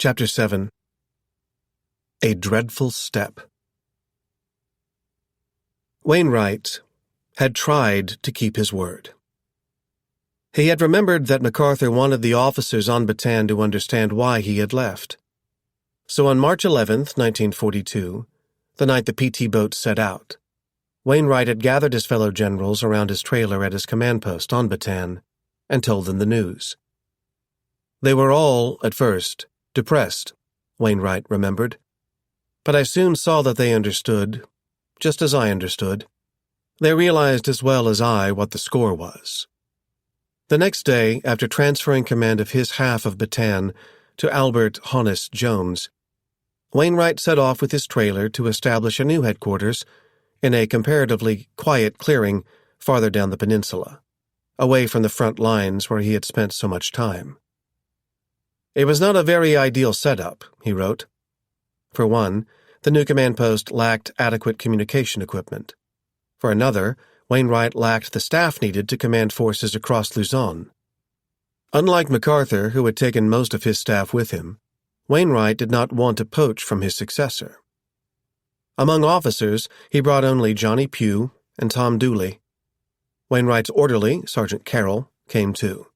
Chapter 7. A Dreadful Step. Wainwright had tried to keep his word. He had remembered that MacArthur wanted the officers on Bataan to understand why he had left. So on March 11th, 1942, the night the PT boat set out, Wainwright had gathered his fellow generals around his trailer at his command post on Bataan and told them the news. They were all, at first, depressed, Wainwright remembered. But I soon saw that they understood, just as I understood. They realized as well as I what the score was. The next day, after transferring command of his half of Bataan to Albert Honest Jones, Wainwright set off with his trailer to establish a new headquarters in a comparatively quiet clearing farther down the peninsula, away from the front lines where he had spent so much time. It was not a very ideal setup, he wrote. For one, the new command post lacked adequate communication equipment. For another, Wainwright lacked the staff needed to command forces across Luzon. Unlike MacArthur, who had taken most of his staff with him, Wainwright did not want to poach from his successor. Among officers, he brought only Johnny Pugh and Tom Dooley. Wainwright's orderly, Sergeant Carroll, came too.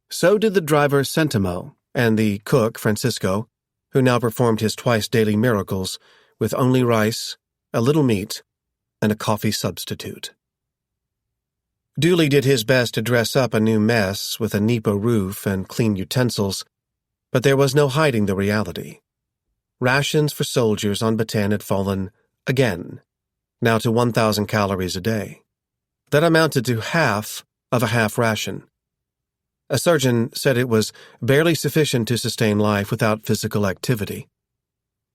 So did the driver Sentimo and the cook Francisco, who now performed his twice-daily miracles with only rice, a little meat, and a coffee substitute. Dooley did his best to dress up a new mess with a Nipo roof and clean utensils, but there was no hiding the reality. Rations for soldiers on Bataan had fallen, again, now to 1,000 calories a day. That amounted to half of a half ration. A surgeon said it was barely sufficient to sustain life without physical activity.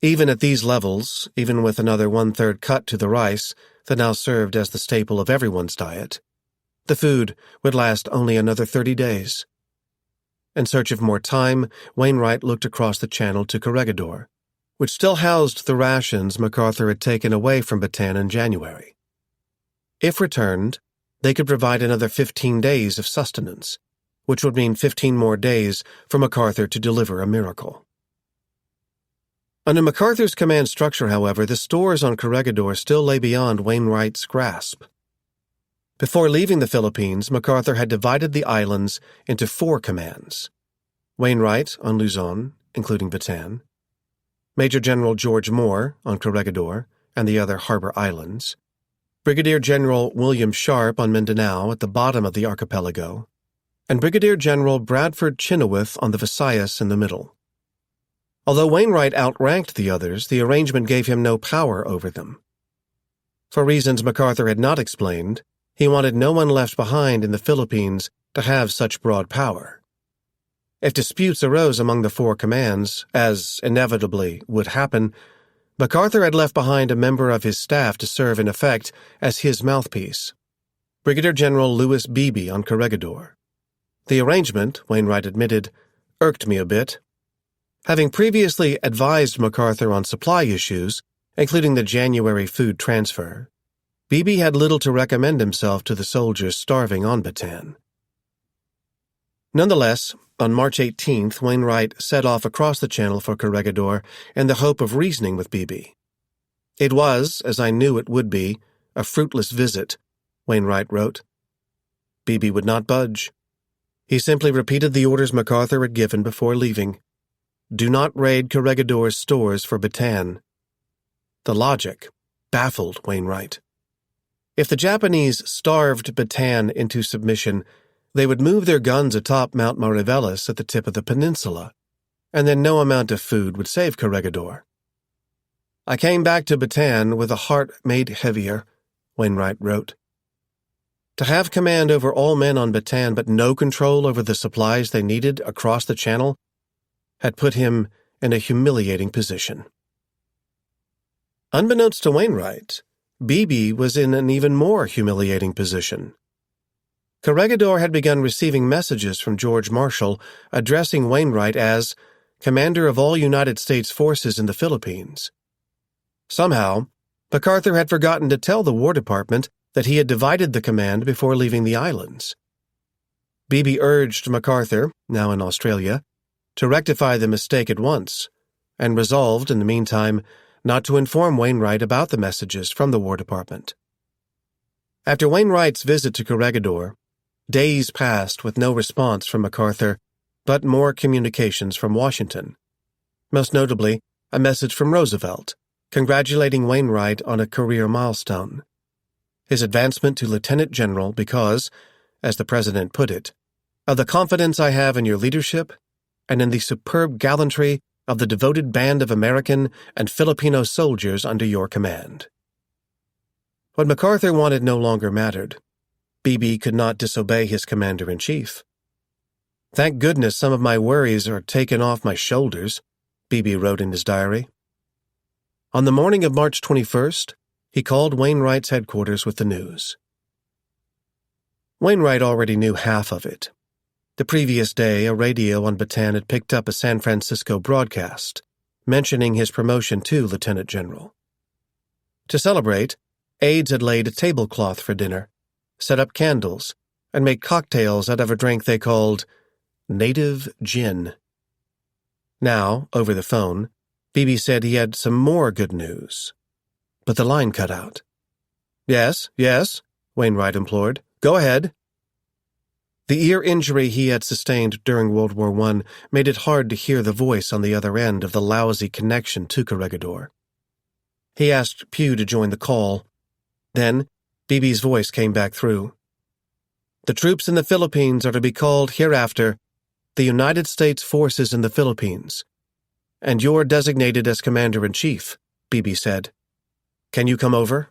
Even at these levels, even with another 1/3 cut to the rice that now served as the staple of everyone's diet, the food would last only another 30 days. In search of more time, Wainwright looked across the channel to Corregidor, which still housed the rations MacArthur had taken away from Bataan in January. If returned, they could provide another 15 days of sustenance, which would mean 15 more days for MacArthur to deliver a miracle. Under MacArthur's command structure, however, the stores on Corregidor still lay beyond Wainwright's grasp. Before leaving the Philippines, MacArthur had divided the islands into 4 commands. Wainwright on Luzon, including Bataan, Major General George Moore on Corregidor and the other harbor islands, Brigadier General William Sharp on Mindanao at the bottom of the archipelago, and Brigadier General Bradford Chenoweth on the Visayas in the middle. Although Wainwright outranked the others, the arrangement gave him no power over them. For reasons MacArthur had not explained, he wanted no one left behind in the Philippines to have such broad power. If disputes arose among the 4 commands, as inevitably would happen, MacArthur had left behind a member of his staff to serve in effect as his mouthpiece, Brigadier General Louis Beebe on Corregidor. The arrangement, Wainwright admitted, irked me a bit. Having previously advised MacArthur on supply issues, including the January food transfer, Beebe had little to recommend himself to the soldiers starving on Bataan. Nonetheless, on March 18th, Wainwright set off across the channel for Corregidor in the hope of reasoning with Beebe. It was, as I knew it would be, a fruitless visit, Wainwright wrote. Beebe would not budge. He simply repeated the orders MacArthur had given before leaving. Do not raid Corregidor's stores for Bataan. The logic baffled Wainwright. If the Japanese starved Bataan into submission, they would move their guns atop Mount Mariveles at the tip of the peninsula, and then no amount of food would save Corregidor. I came back to Bataan with a heart made heavier, Wainwright wrote. To have command over all men on Bataan but no control over the supplies they needed across the channel had put him in a humiliating position. Unbeknownst to Wainwright, Beebe was in an even more humiliating position. Corregidor had begun receiving messages from George Marshall addressing Wainwright as Commander of all United States forces in the Philippines. Somehow, MacArthur had forgotten to tell the War Department that he had divided the command before leaving the islands. Beebe urged MacArthur, now in Australia, to rectify the mistake at once, and resolved, in the meantime, not to inform Wainwright about the messages from the War Department. After Wainwright's visit to Corregidor, days passed with no response from MacArthur, but more communications from Washington. Most notably, a message from Roosevelt, congratulating Wainwright on a career milestone. His advancement to lieutenant general because, as the president put it, of the confidence I have in your leadership and in the superb gallantry of the devoted band of American and Filipino soldiers under your command. What MacArthur wanted no longer mattered. BB could not disobey his commander-in-chief. Thank goodness some of my worries are taken off my shoulders, BB wrote in his diary. On the morning of March 21st, he called Wainwright's headquarters with the news. Wainwright already knew half of it. The previous day, a radio on Bataan had picked up a San Francisco broadcast, mentioning his promotion to lieutenant general. To celebrate, aides had laid a tablecloth for dinner, set up candles, and made cocktails out of a drink they called native gin. Now, over the phone, BB said he had some more good news. But the line cut out. Yes, Wainwright implored. Go ahead. The ear injury he had sustained during World War I made it hard to hear the voice on the other end of the lousy connection to Corregidor. He asked Pugh to join the call. Then, BB's voice came back through. The troops in the Philippines are to be called hereafter the United States Forces in the Philippines, and you're designated as Commander-in-Chief, BB said. Can you come over?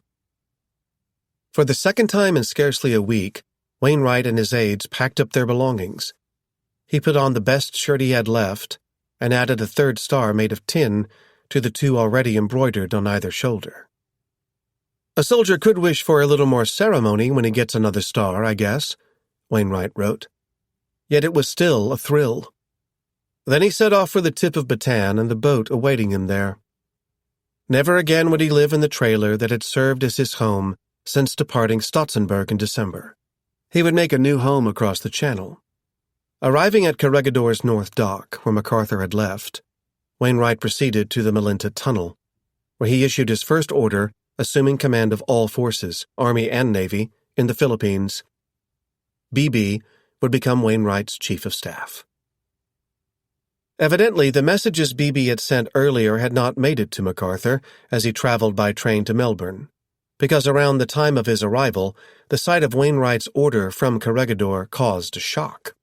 For the second time in scarcely a week, Wainwright and his aides packed up their belongings. He put on the best shirt he had left and added a third star made of tin to the two already embroidered on either shoulder. A soldier could wish for a little more ceremony when he gets another star, I guess, Wainwright wrote. Yet it was still a thrill. Then he set off for the tip of Bataan and the boat awaiting him there. Never again would he live in the trailer that had served as his home since departing Stotsenburg in December. He would make a new home across the channel. Arriving at Corregidor's North Dock, where MacArthur had left, Wainwright proceeded to the Malinta Tunnel, where he issued his first order assuming command of all forces, Army and Navy, in the Philippines. BB would become Wainwright's chief of staff. Evidently, the messages BB had sent earlier had not made it to MacArthur as he traveled by train to Melbourne, because around the time of his arrival, the sight of Wainwright's order from Corregidor caused a shock.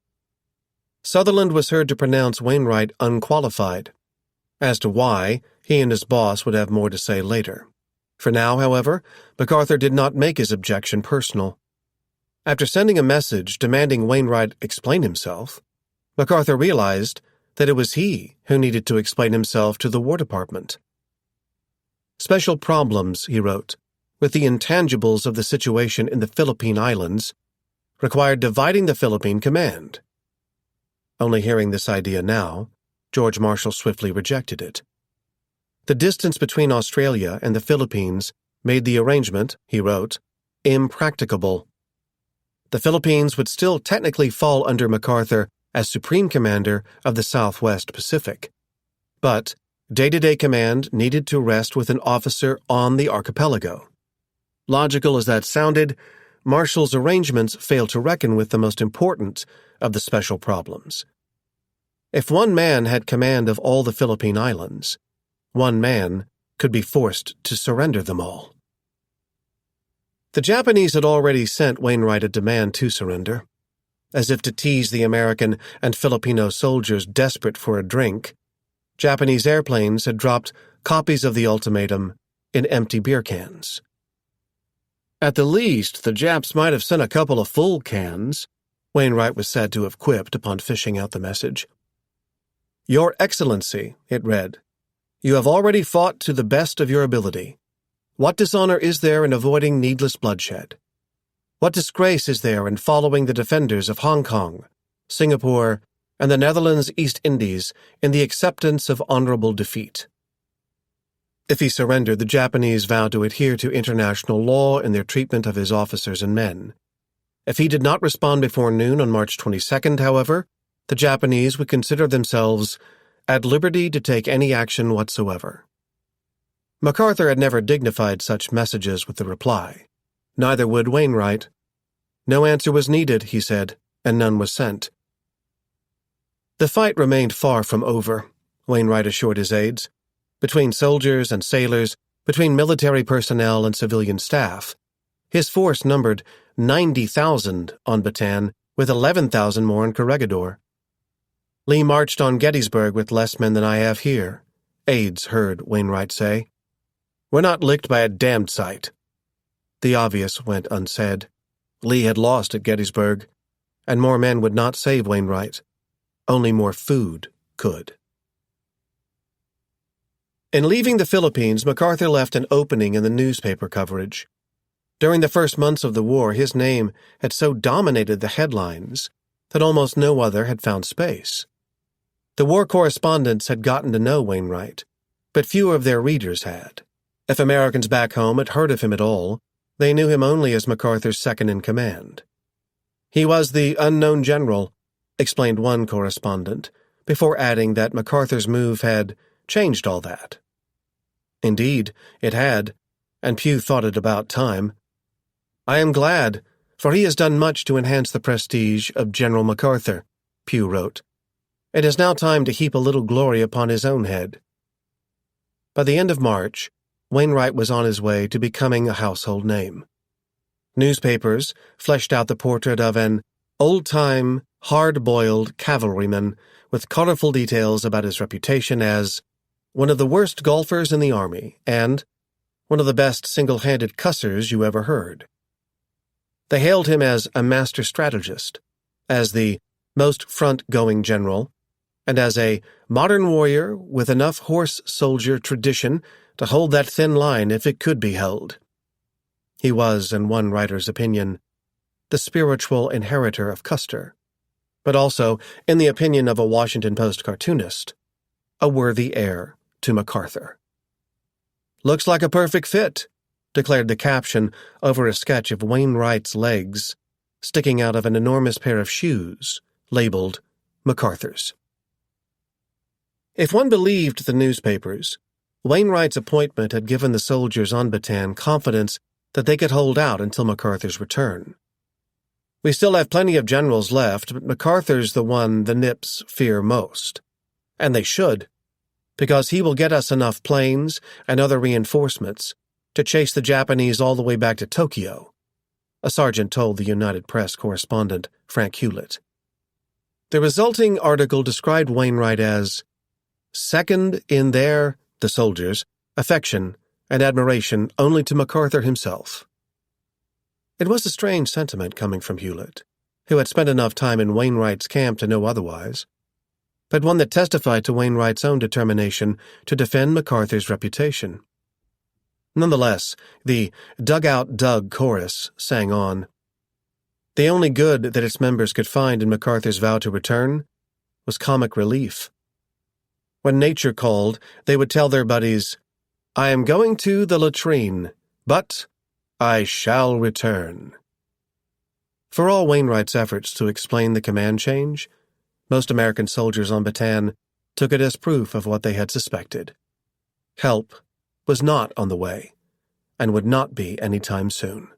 Sutherland was heard to pronounce Wainwright unqualified. As to why, he and his boss would have more to say later. For now, however, MacArthur did not make his objection personal. After sending a message demanding Wainwright explain himself, MacArthur realized that it was he who needed to explain himself to the War Department. Special problems, he wrote, with the intangibles of the situation in the Philippine Islands, required dividing the Philippine command. Only hearing this idea now, George Marshall swiftly rejected it. The distance between Australia and the Philippines made the arrangement, he wrote, impracticable. The Philippines would still technically fall under MacArthur as Supreme Commander of the Southwest Pacific, but day-to-day command needed to rest with an officer on the archipelago. Logical as that sounded, Marshall's arrangements failed to reckon with the most important of the special problems. If one man had command of all the Philippine Islands, one man could be forced to surrender them all. The Japanese had already sent Wainwright a demand to surrender. As if to tease the American and Filipino soldiers desperate for a drink, Japanese airplanes had dropped copies of the ultimatum in empty beer cans. At the least, the Japs might have sent a couple of full cans, Wainwright was said to have quipped upon fishing out the message. Your Excellency, it read, you have already fought to the best of your ability. What dishonor is there in avoiding needless bloodshed? What disgrace is there in following the defenders of Hong Kong, Singapore, and the Netherlands East Indies in the acceptance of honorable defeat? If he surrendered, the Japanese vowed to adhere to international law in their treatment of his officers and men. If he did not respond before noon on March 22nd, however, the Japanese would consider themselves at liberty to take any action whatsoever. MacArthur had never dignified such messages with a reply. Neither would Wainwright. No answer was needed, he said, and none was sent. The fight remained far from over, Wainwright assured his aides. Between soldiers and sailors, between military personnel and civilian staff, his force numbered 90,000 on Bataan, with 11,000 more in Corregidor. Lee marched on Gettysburg with less men than I have here, aides heard Wainwright say. We're not licked by a damned sight. The obvious went unsaid. Lee had lost at Gettysburg, and more men would not save Wainwright. Only more food could. In leaving the Philippines, MacArthur left an opening in the newspaper coverage. During the first months of the war, his name had so dominated the headlines that almost no other had found space. The war correspondents had gotten to know Wainwright, but few of their readers had. If Americans back home had heard of him at all, they knew him only as MacArthur's second-in-command. He was the unknown general, explained one correspondent, before adding that MacArthur's move had changed all that. Indeed, it had, and Pugh thought it about time. I am glad, for he has done much to enhance the prestige of General MacArthur, Pugh wrote. It is now time to heap a little glory upon his own head. By the end of March, Wainwright was on his way to becoming a household name. Newspapers fleshed out the portrait of an old-time, hard-boiled cavalryman with colorful details about his reputation as one of the worst golfers in the Army and one of the best single-handed cussers you ever heard. They hailed him as a master strategist, as the most front-going general, and as a modern warrior with enough horse-soldier tradition to hold that thin line if it could be held. He was, in one writer's opinion, the spiritual inheritor of Custer, but also, in the opinion of a Washington Post cartoonist, a worthy heir to MacArthur. Looks like a perfect fit, declared the caption over a sketch of Wainwright's legs sticking out of an enormous pair of shoes labeled MacArthur's. If one believed the newspapers, Wainwright's appointment had given the soldiers on Bataan confidence that they could hold out until MacArthur's return. We still have plenty of generals left, but MacArthur's the one the Nips fear most. And they should, because he will get us enough planes and other reinforcements to chase the Japanese all the way back to Tokyo, a sergeant told the United Press correspondent Frank Hewlett. The resulting article described Wainwright as second in their, the soldiers, affection and admiration only to MacArthur himself. It was a strange sentiment coming from Hewlett, who had spent enough time in Wainwright's camp to know otherwise, but one that testified to Wainwright's own determination to defend MacArthur's reputation. Nonetheless, the Dugout Doug chorus sang on. The only good that its members could find in MacArthur's vow to return was comic relief. When nature called, they would tell their buddies, I am going to the latrine, but I shall return. For all Wainwright's efforts to explain the command change, most American soldiers on Bataan took it as proof of what they had suspected. Help was not on the way, and would not be any time soon.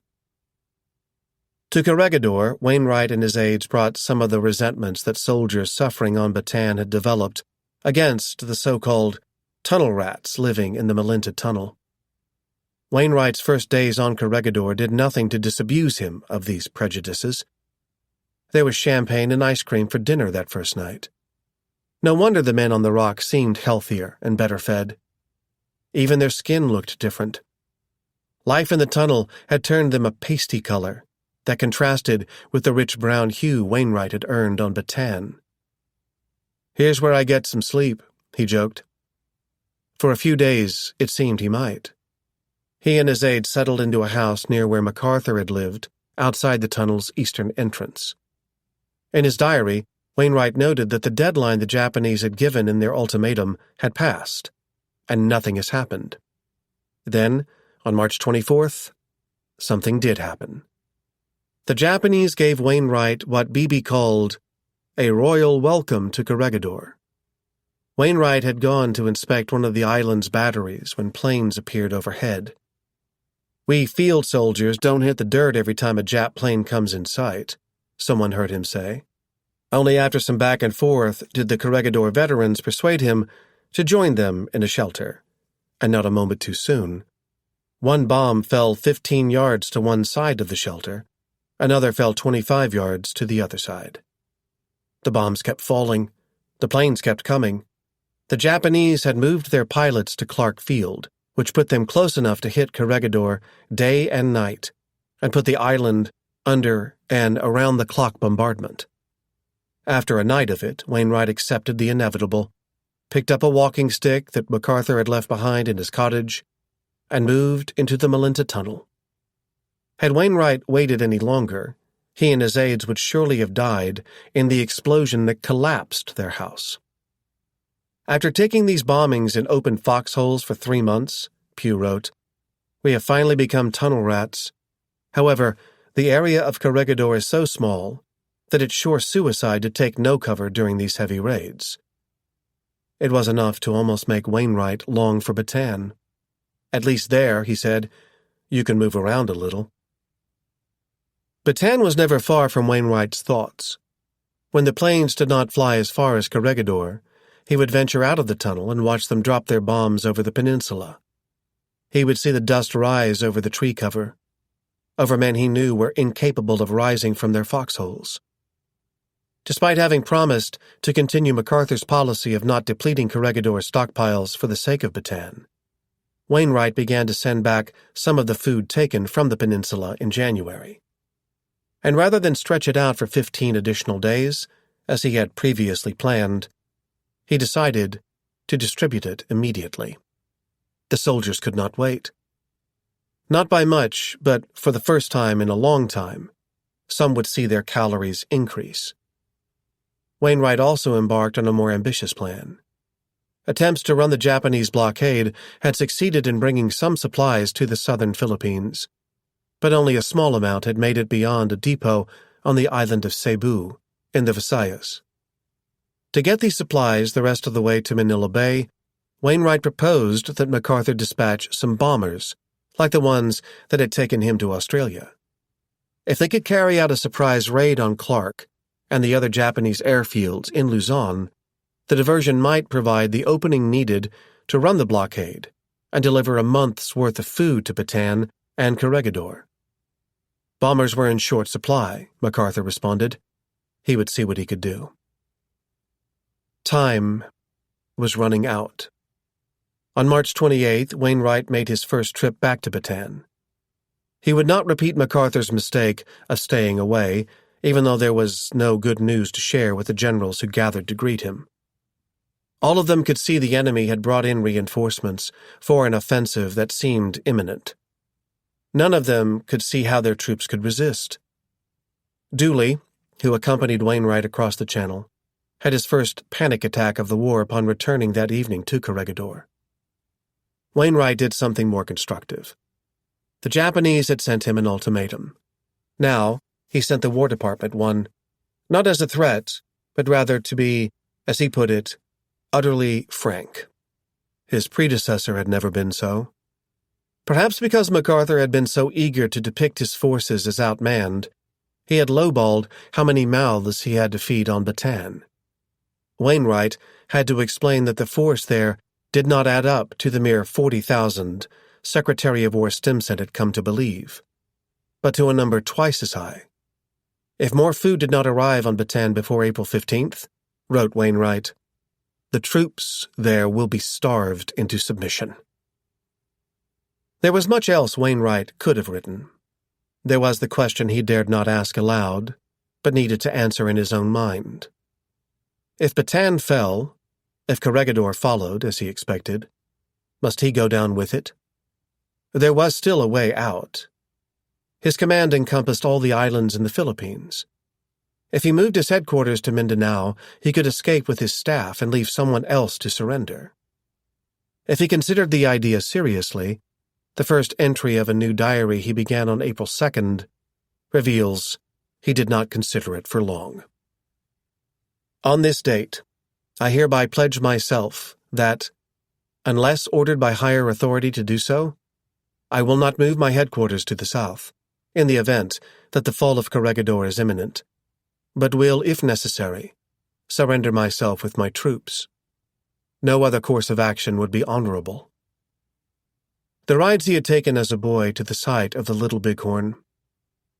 To Corregidor, Wainwright and his aides brought some of the resentments that soldiers suffering on Bataan had developed against the so-called tunnel rats living in the Malinta Tunnel. Wainwright's first days on Corregidor did nothing to disabuse him of these prejudices. There was champagne and ice cream for dinner that first night. No wonder the men on the rock seemed healthier and better fed. Even their skin looked different. Life in the tunnel had turned them a pasty color that contrasted with the rich brown hue Wainwright had earned on Bataan. Here's where I get some sleep, he joked. For a few days, it seemed he might. He and his aides settled into a house near where MacArthur had lived, outside the tunnel's eastern entrance. In his diary, Wainwright noted that the deadline the Japanese had given in their ultimatum had passed, and nothing has happened. Then, on March 24th, something did happen. The Japanese gave Wainwright what Beebe called a royal welcome to Corregidor. Wainwright had gone to inspect one of the island's batteries when planes appeared overhead. "We field soldiers don't hit the dirt every time a Jap plane comes in sight," someone heard him say. Only after some back and forth did the Corregidor veterans persuade him to join them in a shelter, and not a moment too soon. One bomb fell 15 yards to one side of the shelter, another fell 25 yards to the other side. The bombs kept falling, the planes kept coming. The Japanese had moved their pilots to Clark Field, which put them close enough to hit Corregidor day and night, and put the island under an around-the-clock bombardment. After a night of it, Wainwright accepted the inevitable, picked up a walking stick that MacArthur had left behind in his cottage, and moved into the Malinta Tunnel. Had Wainwright waited any longer, he and his aides would surely have died in the explosion that collapsed their house. After taking these bombings in open foxholes for 3 months, Pugh wrote, "We have finally become tunnel rats. However, the area of Corregidor is so small that it's sure suicide to take no cover during these heavy raids." It was enough to almost make Wainwright long for Bataan. "At least there," he said, "you can move around a little." Bataan was never far from Wainwright's thoughts. When the planes did not fly as far as Corregidor, he would venture out of the tunnel and watch them drop their bombs over the peninsula. He would see the dust rise over the tree cover, over men he knew were incapable of rising from their foxholes. Despite having promised to continue MacArthur's policy of not depleting Corregidor's stockpiles for the sake of Bataan, Wainwright began to send back some of the food taken from the peninsula in January. And rather than stretch it out for 15 additional days, as he had previously planned, he decided to distribute it immediately. The soldiers could not wait. Not by much, but for the first time in a long time, some would see their calories increase. Wainwright also embarked on a more ambitious plan. Attempts to run the Japanese blockade had succeeded in bringing some supplies to the southern Philippines, but only a small amount had made it beyond a depot on the island of Cebu in the Visayas. To get these supplies the rest of the way to Manila Bay, Wainwright proposed that MacArthur dispatch some bombers, like the ones that had taken him to Australia. If they could carry out a surprise raid on Clark and the other Japanese airfields in Luzon, the diversion might provide the opening needed to run the blockade and deliver a month's worth of food to Bataan and Corregidor. Bombers were in short supply, MacArthur responded. He would see what he could do. Time was running out. On March 28th, Wainwright made his first trip back to Bataan. He would not repeat MacArthur's mistake of staying away, even though there was no good news to share with the generals who gathered to greet him. All of them could see the enemy had brought in reinforcements for an offensive that seemed imminent. None of them could see how their troops could resist. Dooley, who accompanied Wainwright across the channel, had his first panic attack of the war upon returning that evening to Corregidor. Wainwright did something more constructive. The Japanese had sent him an ultimatum. Now, he sent the War Department one, not as a threat, but rather to be, as he put it, utterly frank. His predecessor had never been so. Perhaps because MacArthur had been so eager to depict his forces as outmanned, he had lowballed how many mouths he had to feed on Bataan. Wainwright had to explain that the force there did not add up to the mere 40,000 Secretary of War Stimson had come to believe, but to a number twice as high. If more food did not arrive on Bataan before April 15th, wrote Wainwright, the troops there will be starved into submission. There was much else Wainwright could have written. There was the question he dared not ask aloud, but needed to answer in his own mind. If Bataan fell, if Corregidor followed, as he expected, must he go down with it? There was still a way out. His command encompassed all the islands in the Philippines. If he moved his headquarters to Mindanao, he could escape with his staff and leave someone else to surrender. If he considered the idea seriously, the first entry of a new diary he began on April 2nd reveals he did not consider it for long. On this date, I hereby pledge myself that, unless ordered by higher authority to do so, I will not move my headquarters to the south, in the event that the fall of Corregidor is imminent, but will, if necessary, surrender myself with my troops. No other course of action would be honorable. The rides he had taken as a boy to the site of the Little Bighorn,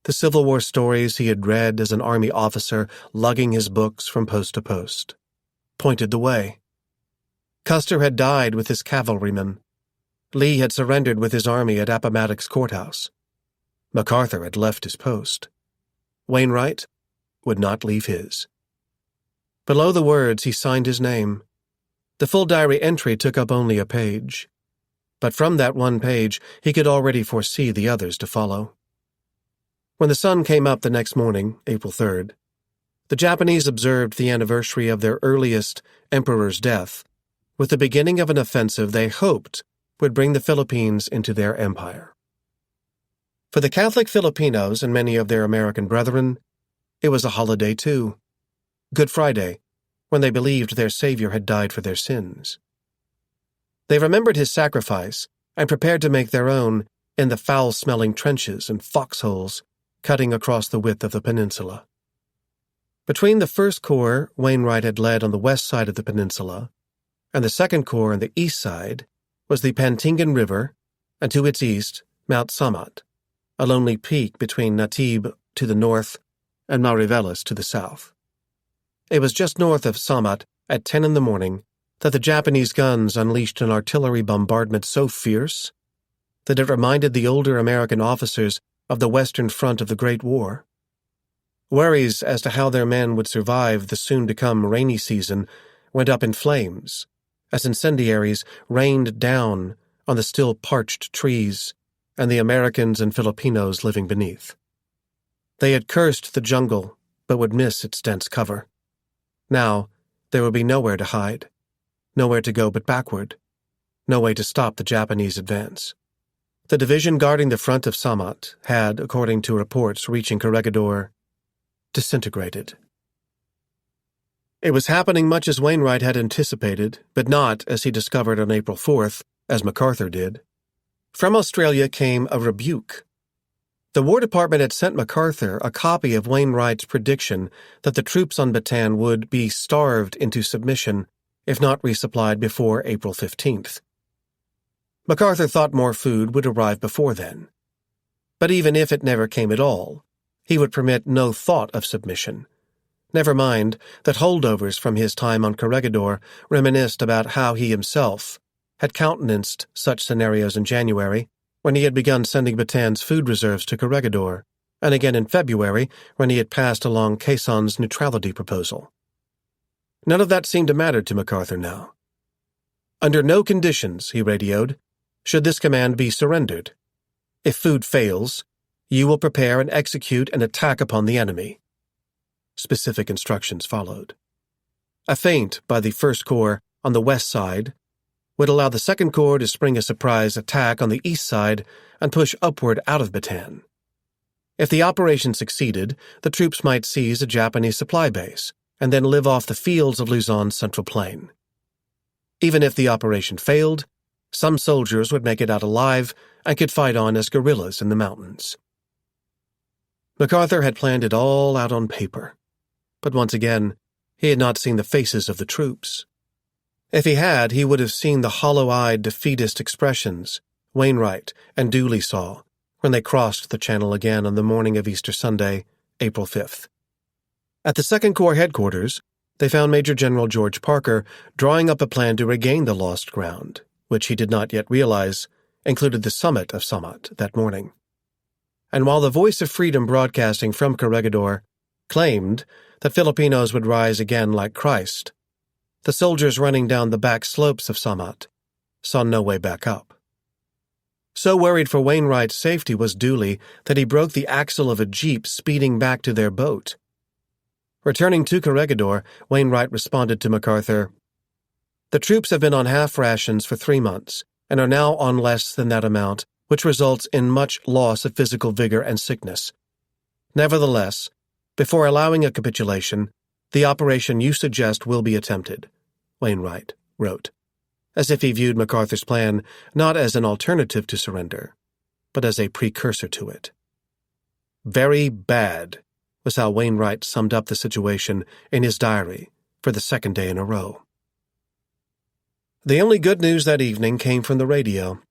the Civil War stories he had read as an Army officer lugging his books from post to post, pointed the way. Custer had died with his cavalrymen. Lee had surrendered with his army at Appomattox Courthouse. MacArthur had left his post. Wainwright would not leave his. Below the words, he signed his name. The full diary entry took up only a page, but from that one page he could already foresee the others to follow. When the sun came up the next morning, April 3rd, the Japanese observed the anniversary of their earliest emperor's death with the beginning of an offensive they hoped would bring the Philippines into their empire. For the Catholic Filipinos and many of their American brethren, it was a holiday too, Good Friday, when they believed their Savior had died for their sins. They remembered his sacrifice and prepared to make their own in the foul-smelling trenches and foxholes cutting across the width of the peninsula. Between the First Corps Wainwright had led on the west side of the peninsula and the Second Corps on the east side was the Pantingan River, and to its east, Mount Samat, a lonely peak between Natib to the north and Mariveles to the south. It was just north of Samat at 10 in the morning that the Japanese guns unleashed an artillery bombardment so fierce that it reminded the older American officers of the Western Front of the Great War. Worries as to how their men would survive the soon-to-come rainy season went up in flames as incendiaries rained down on the still parched trees and the Americans and Filipinos living beneath. They had cursed the jungle, but would miss its dense cover. Now, there would be nowhere to hide, nowhere to go but backward, no way to stop the Japanese advance. The division guarding the front of Samat had, according to reports reaching Corregidor, disintegrated. It was happening much as Wainwright had anticipated, but not, as he discovered on April 4th, as MacArthur did. From Australia came a rebuke. The War Department had sent MacArthur a copy of Wainwright's prediction that the troops on Bataan would be starved into submission if not resupplied before April 15th. MacArthur thought more food would arrive before then. But even if it never came at all, he would permit no thought of submission. Never mind that holdovers from his time on Corregidor reminisced about how he himself had countenanced such scenarios in January, when he had begun sending Bataan's food reserves to Corregidor, and again in February when he had passed along Quezon's neutrality proposal. None of that seemed to matter to MacArthur now. Under no conditions, he radioed, should this command be surrendered. If food fails, you will prepare and execute an attack upon the enemy. Specific instructions followed. A feint by the First Corps on the west side would allow the Second Corps to spring a surprise attack on the east side and push upward out of Bataan. If the operation succeeded, the troops might seize a Japanese supply base and then live off the fields of Luzon's central plain. Even if the operation failed, some soldiers would make it out alive and could fight on as guerrillas in the mountains. MacArthur had planned it all out on paper, but once again, he had not seen the faces of the troops. If he had, he would have seen the hollow-eyed, defeatist expressions Wainwright and Dooley saw when they crossed the Channel again on the morning of Easter Sunday, April 5th. At the Second Corps headquarters, they found Major General George Parker drawing up a plan to regain the lost ground, which he did not yet realize included the summit of Samat that morning. And while the Voice of Freedom broadcasting from Corregidor claimed that Filipinos would rise again like Christ, the soldiers running down the back slopes of Samat saw no way back up. So worried for Wainwright's safety was Dooley that he broke the axle of a jeep speeding back to their boat. Returning to Corregidor, Wainwright responded to MacArthur, "The troops have been on half rations for 3 months and are now on less than that amount, which results in much loss of physical vigor and sickness. Nevertheless, before allowing a capitulation, "The operation you suggest will be attempted," Wainwright wrote, as if he viewed MacArthur's plan not as an alternative to surrender, but as a precursor to it. "Very bad," was how Wainwright summed up the situation in his diary for the second day in a row. The only good news that evening came from the radio.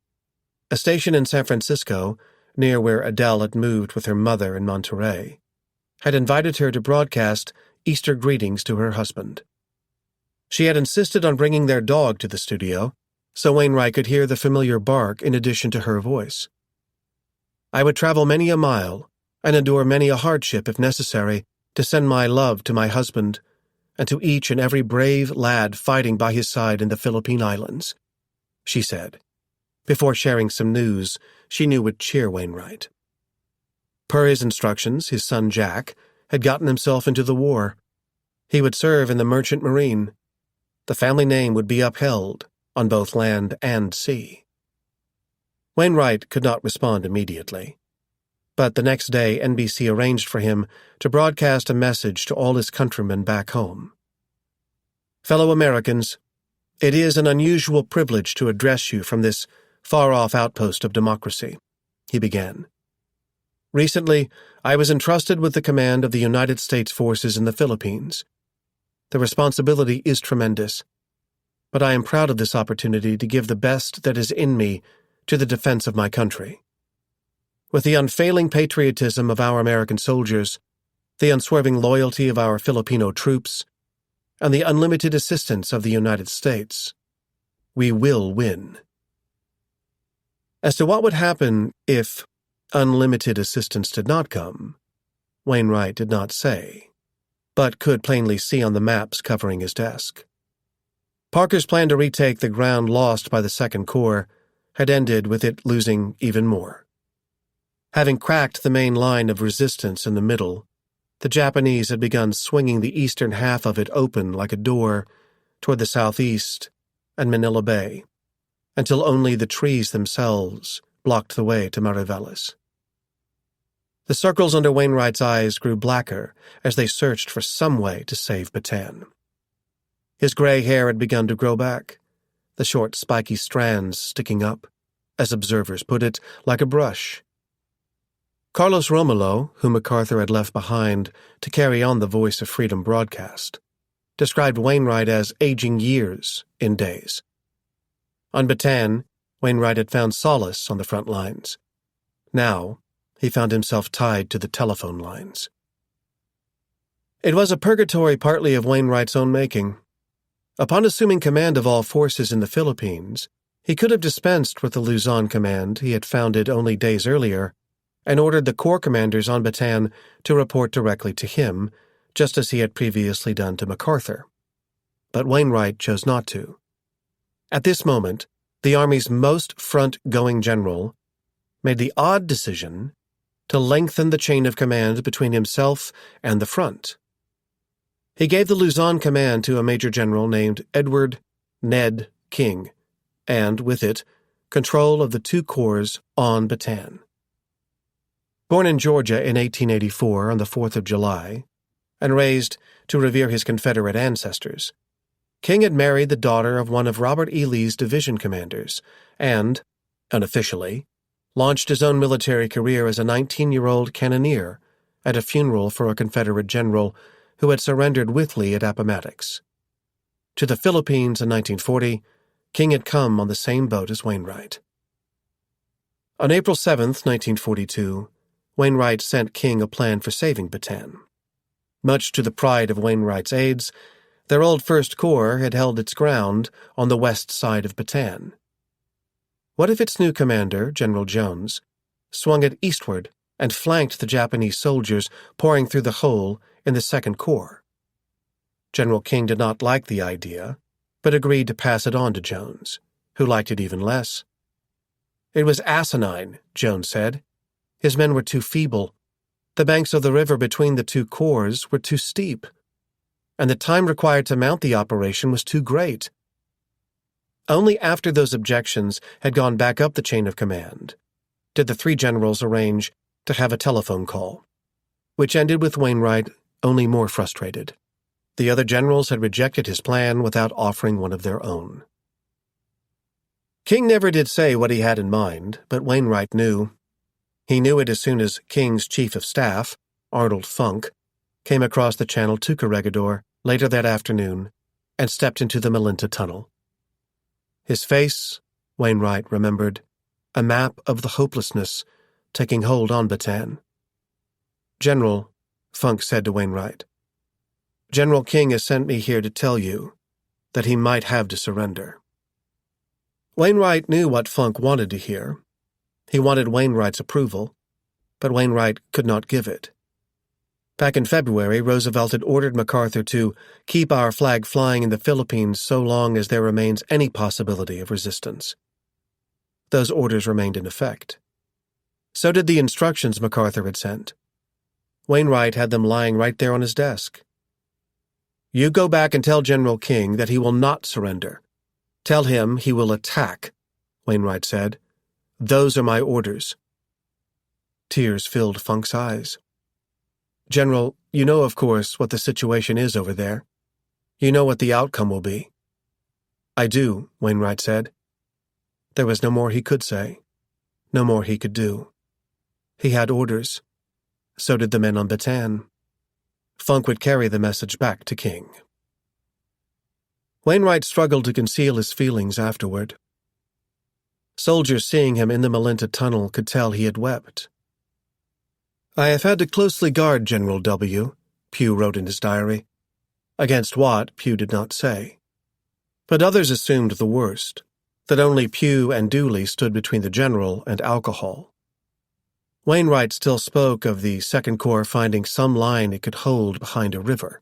A station in San Francisco, near where Adele had moved with her mother in Monterey, had invited her to broadcast Easter greetings to her husband. She had insisted on bringing their dog to the studio, so Wainwright could hear the familiar bark in addition to her voice. "I would travel many a mile and endure many a hardship if necessary to send my love to my husband and to each and every brave lad fighting by his side in the Philippine Islands," she said, before sharing some news she knew would cheer Wainwright. Per his instructions, his son Jack had gotten himself into the war. He would serve in the Merchant Marine. The family name would be upheld on both land and sea. Wainwright could not respond immediately, but the next day NBC arranged for him to broadcast a message to all his countrymen back home. "Fellow Americans, it is an unusual privilege to address you from this far-off outpost of democracy," he began. "Recently, I was entrusted with the command of the United States forces in the Philippines. The responsibility is tremendous, but I am proud of this opportunity to give the best that is in me to the defense of my country. With the unfailing patriotism of our American soldiers, the unswerving loyalty of our Filipino troops, and the unlimited assistance of the United States, we will win." As to what would happen if unlimited assistance did not come, Wainwright did not say, but could plainly see on the maps covering his desk. Parker's plan to retake the ground lost by the Second Corps had ended with it losing even more. Having cracked the main line of resistance in the middle, the Japanese had begun swinging the eastern half of it open like a door toward the southeast and Manila Bay, until only the trees themselves blocked the way to Mariveles. The circles under Wainwright's eyes grew blacker as they searched for some way to save Bataan. His gray hair had begun to grow back, the short spiky strands sticking up, as observers put it, like a brush. Carlos Romulo, whom MacArthur had left behind to carry on the Voice of Freedom broadcast, described Wainwright as aging years in days. On Bataan, Wainwright had found solace on the front lines. Now, he found himself tied to the telephone lines. It was a purgatory partly of Wainwright's own making. Upon assuming command of all forces in the Philippines, he could have dispensed with the Luzon command he had founded only days earlier and ordered the corps commanders on Bataan to report directly to him, just as he had previously done to MacArthur. But Wainwright chose not to. At this moment, the Army's most front-going general made the odd decision to lengthen the chain of command between himself and the front. He gave the Luzon command to a major general named Edward Ned King, and, with it, control of the two corps on Bataan. Born in Georgia in 1884 on the 4th of July, and raised to revere his Confederate ancestors, King had married the daughter of one of Robert E. Lee's division commanders and, unofficially, launched his own military career as a 19-year-old cannoneer at a funeral for a Confederate general who had surrendered with Lee at Appomattox. To the Philippines in 1940, King had come on the same boat as Wainwright. On April 7, 1942, Wainwright sent King a plan for saving Bataan. Much to the pride of Wainwright's aides, their old First Corps had held its ground on the west side of Bataan. What if its new commander, General Jones, swung it eastward and flanked the Japanese soldiers pouring through the hole in the Second Corps? General King did not like the idea, but agreed to pass it on to Jones, who liked it even less. It was asinine, Jones said. His men were too feeble. The banks of the river between the two corps were too steep, and the time required to mount the operation was too great. Only after those objections had gone back up the chain of command did the three generals arrange to have a telephone call, which ended with Wainwright only more frustrated. The other generals had rejected his plan without offering one of their own. King never did say what he had in mind, but Wainwright knew. He knew it as soon as King's chief of staff, Arnold Funk, came across the channel to Corregidor later that afternoon and stepped into the Malinta tunnel. His face, Wainwright remembered, a map of the hopelessness taking hold on Bataan. "General," Funk said to Wainwright, "General King has sent me here to tell you that he might have to surrender." Wainwright knew what Funk wanted to hear. He wanted Wainwright's approval, but Wainwright could not give it. Back in February, Roosevelt had ordered MacArthur to keep our flag flying in the Philippines so long as there remains any possibility of resistance. Those orders remained in effect. So did the instructions MacArthur had sent. Wainwright had them lying right there on his desk. "You go back and tell General King that he will not surrender. Tell him he will attack," Wainwright said. "Those are my orders." Tears filled Funk's eyes. "General, you know, of course, what the situation is over there. You know what the outcome will be." "I do," Wainwright said. There was no more he could say, no more he could do. He had orders. So did the men on Bataan. Funk would carry the message back to King. Wainwright struggled to conceal his feelings afterward. Soldiers seeing him in the Malinta tunnel could tell he had wept. "I have had to closely guard General W.," Pugh wrote in his diary. Against what, Pugh did not say. But others assumed the worst, that only Pugh and Dooley stood between the general and alcohol. Wainwright still spoke of the Second Corps finding some line it could hold behind a river.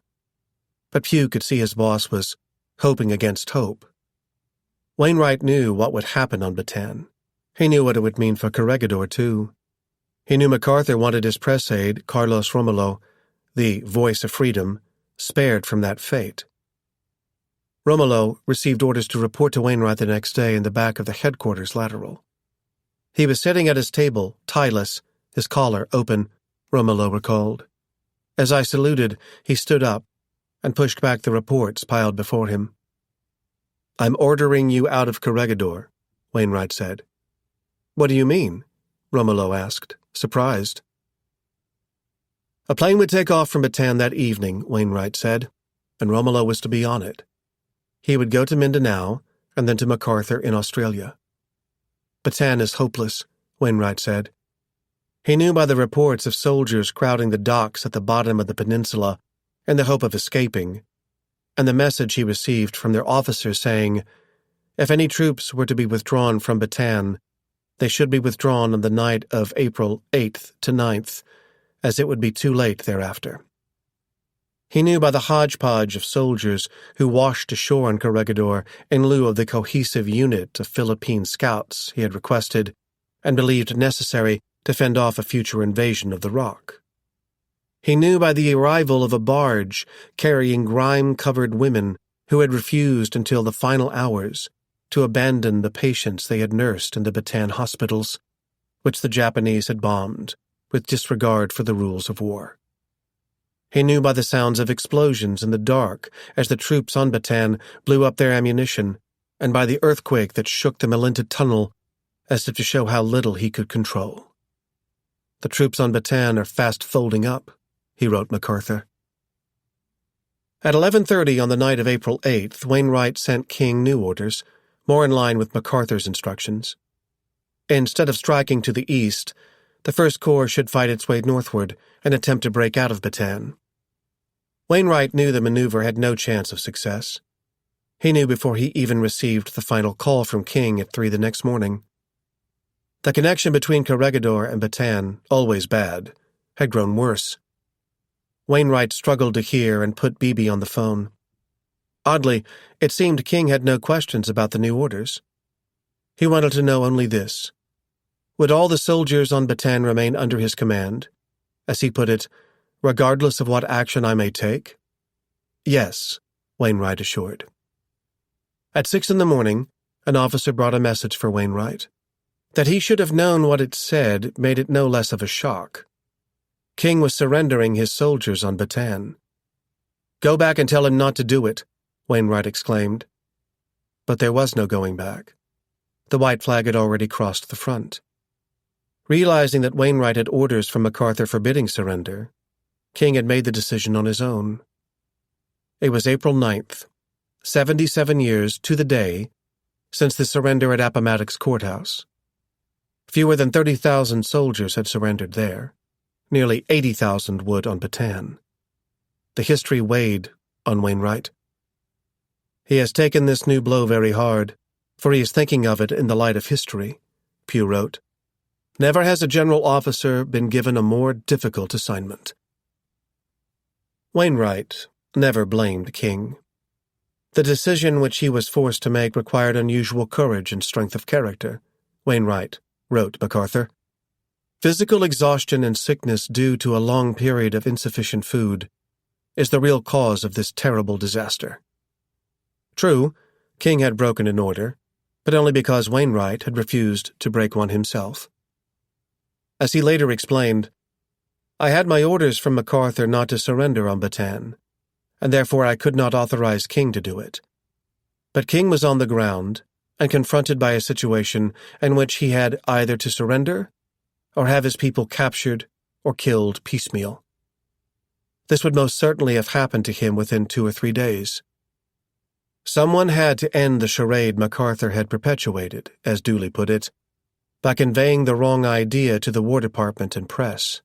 But Pugh could see his boss was hoping against hope. Wainwright knew what would happen on Bataan. He knew what it would mean for Corregidor, too. He knew MacArthur wanted his press aide, Carlos Romulo, the voice of freedom, spared from that fate. Romulo received orders to report to Wainwright the next day in the back of the headquarters lateral. He was sitting at his table, tieless, his collar open, Romulo recalled. As I saluted, he stood up and pushed back the reports piled before him. "I'm ordering you out of Corregidor," Wainwright said. "What do you mean?" Romulo asked, surprised. A plane would take off from Bataan that evening, Wainwright said, and Romulo was to be on it. He would go to Mindanao and then to MacArthur in Australia. "Bataan is hopeless," Wainwright said. He knew by the reports of soldiers crowding the docks at the bottom of the peninsula in the hope of escaping, and the message he received from their officers saying, if any troops were to be withdrawn from Bataan, they should be withdrawn on the night of April 8th to 9th, as it would be too late thereafter. He knew by the hodgepodge of soldiers who washed ashore on Corregidor in lieu of the cohesive unit of Philippine scouts he had requested and believed necessary to fend off a future invasion of the Rock. He knew by the arrival of a barge carrying grime-covered women who had refused until the final hours to abandon the patients they had nursed in the Bataan hospitals, which the Japanese had bombed with disregard for the rules of war. He knew by the sounds of explosions in the dark as the troops on Bataan blew up their ammunition, and by the earthquake that shook the Malinta tunnel as if to show how little he could control. "The troops on Bataan are fast folding up," he wrote MacArthur. At 11:30 on the night of April 8th, Wainwright sent King new orders, more in line with MacArthur's instructions. Instead of striking to the east, the First Corps should fight its way northward and attempt to break out of Bataan. Wainwright knew the maneuver had no chance of success. He knew before he even received the final call from King at 3 the next morning. The connection between Corregidor and Bataan, always bad, had grown worse. Wainwright struggled to hear and put Beebe on the phone. Oddly, it seemed King had no questions about the new orders. He wanted to know only this. Would all the soldiers on Bataan remain under his command? As he put it, regardless of what action I may take? Yes, Wainwright assured. At 6 in the morning, an officer brought a message for Wainwright. That he should have known what it said made it no less of a shock. King was surrendering his soldiers on Bataan. "Go back and tell him not to do it," Wainwright exclaimed. But there was no going back. The white flag had already crossed the front. Realizing that Wainwright had orders from MacArthur forbidding surrender, King had made the decision on his own. It was April 9th, 77 years to the day since the surrender at Appomattox Courthouse. Fewer than 30,000 soldiers had surrendered there. Nearly 80,000 would on Bataan. The history weighed on Wainwright. "He has taken this new blow very hard, for he is thinking of it in the light of history," Pugh wrote. "Never has a general officer been given a more difficult assignment." Wainwright never blamed King. The decision which he was forced to make required unusual courage and strength of character, Wainwright wrote MacArthur. "Physical exhaustion and sickness due to a long period of insufficient food is the real cause of this terrible disaster." True, King had broken an order, but only because Wainwright had refused to break one himself. As he later explained, "I had my orders from MacArthur not to surrender on Bataan, and therefore I could not authorize King to do it. But King was on the ground and confronted by a situation in which he had either to surrender or have his people captured or killed piecemeal. This would most certainly have happened to him within 2 or 3 days. Someone had to end the charade MacArthur had perpetuated, as Dooley put it, by conveying the wrong idea to the War Department and press.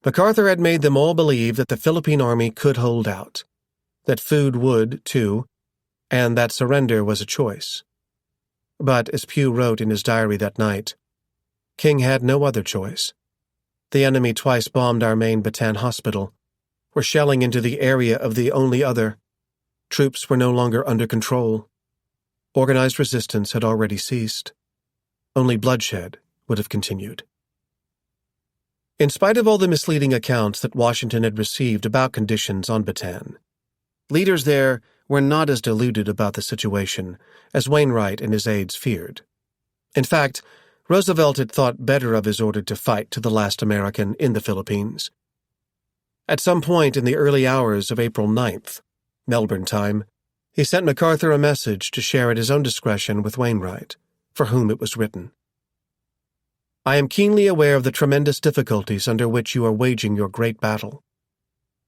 MacArthur had made them all believe that the Philippine Army could hold out, that food would, too, and that surrender was a choice. But, as Pugh wrote in his diary that night, King had no other choice. The enemy twice bombed our main Bataan hospital, were shelling into the area of the only other. Troops were no longer under control. Organized resistance had already ceased. Only bloodshed would have continued. In spite of all the misleading accounts that Washington had received about conditions on Bataan, leaders there were not as deluded about the situation as Wainwright and his aides feared. In fact, Roosevelt had thought better of his order to fight to the last American in the Philippines. At some point in the early hours of April 9th, Melbourne time, he sent MacArthur a message to share at his own discretion with Wainwright, for whom it was written. "I am keenly aware of the tremendous difficulties under which you are waging your great battle.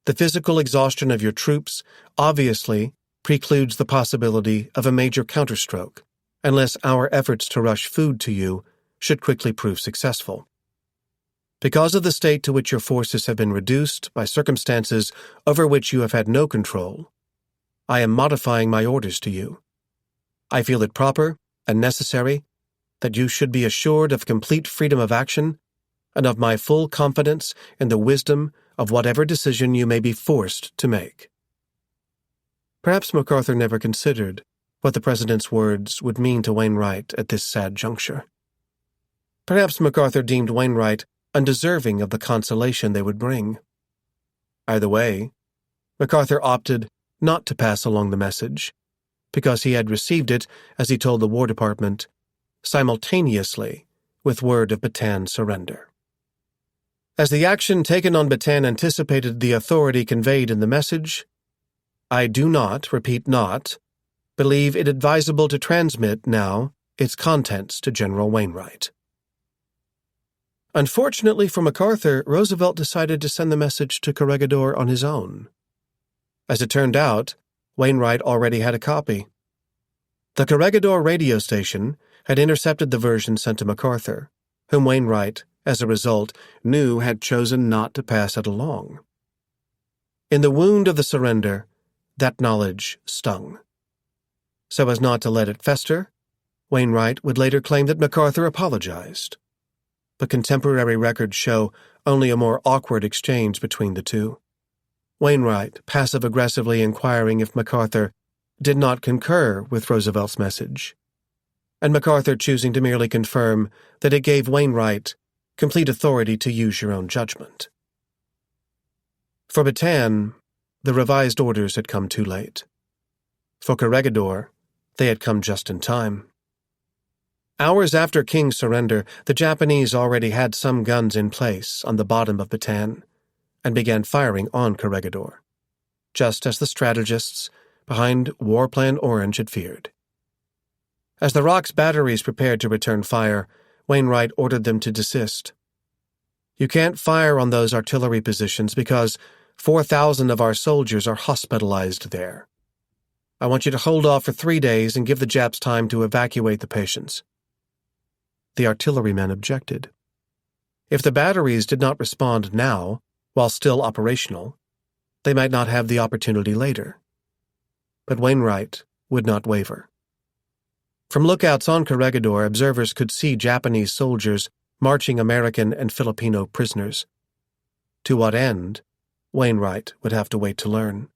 The physical exhaustion of your troops obviously precludes the possibility of a major counterstroke, unless our efforts to rush food to you should quickly prove successful. Because of the state to which your forces have been reduced by circumstances over which you have had no control, I am modifying my orders to you. I feel it proper and necessary that you should be assured of complete freedom of action and of my full confidence in the wisdom of whatever decision you may be forced to make." Perhaps MacArthur never considered what the president's words would mean to Wainwright at this sad juncture. Perhaps MacArthur deemed Wainwright undeserving of the consolation they would bring. Either way, MacArthur opted not to pass along the message, because he had received it, as he told the War Department, simultaneously with word of Bataan's surrender. As the action taken on Bataan anticipated the authority conveyed in the message, I do not, repeat not, believe it advisable to transmit now its contents to General Wainwright. Unfortunately for MacArthur, Roosevelt decided to send the message to Corregidor on his own. As it turned out, Wainwright already had a copy. The Corregidor radio station had intercepted the version sent to MacArthur, whom Wainwright, as a result, knew had chosen not to pass it along. In the wound of the surrender, that knowledge stung. So as not to let it fester, Wainwright would later claim that MacArthur apologized. But contemporary records show only a more awkward exchange between the two. Wainwright passive-aggressively inquiring if MacArthur did not concur with Roosevelt's message, and MacArthur choosing to merely confirm that it gave Wainwright complete authority to use your own judgment. For Bataan, the revised orders had come too late. For Corregidor, they had come just in time. Hours after King's surrender, the Japanese already had some guns in place on the bottom of Bataan and began firing on Corregidor. just as the strategists behind War Plan Orange had feared. As the Rock's batteries prepared to return fire, Wainwright ordered them to desist. "You can't fire on those artillery positions because 4,000 of our soldiers are hospitalized there. I want you to hold off for 3 days and give the Japs time to evacuate the patients." The artillerymen objected. If the batteries did not respond now, while still operational, they might not have the opportunity later. But Wainwright would not waver. From lookouts on Corregidor, observers could see Japanese soldiers marching American and Filipino prisoners. To what end, Wainwright would have to wait to learn.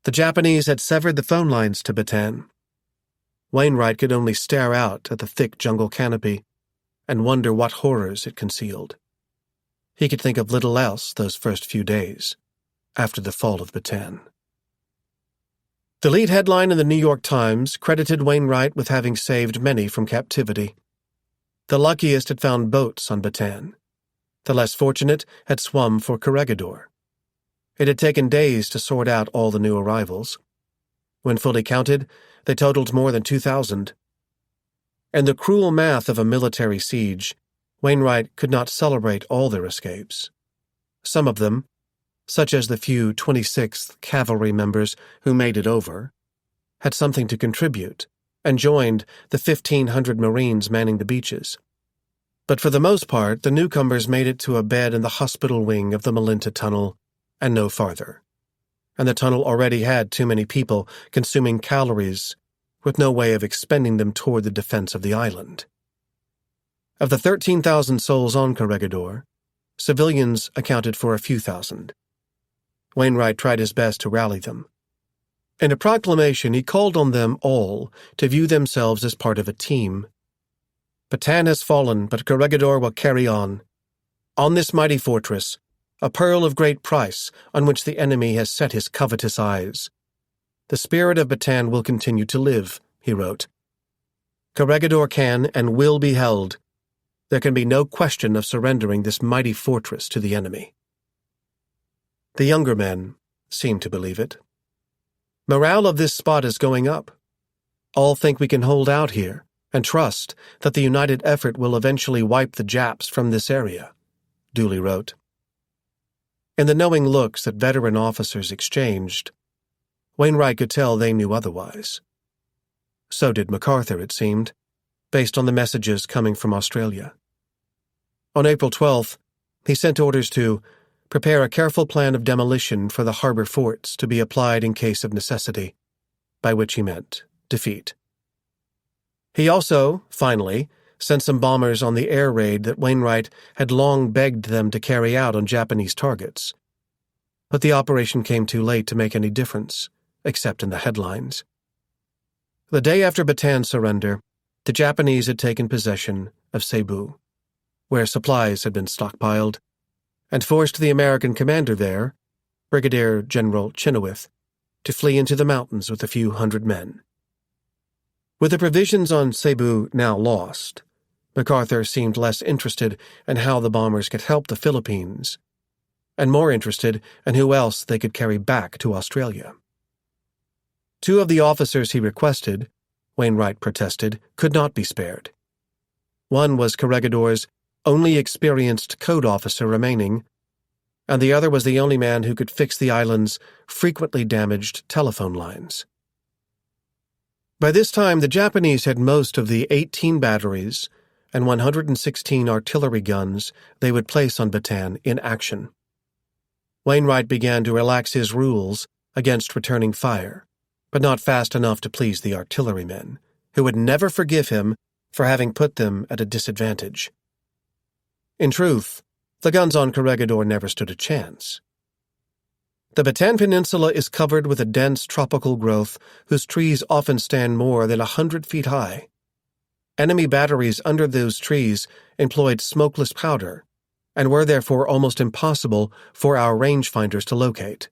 The Japanese had severed the phone lines to Bataan. Wainwright could only stare out at the thick jungle canopy and wonder what horrors it concealed. He could think of little else those first few days after the fall of Bataan. The lead headline in the New York Times credited Wainwright with having saved many from captivity. The luckiest had found boats on Bataan. The less fortunate had swum for Corregidor. It had taken days to sort out all the new arrivals. When fully counted, they totaled more than 2,000. In the cruel math of a military siege, Wainwright could not celebrate all their escapes. Some of them, such as the few 26th Cavalry members who made it over, had something to contribute and joined the 1,500 Marines manning the beaches. But for the most part, the newcomers made it to a bed in the hospital wing of the Malinta Tunnel and no farther. And the tunnel already had too many people consuming calories with no way of expending them toward the defense of the island. Of the 13,000 souls on Corregidor, civilians accounted for a few thousand. Wainwright tried his best to rally them. In a proclamation, he called on them all to view themselves as part of a team. "Bataan has fallen, but Corregidor will carry on. On this mighty fortress, a pearl of great price on which the enemy has set his covetous eyes. The spirit of Bataan will continue to live," he wrote. "Corregidor can and will be held. There can be no question of surrendering this mighty fortress to the enemy." The younger men seemed to believe it. "Morale of this spot is going up. All think we can hold out here and trust that the united effort will eventually wipe the Japs from this area," Dooley wrote. In the knowing looks that veteran officers exchanged, Wainwright could tell they knew otherwise. So did MacArthur, it seemed, based on the messages coming from Australia. On April 12th, he sent orders to prepare a careful plan of demolition for the harbor forts to be applied in case of necessity, by which he meant defeat. He also, finally, sent some bombers on the air raid that Wainwright had long begged them to carry out on Japanese targets. But the operation came too late to make any difference, except in the headlines. The day after Bataan's surrender, the Japanese had taken possession of Cebu, where supplies had been stockpiled, and forced the American commander there, Brigadier General Chenoweth, to flee into the mountains with a few hundred men. With the provisions on Cebu now lost, MacArthur seemed less interested in how the bombers could help the Philippines, and more interested in who else they could carry back to Australia. 2 of the officers he requested, Wainwright protested, could not be spared. One was Corregidor's only experienced code officer remaining, and the other was the only man who could fix the island's frequently damaged telephone lines. By this time, the Japanese had most of the 18 batteries and 116 artillery guns they would place on Bataan in action. Wainwright began to relax his rules against returning fire, but not fast enough to please the artillerymen, who would never forgive him for having put them at a disadvantage. In truth, the guns on Corregidor never stood a chance. The Bataan Peninsula is covered with a dense tropical growth whose trees often stand more than 100 feet high. Enemy batteries under those trees employed smokeless powder and were therefore almost impossible for our rangefinders to locate,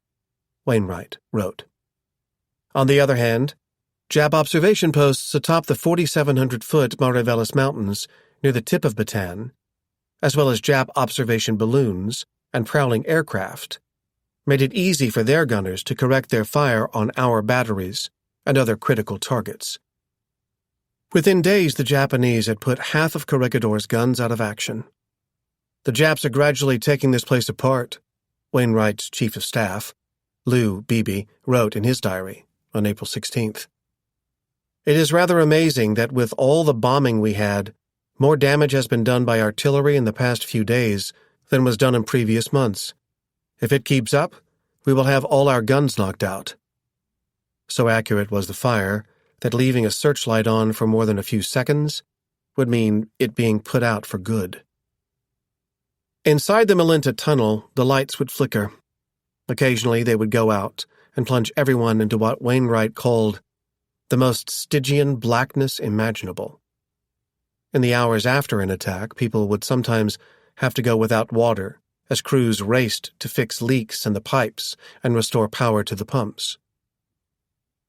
Wainwright wrote. On the other hand, Jap observation posts atop the 4,700-foot Mariveles Mountains near the tip of Bataan, as well as Jap observation balloons and prowling aircraft, made it easy for their gunners to correct their fire on our batteries and other critical targets. Within days, the Japanese had put half of Corregidor's guns out of action. "The Japs are gradually taking this place apart," Wainwright's chief of staff, Lou Beebe, wrote in his diary on April 16th. "It is rather amazing that with all the bombing we had, more damage has been done by artillery in the past few days than was done in previous months. If it keeps up, we will have all our guns knocked out." So accurate was the fire that leaving a searchlight on for more than a few seconds would mean it being put out for good. Inside the Malinta tunnel, the lights would flicker. Occasionally they would go out and plunge everyone into what Wainwright called the most Stygian blackness imaginable. In the hours after an attack, people would sometimes have to go without water as crews raced to fix leaks in the pipes and restore power to the pumps.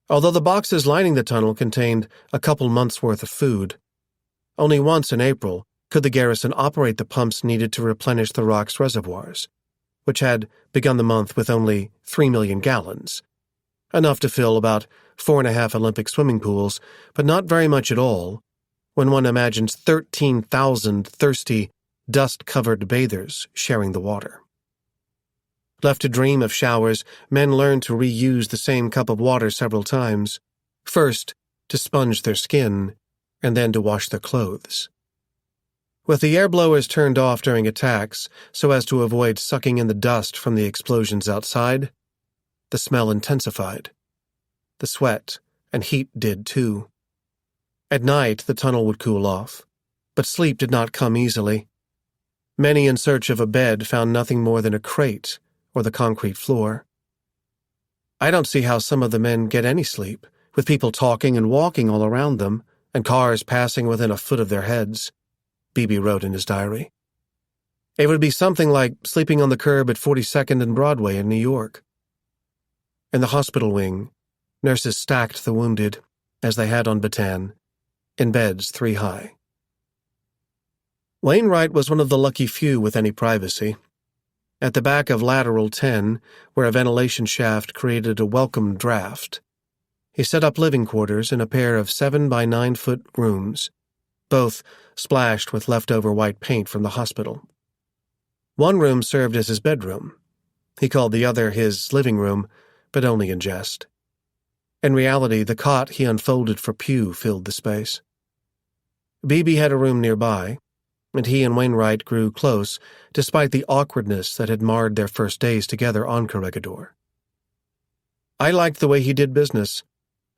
Although the boxes lining the tunnel contained a couple months' worth of food, only once in April could the garrison operate the pumps needed to replenish the rock's reservoirs, which had begun the month with only 3 million gallons, enough to fill about 4.5 Olympic swimming pools, but not very much at all when one imagines 13,000 thirsty, dust-covered bathers sharing the water. Left to dream of showers, men learned to reuse the same cup of water several times, first to sponge their skin, and then to wash their clothes. With the air blowers turned off during attacks so as to avoid sucking in the dust from the explosions outside, the smell intensified. The sweat and heat did too. At night, the tunnel would cool off, but sleep did not come easily. Many in search of a bed found nothing more than a crate or the concrete floor. "I don't see how some of the men get any sleep, with people talking and walking all around them, and cars passing within a foot of their heads," Beebe wrote in his diary. "It would be something like sleeping on the curb at 42nd and Broadway in New York." In the hospital wing, nurses stacked the wounded, as they had on Bataan, in beds 3 high. Wainwright was one of the lucky few with any privacy. At the back of lateral 10, where a ventilation shaft created a welcome draft, he set up living quarters in a pair of 7 by 9 foot rooms, both splashed with leftover white paint from the hospital. One room served as his bedroom. He called the other his living room, but only in jest. In reality, the cot he unfolded for Pew filled the space. Beebe had a room nearby, and he and Wainwright grew close despite the awkwardness that had marred their first days together on Corregidor. "I liked the way he did business.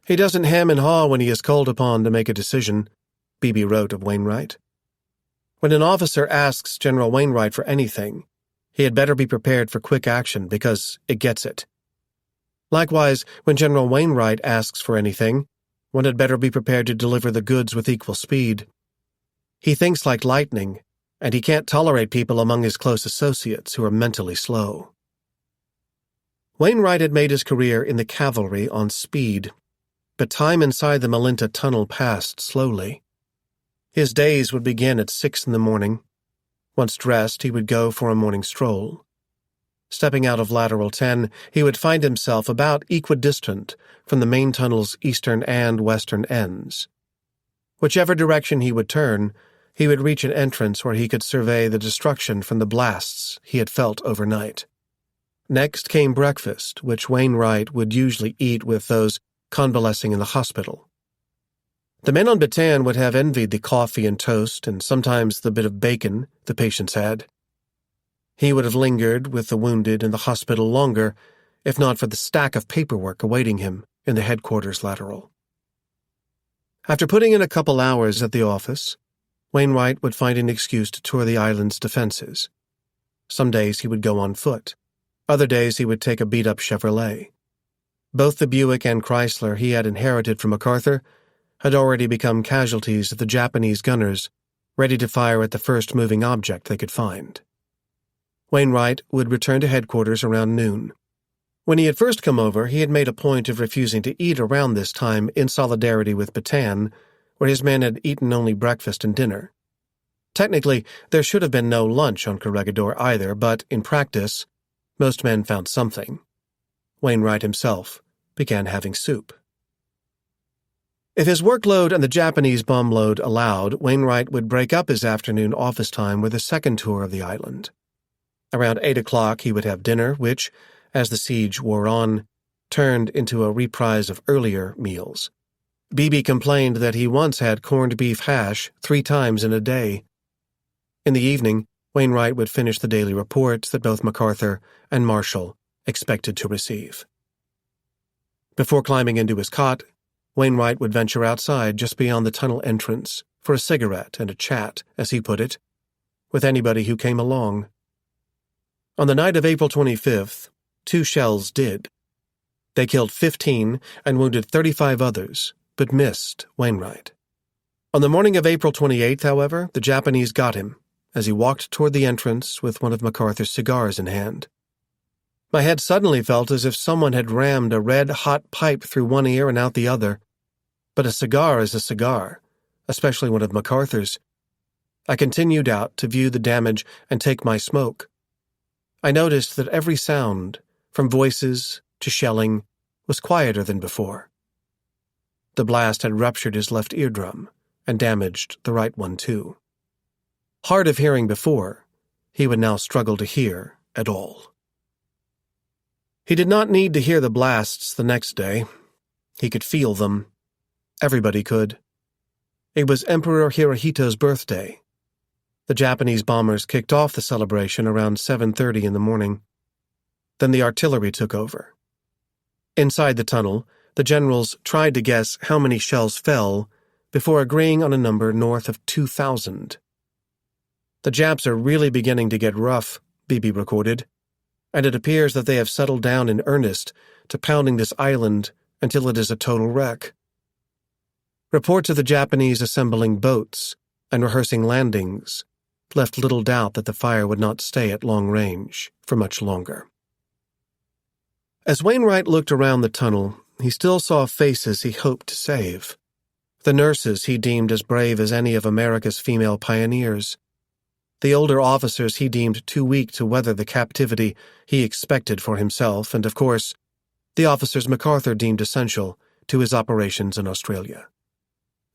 He doesn't hem and haw when he is called upon to make a decision," Beebe wrote of Wainwright. "When an officer asks General Wainwright for anything, he had better be prepared for quick action because it gets it. Likewise, when General Wainwright asks for anything, one had better be prepared to deliver the goods with equal speed. He thinks like lightning, and he can't tolerate people among his close associates who are mentally slow." Wainwright had made his career in the cavalry on speed, but time inside the Malinta tunnel passed slowly. His days would begin at 6 in the morning. Once dressed, he would go for a morning stroll. Stepping out of lateral 10, he would find himself about equidistant from the main tunnel's eastern and western ends. Whichever direction he would turn, he would reach an entrance where he could survey the destruction from the blasts he had felt overnight. Next came breakfast, which Wainwright would usually eat with those convalescing in the hospital. The men on Bataan would have envied the coffee and toast and sometimes the bit of bacon the patients had. He would have lingered with the wounded in the hospital longer, if not for the stack of paperwork awaiting him in the headquarters lateral. After putting in a couple hours at the office, Wainwright would find an excuse to tour the island's defenses. Some days he would go on foot. Other days he would take a beat-up Chevrolet. Both the Buick and Chrysler he had inherited from MacArthur had already become casualties of the Japanese gunners, ready to fire at the first moving object they could find. Wainwright would return to headquarters around noon. When he had first come over, he had made a point of refusing to eat around this time in solidarity with Bataan, where his men had eaten only breakfast and dinner. Technically, there should have been no lunch on Corregidor either, but in practice, Most men found something. Wainwright himself began having soup. If his workload and the Japanese bomb load allowed, Wainwright would break up his afternoon office time with a second tour of the island. Around 8 o'clock he would have dinner, which, as the siege wore on, turned into a reprise of earlier meals. Beebe complained that he once had corned beef hash 3 times in a day. In the evening, Wainwright would finish the daily reports that both MacArthur and Marshall expected to receive. Before climbing into his cot, Wainwright would venture outside just beyond the tunnel entrance for a cigarette and a chat, as he put it, with anybody who came along. On the night of April 25th, 2 shells did. They killed 15 and wounded 35 others, but missed Wainwright. On the morning of April 28th, however, the Japanese got him as he walked toward the entrance with one of MacArthur's cigars in hand. My head suddenly felt as if someone had rammed a red-hot pipe through one ear and out the other. But a cigar is a cigar, especially one of MacArthur's. I continued out to view the damage and take my smoke. I noticed that every sound, from voices to shelling, was quieter than before. The blast had ruptured his left eardrum and damaged the right one too. Hard of hearing before, he would now struggle to hear at all. He did not need to hear the blasts the next day. He could feel them. Everybody could. It was Emperor Hirohito's birthday. The Japanese bombers kicked off the celebration around 7:30 in the morning. Then the artillery took over. Inside the tunnel, the generals tried to guess how many shells fell before agreeing on a number north of 2,000. The Japs are really beginning to get rough, Beebe recorded, and it appears that they have settled down in earnest to pounding this island until it is a total wreck. Reports of the Japanese assembling boats and rehearsing landings left little doubt that the fire would not stay at long range for much longer. As Wainwright looked around the tunnel, he still saw faces he hoped to save. The nurses he deemed as brave as any of America's female pioneers. The older officers he deemed too weak to weather the captivity he expected for himself, and, of course, the officers MacArthur deemed essential to his operations in Australia.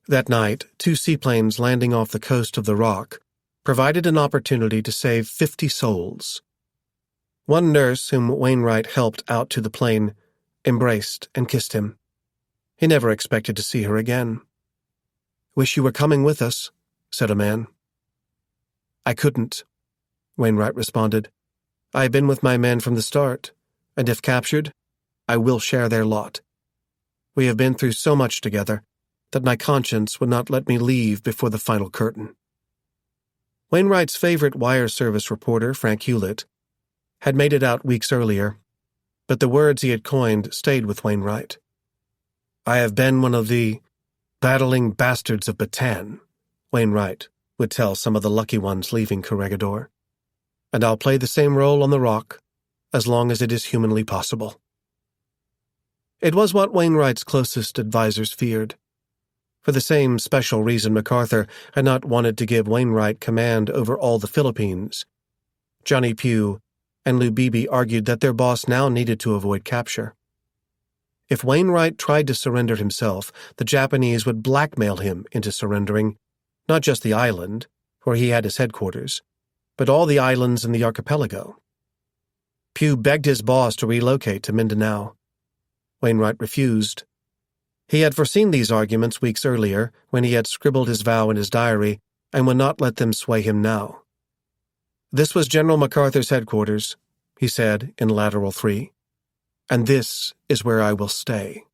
That night, 2 seaplanes landing off the coast of the Rock provided an opportunity to save 50 souls. One nurse whom Wainwright helped out to the plane embraced and kissed him. He never expected to see her again. "Wish you were coming with us," said a man. "I couldn't," Wainwright responded. "I have been with my men from the start, and if captured, I will share their lot. We have been through so much together that my conscience would not let me leave before the final curtain." Wainwright's favorite wire service reporter, Frank Hewlett, had made it out weeks earlier, but the words he had coined stayed with Wainwright. "I have been one of the battling bastards of Bataan," Wainwright would tell some of the lucky ones leaving Corregidor, "and I'll play the same role on the Rock as long as it is humanly possible." It was what Wainwright's closest advisers feared. For the same special reason MacArthur had not wanted to give Wainwright command over all the Philippines. Johnny Pugh and Lou Beebe argued that their boss now needed to avoid capture. If Wainwright tried to surrender himself, the Japanese would blackmail him into surrendering not just the island, where he had his headquarters, but all the islands in the archipelago. Pugh begged his boss to relocate to Mindanao. Wainwright refused. He had foreseen these arguments weeks earlier when he had scribbled his vow in his diary and would not let them sway him now. "This was General MacArthur's headquarters," he said in Lateral 3, "and this is where I will stay."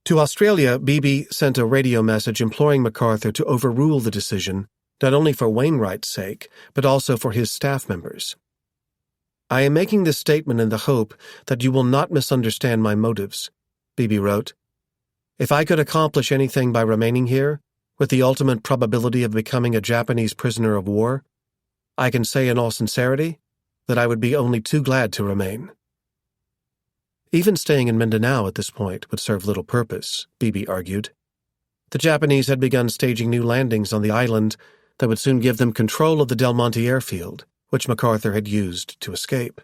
To Australia, Beebe sent a radio message imploring MacArthur to overrule the decision, not only for Wainwright's sake, but also for his staff members. "I am making this statement in the hope that you will not misunderstand my motives," Beebe wrote. "If I could accomplish anything by remaining here, with the ultimate probability of becoming a Japanese prisoner of war, I can say in all sincerity that I would be only too glad to remain." Even staying in Mindanao at this point would serve little purpose, Beebe argued. The Japanese had begun staging new landings on the island that would soon give them control of the Del Monte airfield, which MacArthur had used to escape.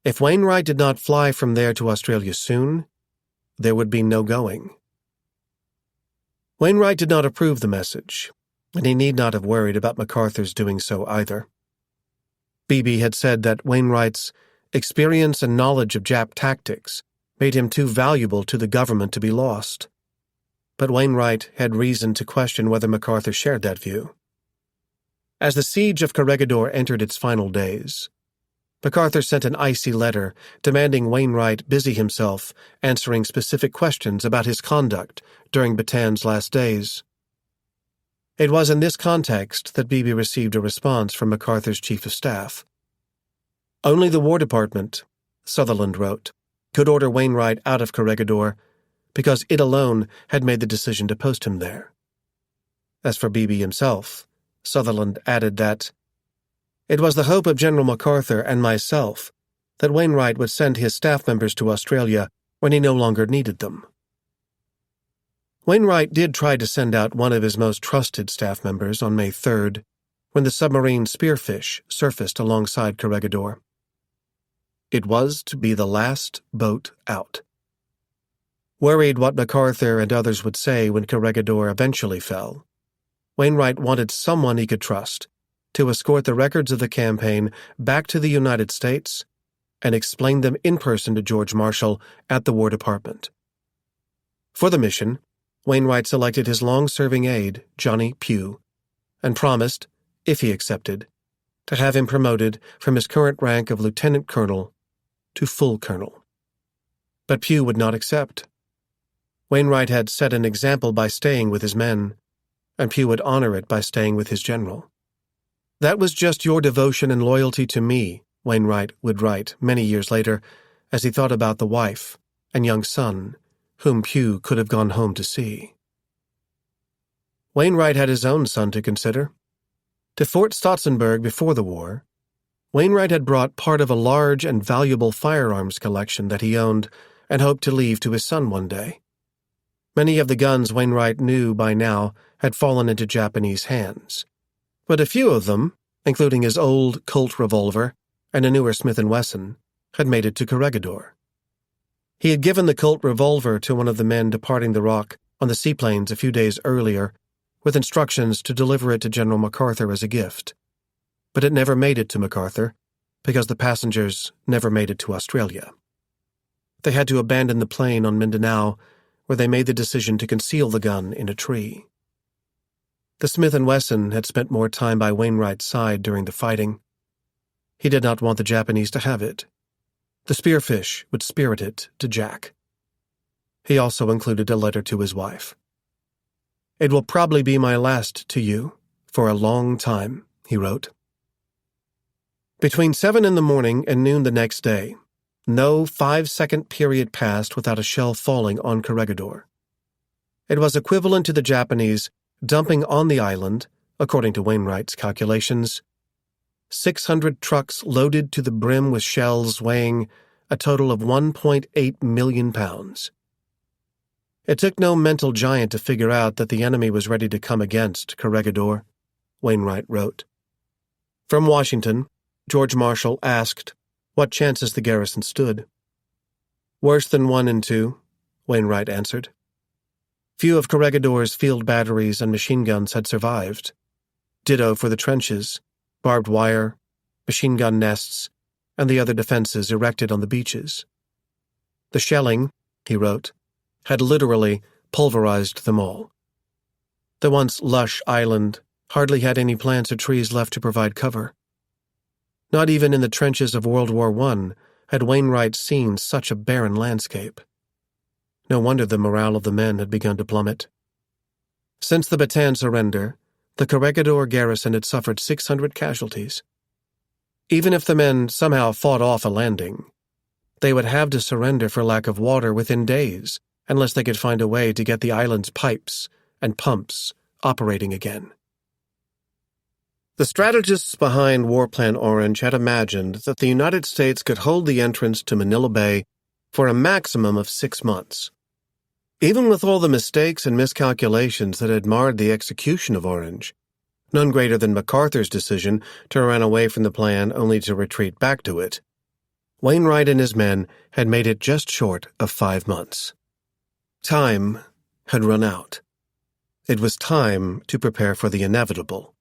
If Wainwright did not fly from there to Australia soon, there would be no going. Wainwright did not approve the message, and he need not have worried about MacArthur's doing so either. Beebe had said that Wainwright's experience and knowledge of Jap tactics made him too valuable to the government to be lost. But Wainwright had reason to question whether MacArthur shared that view. As the siege of Corregidor entered its final days, MacArthur sent an icy letter demanding Wainwright busy himself answering specific questions about his conduct during Batan's last days. It was in this context that Beebe received a response from MacArthur's chief of staff. Only the War Department, Sutherland wrote, could order Wainwright out of Corregidor because it alone had made the decision to post him there. As for Beebe himself, Sutherland added that it was the hope of General MacArthur and myself that Wainwright would send his staff members to Australia when he no longer needed them. Wainwright did try to send out one of his most trusted staff members on May 3rd, when the submarine Spearfish surfaced alongside Corregidor. It was to be the last boat out. Worried what MacArthur and others would say when Corregidor eventually fell, Wainwright wanted someone he could trust to escort the records of the campaign back to the United States and explain them in person to George Marshall at the War Department. For the mission, Wainwright selected his long-serving aide, Johnny Pugh, and promised, if he accepted, to have him promoted from his current rank of lieutenant colonel to full colonel. But Pugh would not accept. Wainwright had set an example by staying with his men, and Pugh would honor it by staying with his general. That was just your devotion and loyalty to me, Wainwright would write many years later as he thought about the wife and young son whom Pugh could have gone home to see. Wainwright had his own son to consider. To Fort Stotzenburg before the war, Wainwright had brought part of a large and valuable firearms collection that he owned and hoped to leave to his son one day. Many of the guns Wainwright knew by now had fallen into Japanese hands, but a few of them, including his old Colt revolver and a newer Smith & Wesson, had made it to Corregidor. He had given the Colt revolver to one of the men departing the Rock on the seaplanes a few days earlier, with instructions to deliver it to General MacArthur as a gift. But it never made it to MacArthur, because the passengers never made it to Australia. They had to abandon the plane on Mindanao, where they made the decision to conceal the gun in a tree. The Smith & Wesson had spent more time by Wainwright's side during the fighting. He did not want the Japanese to have it. The Spearfish would spirit it to Jack. He also included a letter to his wife. "It will probably be my last to you, for a long time," he wrote. Between 7 in the morning and noon the next day, no 5-second period passed without a shell falling on Corregidor. It was equivalent to the Japanese dumping on the island, according to Wainwright's calculations, 600 trucks loaded to the brim with shells weighing a total of 1.8 million pounds. It took no mental giant to figure out that the enemy was ready to come against Corregidor, Wainwright wrote. From Washington, George Marshall asked what chances the garrison stood. "Worse than 1 in 2, Wainwright answered. Few of Corregidor's field batteries and machine guns had survived. Ditto for the trenches, barbed wire, machine gun nests, and the other defenses erected on the beaches. The shelling," he wrote, "had literally pulverized them all. The once lush island hardly had any plants or trees left to provide cover. Not even in the trenches of World War I had Wainwright seen such a barren landscape. No wonder the morale of the men had begun to plummet. Since the Bataan surrender, the Corregidor garrison had suffered 600 casualties. Even if the men somehow fought off a landing, they would have to surrender for lack of water within days, unless they could find a way to get the island's pipes and pumps operating again." The strategists behind War Plan Orange had imagined that the United States could hold the entrance to Manila Bay for a maximum of 6 months. Even with all the mistakes and miscalculations that had marred the execution of Orange, none greater than MacArthur's decision to run away from the plan only to retreat back to it, Wainwright and his men had made it just short of 5 months. Time had run out. It was time to prepare for the inevitable.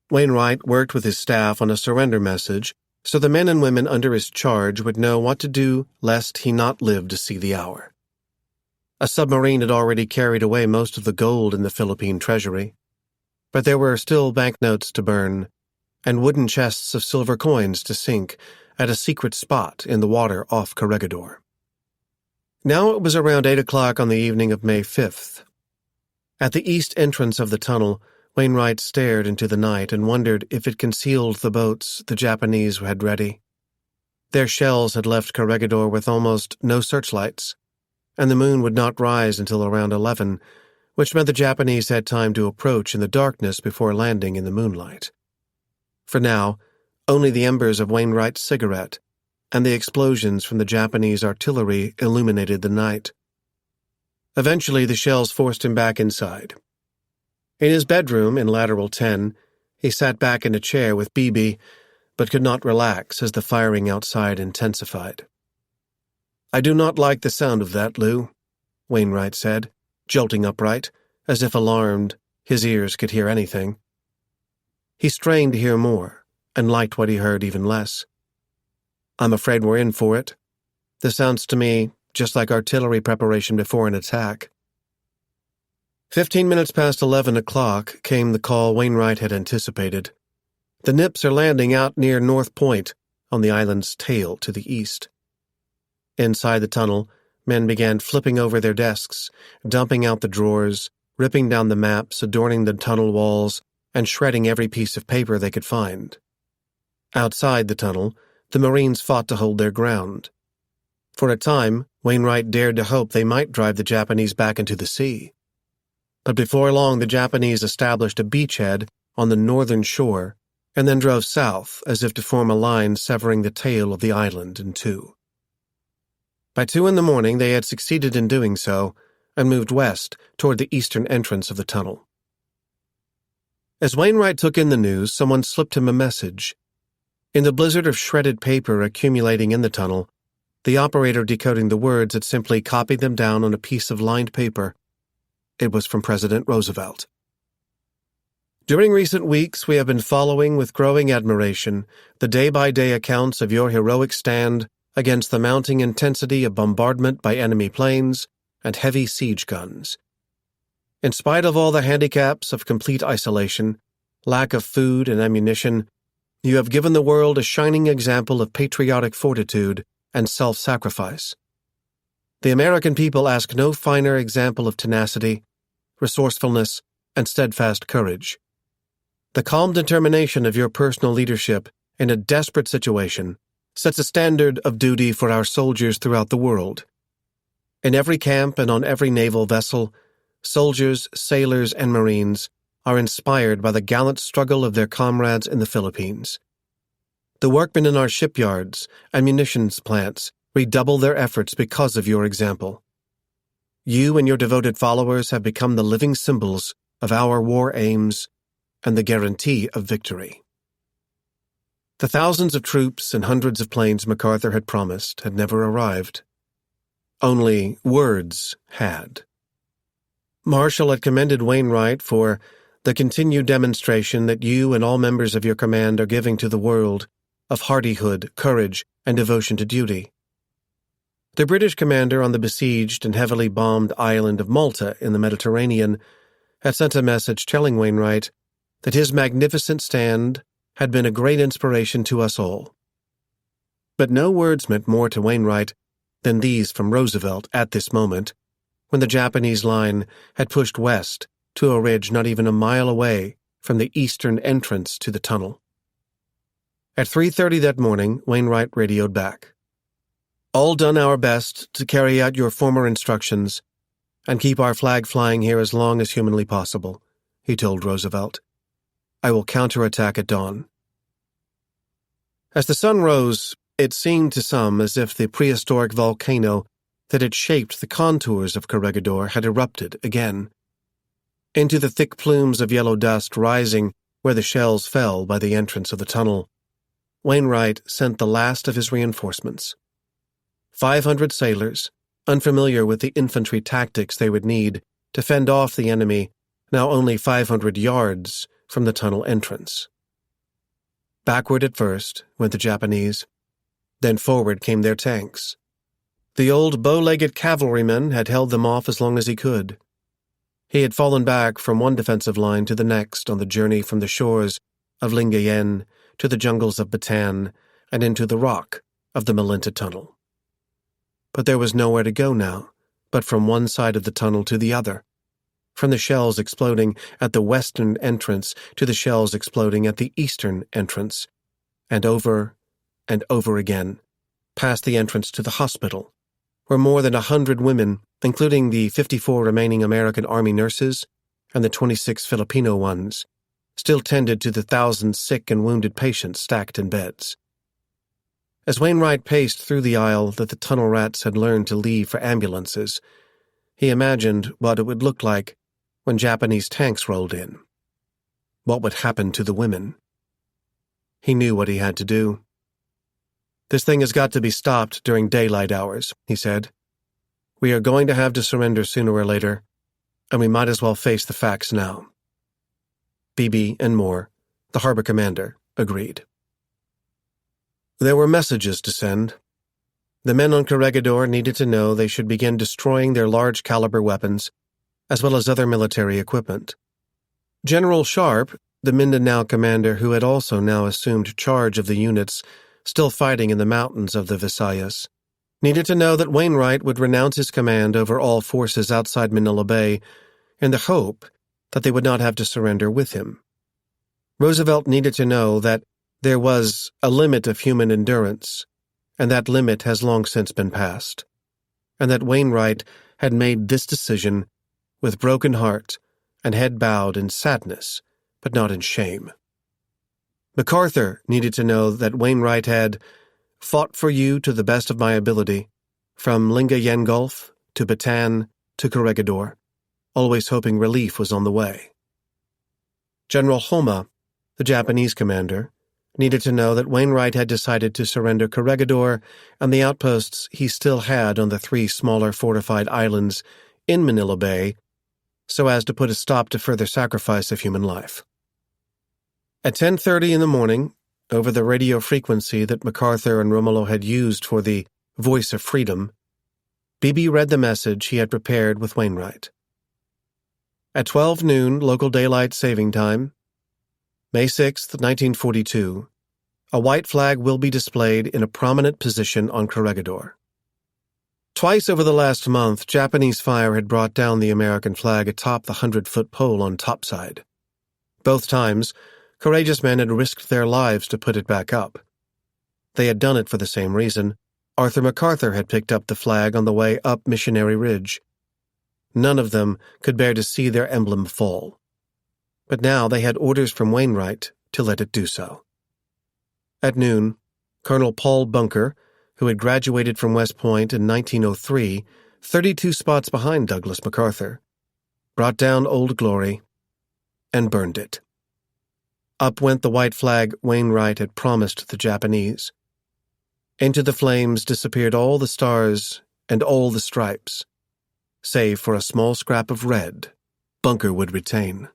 Wainwright worked with his staff on a surrender message so the men and women under his charge would know what to do lest he not live to see the hour. A submarine had already carried away most of the gold in the Philippine treasury, but there were still banknotes to burn and wooden chests of silver coins to sink at a secret spot in the water off Corregidor. Now it was around 8 o'clock on the evening of May 5th. At the east entrance of the tunnel, Wainwright stared into the night and wondered if it concealed the boats the Japanese had ready. Their shells had left Corregidor with almost no searchlights, and the moon would not rise until around 11, which meant the Japanese had time to approach in the darkness before landing in the moonlight. For now, only the embers of Wainwright's cigarette and the explosions from the Japanese artillery illuminated the night. Eventually, the shells forced him back inside. In his bedroom in Lateral 10, he sat back in a chair with Bibi, but could not relax as the firing outside intensified. "I do not like the sound of that, Lou," Wainwright said, jolting upright, as if alarmed his ears could hear anything. He strained to hear more, and liked what he heard even less. "I'm afraid we're in for it. This sounds to me just like artillery preparation before an attack." 15 minutes past 11 o'clock came the call Wainwright had anticipated. "The Nips are landing out near North Point, on the island's tail to the east." Inside the tunnel, men began flipping over their desks, dumping out the drawers, ripping down the maps adorning the tunnel walls, and shredding every piece of paper they could find. Outside the tunnel, the Marines fought to hold their ground. For a time, Wainwright dared to hope they might drive the Japanese back into the sea. But before long, the Japanese established a beachhead on the northern shore and then drove south as if to form a line severing the tail of the island in two. By 2 in the morning, they had succeeded in doing so and moved west toward the eastern entrance of the tunnel. As Wainwright took in the news, someone slipped him a message. In the blizzard of shredded paper accumulating in the tunnel, the operator decoding the words had simply copied them down on a piece of lined paper. It was from President Roosevelt. "During recent weeks, we have been following with growing admiration the day-by-day accounts of your heroic stand against the mounting intensity of bombardment by enemy planes and heavy siege guns. In spite of all the handicaps of complete isolation, lack of food and ammunition, you have given the world a shining example of patriotic fortitude and self-sacrifice. The American people ask no finer example of tenacity, resourcefulness, and steadfast courage. The calm determination of your personal leadership in a desperate situation sets a standard of duty for our soldiers throughout the world. In every camp and on every naval vessel, soldiers, sailors, and Marines are inspired by the gallant struggle of their comrades in the Philippines. The workmen in our shipyards and munitions plants redouble their efforts because of your example. You and your devoted followers have become the living symbols of our war aims and the guarantee of victory." The thousands of troops and hundreds of planes MacArthur had promised had never arrived. Only words had. Marshall had commended Wainwright for the continued demonstration that you and all members of your command are giving to the world of hardihood, courage, and devotion to duty. The British commander on the besieged and heavily bombed island of Malta in the Mediterranean had sent a message telling Wainwright that his magnificent stand had been a great inspiration to us all. But no words meant more to Wainwright than these from Roosevelt at this moment, when the Japanese line had pushed west to a ridge not even a mile away from the eastern entrance to the tunnel. At 3:30 that morning, Wainwright radioed back. "All done our best to carry out your former instructions and keep our flag flying here as long as humanly possible," he told Roosevelt. "I will counterattack at dawn." As the sun rose, it seemed to some as if the prehistoric volcano that had shaped the contours of Corregidor had erupted again. Into the thick plumes of yellow dust rising where the shells fell by the entrance of the tunnel, Wainwright sent the last of his reinforcements. 500 sailors, unfamiliar with the infantry tactics they would need to fend off the enemy now only 500 yards from the tunnel entrance. Backward at first went the Japanese, then forward came their tanks. The old bow-legged cavalryman had held them off as long as he could. He had fallen back from one defensive line to the next on the journey from the shores of Lingayen to the jungles of Bataan and into the rock of the Malinta Tunnel. But there was nowhere to go now, but from one side of the tunnel to the other, from the shells exploding at the western entrance to the shells exploding at the eastern entrance, and over again, past the entrance to the hospital, where more than 100 women, including the 54 remaining American Army nurses and the 26 Filipino ones, still tended to the thousands sick and wounded patients stacked in beds. As Wainwright paced through the aisle that the tunnel rats had learned to leave for ambulances, he imagined what it would look like when Japanese tanks rolled in. What would happen to the women? He knew what he had to do. "This thing has got to be stopped during daylight hours," he said. "We are going to have to surrender sooner or later, and we might as well face the facts now." Beebe and Moore, the harbor commander, agreed. There were messages to send. The men on Corregidor needed to know they should begin destroying their large-caliber weapons, as well as other military equipment. General Sharp, the Mindanao commander who had also now assumed charge of the units still fighting in the mountains of the Visayas, needed to know that Wainwright would renounce his command over all forces outside Manila Bay in the hope that they would not have to surrender with him. Roosevelt needed to know that there was a limit of human endurance, and that limit has long since been passed, and that Wainwright had made this decision with broken heart and head bowed in sadness, but not in shame. MacArthur needed to know that Wainwright had fought for you to the best of my ability, from Lingayen Gulf to Bataan to Corregidor, always hoping relief was on the way. General Homa, the Japanese commander, needed to know that Wainwright had decided to surrender Corregidor and the outposts he still had on the 3 smaller fortified islands in Manila Bay, so as to put a stop to further sacrifice of human life. At 10:30 in the morning, over the radio frequency that MacArthur and Romulo had used for the Voice of Freedom, Beebe read the message he had prepared with Wainwright. At 12 noon local daylight saving time, May 6, 1942, a white flag will be displayed in a prominent position on Corregidor. Twice over the last month, Japanese fire had brought down the American flag atop the 100-foot pole on topside. Both times, courageous men had risked their lives to put it back up. They had done it for the same reason. Arthur MacArthur had picked up the flag on the way up Missionary Ridge. None of them could bear to see their emblem fall. But now they had orders from Wainwright to let it do so. At noon, Colonel Paul Bunker, who had graduated from West Point in 1903, 32 spots behind Douglas MacArthur, brought down Old Glory and burned it. Up went the white flag Wainwright had promised the Japanese. Into the flames disappeared all the stars and all the stripes, save for a small scrap of red Bunker would retain.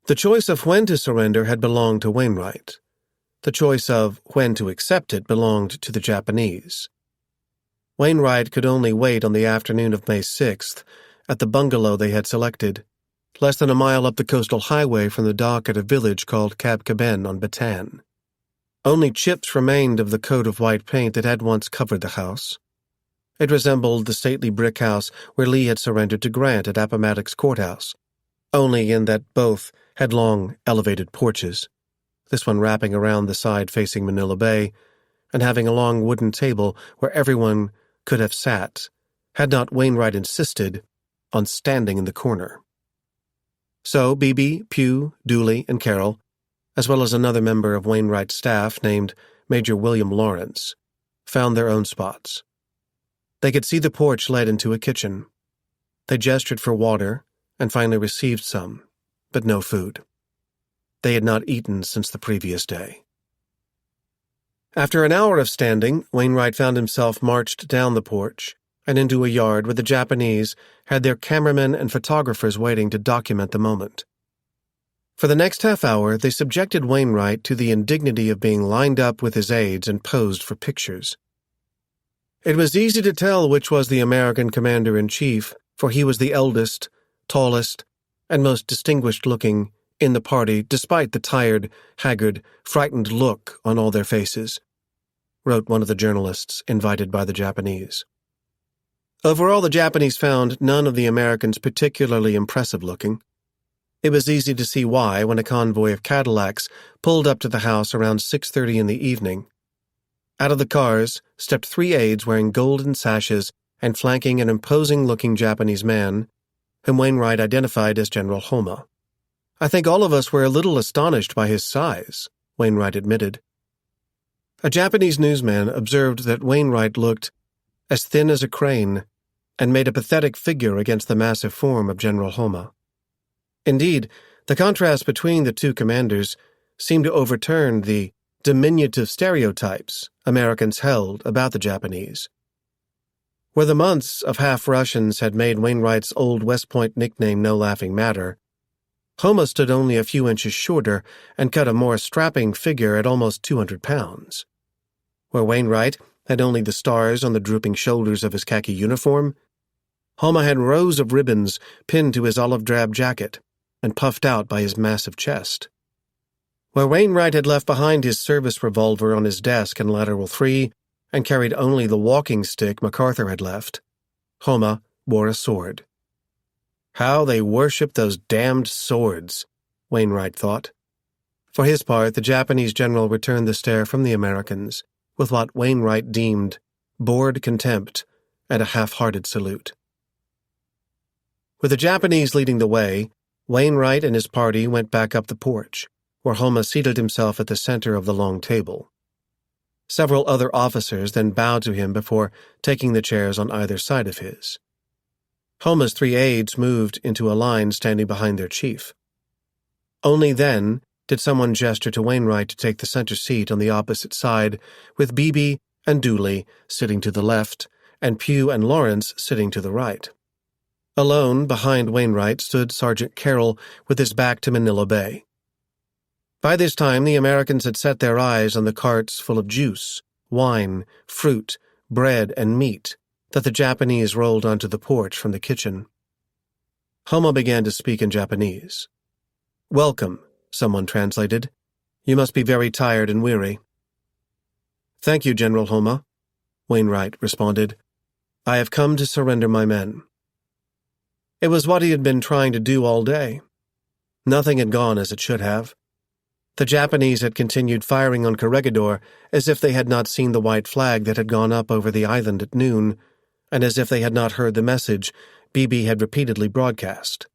The choice of when to surrender had belonged to Wainwright. The choice of when to accept it belonged to the Japanese. Wainwright could only wait on the afternoon of May 6th at the bungalow they had selected, less than a mile up the coastal highway from the dock at a village called Cab Caben on Bataan. Only chips remained of the coat of white paint that had once covered the house. It resembled the stately brick house where Lee had surrendered to Grant at Appomattox Courthouse, only in that both had long, elevated porches, this one wrapping around the side facing Manila Bay, and having a long wooden table where everyone could have sat, had not Wainwright insisted on standing in the corner. So Beebe, Pugh, Dooley, and Carroll, as well as another member of Wainwright's staff named Major William Lawrence, found their own spots. They could see the porch led into a kitchen. They gestured for water and finally received some, but no food. They had not eaten since the previous day. After an hour of standing, Wainwright found himself marched down the porch and into a yard where the Japanese had their cameramen and photographers waiting to document the moment. For the next half hour, they subjected Wainwright to the indignity of being lined up with his aides and posed for pictures. It was easy to tell which was the American commander-in-chief, for he was the eldest, tallest, and most distinguished-looking in the party, despite the tired, haggard, frightened look on all their faces, wrote one of the journalists invited by the Japanese. Overall, the Japanese found none of the Americans particularly impressive-looking. It was easy to see why when a convoy of Cadillacs pulled up to the house around 6:30 in the evening. Out of the cars stepped 3 aides wearing golden sashes and flanking an imposing-looking Japanese man, whom Wainwright identified as General Homa. "I think all of us were a little astonished by his size," Wainwright admitted. A Japanese newsman observed that Wainwright looked as thin as a crane and made a pathetic figure against the massive form of General Homa. Indeed, the contrast between the two commanders seemed to overturn the diminutive stereotypes Americans held about the Japanese. Where the months of half-Russians had made Wainwright's old West Point nickname no laughing matter, Homa stood only a few inches shorter and cut a more strapping figure at almost 200 pounds. Where Wainwright had only the stars on the drooping shoulders of his khaki uniform, Homa had rows of ribbons pinned to his olive-drab jacket and puffed out by his massive chest. Where Wainwright had left behind his service revolver on his desk in lateral 3 and carried only the walking stick MacArthur had left, Homa wore a sword. How they worshipped those damned swords, Wainwright thought. For his part, the Japanese general returned the stare from the Americans with what Wainwright deemed bored contempt and a half-hearted salute. With the Japanese leading the way, Wainwright and his party went back up the porch, where Homa seated himself at the center of the long table. Several other officers then bowed to him before taking the chairs on either side of his. Homa's 3 aides moved into a line standing behind their chief. Only then did someone gesture to Wainwright to take the center seat on the opposite side, with Beebe and Dooley sitting to the left, and Pugh and Lawrence sitting to the right. Alone behind Wainwright stood Sergeant Carroll with his back to Manila Bay. By this time, the Americans had set their eyes on the carts full of juice, wine, fruit, bread, and meat that the Japanese rolled onto the porch from the kitchen. Homa began to speak in Japanese. "Welcome," someone translated. "You must be very tired and weary." "Thank you, General Homa," Wainwright responded. "I have come to surrender my men." It was what he had been trying to do all day. Nothing had gone as it should have. The Japanese had continued firing on Corregidor as if they had not seen the white flag that had gone up over the island at noon, and as if they had not heard the message Beebe had repeatedly broadcast.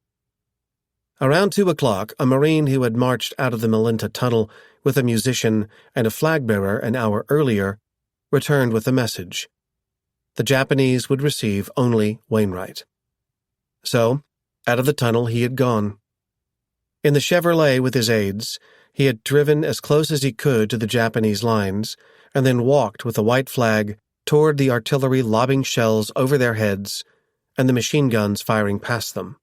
Around 2 o'clock, a Marine who had marched out of the Malinta tunnel with a musician and a flag-bearer an hour earlier returned with a message. The Japanese would receive only Wainwright. So, out of the tunnel he had gone. In the Chevrolet with his aides, he had driven as close as he could to the Japanese lines and then walked with a white flag toward the artillery lobbing shells over their heads and the machine guns firing past them.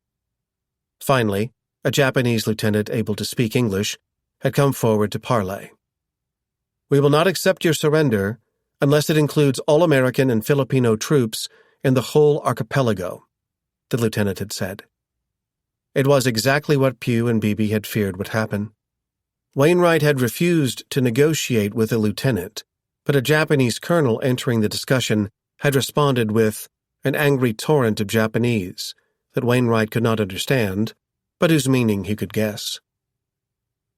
Finally, a Japanese lieutenant able to speak English had come forward to parley. "We will not accept your surrender unless it includes all American and Filipino troops in the whole archipelago," the lieutenant had said. It was exactly what Pugh and Beebe had feared would happen. Wainwright had refused to negotiate with a lieutenant, but a Japanese colonel entering the discussion had responded with an angry torrent of Japanese that Wainwright could not understand, but whose meaning he could guess.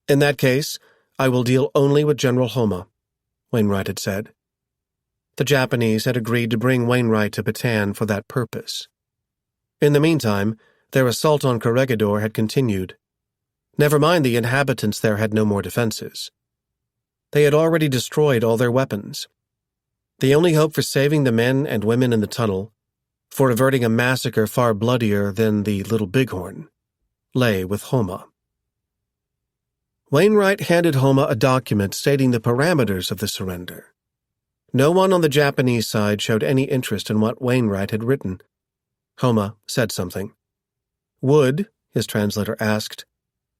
"In that case, I will deal only with General Homa," Wainwright had said. The Japanese had agreed to bring Wainwright to Bataan for that purpose. In the meantime, their assault on Corregidor had continued. Never mind the inhabitants there had no more defenses. They had already destroyed all their weapons. The only hope for saving the men and women in the tunnel, for averting a massacre far bloodier than the Little Bighorn, lay with Homa. Wainwright handed Homa a document stating the parameters of the surrender. No one on the Japanese side showed any interest in what Wainwright had written. Homa said something. Would, his translator asked,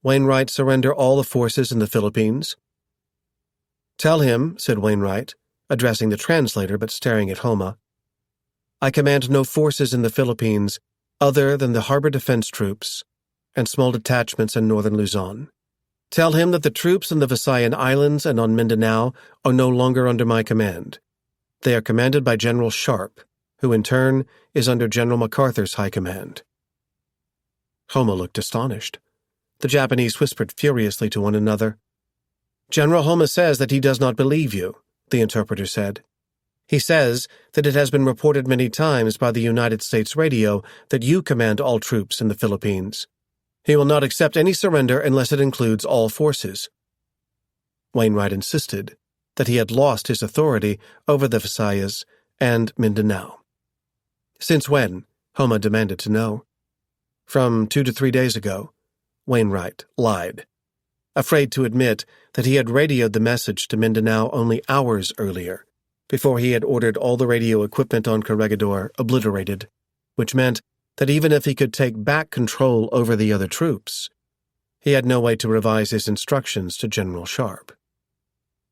Wainwright surrender all the forces in the Philippines? Tell him, said Wainwright, addressing the translator but staring at Homa, I command no forces in the Philippines other than the harbor defense troops and small detachments in northern Luzon. Tell him that the troops in the Visayan Islands and on Mindanao are no longer under my command. They are commanded by General Sharp, who in turn is under General MacArthur's high command. Homa looked astonished. The Japanese whispered furiously to one another. General Homa says that he does not believe you, the interpreter said. He says that it has been reported many times by the United States radio that you command all troops in the Philippines. He will not accept any surrender unless it includes all forces. Wainwright insisted that he had lost his authority over the Visayas and Mindanao. Since when? Homa demanded to know. From 2 to 3 days ago, Wainwright lied, afraid to admit that he had radioed the message to Mindanao only hours earlier, before he had ordered all the radio equipment on Corregidor obliterated, which meant that even if he could take back control over the other troops, he had no way to revise his instructions to General Sharp.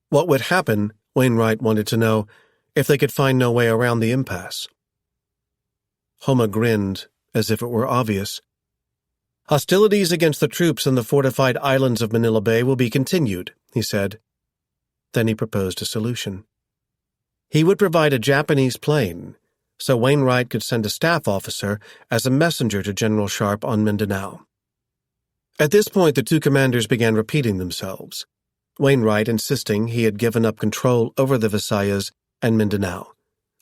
What would happen, Wainwright wanted to know, if they could find no way around the impasse? Homa grinned, as if it were obvious. Hostilities against the troops in the fortified islands of Manila Bay will be continued, he said. Then he proposed a solution. He would provide a Japanese plane, so Wainwright could send a staff officer as a messenger to General Sharp on Mindanao. At this point, the two commanders began repeating themselves, Wainwright insisting he had given up control over the Visayas and Mindanao,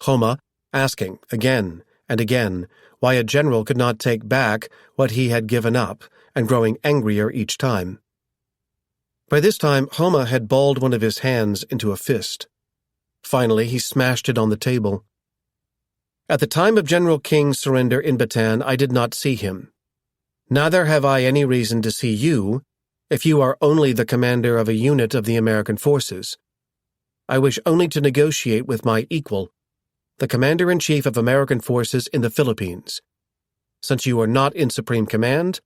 Homa asking again and again why a general could not take back what he had given up and growing angrier each time. By this time, Homa had balled one of his hands into a fist. Finally, he smashed it on the table. At the time of General King's surrender in Bataan, I did not see him. Neither have I any reason to see you, if you are only the commander of a unit of the American forces. I wish only to negotiate with my equal, the Commander-in-Chief of American forces in the Philippines. Since you are not in supreme command,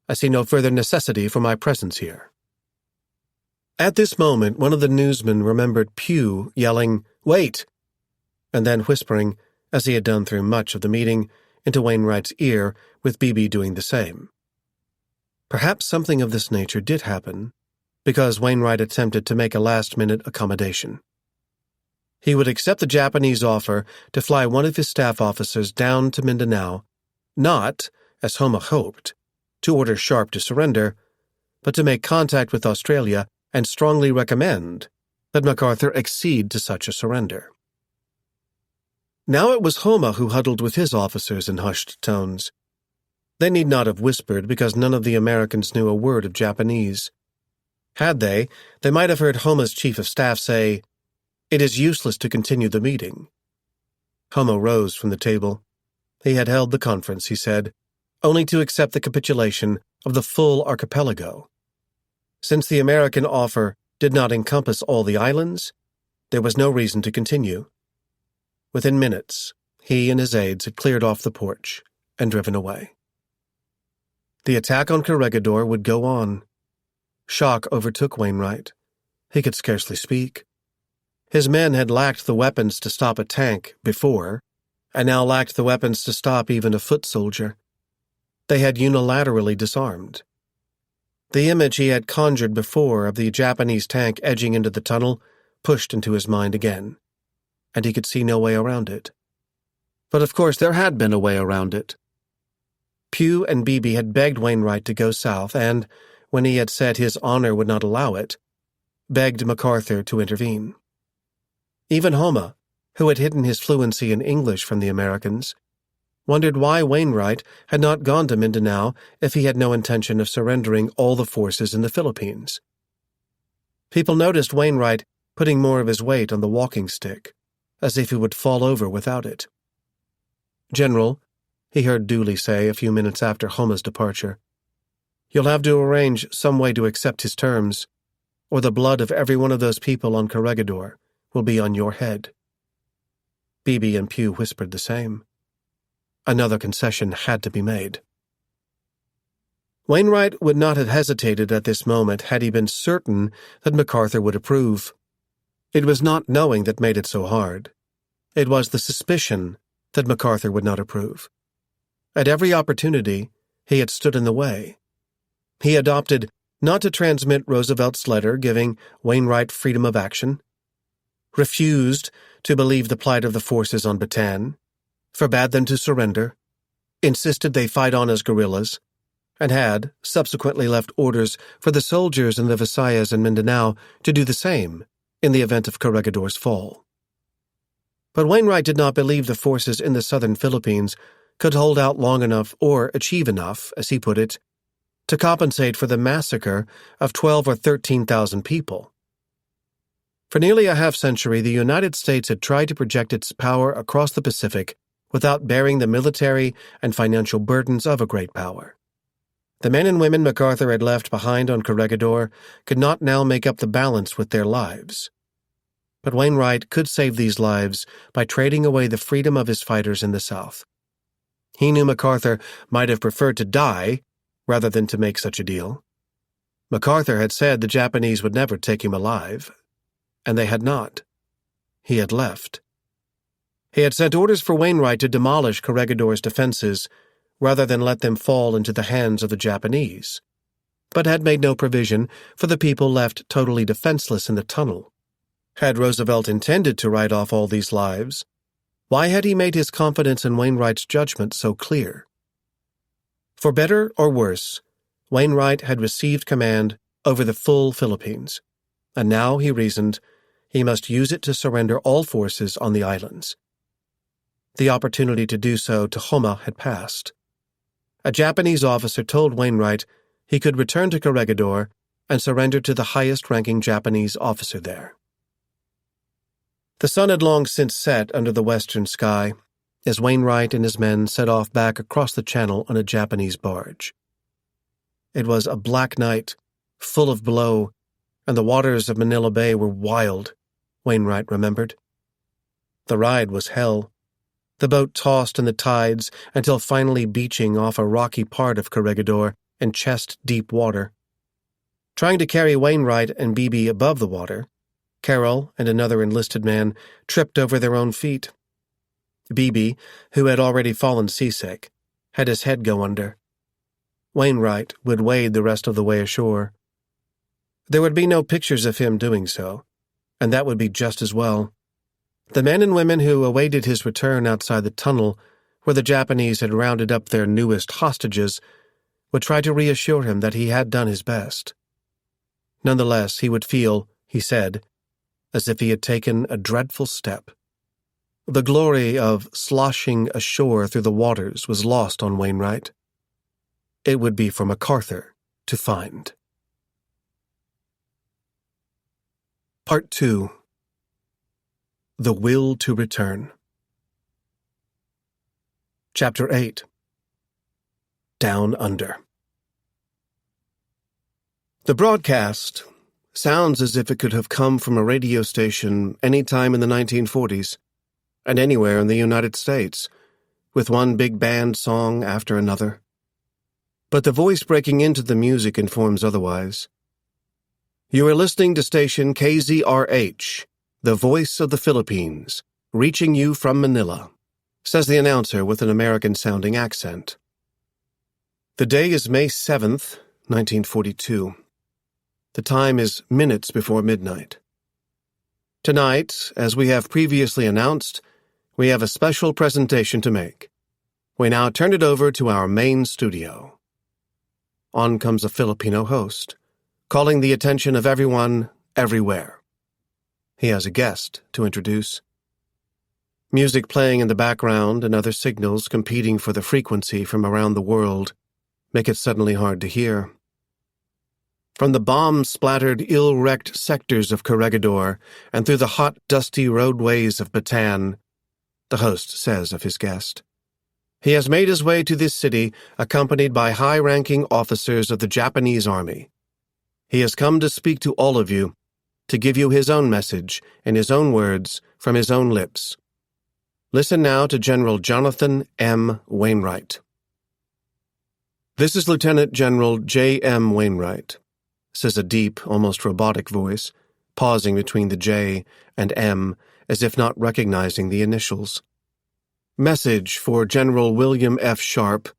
I see no further necessity for my presence here. At this moment, one of the newsmen remembered Pugh yelling, "Wait!" and then whispering, as he had done through much of the meeting, into Wainwright's ear, with Beebe doing the same. Perhaps something of this nature did happen, because Wainwright attempted to make a last-minute accommodation. He would accept the Japanese offer to fly one of his staff officers down to Mindanao, not, as Homa hoped, to order Sharp to surrender, but to make contact with Australia and strongly recommend that MacArthur accede to such a surrender. Now it was Homa who huddled with his officers in hushed tones. They need not have whispered because none of the Americans knew a word of Japanese. Had they might have heard Homa's chief of staff say, "It is useless to continue the meeting." Homa rose from the table. He had held the conference, he said, only to accept the capitulation of the full archipelago. Since the American offer did not encompass all the islands, there was no reason to continue. Within minutes, he and his aides had cleared off the porch and driven away. The attack on Corregidor would go on. Shock overtook Wainwright. He could scarcely speak. His men had lacked the weapons to stop a tank before, and now lacked the weapons to stop even a foot soldier. They had unilaterally disarmed. The image he had conjured before of the Japanese tank edging into the tunnel pushed into his mind again, and he could see no way around it. But of course there had been a way around it. Pugh and Beebe had begged Wainwright to go south and, when he had said his honor would not allow it, begged MacArthur to intervene. Even Homa, who had hidden his fluency in English from the Americans, wondered why Wainwright had not gone to Mindanao if he had no intention of surrendering all the forces in the Philippines. People noticed Wainwright putting more of his weight on the walking stick, as if he would fall over without it. "General," he heard Dooley say a few minutes after Homa's departure, You'll have to arrange some way to accept his terms, or the blood of every one of those people on Corregidor will be on your head." Beebe and Pugh whispered the same. Another concession had to be made. Wainwright would not have hesitated at this moment had he been certain that MacArthur would approve. It was not knowing that made it so hard. It was the suspicion that MacArthur would not approve. At every opportunity, he had stood in the way. He had opted not to transmit Roosevelt's letter giving Wainwright freedom of action, refused to believe the plight of the forces on Bataan, forbade them to surrender, insisted they fight on as guerrillas, and had subsequently left orders for the soldiers in the Visayas and Mindanao to do the same in the event of Corregidor's fall. But Wainwright did not believe the forces in the southern Philippines could hold out long enough or achieve enough, as he put it, to compensate for the massacre of 12 or 13,000 people. For nearly a half-century, the United States had tried to project its power across the Pacific without bearing the military and financial burdens of a great power. The men and women MacArthur had left behind on Corregidor could not now make up the balance with their lives. But Wainwright could save these lives by trading away the freedom of his fighters in the South. He knew MacArthur might have preferred to die rather than to make such a deal. MacArthur had said the Japanese would never take him alive, and they had not. He had left. He had sent orders for Wainwright to demolish Corregidor's defenses rather than let them fall into the hands of the Japanese, but had made no provision for the people left totally defenseless in the tunnel. Had Roosevelt intended to write off all these lives, why had he made his confidence in Wainwright's judgment so clear? For better or worse, Wainwright had received command over the full Philippines, and now, he reasoned, he must use it to surrender all forces on the islands. The opportunity to do so to Homa had passed. A Japanese officer told Wainwright he could return to Corregidor and surrender to the highest-ranking Japanese officer there. The sun had long since set under the western sky as Wainwright and his men set off back across the channel on a Japanese barge. It was a black night, full of blow, and the waters of Manila Bay were wild, Wainwright remembered. The ride was hell. The boat tossed in the tides until finally beaching off a rocky part of Corregidor in chest-deep water. Trying to carry Wainwright and Beebe above the water, Carroll and another enlisted man tripped over their own feet. Beebe, who had already fallen seasick, had his head go under. Wainwright would wade the rest of the way ashore. There would be no pictures of him doing so, and that would be just as well. The men and women who awaited his return outside the tunnel, where the Japanese had rounded up their newest hostages, would try to reassure him that he had done his best. Nonetheless, he would feel, he said, as if he had taken a dreadful step. The glory of sloshing ashore through the waters was lost on Wainwright. It would be for MacArthur to find. Part 2. The Will to Return. Chapter 8. Down Under. The broadcast sounds as if it could have come from a radio station any time in the 1940s, and anywhere in the United States, with one big band song after another. But the voice breaking into the music informs otherwise. You are listening to station KZRH, the voice of the Philippines, reaching you from Manila, says the announcer with an American-sounding accent. The day is May 7th, 1942. The time is minutes before midnight. Tonight, as we have previously announced, we have a special presentation to make. We now turn it over to our main studio. On comes a Filipino host, calling the attention of everyone, everywhere. He has a guest to introduce. Music playing in the background and other signals competing for the frequency from around the world make it suddenly hard to hear. From the bomb-splattered, ill-wrecked sectors of Corregidor and through the hot, dusty roadways of Bataan, the host says of his guest, He has made his way to this city accompanied by high-ranking officers of the Japanese army. He has come to speak to all of you, to give you his own message, in his own words, from his own lips. Listen now to General Jonathan M. Wainwright. "This is Lieutenant General J. M. Wainwright," says a deep, almost robotic voice, pausing between the J and M, as if not recognizing the initials. "Message for General William F. Sharp,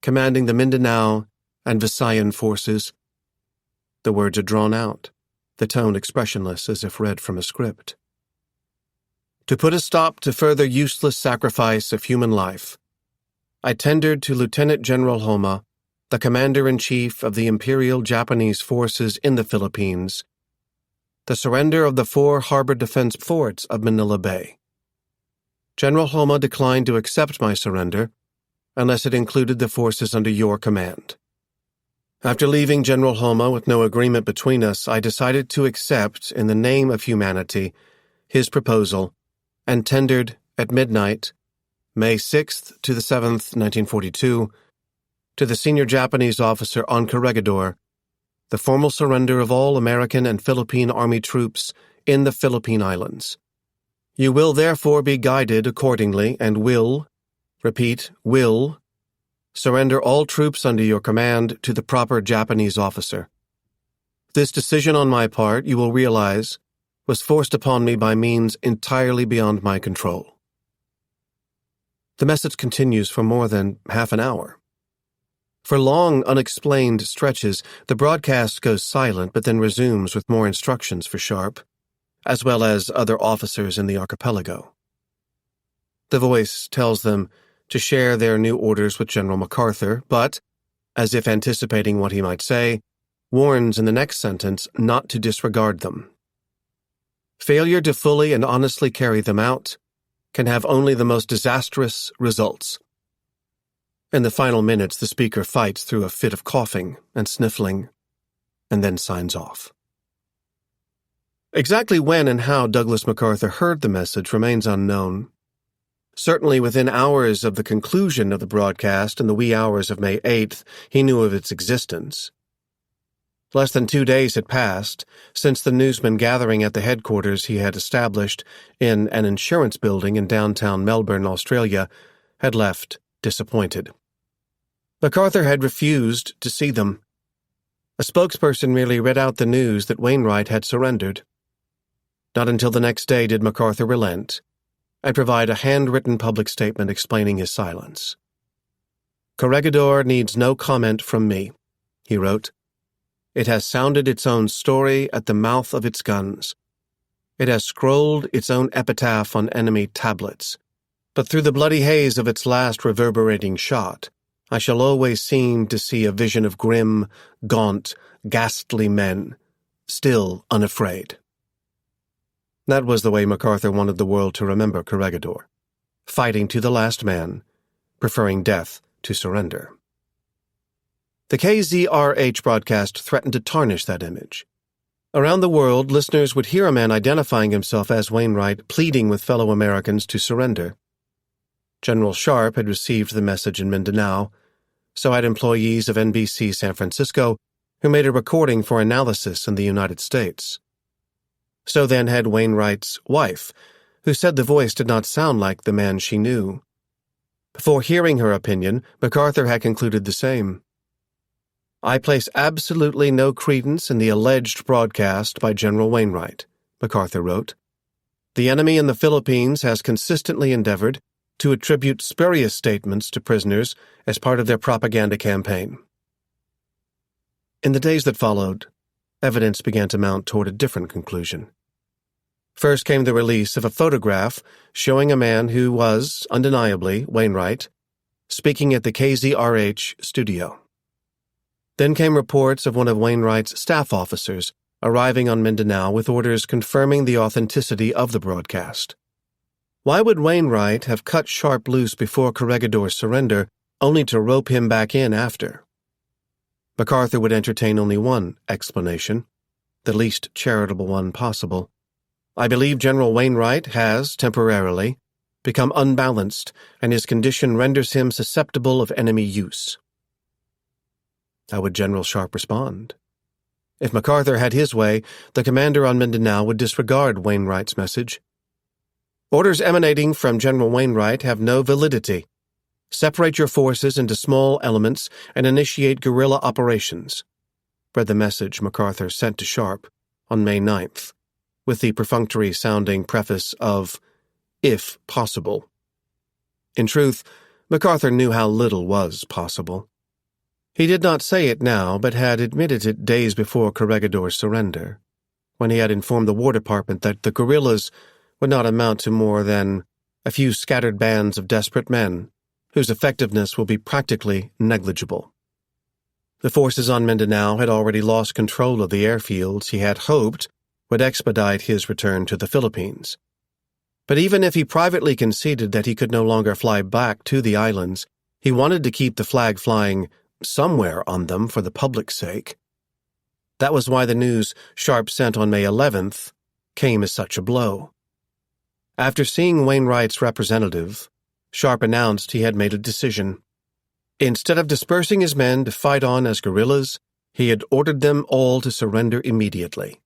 commanding the Mindanao and Visayan forces." The words are drawn out, the tone expressionless as if read from a script. "To put a stop to further useless sacrifice of human life, I tendered to Lieutenant General Homa, the Commander-in-Chief of the Imperial Japanese Forces in the Philippines, the surrender of the 4 harbor defense forts of Manila Bay. General Homa declined to accept my surrender unless it included the forces under your command. After leaving General Homa with no agreement between us, I decided to accept, in the name of humanity, his proposal, and tendered at midnight, May 6th to the 7th, 1942, to the senior Japanese officer on Corregidor, the formal surrender of all American and Philippine Army troops in the Philippine Islands. You will therefore be guided accordingly and will, repeat, will, surrender all troops under your command to the proper Japanese officer. This decision on my part, you will realize, was forced upon me by means entirely beyond my control." The message continues for more than half an hour. For long, unexplained stretches, the broadcast goes silent but then resumes with more instructions for Sharp, as well as other officers in the archipelago. The voice tells them to share their new orders with General MacArthur, but, as if anticipating what he might say, warns in the next sentence not to disregard them. Failure to fully and honestly carry them out can have only the most disastrous results. In the final minutes, the speaker fights through a fit of coughing and sniffling, and then signs off. Exactly when and how Douglas MacArthur heard the message remains unknown. Certainly within hours of the conclusion of the broadcast in the wee hours of May 8th, he knew of its existence. Less than 2 days had passed since the newsmen gathering at the headquarters he had established in an insurance building in downtown Melbourne, Australia, had left disappointed. MacArthur had refused to see them. A spokesperson merely read out the news that Wainwright had surrendered. Not until the next day did MacArthur relent and provide a handwritten public statement explaining his silence. "Corregidor needs no comment from me," he wrote. "It has sounded its own story at the mouth of its guns. It has scrolled its own epitaph on enemy tablets. But through the bloody haze of its last reverberating shot, I shall always seem to see a vision of grim, gaunt, ghastly men, still unafraid." That was the way MacArthur wanted the world to remember Corregidor, fighting to the last man, preferring death to surrender. The KZRH broadcast threatened to tarnish that image. Around the world, listeners would hear a man identifying himself as Wainwright pleading with fellow Americans to surrender. General Sharp had received the message in Mindanao, so had employees of NBC San Francisco who made a recording for analysis in the United States. So then had Wainwright's wife, who said the voice did not sound like the man she knew. Before hearing her opinion, MacArthur had concluded the same. "I place absolutely no credence in the alleged broadcast by General Wainwright," MacArthur wrote. "The enemy in the Philippines has consistently endeavored to attribute spurious statements to prisoners as part of their propaganda campaign." In the days that followed, evidence began to mount toward a different conclusion. First came the release of a photograph showing a man who was, undeniably, Wainwright, speaking at the KZRH studio. Then came reports of one of Wainwright's staff officers arriving on Mindanao with orders confirming the authenticity of the broadcast. Why would Wainwright have cut Sharp loose before Corregidor's surrender, only to rope him back in after? MacArthur would entertain only one explanation, the least charitable one possible. "I believe General Wainwright has, temporarily, become unbalanced, and his condition renders him susceptible of enemy use. How would General Sharp respond? If MacArthur had his way, the commander on Mindanao would disregard Wainwright's message. Orders emanating from General Wainwright have no validity. Separate your forces into small elements and initiate guerrilla operations, read the message MacArthur sent to Sharp on May 9th, with the perfunctory-sounding preface of, "if possible." In truth, MacArthur knew how little was possible. He did not say it now, but had admitted it days before Corregidor's surrender, when he had informed the War Department that the guerrillas would not amount to more than a few scattered bands of desperate men, whose effectiveness will be practically negligible. The forces on Mindanao had already lost control of the airfields he had hoped would expedite his return to the Philippines. But even if he privately conceded that he could no longer fly back to the islands, he wanted to keep the flag flying somewhere on them for the public's sake. That was why the news Sharp sent on May 11th came as such a blow. After seeing Wainwright's representative, Sharp announced he had made a decision. Instead of dispersing his men to fight on as guerrillas, he had ordered them all to surrender immediately.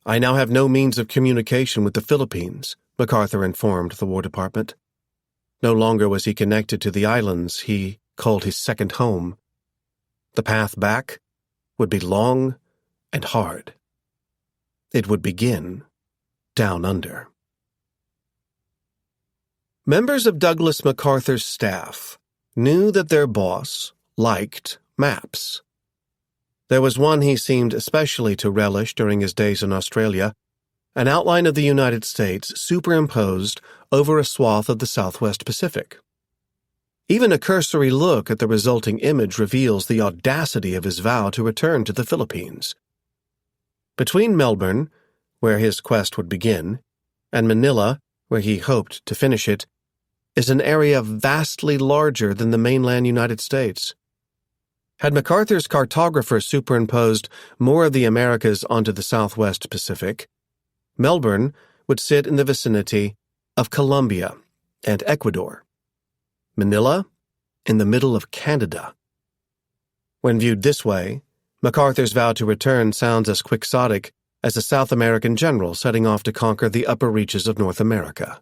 "I now have no means of communication with the Philippines," MacArthur informed the War Department. No longer was he connected to the islands he called his second home. The path back would be long and hard. It would begin down under. Members of Douglas MacArthur's staff knew that their boss liked maps. There was one he seemed especially to relish during his days in Australia, an outline of the United States superimposed over a swath of the Southwest Pacific. Even a cursory look at the resulting image reveals the audacity of his vow to return to the Philippines. Between Melbourne, where his quest would begin, and Manila, where he hoped to finish it, is an area vastly larger than the mainland United States. Had MacArthur's cartographer superimposed more of the Americas onto the Southwest Pacific, Melbourne would sit in the vicinity of Colombia and Ecuador. Manila in the middle of Canada. When viewed this way, MacArthur's vow to return sounds as quixotic as a South American general setting off to conquer the upper reaches of North America.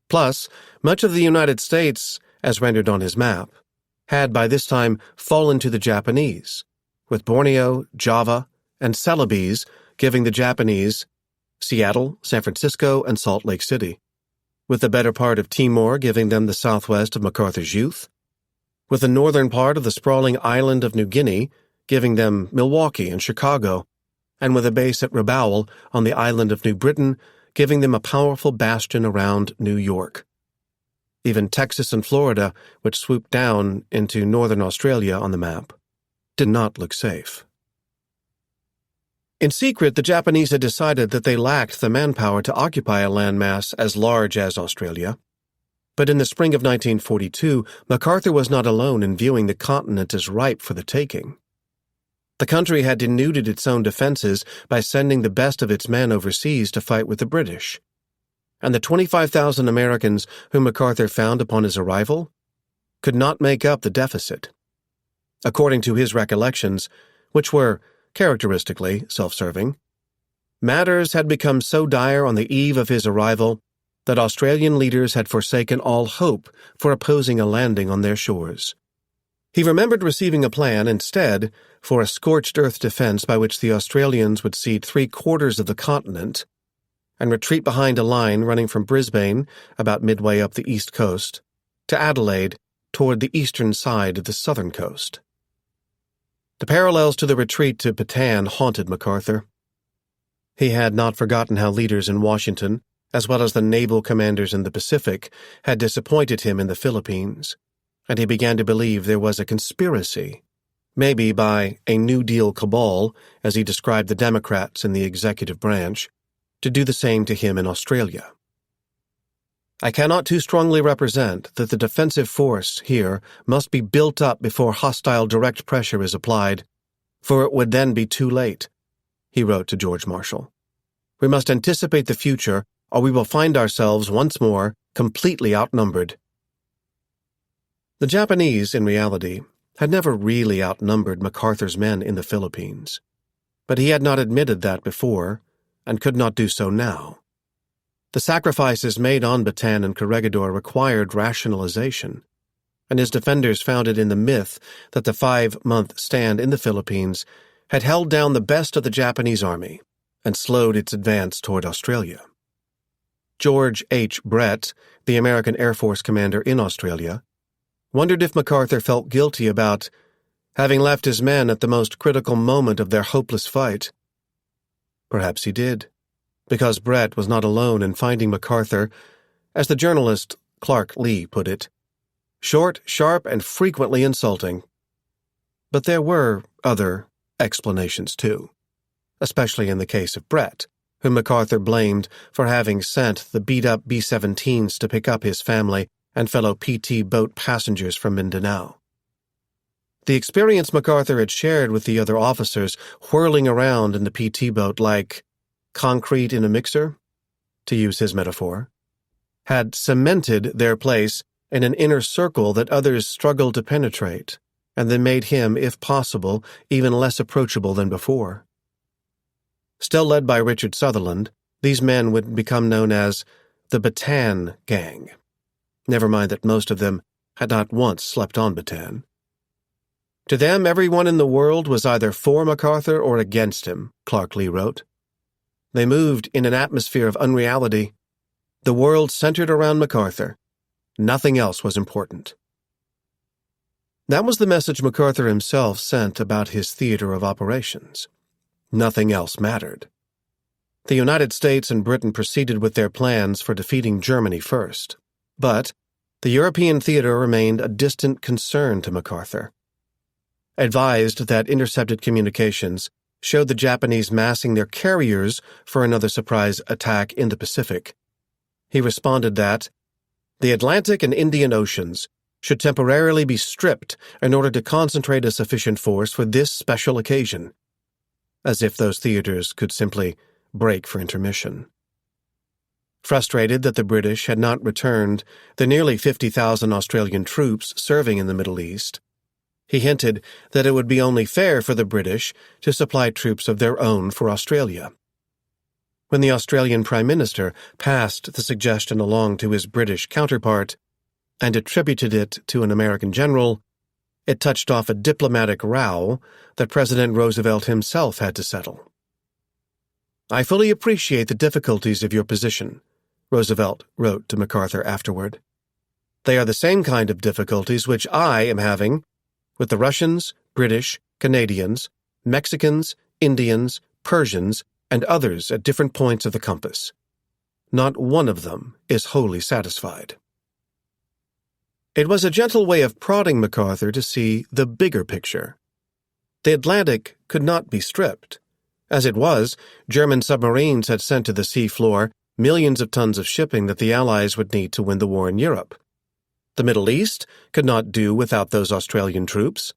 Plus, much of the United States, as rendered on his map, had by this time fallen to the Japanese, with Borneo, Java, and Celebes giving the Japanese Seattle, San Francisco, and Salt Lake City, with the better part of Timor giving them the southwest of MacArthur's youth, with the northern part of the sprawling island of New Guinea giving them Milwaukee and Chicago, and with a base at Rabaul on the island of New Britain giving them a powerful bastion around New York. Even Texas and Florida, which swooped down into northern Australia on the map, did not look safe. In secret, the Japanese had decided that they lacked the manpower to occupy a landmass as large as Australia. But in the spring of 1942, MacArthur was not alone in viewing the continent as ripe for the taking. The country had denuded its own defenses by sending the best of its men overseas to fight with the British. And the 25,000 Americans whom MacArthur found upon his arrival could not make up the deficit. According to his recollections, which were characteristically self-serving, matters had become so dire on the eve of his arrival that Australian leaders had forsaken all hope for opposing a landing on their shores. He remembered receiving a plan instead for a scorched-earth defense by which the Australians would cede 3/4 of the continent and retreat behind a line running from Brisbane, about midway up the east coast, to Adelaide, toward the eastern side of the southern coast. The parallels to the retreat to Bataan haunted MacArthur. He had not forgotten how leaders in Washington, as well as the naval commanders in the Pacific, had disappointed him in the Philippines, and he began to believe there was a conspiracy, maybe by a New Deal cabal, as he described the Democrats in the executive branch, to do the same to him in Australia. I cannot too strongly represent that the defensive force here must be built up before hostile direct pressure is applied, for it would then be too late, he wrote to George Marshall. We must anticipate the future, or we will find ourselves once more completely outnumbered. The Japanese, in reality, had never really outnumbered MacArthur's men in the Philippines, but he had not admitted that before and could not do so now. The sacrifices made on Bataan and Corregidor required rationalization, and his defenders found it in the myth that the 5-month stand in the Philippines had held down the best of the Japanese army and slowed its advance toward Australia. George H. Brett, the American Air Force commander in Australia, wondered if MacArthur felt guilty about having left his men at the most critical moment of their hopeless fight. Perhaps he did, because Brett was not alone in finding MacArthur, as the journalist Clark Lee put it, short, sharp, and frequently insulting. But there were other explanations, too, especially in the case of Brett, whom MacArthur blamed for having sent the beat-up B-17s to pick up his family and fellow PT boat passengers from Mindanao. The experience MacArthur had shared with the other officers whirling around in the PT boat like concrete in a mixer, to use his metaphor, had cemented their place in an inner circle that others struggled to penetrate, and then made him, if possible, even less approachable than before. Still led by Richard Sutherland, these men would become known as the Bataan Gang. Never mind that most of them had not once slept on Bataan. To them, everyone in the world was either for MacArthur or against him, Clark Lee wrote. They moved in an atmosphere of unreality. The world centered around MacArthur. Nothing else was important. That was the message MacArthur himself sent about his theater of operations. Nothing else mattered. The United States and Britain proceeded with their plans for defeating Germany first, but the European theater remained a distant concern to MacArthur. Advised that intercepted communications showed the Japanese massing their carriers for another surprise attack in the Pacific, he responded that the Atlantic and Indian Oceans should temporarily be stripped in order to concentrate a sufficient force for this special occasion, as if those theaters could simply break for intermission. Frustrated that the British had not returned the nearly 50,000 Australian troops serving in the Middle East, he hinted that it would be only fair for the British to supply troops of their own for Australia. When the Australian Prime Minister passed the suggestion along to his British counterpart and attributed it to an American general, it touched off a diplomatic row that President Roosevelt himself had to settle. I fully appreciate the difficulties of your position, Roosevelt wrote to MacArthur afterward. They are the same kind of difficulties which I am having with the Russians, British, Canadians, Mexicans, Indians, Persians, and others at different points of the compass. Not one of them is wholly satisfied. It was a gentle way of prodding MacArthur to see the bigger picture. The Atlantic could not be stripped. As it was, German submarines had sent to the sea floor millions of tons of shipping that the Allies would need to win the war in Europe. The Middle East could not do without those Australian troops.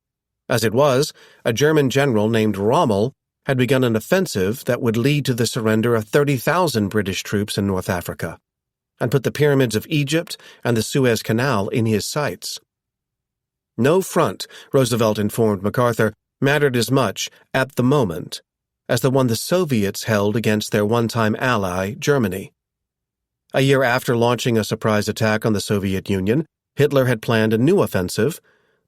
As it was, a German general named Rommel had begun an offensive that would lead to the surrender of 30,000 British troops in North Africa, and put the pyramids of Egypt and the Suez Canal in his sights. No front, Roosevelt informed MacArthur, mattered as much at the moment as the one the Soviets held against their one-time ally, Germany. A year after launching a surprise attack on the Soviet Union, Hitler had planned a new offensive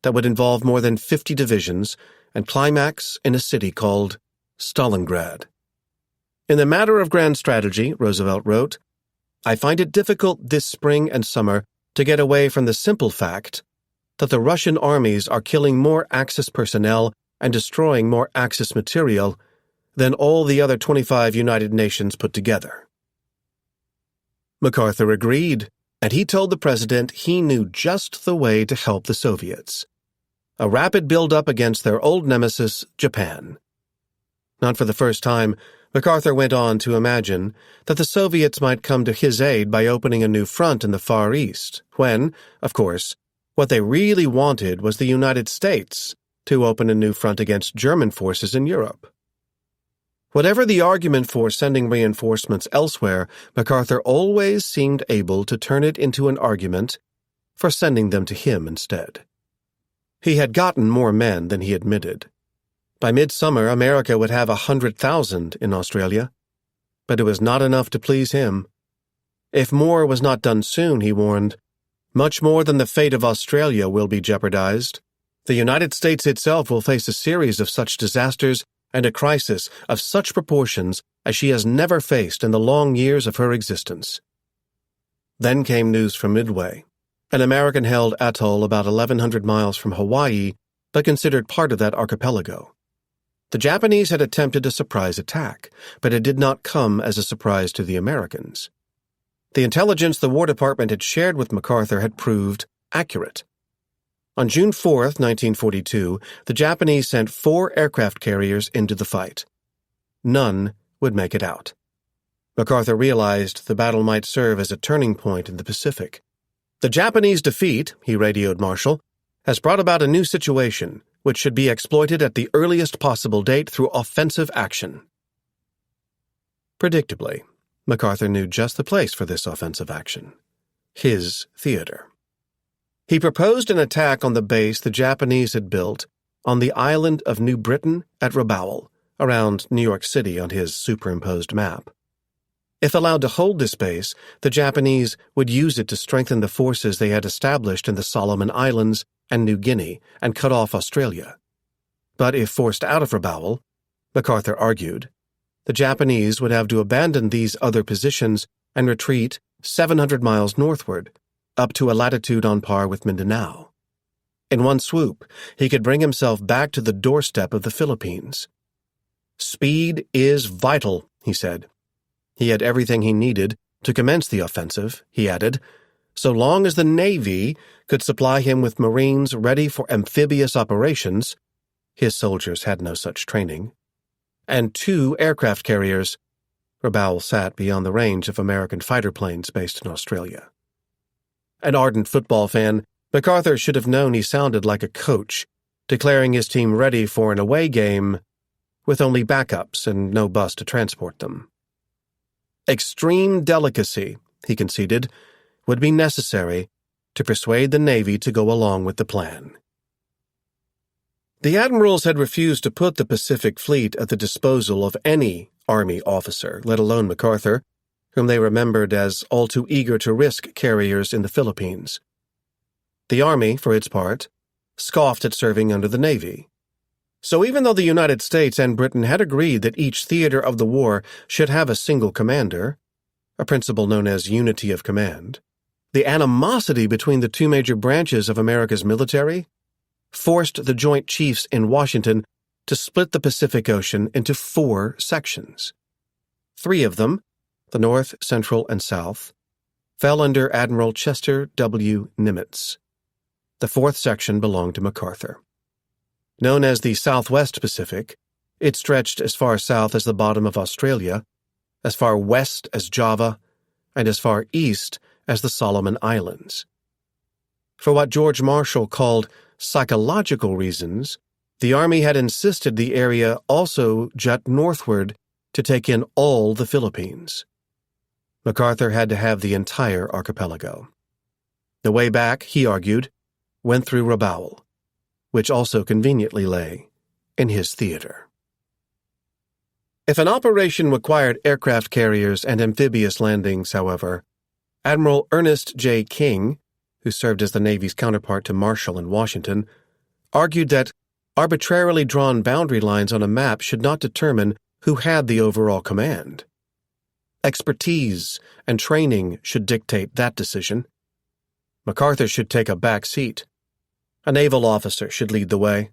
that would involve more than 50 divisions and climax in a city called Stalingrad. In the matter of grand strategy, Roosevelt wrote, I find it difficult this spring and summer to get away from the simple fact that the Russian armies are killing more Axis personnel and destroying more Axis material than all the other 25 United Nations put together. MacArthur agreed, and he told the president he knew just the way to help the Soviets. A rapid build-up against their old nemesis, Japan. Not for the first time, MacArthur went on to imagine that the Soviets might come to his aid by opening a new front in the Far East, when, of course, what they really wanted was the United States to open a new front against German forces in Europe. Whatever the argument for sending reinforcements elsewhere, MacArthur always seemed able to turn it into an argument for sending them to him instead. He had gotten more men than he admitted. By midsummer, America would have 100,000 in Australia, but it was not enough to please him. If more was not done soon, he warned, much more than the fate of Australia will be jeopardized. The United States itself will face a series of such disasters and a crisis of such proportions as she has never faced in the long years of her existence. Then came news from Midway, an American-held atoll about 1,100 miles from Hawaii, but considered part of that archipelago. The Japanese had attempted a surprise attack, but it did not come as a surprise to the Americans. The intelligence the War Department had shared with MacArthur had proved accurate. On June 4, 1942, the Japanese sent 4 aircraft carriers into the fight. None would make it out. MacArthur realized the battle might serve as a turning point in the Pacific. The Japanese defeat, he radioed Marshall, has brought about a new situation, which should be exploited at the earliest possible date through offensive action. Predictably, MacArthur knew just the place for this offensive action: his theater. He proposed an attack on the base the Japanese had built on the island of New Britain at Rabaul, around New York City on his superimposed map. If allowed to hold this base, the Japanese would use it to strengthen the forces they had established in the Solomon Islands and New Guinea and cut off Australia. But if forced out of Rabaul, MacArthur argued, the Japanese would have to abandon these other positions and retreat 700 miles northward, up to a latitude on par with Mindanao. In one swoop, he could bring himself back to the doorstep of the Philippines. Speed is vital, he said. He had everything he needed to commence the offensive, he added, so long as the Navy could supply him with Marines ready for amphibious operations — his soldiers had no such training — and 2 aircraft carriers. Rabaul sat beyond the range of American fighter planes based in Australia. An ardent football fan, MacArthur should have known he sounded like a coach, declaring his team ready for an away game with only backups and no bus to transport them. Extreme delicacy, he conceded, would be necessary to persuade the Navy to go along with the plan. The admirals had refused to put the Pacific Fleet at the disposal of any Army officer, let alone MacArthur, whom they remembered as all too eager to risk carriers in the Philippines. The Army, for its part, scoffed at serving under the Navy. So even though the United States and Britain had agreed that each theater of the war should have a single commander, a principle known as unity of command, the animosity between the 2 major branches of America's military forced the Joint Chiefs in Washington to split the Pacific Ocean into 4 sections. 3 of them, the North, Central, and South, fell under Admiral Chester W. Nimitz. The 4th section belonged to MacArthur. Known as the Southwest Pacific, it stretched as far south as the bottom of Australia, as far west as Java, and as far east as the Solomon Islands. For what George Marshall called psychological reasons, the Army had insisted the area also jut northward to take in all the Philippines. MacArthur had to have the entire archipelago. The way back, he argued, went through Rabaul, which also conveniently lay in his theater. If an operation required aircraft carriers and amphibious landings, however, Admiral Ernest J. King, who served as the Navy's counterpart to Marshall in Washington, argued that arbitrarily drawn boundary lines on a map should not determine who had the overall command. Expertise and training should dictate that decision. MacArthur should take a back seat. A naval officer should lead the way.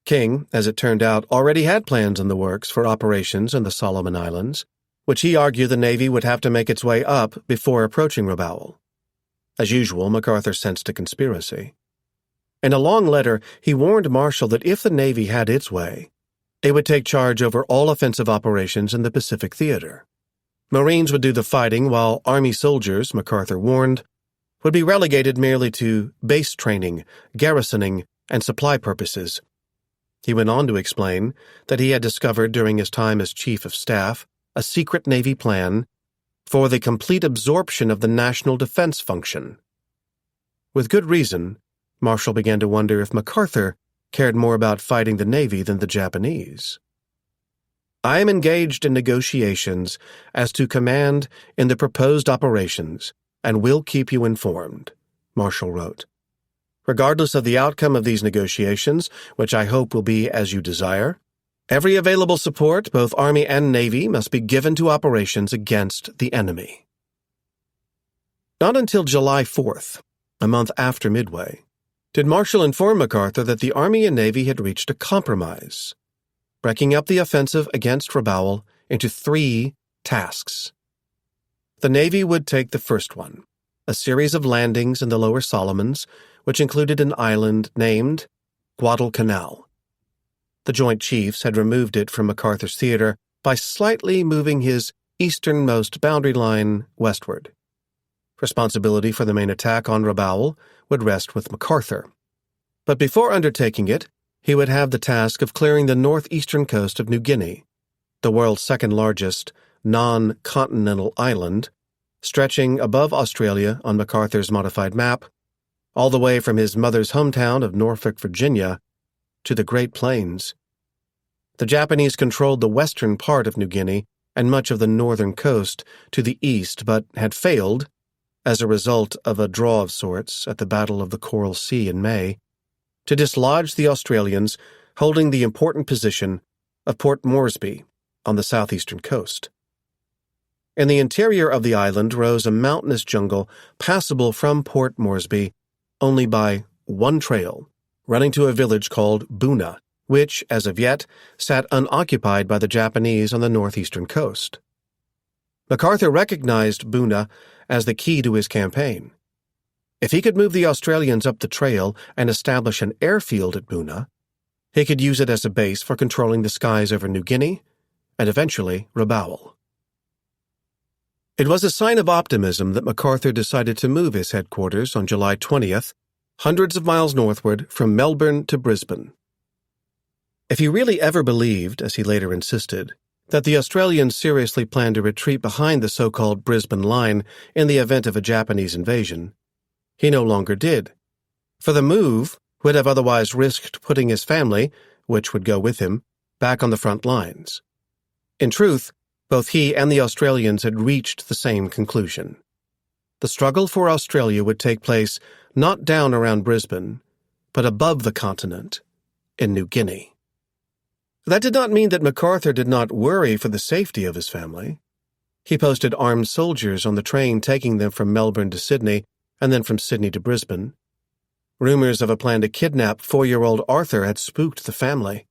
King, as it turned out, already had plans in the works for operations in the Solomon Islands, which he argued the Navy would have to make its way up before approaching Rabaul. As usual, MacArthur sensed a conspiracy. In a long letter, he warned Marshall that if the Navy had its way, it would take charge over all offensive operations in the Pacific Theater. Marines would do the fighting, while Army soldiers, MacArthur warned, would be relegated merely to base training, garrisoning, and supply purposes. He went on to explain that he had discovered during his time as Chief of Staff a secret Navy plan for the complete absorption of the national defense function. With good reason, Marshall began to wonder if MacArthur cared more about fighting the Navy than the Japanese. "I am engaged in negotiations as to command in the proposed operations and will keep you informed," Marshall wrote. "Regardless of the outcome of these negotiations, which I hope will be as you desire, every available support, both Army and Navy, must be given to operations against the enemy." Not until July 4th, a month after Midway, did Marshall inform MacArthur that the Army and Navy had reached a compromise, breaking up the offensive against Rabaul into 3 tasks. The Navy would take the first one, a series of landings in the Lower Solomons, which included an island named Guadalcanal. The Joint Chiefs had removed it from MacArthur's theater by slightly moving his easternmost boundary line westward. Responsibility for the main attack on Rabaul would rest with MacArthur. But before undertaking it, he would have the task of clearing the northeastern coast of New Guinea, the world's second-largest non-continental island, stretching above Australia on MacArthur's modified map, all the way from his mother's hometown of Norfolk, Virginia, to the Great Plains. The Japanese controlled the western part of New Guinea and much of the northern coast to the east, but had failed, as a result of a draw of sorts at the Battle of the Coral Sea in May, to dislodge the Australians holding the important position of Port Moresby on the southeastern coast. In the interior of the island rose a mountainous jungle passable from Port Moresby only by one trail, running to a village called Buna, which, as of yet, sat unoccupied by the Japanese on the northeastern coast. MacArthur recognized Buna as the key to his campaign. If he could move the Australians up the trail and establish an airfield at Buna, he could use it as a base for controlling the skies over New Guinea and eventually Rabaul. It was a sign of optimism that MacArthur decided to move his headquarters on July 20th, hundreds of miles northward from Melbourne to Brisbane. If he really ever believed, as he later insisted, that the Australians seriously planned to retreat behind the so-called Brisbane Line in the event of a Japanese invasion, he no longer did, for the move would have otherwise risked putting his family, which would go with him, back on the front lines. In truth, both he and the Australians had reached the same conclusion. The struggle for Australia would take place not down around Brisbane, but above the continent, in New Guinea. That did not mean that MacArthur did not worry for the safety of his family. He posted armed soldiers on the train taking them from Melbourne to Sydney and then from Sydney to Brisbane. Rumors of a plan to kidnap 4-year-old Arthur had spooked the family.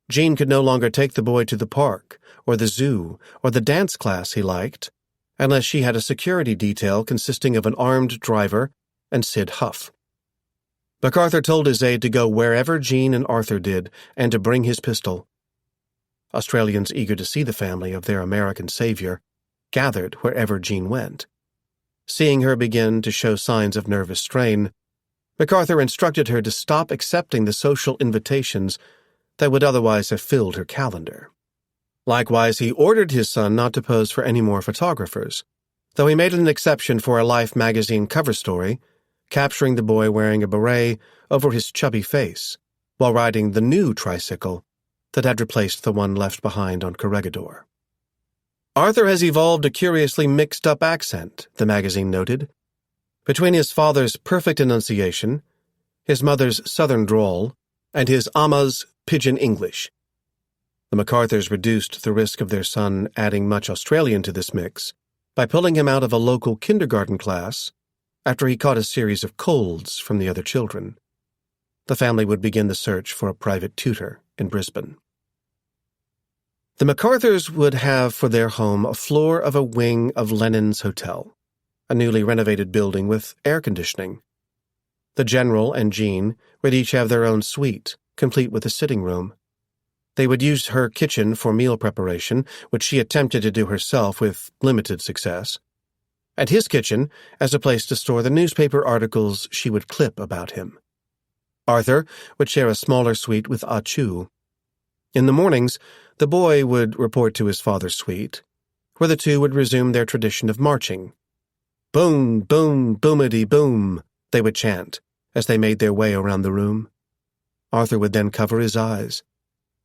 Jean could no longer take the boy to the park, or the zoo, or the dance class he liked, unless she had a security detail consisting of an armed driver and Sid Huff. MacArthur told his aide to go wherever Jean and Arthur did and to bring his pistol. Australians eager to see the family of their American savior gathered wherever Jean went. Seeing her begin to show signs of nervous strain, MacArthur instructed her to stop accepting the social invitations that would otherwise have filled her calendar. Likewise, he ordered his son not to pose for any more photographers, though he made an exception for a Life magazine cover story, capturing the boy wearing a beret over his chubby face while riding the new tricycle that had replaced the one left behind on Corregidor. Arthur has evolved a curiously mixed-up accent, the magazine noted, between his father's perfect enunciation, his mother's southern drawl, and his Amma's pidgin English. The MacArthurs reduced the risk of their son adding much Australian to this mix by pulling him out of a local kindergarten class after he caught a series of colds from the other children. The family would begin the search for a private tutor in Brisbane. The MacArthurs would have for their home a floor of a wing of Lenin's Hotel, a newly renovated building with air conditioning. The General and Jean would each have their own suite, complete with a sitting room. They would use her kitchen for meal preparation, which she attempted to do herself with limited success, and his kitchen as a place to store the newspaper articles she would clip about him. Arthur would share a smaller suite with Ah Chu. In the mornings, the boy would report to his father's suite, where the two would resume their tradition of marching. Boom, boom, boomity boom, they would chant as they made their way around the room. Arthur would then cover his eyes,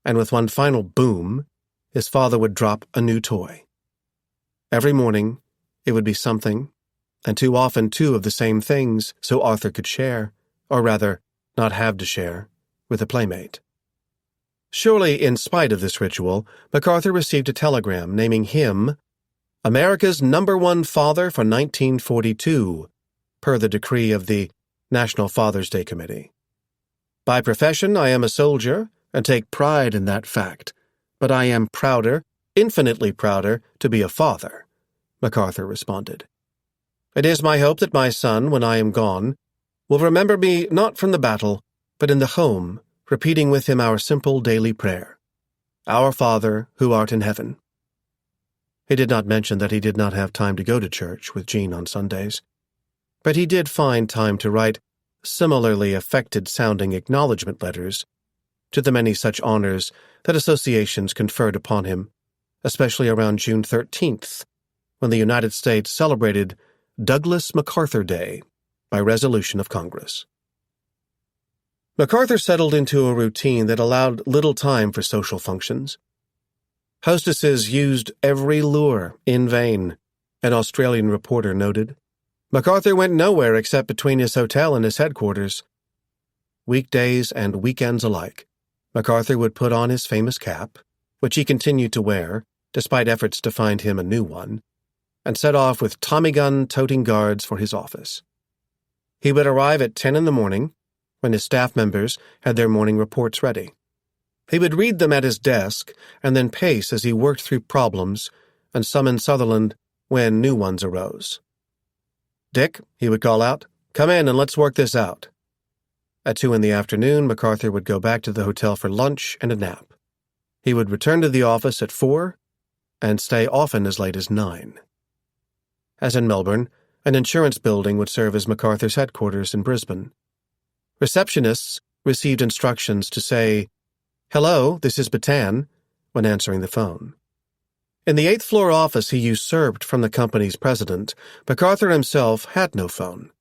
and with one final boom, his father would drop a new toy. Every morning, it would be something, and too often two of the same things, so Arthur could share, or rather, not have to share, with a playmate. Surely, in spite of this ritual, MacArthur received a telegram naming him America's #1 father for 1942, per the decree of the National Father's Day Committee. By profession, I am a soldier, and take pride in that fact, but I am prouder, infinitely prouder, to be a father, MacArthur responded. It is my hope that my son, when I am gone, will remember me not from the battle, but in the home, repeating with him our simple daily prayer, Our Father, who art in heaven. He did not mention that he did not have time to go to church with Jean on Sundays, but he did find time to write similarly affected-sounding acknowledgement letters to the many such honors that associations conferred upon him, especially around June 13th, when the United States celebrated Douglas MacArthur Day by resolution of Congress. MacArthur settled into a routine that allowed little time for social functions. Hostesses used every lure in vain, an Australian reporter noted. MacArthur went nowhere except between his hotel and his headquarters. Weekdays and weekends alike, MacArthur would put on his famous cap, which he continued to wear, despite efforts to find him a new one, and set off with Tommy gun-toting guards for his office. He would arrive at 10 in the morning, when his staff members had their morning reports ready. He would read them at his desk and then pace as he worked through problems and summon Sutherland when new ones arose. Dick, he would call out, come in and let's work this out. At 2 in the afternoon, MacArthur would go back to the hotel for lunch and a nap. He would return to the office at 4 and stay often as late as 9. As in Melbourne, an insurance building would serve as MacArthur's headquarters in Brisbane. Receptionists received instructions to say, Hello, this is Bataan, when answering the phone. In the 8th floor office he usurped from the company's president, MacArthur himself had no phone.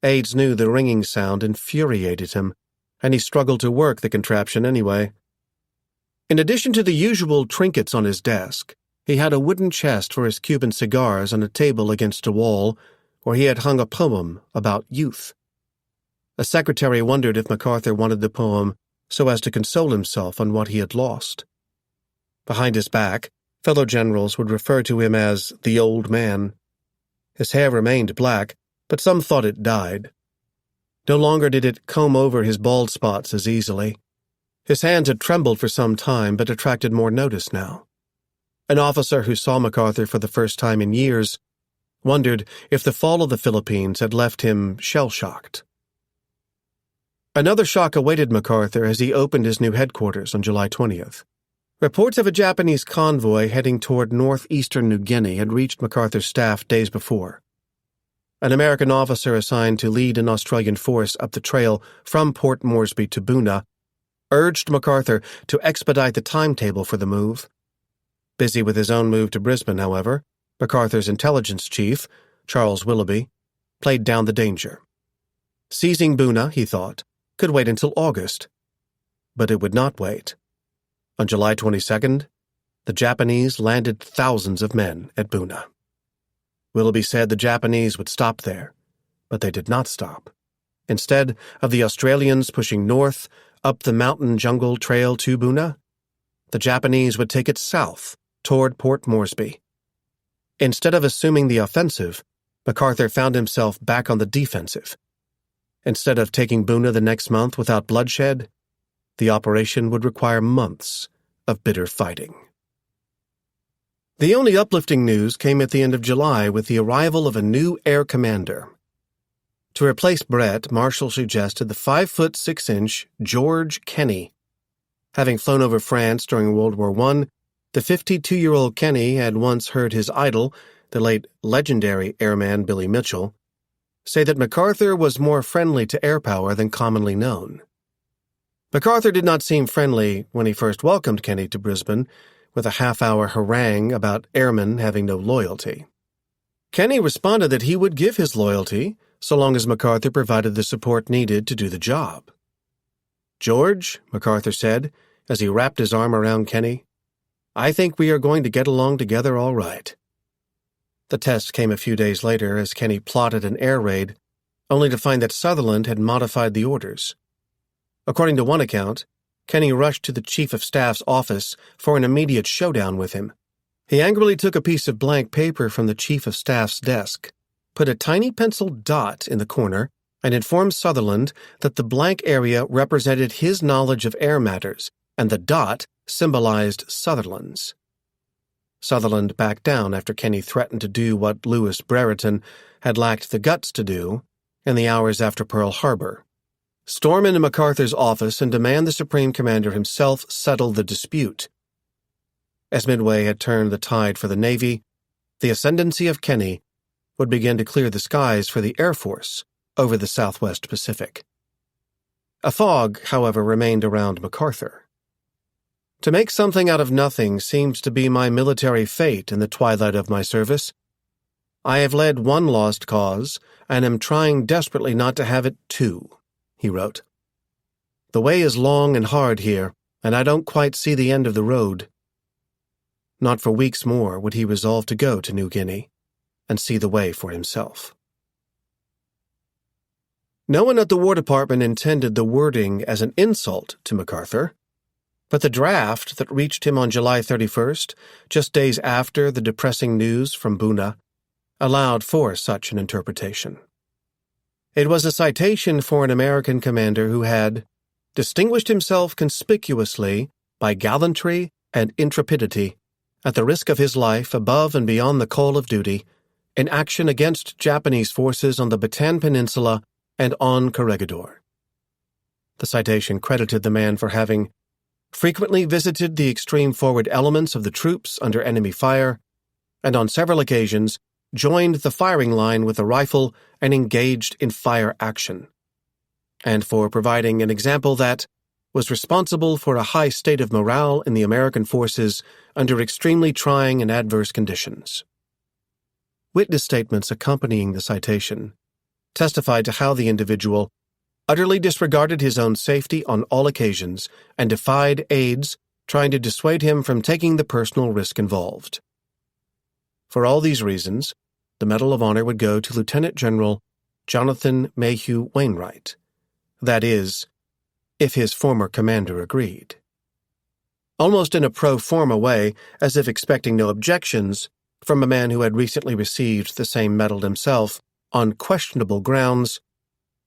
Aides knew the ringing sound infuriated him, and he struggled to work the contraption anyway. In addition to the usual trinkets on his desk, he had a wooden chest for his Cuban cigars on a table against a wall where he had hung a poem about youth. A secretary wondered if MacArthur wanted the poem so as to console himself on what he had lost. Behind his back, fellow generals would refer to him as the old man. His hair remained black, but some thought it dyed. No longer did it comb over his bald spots as easily. His hands had trembled for some time, but attracted more notice now. An officer who saw MacArthur for the first time in years wondered if the fall of the Philippines had left him shell-shocked. Another shock awaited MacArthur as he opened his new headquarters on July 20th. Reports of a Japanese convoy heading toward northeastern New Guinea had reached MacArthur's staff days before. An American officer assigned to lead an Australian force up the trail from Port Moresby to Boona urged MacArthur to expedite the timetable for the move. Busy with his own move to Brisbane, however, MacArthur's intelligence chief, Charles Willoughby, played down the danger. Seizing Boona, he thought, could wait until August. But it would not wait. On July 22nd, the Japanese landed thousands of men at Boona. Willoughby said the Japanese would stop there, but they did not stop. Instead of the Australians pushing north up the mountain jungle trail to Boona, the Japanese would take it south toward Port Moresby. Instead of assuming the offensive, MacArthur found himself back on the defensive. Instead of taking Boona the next month without bloodshed, the operation would require months of bitter fighting. The only uplifting news came at the end of July with the arrival of a new air commander. To replace Brett, Marshall suggested the 5'6" George Kenny. Having flown over France during World War I, the 52-year-old Kenny had once heard his idol, the late legendary airman Billy Mitchell, say that MacArthur was more friendly to air power than commonly known. MacArthur did not seem friendly when he first welcomed Kenny to Brisbane, with a half-hour harangue about airmen having no loyalty. Kenny responded that he would give his loyalty so long as MacArthur provided the support needed to do the job. "George," MacArthur said, as he wrapped his arm around Kenny, "I think we are going to get along together all right." The test came a few days later as Kenny plotted an air raid, only to find that Sutherland had modified the orders. According to one account, Kenny rushed to the Chief of Staff's office for an immediate showdown with him. He angrily took a piece of blank paper from the Chief of Staff's desk, put a tiny pencil dot in the corner, and informed Sutherland that the blank area represented his knowledge of air matters, and the dot symbolized Sutherland's. Sutherland backed down after Kenny threatened to do what Louis Brereton had lacked the guts to do in the hours after Pearl Harbor: storm into MacArthur's office and demand the Supreme Commander himself settle the dispute. As Midway had turned the tide for the Navy, the ascendancy of Kenny would begin to clear the skies for the Air Force over the Southwest Pacific. A fog, however, remained around MacArthur. "To make something out of nothing seems to be my military fate in the twilight of my service. I have led one lost cause, and am trying desperately not to have it two," he wrote. "The way is long and hard here, and I don't quite see the end of the road." Not for weeks more would he resolve to go to New Guinea and see the way for himself. No one at the War Department intended the wording as an insult to MacArthur, but the draft that reached him on July 31st, just days after the depressing news from Buna, allowed for such an interpretation. It was a citation for an American commander who had distinguished himself conspicuously by gallantry and intrepidity, at the risk of his life above and beyond the call of duty, in action against Japanese forces on the Bataan Peninsula and on Corregidor. The citation credited the man for having frequently visited the extreme forward elements of the troops under enemy fire, and on several occasions joined the firing line with a rifle and engaged in fire action, and for providing an example that was responsible for a high state of morale in the American forces under extremely trying and adverse conditions. Witness statements accompanying the citation testified to how the individual utterly disregarded his own safety on all occasions and defied aides trying to dissuade him from taking the personal risk involved. For all these reasons, the Medal of Honor would go to Lieutenant General Jonathan Mayhew Wainwright. That is, if his former commander agreed. Almost in a pro forma way, as if expecting no objections from a man who had recently received the same medal himself on questionable grounds,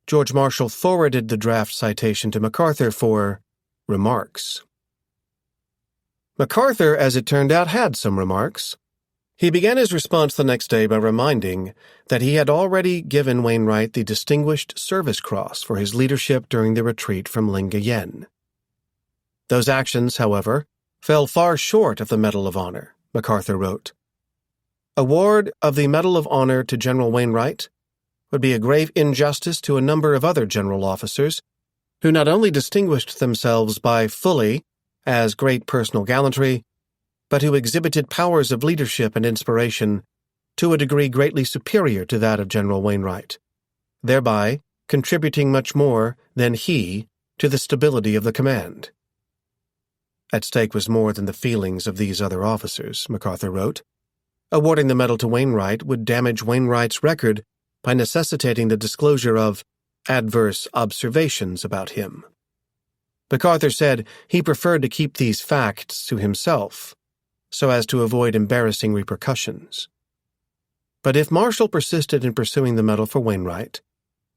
George Marshall forwarded the draft citation to MacArthur for remarks. MacArthur, as it turned out, had some remarks. He began his response the next day by reminding that he had already given Wainwright the Distinguished Service Cross for his leadership during the retreat from Lingayen. Those actions, however, fell far short of the Medal of Honor, MacArthur wrote. Award of the Medal of Honor to General Wainwright would be a grave injustice to a number of other general officers who not only distinguished themselves by fully as great personal gallantry, but who exhibited powers of leadership and inspiration to a degree greatly superior to that of General Wainwright, thereby contributing much more than he to the stability of the command. At stake was more than the feelings of these other officers, MacArthur wrote. Awarding the medal to Wainwright would damage Wainwright's record by necessitating the disclosure of adverse observations about him. MacArthur said he preferred to keep these facts to himself, so as to avoid embarrassing repercussions. But if Marshall persisted in pursuing the medal for Wainwright,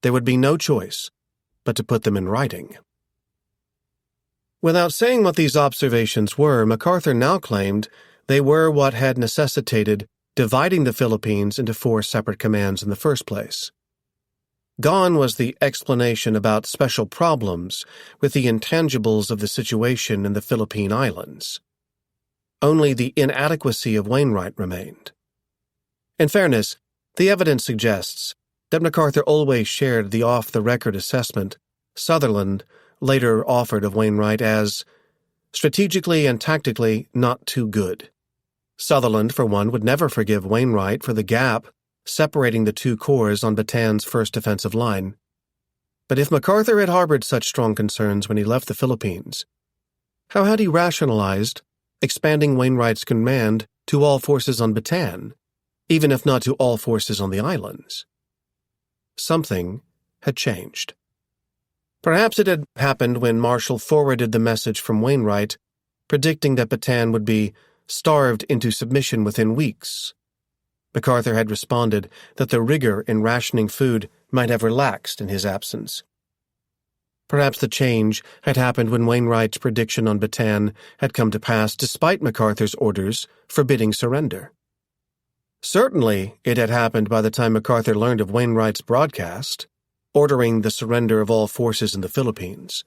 there would be no choice but to put them in writing. Without saying what these observations were, MacArthur now claimed they were what had necessitated dividing the Philippines into 4 separate commands in the first place. Gone was the explanation about special problems with the intangibles of the situation in the Philippine Islands. Only the inadequacy of Wainwright remained. In fairness, the evidence suggests that MacArthur always shared the off-the-record assessment Sutherland later offered of Wainwright as strategically and tactically not too good. Sutherland, for one, would never forgive Wainwright for the gap separating the two corps on Batan's first defensive line. But if MacArthur had harbored such strong concerns when he left the Philippines, how had he rationalized expanding Wainwright's command to all forces on Batan, even if not to all forces on the islands? Something had changed. Perhaps it had happened when Marshall forwarded the message from Wainwright, predicting that Batan would be starved into submission within weeks. MacArthur had responded that the rigor in rationing food might have relaxed in his absence. Perhaps the change had happened when Wainwright's prediction on Batan had come to pass despite MacArthur's orders forbidding surrender. Certainly, it had happened by the time MacArthur learned of Wainwright's broadcast, ordering the surrender of all forces in the Philippines.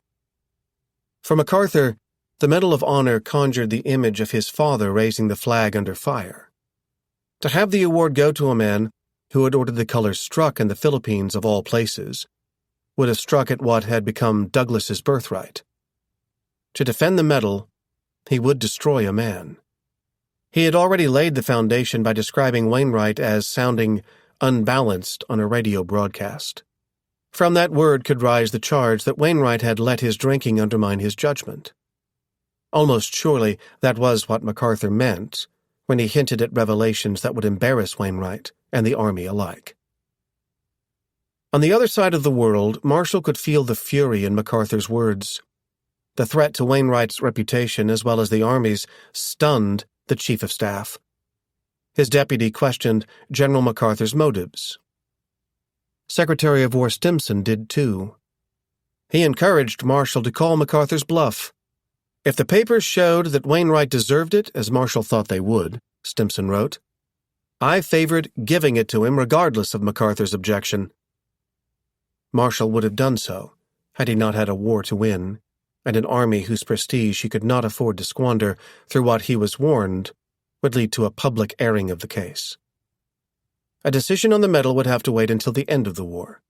For MacArthur, the Medal of Honor conjured the image of his father raising the flag under fire. To have the award go to a man who had ordered the colors struck in the Philippines of all places would have struck at what had become Douglas's birthright. To defend the medal, he would destroy a man. He had already laid the foundation by describing Wainwright as sounding unbalanced on a radio broadcast. From that word could rise the charge that Wainwright had let his drinking undermine his judgment. Almost surely that was what MacArthur meant when he hinted at revelations that would embarrass Wainwright and the army alike. On the other side of the world, Marshall could feel the fury in MacArthur's words. The threat to Wainwright's reputation as well as the army's stunned the chief of staff. His deputy questioned General MacArthur's motives. Secretary of War Stimson did too. He encouraged Marshall to call MacArthur's bluff. If the papers showed that Wainwright deserved it, as Marshall thought they would, Stimson wrote, I favored giving it to him regardless of MacArthur's objection. Marshall would have done so had he not had a war to win, and an army whose prestige he could not afford to squander through what he was warned would lead to a public airing of the case. A decision on the medal would have to wait until the end of the war,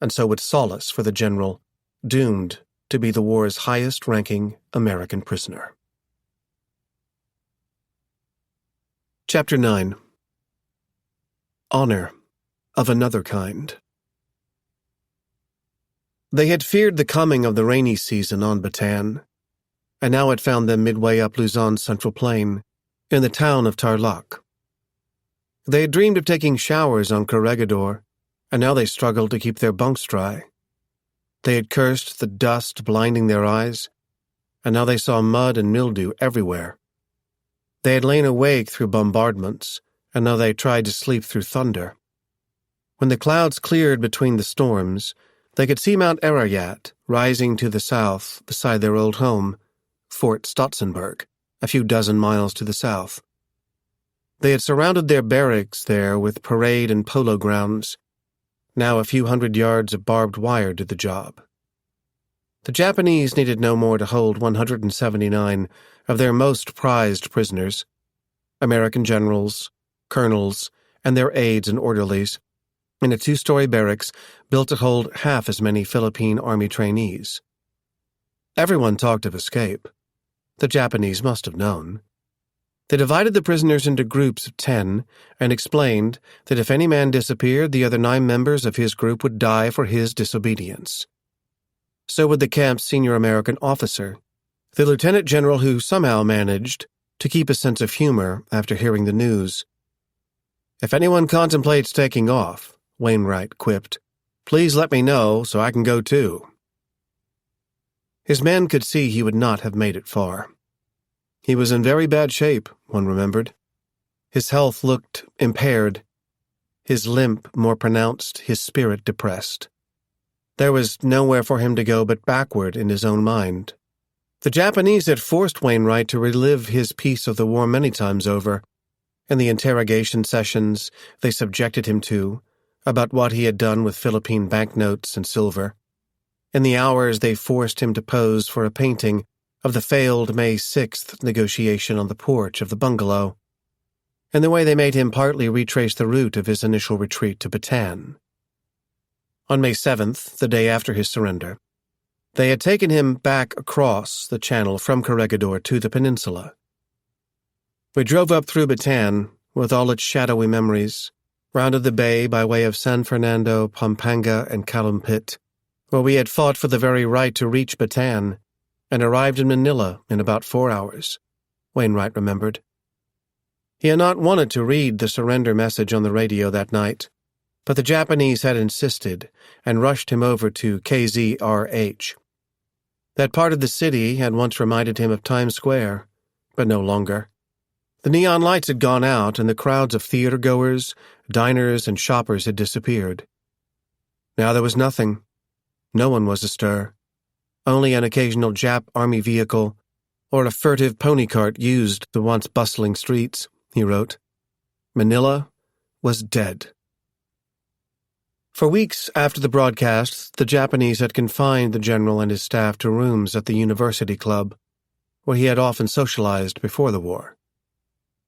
and so would solace for the general, doomed to be the war's highest-ranking American prisoner. Chapter 9. Honor of Another Kind. They had feared the coming of the rainy season on Batan, and now it found them midway up Luzon's central plain, in the town of Tarlac. They had dreamed of taking showers on Corregidor, and now they struggled to keep their bunks dry. They had cursed the dust blinding their eyes, and now they saw mud and mildew everywhere. They had lain awake through bombardments, and now they tried to sleep through thunder. When the clouds cleared between the storms, they could see Mount Arayat rising to the south beside their old home, Fort Stotzenberg, a few dozen miles to the south. They had surrounded their barracks there with parade and polo grounds. Now a few hundred yards of barbed wire did the job. The Japanese needed no more to hold 179 of their most prized prisoners, American generals, colonels, and their aides and orderlies, in a 2-story barracks built to hold half as many Philippine Army trainees. Everyone talked of escape. The Japanese must have known. They divided the prisoners into groups of 10 and explained that if any man disappeared, the other 9 members of his group would die for his disobedience. So would the camp's senior American officer, the lieutenant general who somehow managed to keep a sense of humor after hearing the news. If anyone contemplates taking off, Wainwright quipped, please let me know so I can go too. His men could see he would not have made it far. He was in very bad shape, one remembered. His health looked impaired, his limp more pronounced, his spirit depressed. There was nowhere for him to go but backward in his own mind. The Japanese had forced Wainwright to relive his piece of the war many times over, in the interrogation sessions they subjected him to, about what he had done with Philippine banknotes and silver, in the hours they forced him to pose for a painting of the failed May 6th negotiation on the porch of the bungalow, and the way they made him partly retrace the route of his initial retreat to Batan. On May 7th, the day after his surrender, They had taken him back across the channel from Corregidor to the peninsula. We drove up through Bataan, with all its shadowy memories, rounded the bay by way of San Fernando, Pampanga, and Calumpit, where we had fought for the very right to reach Bataan, and arrived in Manila in about 4 hours, Wainwright remembered. He had not wanted to read the surrender message on the radio that night, but the Japanese had insisted and rushed him over to KZRH. That part of the city had once reminded him of Times Square, but no longer. The neon lights had gone out, and the crowds of theater-goers, diners, and shoppers had disappeared. Now there was nothing. No one was astir. Only an occasional Jap army vehicle or a furtive pony cart used the once bustling streets, he wrote. Manila was dead. For weeks after the broadcast, the Japanese had confined the general and his staff to rooms at the University Club, where he had often socialized before the war.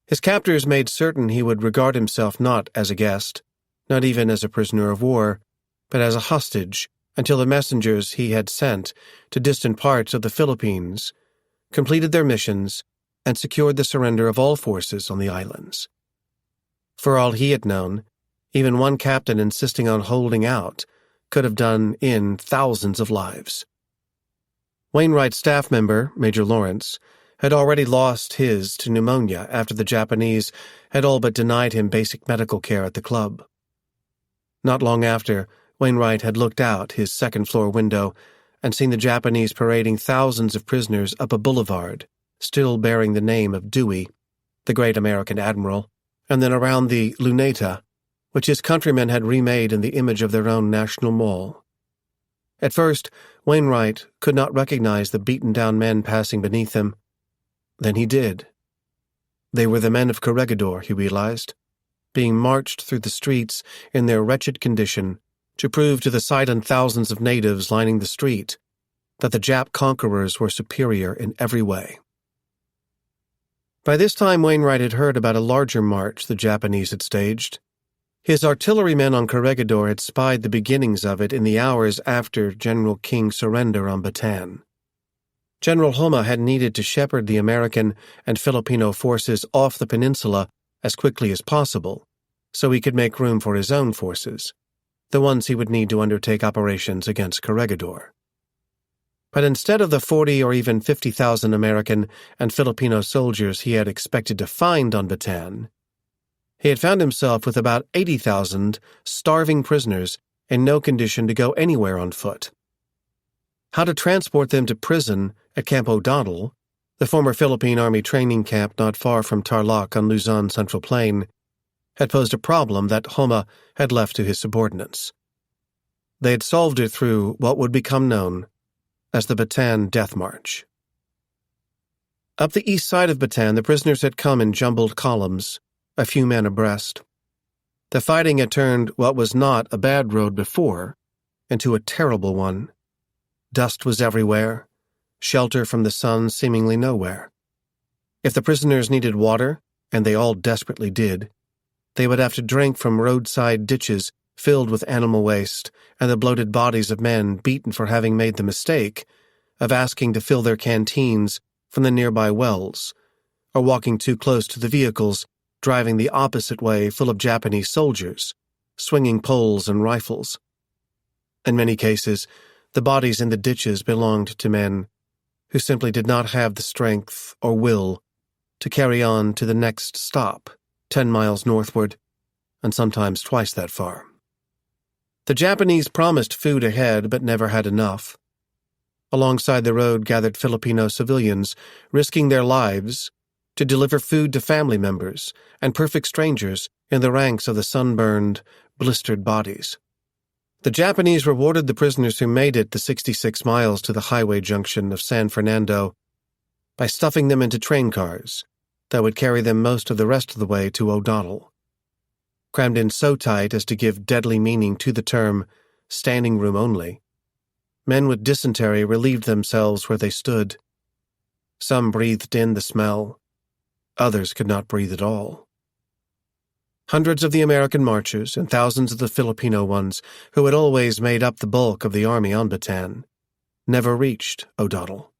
His captors made certain he would regard himself not as a guest, not even as a prisoner of war, but as a hostage until the messengers he had sent to distant parts of the Philippines completed their missions and secured the surrender of all forces on the islands. For all he had known, even one captain insisting on holding out could have done in thousands of lives. Wainwright's staff member, Major Lawrence, had already lost his to pneumonia after the Japanese had all but denied him basic medical care at the club. Not long after, Wainwright had looked out his second-floor window and seen the Japanese parading thousands of prisoners up a boulevard, still bearing the name of Dewey, the great American admiral, and then around the Luneta, which his countrymen had remade in the image of their own national mall. At first, Wainwright could not recognize the beaten-down men passing beneath him. Then he did. They were the men of Corregidor, he realized, being marched through the streets in their wretched condition to prove to the silent thousands of natives lining the street that the Jap conquerors were superior in every way. By this time, Wainwright had heard about a larger march the Japanese had staged. His artillerymen on Corregidor had spied the beginnings of it in the hours after General King's surrender on Bataan. General Homa had needed to shepherd the American and Filipino forces off the peninsula as quickly as possible, so he could make room for his own forces, the ones he would need to undertake operations against Corregidor. But instead of the 40 or even 50,000 American and Filipino soldiers he had expected to find on Bataan, he had found himself with about 80,000 starving prisoners in no condition to go anywhere on foot. How to transport them to prison at Camp O'Donnell, the former Philippine Army training camp not far from Tarlac on Luzon Central Plain, had posed a problem that Homa had left to his subordinates. They had solved it through what would become known as the Bataan Death March. Up the east side of Bataan, the prisoners had come in jumbled columns, a few men abreast. The fighting had turned what was not a bad road before into a terrible one. Dust was everywhere, shelter from the sun seemingly nowhere. If the prisoners needed water, and they all desperately did, they would have to drink from roadside ditches filled with animal waste and the bloated bodies of men beaten for having made the mistake of asking to fill their canteens from the nearby wells, or walking too close to the vehicles driving the opposite way full of Japanese soldiers, swinging poles and rifles. In many cases, the bodies in the ditches belonged to men who simply did not have the strength or will to carry on to the next stop, 10 miles northward, and sometimes twice that far. The Japanese promised food ahead but never had enough. Alongside the road gathered Filipino civilians, risking their lives to deliver food to family members and perfect strangers in the ranks of the sunburned, blistered bodies. The Japanese rewarded the prisoners who made it the 66 miles to the highway junction of San Fernando by stuffing them into train cars that would carry them most of the rest of the way to O'Donnell, crammed in so tight as to give deadly meaning to the term standing room only. Men with dysentery relieved themselves where they stood. Some breathed in the smell. Others could not breathe at all. Hundreds of the American marchers and thousands of the Filipino ones, who had always made up the bulk of the army on Bataan, never reached O'Donnell.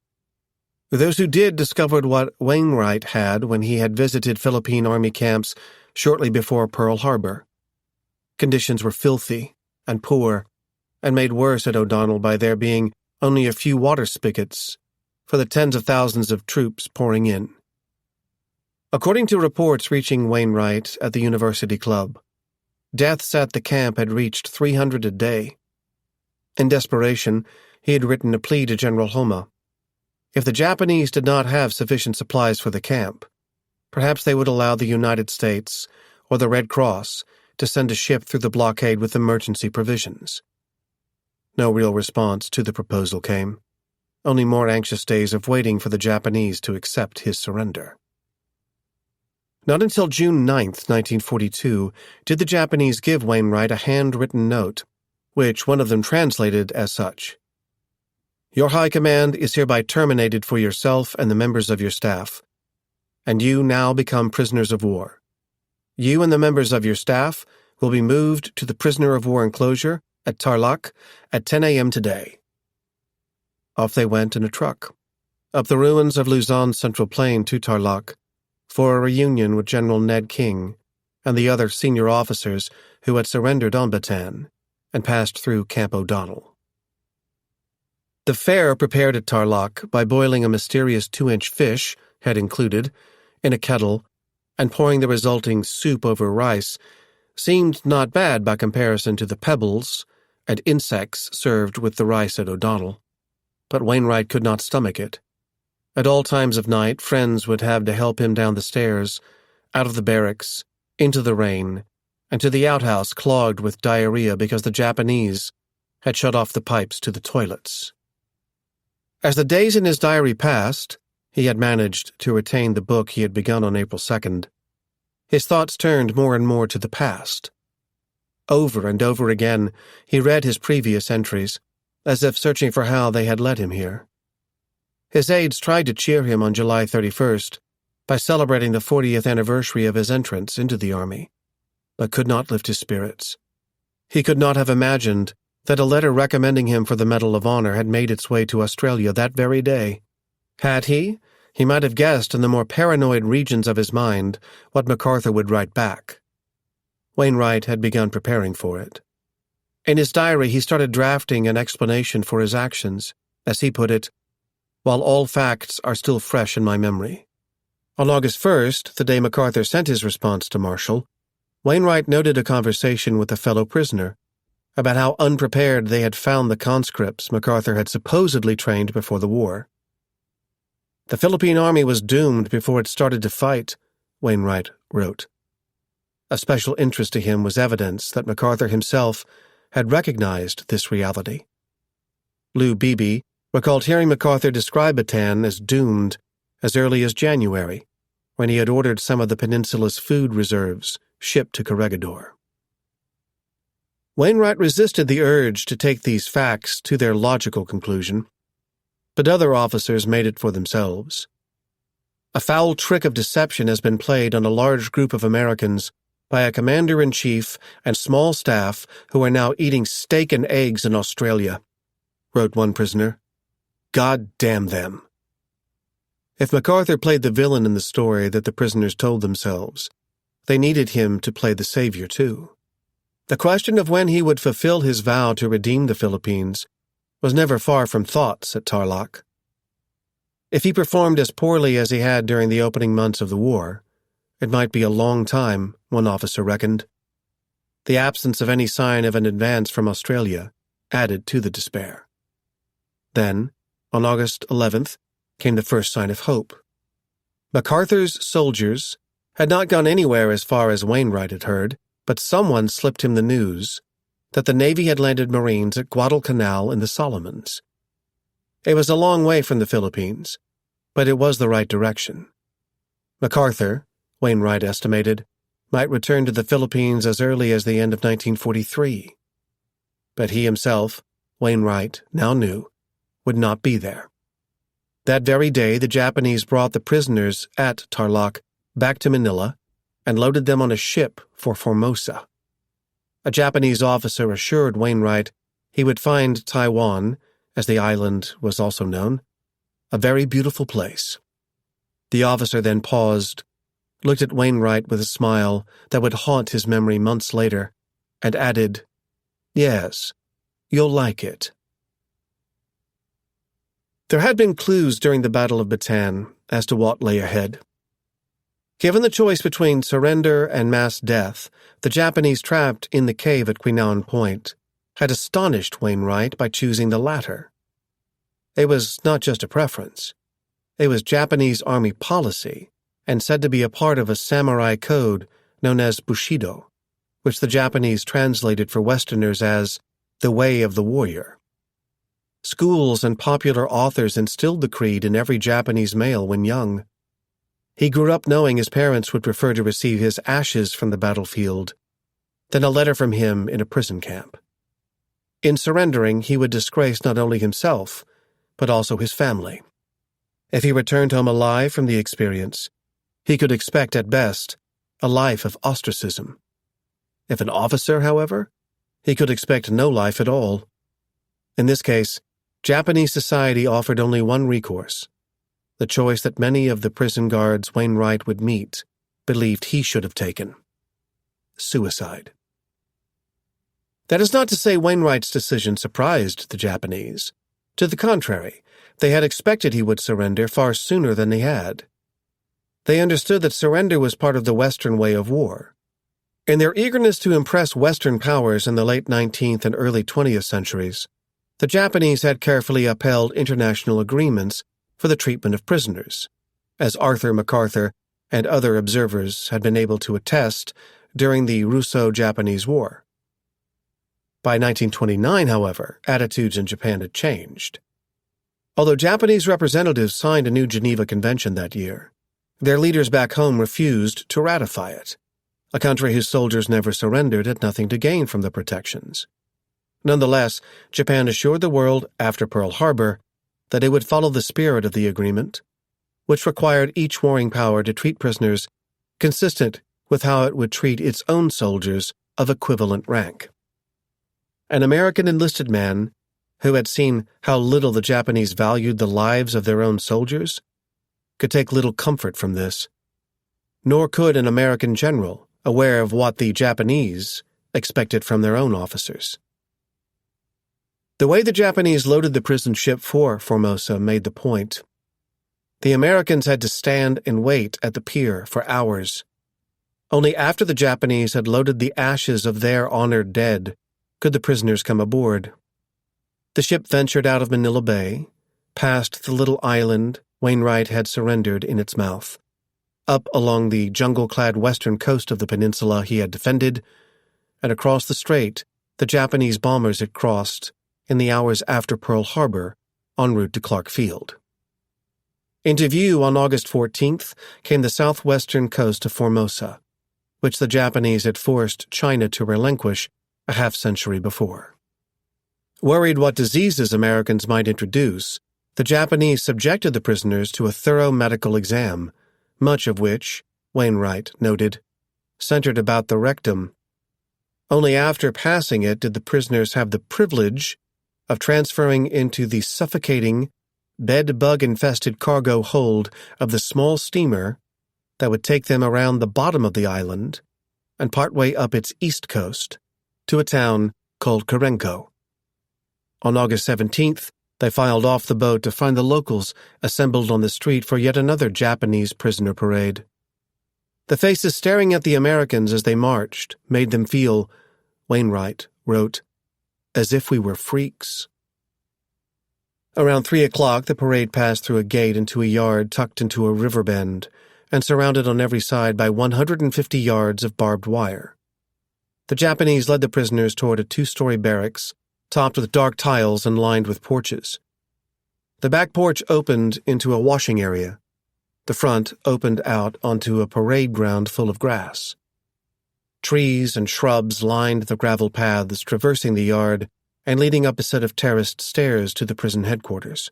Those who did discovered what Wainwright had when he had visited Philippine Army camps shortly before Pearl Harbor. Conditions were filthy and poor, and made worse at O'Donnell by there being only a few water spigots for the tens of thousands of troops pouring in. According to reports reaching Wainwright at the University Club, deaths at the camp had reached 300 a day. In desperation, he had written a plea to General Homa. If the Japanese did not have sufficient supplies for the camp, perhaps they would allow the United States or the Red Cross to send a ship through the blockade with emergency provisions. No real response to the proposal came, only more anxious days of waiting for the Japanese to accept his surrender. Not until June 9, 1942, did the Japanese give Wainwright a handwritten note, which one of them translated as such. Your high command is hereby terminated for yourself and the members of your staff, and you now become prisoners of war. You and the members of your staff will be moved to the prisoner of war enclosure at Tarlac at 10 a.m. today. Off they went in a truck, up the ruins of Luzon's Central Plain to Tarlac, for a reunion with General Ned King and the other senior officers who had surrendered on Bataan and passed through Camp O'Donnell. The fare prepared at Tarlac by boiling a mysterious 2-inch fish, head included, in a kettle and pouring the resulting soup over rice seemed not bad by comparison to the pebbles and insects served with the rice at O'Donnell. But Wainwright could not stomach it. At all times of night, friends would have to help him down the stairs, out of the barracks, into the rain, and to the outhouse clogged with diarrhea because the Japanese had shut off the pipes to the toilets. As the days in his diary passed, he had managed to retain the book he had begun on April 2nd. His thoughts turned more and more to the past. Over and over again, he read his previous entries, as if searching for how they had led him here. His aides tried to cheer him on July 31st by celebrating the 40th anniversary of his entrance into the army, but could not lift his spirits. He could not have imagined that a letter recommending him for the Medal of Honor had made its way to Australia that very day. Had he might have guessed in the more paranoid regions of his mind what MacArthur would write back. Wainwright had begun preparing for it. In his diary, he started drafting an explanation for his actions, as he put it, while all facts are still fresh in my memory. On August 1st, the day MacArthur sent his response to Marshall, Wainwright noted a conversation with a fellow prisoner about how unprepared they had found the conscripts MacArthur had supposedly trained before the war. The Philippine Army was doomed before it started to fight, Wainwright wrote. A special interest to him was evidence that MacArthur himself had recognized this reality. Lou Beebe recalled hearing MacArthur describe Bataan as doomed as early as January, when he had ordered some of the peninsula's food reserves shipped to Corregidor. Wainwright resisted the urge to take these facts to their logical conclusion, but other officers made it for themselves. A foul trick of deception has been played on a large group of Americans by a commander-in-chief and small staff who are now eating steak and eggs in Australia, wrote one prisoner. God damn them. If MacArthur played the villain in the story that the prisoners told themselves, they needed him to play the savior too. The question of when he would fulfill his vow to redeem the Philippines was never far from thoughts at Tarlac. If he performed as poorly as he had during the opening months of the war, it might be a long time, one officer reckoned. The absence of any sign of an advance from Australia added to the despair. Then, on August 11th, came the first sign of hope. MacArthur's soldiers had not gone anywhere as far as Wainwright had heard, but someone slipped him the news that the Navy had landed Marines at Guadalcanal in the Solomons. It was a long way from the Philippines, but it was the right direction. MacArthur, Wainwright estimated, might return to the Philippines as early as the end of 1943. But he himself, Wainwright, now knew, would not be there. That very day, the Japanese brought the prisoners at Tarlac back to Manila and loaded them on a ship for Formosa. A Japanese officer assured Wainwright he would find Taiwan as the island was also known, a very beautiful place. The officer then paused, looked at Wainwright with a smile that would haunt his memory months later, and added, "Yes, you'll like it." There had been clues during the Battle of Bataan as to what lay ahead. Given the choice between surrender and mass death, the Japanese trapped in the cave at Quinaon Point had astonished Wainwright by choosing the latter. It was not just a preference. It was Japanese army policy, and said to be a part of a samurai code known as Bushido, which the Japanese translated for Westerners as the way of the warrior. Schools and popular authors instilled the creed in every Japanese male when young. He grew up knowing his parents would prefer to receive his ashes from the battlefield than a letter from him in a prison camp. In surrendering, he would disgrace not only himself, but also his family. If he returned home alive from the experience, he could expect at best a life of ostracism. If an officer, however, he could expect no life at all. In this case, Japanese society offered only one recourse, the choice that many of the prison guards Wainwright would meet believed he should have taken: suicide. That is not to say Wainwright's decision surprised the Japanese. To the contrary, they had expected he would surrender far sooner than he had. They understood that surrender was part of the Western way of war. In their eagerness to impress Western powers in the late 19th and early 20th centuries, the Japanese had carefully upheld international agreements for the treatment of prisoners, as Arthur MacArthur and other observers had been able to attest during the Russo-Japanese War. By 1929, however, attitudes in Japan had changed. Although Japanese representatives signed a new Geneva Convention that year, their leaders back home refused to ratify it. A country whose soldiers never surrendered had nothing to gain from the protections. Nonetheless, Japan assured the world after Pearl Harbor that it would follow the spirit of the agreement, which required each warring power to treat prisoners consistent with how it would treat its own soldiers of equivalent rank. An American enlisted man who had seen how little the Japanese valued the lives of their own soldiers could take little comfort from this, nor could an American general aware of what the Japanese expected from their own officers. The way the Japanese loaded the prison ship for Formosa made the point. The Americans had to stand and wait at the pier for hours. Only after the Japanese had loaded the ashes of their honored dead could the prisoners come aboard. The ship ventured out of Manila Bay, past the little island Wainwright had surrendered in its mouth, up along the jungle-clad western coast of the peninsula he had defended, and across the strait the Japanese bombers had crossed in the hours after Pearl Harbor en route to Clark Field. Into view on August 14th came the southwestern coast of Formosa, which the Japanese had forced China to relinquish a half-century before. Worried what diseases Americans might introduce, the Japanese subjected the prisoners to a thorough medical exam, much of which, Wainwright noted, centered about the rectum. Only after passing it did the prisoners have the privilege of transferring into the suffocating, bed-bug-infested cargo hold of the small steamer that would take them around the bottom of the island and partway up its east coast to a town called Karenko. On August 17th, they filed off the boat to find the locals assembled on the street for yet another Japanese prisoner parade. The faces staring at the Americans as they marched made them feel, Wainwright wrote, as if we were freaks. Around 3 o'clock, the parade passed through a gate into a yard tucked into a river bend and surrounded on every side by 150 yards of barbed wire. The Japanese led the prisoners toward a 2-story barracks, topped with dark tiles and lined with porches. The back porch opened into a washing area. The front opened out onto a parade ground full of grass. Trees and shrubs lined the gravel paths traversing the yard and leading up a set of terraced stairs to the prison headquarters.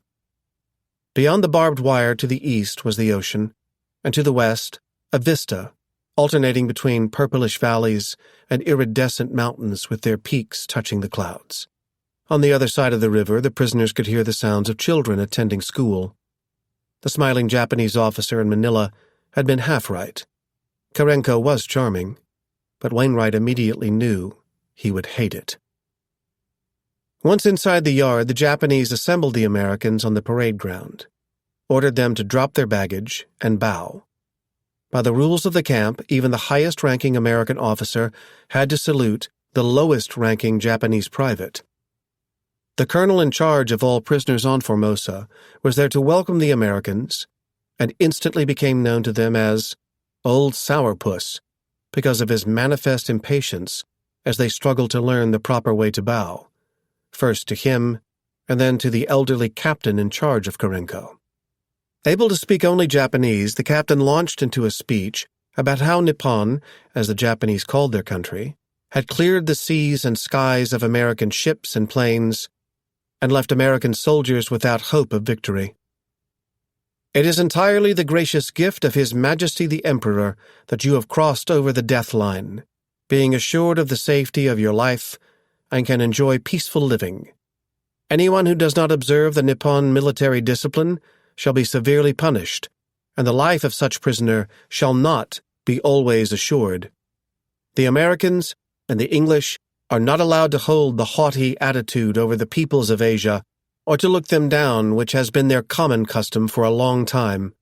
Beyond the barbed wire to the east was the ocean, and to the west, a vista, alternating between purplish valleys and iridescent mountains with their peaks touching the clouds. On the other side of the river, the prisoners could hear the sounds of children attending school. The smiling Japanese officer in Manila had been half right. Karenko was charming, but Wainwright immediately knew he would hate it. Once inside the yard, the Japanese assembled the Americans on the parade ground, ordered them to drop their baggage and bow. By the rules of the camp, even the highest-ranking American officer had to salute the lowest-ranking Japanese private. The colonel in charge of all prisoners on Formosa was there to welcome the Americans and instantly became known to them as Old Sourpuss because of his manifest impatience as they struggled to learn the proper way to bow, first to him and then to the elderly captain in charge of Karenko. Able to speak only Japanese, the captain launched into a speech about how Nippon, as the Japanese called their country, had cleared the seas and skies of American ships and planes and left American soldiers without hope of victory. It is entirely the gracious gift of His Majesty the Emperor that you have crossed over the death line, being assured of the safety of your life and can enjoy peaceful living. Anyone who does not observe the Nippon military discipline shall be severely punished, and the life of such prisoner shall not be always assured. The Americans and the English are not allowed to hold the haughty attitude over the peoples of Asia, or to look them down, which has been their common custom for a long time.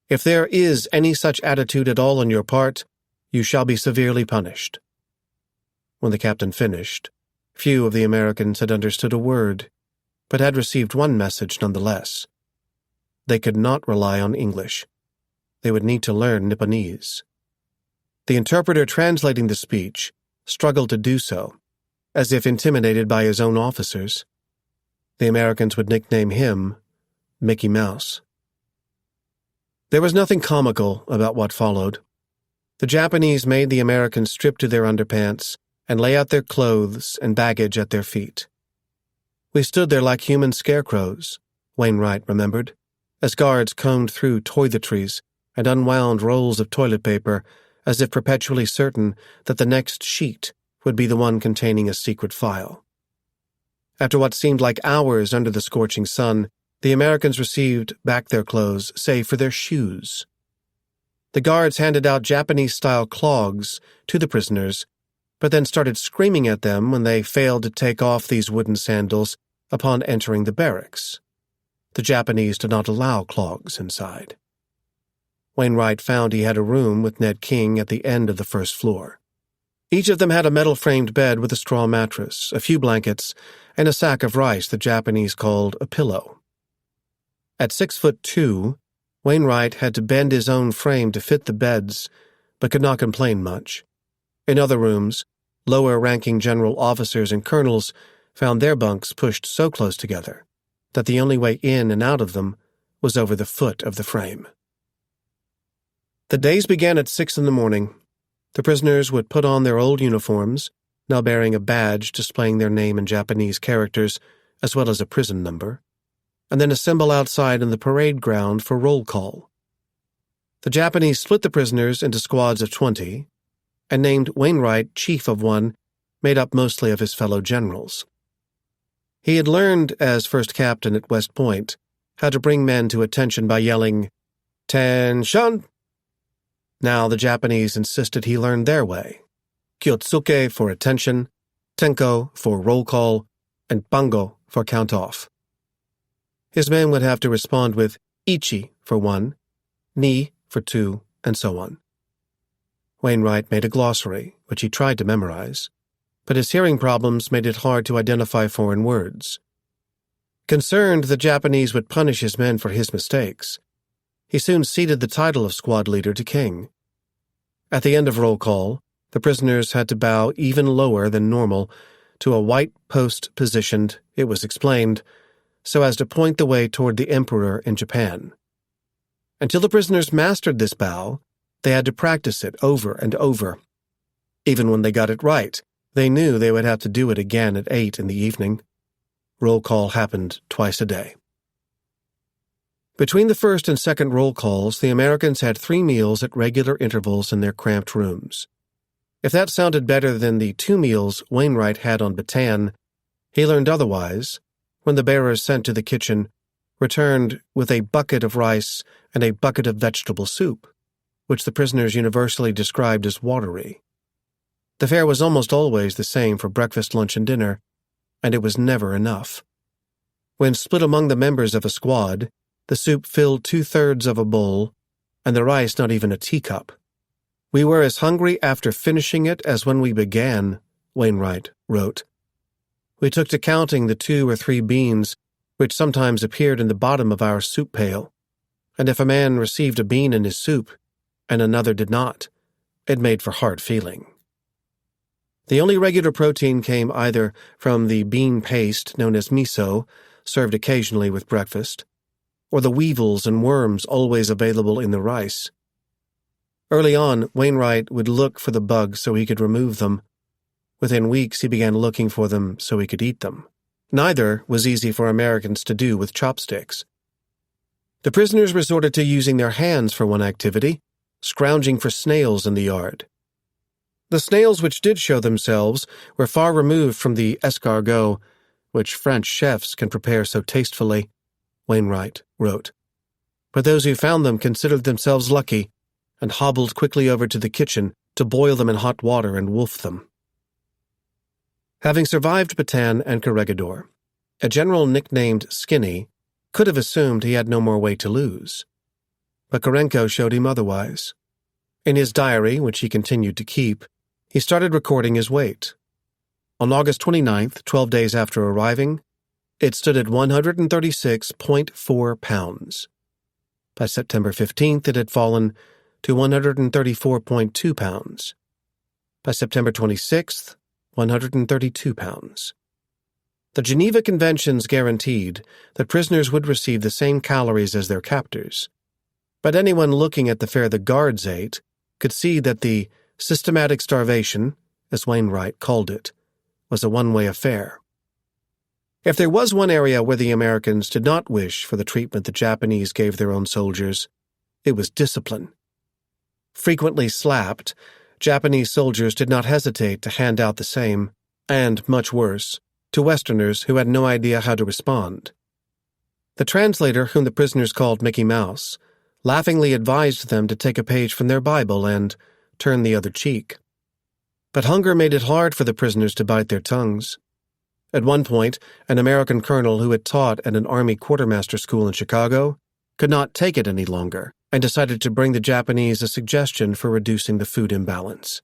If there is any such attitude at all on your part, you shall be severely punished. When the captain finished, few of the Americans had understood a word, but had received one message nonetheless. They could not rely on English. They would need to learn Nipponese. The interpreter translating the speech struggled to do so, as if intimidated by his own officers. The Americans would nickname him Mickey Mouse. There was nothing comical about what followed. The Japanese made the Americans strip to their underpants and lay out their clothes and baggage at their feet. We stood there like human scarecrows, Wainwright remembered, as guards combed through toiletries and unwound rolls of toilet paper, as if perpetually certain that the next sheet would be the one containing a secret file. After what seemed like hours under the scorching sun, the Americans received back their clothes, save for their shoes. The guards handed out Japanese-style clogs to the prisoners, but then started screaming at them when they failed to take off these wooden sandals upon entering the barracks. The Japanese did not allow clogs inside. Wainwright found he had a room with Ned King at the end of the first floor. Each of them had a metal-framed bed with a straw mattress, a few blankets, and a sack of rice the Japanese called a pillow. At 6'2", Wainwright had to bend his own frame to fit the beds, but could not complain much. In other rooms, lower-ranking general officers and colonels found their bunks pushed so close together that the only way in and out of them was over the foot of the frame. The days began at 6 a.m. The prisoners would put on their old uniforms, now bearing a badge displaying their name in Japanese characters, as well as a prison number, and then assemble outside in the parade ground for roll call. The Japanese split the prisoners into squads of 20, and named Wainwright chief of one, made up mostly of his fellow generals. He had learned, as first captain at West Point, how to bring men to attention by yelling, "Tenshun!" Now the Japanese insisted he learn their way. Kyotsuke for attention, Tenko for roll call, and Bango for count-off. His men would have to respond with Ichi for 1, Ni for 2, and so on. Wainwright made a glossary, which he tried to memorize, but his hearing problems made it hard to identify foreign words. Concerned the Japanese would punish his men for his mistakes, he soon ceded the title of squad leader to King. At the end of roll call, the prisoners had to bow even lower than normal to a white post positioned, it was explained, so as to point the way toward the emperor in Japan. Until the prisoners mastered this bow, they had to practice it over and over. Even when they got it right, they knew they would have to do it again at 8 in the evening. Roll call happened twice a day. Between the first and second roll calls, the Americans had 3 meals at regular intervals in their cramped rooms. If that sounded better than the 2 meals Wainwright had on Bataan, He learned otherwise when the bearers sent to the kitchen returned with a bucket of rice and a bucket of vegetable soup, which the prisoners universally described as watery. The fare was almost always the same for breakfast, lunch, and dinner, and it was never enough. When split among the members of a squad, the soup filled 2/3 of a bowl, and the rice not even a teacup. "We were as hungry after finishing it as when we began," Wainwright wrote. "We took to counting the 2 or 3 beans which sometimes appeared in the bottom of our soup pail, and if a man received a bean in his soup, and another did not, it made for hard feeling." The only regular protein came either from the bean paste known as miso, served occasionally with breakfast, or the weevils and worms always available in the rice. Early on, Wainwright would look for the bugs so he could remove them. Within weeks, he began looking for them so he could eat them. Neither was easy for Americans to do with chopsticks. The prisoners resorted to using their hands for one activity, scrounging for snails in the yard. The snails which did show themselves were far removed from the escargot, which French chefs can prepare so tastefully, Wainwright wrote. But those who found them considered themselves lucky and hobbled quickly over to the kitchen to boil them in hot water and wolf them. Having survived Bataan and Corregidor, a general nicknamed Skinny could have assumed he had no more weight to lose. But Karenko showed him otherwise. In his diary, which he continued to keep, he started recording his weight. On August 29th, 12 days after arriving, it stood at 136.4 pounds. By September 15th, it had fallen to 134.2 pounds. By September 26th, 132 pounds. The Geneva Conventions guaranteed that prisoners would receive the same calories as their captors, but anyone looking at the fare the guards ate could see that the systematic starvation, as Wainwright called it, was a one-way affair. If there was one area where the Americans did not wish for the treatment the Japanese gave their own soldiers, it was discipline. Frequently slapped, Japanese soldiers did not hesitate to hand out the same, and, much worse, to Westerners who had no idea how to respond. The translator, whom the prisoners called Mickey Mouse, laughingly advised them to take a page from their Bible and turn the other cheek. But hunger made it hard for the prisoners to bite their tongues. At one point, an American colonel who had taught at an Army quartermaster school in Chicago could not take it any longer and decided to bring the Japanese a suggestion for reducing the food imbalance.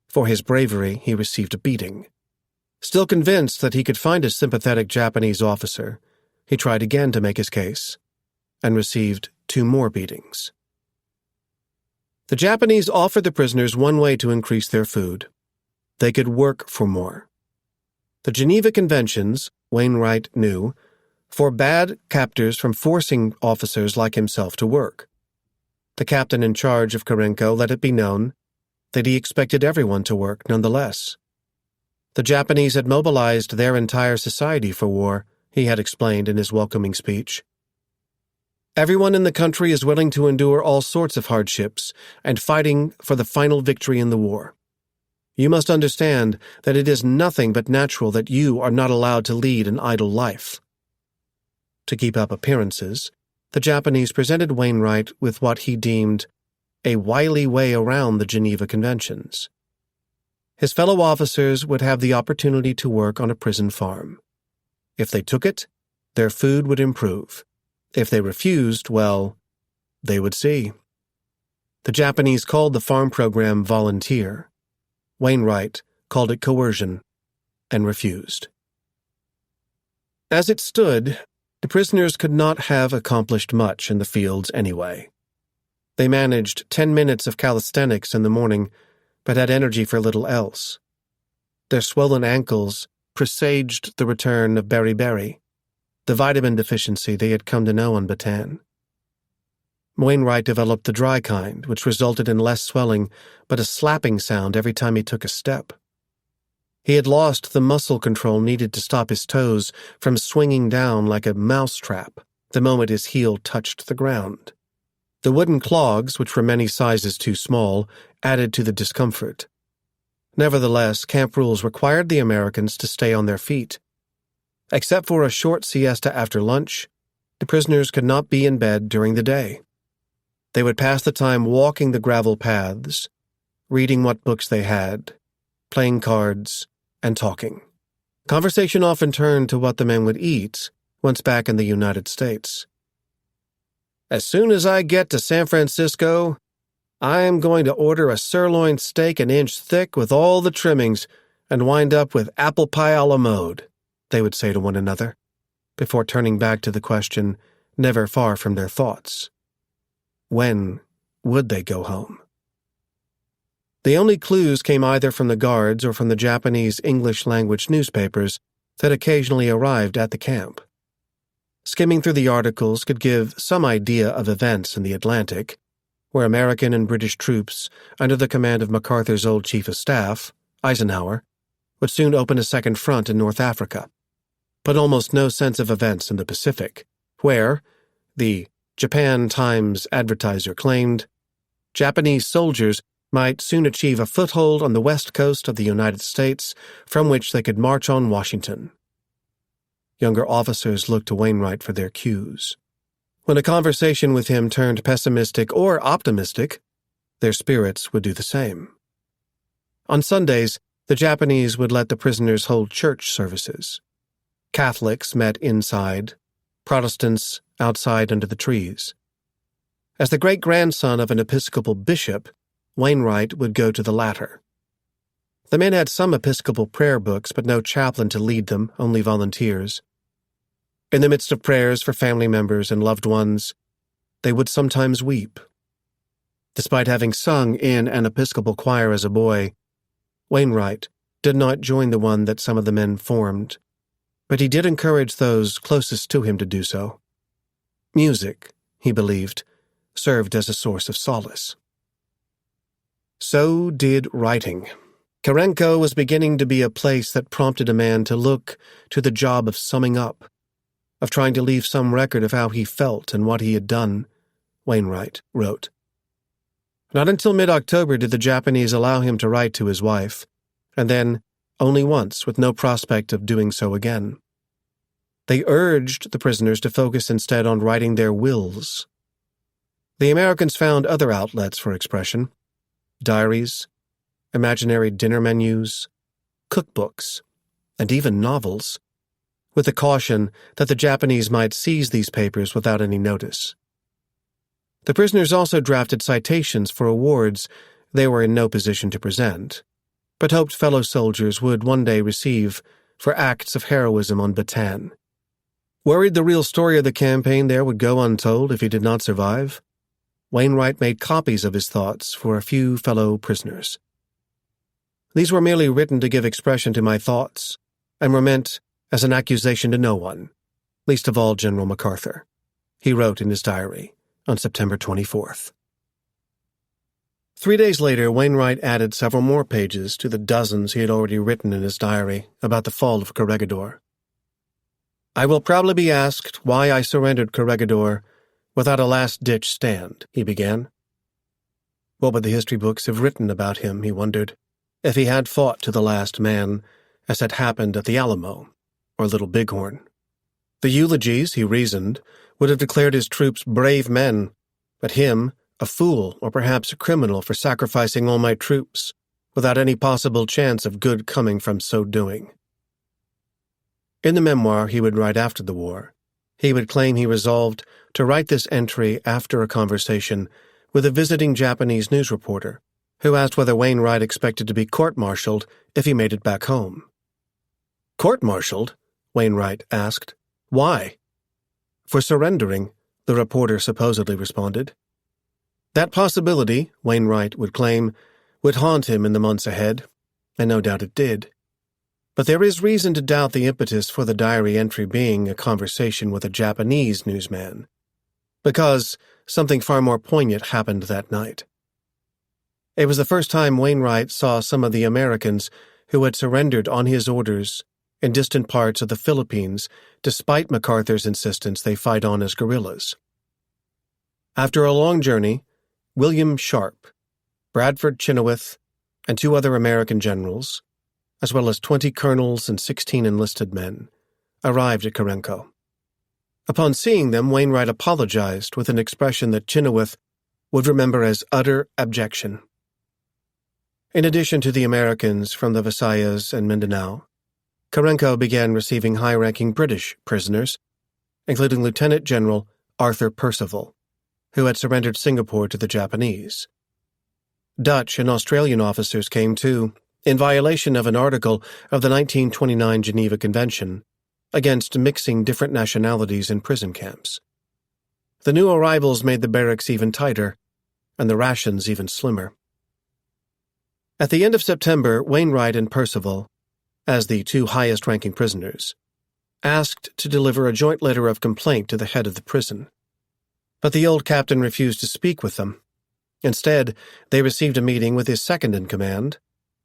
For his bravery, he received a beating. Still convinced that he could find a sympathetic Japanese officer, he tried again to make his case, and received 2 more beatings. The Japanese offered the prisoners one way to increase their food. They could work for more. The Geneva Conventions, Wainwright knew, forbade captors from forcing officers like himself to work. The captain in charge of Karenko let it be known that he expected everyone to work nonetheless. The Japanese had mobilized their entire society for war, he had explained in his welcoming speech. Everyone in the country is willing to endure all sorts of hardships and fighting for the final victory in the war. You must understand that it is nothing but natural that you are not allowed to lead an idle life. To keep up appearances, the Japanese presented Wainwright with what he deemed a wily way around the Geneva Conventions. His fellow officers would have the opportunity to work on a prison farm. If they took it, their food would improve. If they refused, well, they would see. The Japanese called the farm program volunteer. Wainwright called it coercion and refused. As it stood, the prisoners could not have accomplished much in the fields anyway. They managed 10 minutes of calisthenics in the morning, but had energy for little else. Their swollen ankles presaged the return of beriberi, the vitamin deficiency they had come to know on Bataan. Wainwright developed the dry kind, which resulted in less swelling, but a slapping sound every time he took a step. He had lost the muscle control needed to stop his toes from swinging down like a mousetrap the moment his heel touched the ground. The wooden clogs, which were many sizes too small, added to the discomfort. Nevertheless, camp rules required the Americans to stay on their feet, Except for a short siesta after lunch, the prisoners could not be in bed during the day. They would pass the time walking the gravel paths, reading what books they had, playing cards, and talking. Conversation often turned to what the men would eat once back in the United States. "As soon as I get to San Francisco, I am going to order a sirloin steak an inch thick with all the trimmings and wind up with apple pie a la mode," they would say to one another, before turning back to the question, never far from their thoughts. When would they go home? The only clues came either from the guards or from the Japanese English-language newspapers that occasionally arrived at the camp. Skimming through the articles could give some idea of events in the Atlantic, where American and British troops, under the command of MacArthur's old chief of staff, Eisenhower, would soon open a second front in North Africa, but almost no sense of events in the Pacific, where, the Japan Times Advertiser claimed, Japanese soldiers might soon achieve a foothold on the west coast of the United States from which they could march on Washington. Younger officers looked to Wainwright for their cues. When a conversation with him turned pessimistic or optimistic, their spirits would do the same. On Sundays, the Japanese would let the prisoners hold church services. Catholics met inside, Protestants outside under the trees. As the great-grandson of an Episcopal bishop, Wainwright would go to the latter. The men had some Episcopal prayer books, but no chaplain to lead them, only volunteers. In the midst of prayers for family members and loved ones, they would sometimes weep. Despite having sung in an Episcopal choir as a boy, Wainwright did not join the one that some of the men formed, but he did encourage those closest to him to do so. Music, he believed, served as a source of solace. So did writing. Karenko was beginning to be a place that prompted a man to look to the job of summing up, of trying to leave some record of how he felt and what he had done, Wainwright wrote. Not until mid-October did the Japanese allow him to write to his wife, and then only once with no prospect of doing so again. They urged the prisoners to focus instead on writing their wills. The Americans found other outlets for expression: diaries, imaginary dinner menus, cookbooks, and even novels, with the caution that the Japanese might seize these papers without any notice. The prisoners also drafted citations for awards they were in no position to present, but hoped fellow soldiers would one day receive for acts of heroism on Bataan. Worried the real story of the campaign there would go untold if he did not survive, Wainwright made copies of his thoughts for a few fellow prisoners. These were merely written to give expression to my thoughts, and were meant as an accusation to no one, least of all General MacArthur, he wrote in his diary on September 24th. 3 days later, Wainwright added several more pages to the dozens he had already written in his diary about the fall of Corregidor. "I will probably be asked why I surrendered Corregidor without a last-ditch stand," he began. What would the history books have written about him, he wondered, if he had fought to the last man, as had happened at the Alamo or Little Bighorn? The eulogies, he reasoned, would have declared his troops brave men, but him a fool or perhaps a criminal for sacrificing all my troops, without any possible chance of good coming from so doing. In the memoir he would write after the war, he would claim he resolved to write this entry after a conversation with a visiting Japanese news reporter who asked whether Wainwright expected to be court-martialed if he made it back home. "Court-martialed?" Wainwright asked. "Why?" "For surrendering," the reporter supposedly responded. That possibility, Wainwright would claim, would haunt him in the months ahead, and no doubt it did. But there is reason to doubt the impetus for the diary entry being a conversation with a Japanese newsman, because something far more poignant happened that night. It was the first time Wainwright saw some of the Americans who had surrendered on his orders in distant parts of the Philippines, despite MacArthur's insistence they fight on as guerrillas. After a long journey, William Sharp, Bradford Chenoweth, and 2 other American generals, as well as 20 colonels and 16 enlisted men, arrived at Karenko. Upon seeing them, Wainwright apologized with an expression that Chenoweth would remember as utter abjection. In addition to the Americans from the Visayas and Mindanao, Karenko began receiving high-ranking British prisoners, including Lieutenant General Arthur Percival, who had surrendered Singapore to the Japanese. Dutch and Australian officers came too, in violation of an article of the 1929 Geneva Convention against mixing different nationalities in prison camps. The new arrivals made the barracks even tighter, and the rations even slimmer. At the end of September, Wainwright and Percival, as the two highest-ranking prisoners, asked to deliver a joint letter of complaint to the head of the prison. But the old captain refused to speak with them. Instead, they received a meeting with his second-in-command,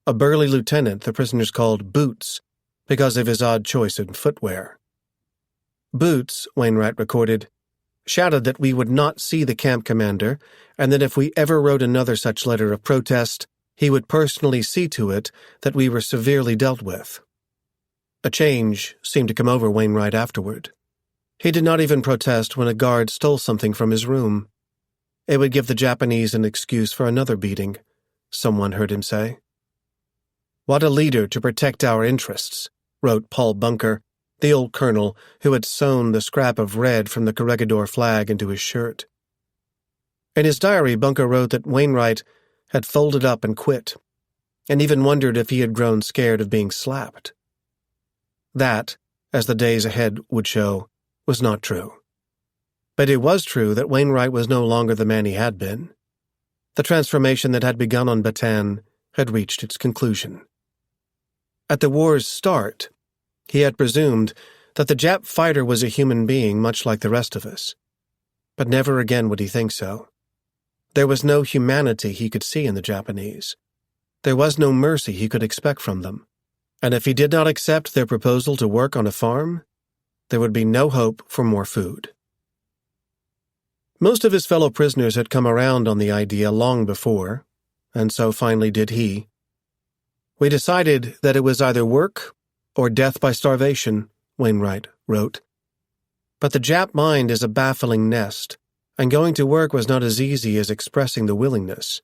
a burly lieutenant the prisoners called Boots because of his odd choice in footwear. Boots, Wainwright recorded, shouted that we would not see the camp commander and that if we ever wrote another such letter of protest, he would personally see to it that we were severely dealt with. A change seemed to come over Wainwright afterward. He did not even protest when a guard stole something from his room. It would give the Japanese an excuse for another beating, someone heard him say. "What a leader to protect our interests," wrote Paul Bunker, the old colonel who had sewn the scrap of red from the Corregidor flag into his shirt. In his diary, Bunker wrote that Wainwright had folded up and quit, and even wondered if he had grown scared of being slapped. That, as the days ahead would show, was not true. But it was true that Wainwright was no longer the man he had been. The transformation that had begun on Bataan had reached its conclusion. At the war's start, he had presumed that the Jap fighter was a human being much like the rest of us. But never again would he think so. There was no humanity he could see in the Japanese. There was no mercy he could expect from them. And if he did not accept their proposal to work on a farm, there would be no hope for more food. Most of his fellow prisoners had come around on the idea long before, and so finally did he. We decided that it was either work or death by starvation, Wainwright wrote. But the Jap mind is a baffling nest, and going to work was not as easy as expressing the willingness.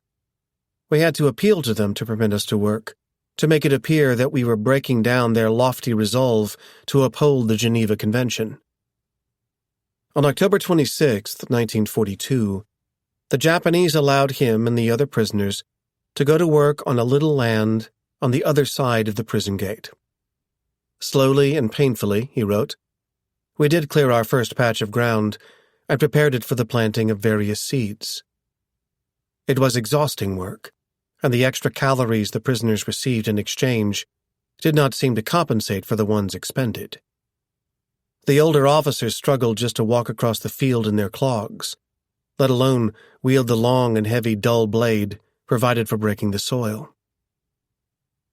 We had to appeal to them to permit us to work, to make it appear that we were breaking down their lofty resolve to uphold the Geneva Convention. On October 26, 1942, the Japanese allowed him and the other prisoners to go to work on a little land on the other side of the prison gate. Slowly and painfully, he wrote, we did clear our first patch of ground and prepared it for the planting of various seeds. It was exhausting work, and the extra calories the prisoners received in exchange did not seem to compensate for the ones expended. The older officers struggled just to walk across the field in their clogs, let alone wield the long and heavy dull blade provided for breaking the soil.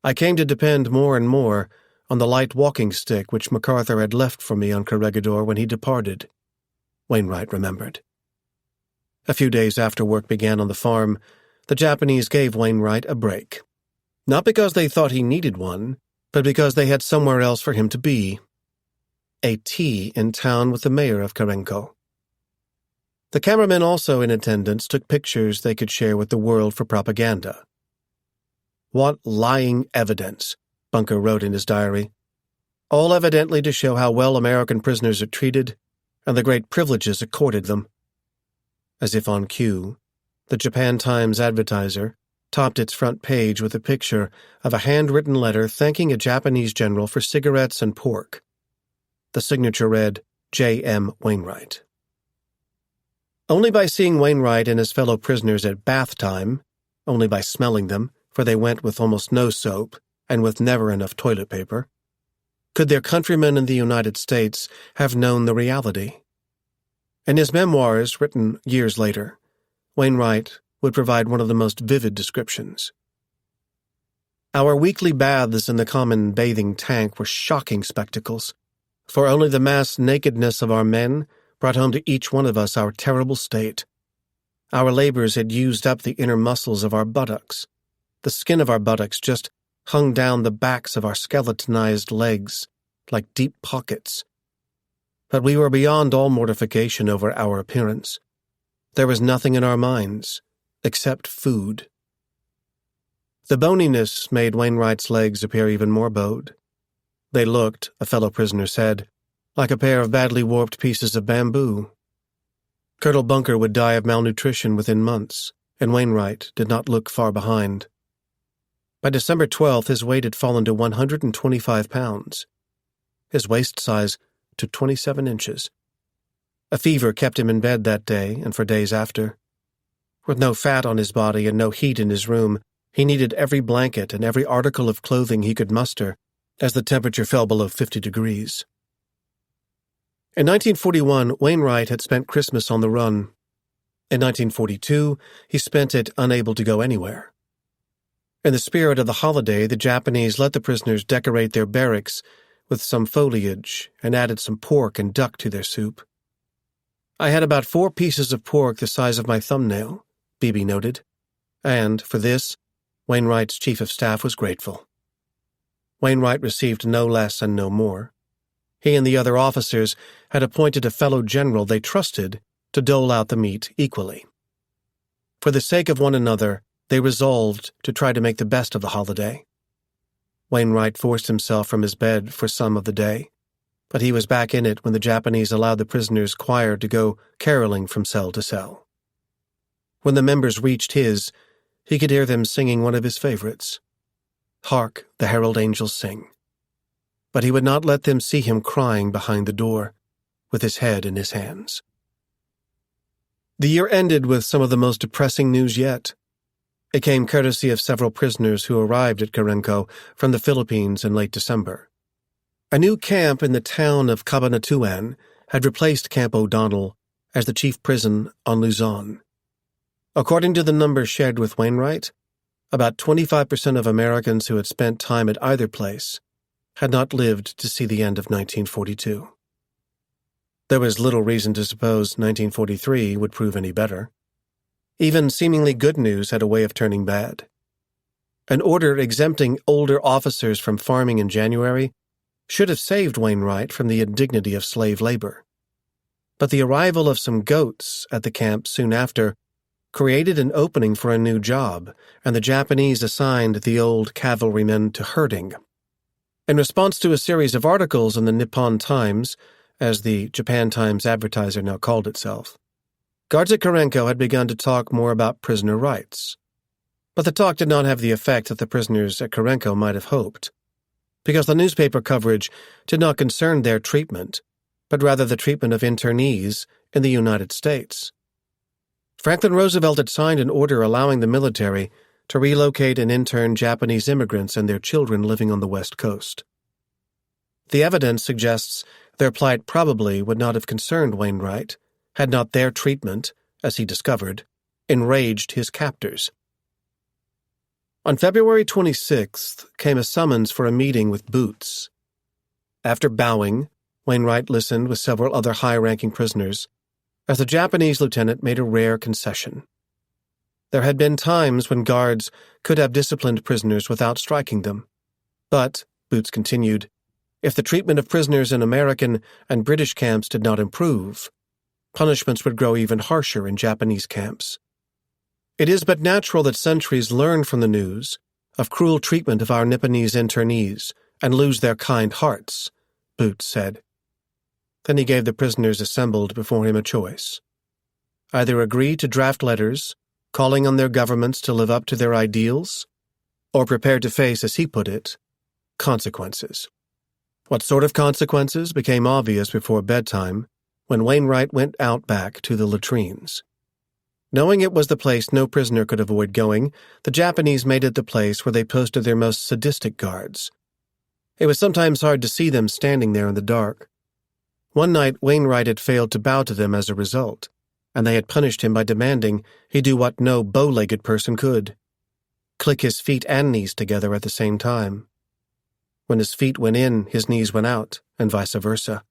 I came to depend more and more on the light walking stick which MacArthur had left for me on Corregidor when he departed, Wainwright remembered. A few days after work began on the farm, the Japanese gave Wainwright a break. Not because they thought he needed one, but because they had somewhere else for him to be. A tea in town with the mayor of Karenko. The cameramen also in attendance took pictures they could share with the world for propaganda. What lying evidence, Bunker wrote in his diary, all evidently to show how well American prisoners are treated and the great privileges accorded them. As if on cue, the Japan Times Advertiser topped its front page with a picture of a handwritten letter thanking a Japanese general for cigarettes and pork. The signature read, J.M. Wainwright. Only by seeing Wainwright and his fellow prisoners at bath time, only by smelling them, for they went with almost no soap and with never enough toilet paper, could their countrymen in the United States have known the reality. In his memoirs, written years later, Wainwright would provide one of the most vivid descriptions. Our weekly baths in the common bathing tank were shocking spectacles, for only the mass nakedness of our men brought home to each one of us our terrible state. Our labors had used up the inner muscles of our buttocks. The skin of our buttocks just hung down the backs of our skeletonized legs like deep pockets but we were beyond all mortification over our appearance. There was nothing in our minds except food. The boniness made Wainwright's legs appear even more bowed. They looked, a fellow prisoner said, like a pair of badly warped pieces of bamboo. Colonel Bunker would die of malnutrition within months, and Wainwright did not look far behind. By December 12th, his weight had fallen to 125 pounds. His waist size to 27 inches. A fever kept him in bed that day and for days after. With no fat on his body and no heat in his room, he needed every blanket and every article of clothing he could muster as the temperature fell below 50 degrees. In 1941, Wainwright had spent Christmas on the run. In 1942, he spent it unable to go anywhere. In the spirit of the holiday, the Japanese let the prisoners decorate their barracks with some foliage and added some pork and duck to their soup. I had about 4 pieces of pork the size of my thumbnail, Beebe noted, and, for this, Wainwright's chief of staff was grateful. Wainwright received no less and no more. He and the other officers had appointed a fellow general they trusted to dole out the meat equally. For the sake of one another, they resolved to try to make the best of the holiday. Wainwright forced himself from his bed for some of the day, but he was back in it when the Japanese allowed the prisoners' choir to go caroling from cell to cell. When the members reached his, he could hear them singing one of his favorites, "Hark, the herald angels sing." But he would not let them see him crying behind the door, with his head in his hands. The year ended with some of the most depressing news yet. It came courtesy of several prisoners who arrived at Karenko from the Philippines in late December. A new camp in the town of Cabanatuan had replaced Camp O'Donnell as the chief prison on Luzon. According to the numbers shared with Wainwright, about 25% of Americans who had spent time at either place had not lived to see the end of 1942. There was little reason to suppose 1943 would prove any better. Even seemingly good news had a way of turning bad. An order exempting older officers from farming in January should have saved Wainwright from the indignity of slave labor. But the arrival of some goats at the camp soon after created an opening for a new job, and the Japanese assigned the old cavalrymen to herding. In response to a series of articles in the Nippon Times, as the Japan Times Advertiser now called itself, guards at Karenko had begun to talk more about prisoner rights. But the talk did not have the effect that the prisoners at Karenko might have hoped, because the newspaper coverage did not concern their treatment, but rather the treatment of internees in the United States. Franklin Roosevelt had signed an order allowing the military to relocate and intern Japanese immigrants and their children living on the West Coast. The evidence suggests their plight probably would not have concerned Wainwright had not their treatment, as he discovered, enraged his captors. On February 26th came a summons for a meeting with Boots. After bowing, Wainwright listened with several other high-ranking prisoners as the Japanese lieutenant made a rare concession. There had been times when guards could have disciplined prisoners without striking them. But, Boots continued, if the treatment of prisoners in American and British camps did not improve, punishments would grow even harsher in Japanese camps. It is but natural that sentries learn from the news of cruel treatment of our Nipponese internees and lose their kind hearts, Boots said. Then he gave the prisoners assembled before him a choice. Either agree to draft letters calling on their governments to live up to their ideals, or prepare to face, as he put it, consequences. What sort of consequences became obvious before bedtime when Wainwright went out back to the latrines. Knowing it was the place no prisoner could avoid going, the Japanese made it the place where they posted their most sadistic guards. It was sometimes hard to see them standing there in the dark. One night Wainwright had failed to bow to them as a result, and they had punished him by demanding he do what no bow-legged person could: click his feet and knees together at the same time. When his feet went in, his knees went out, and vice versa.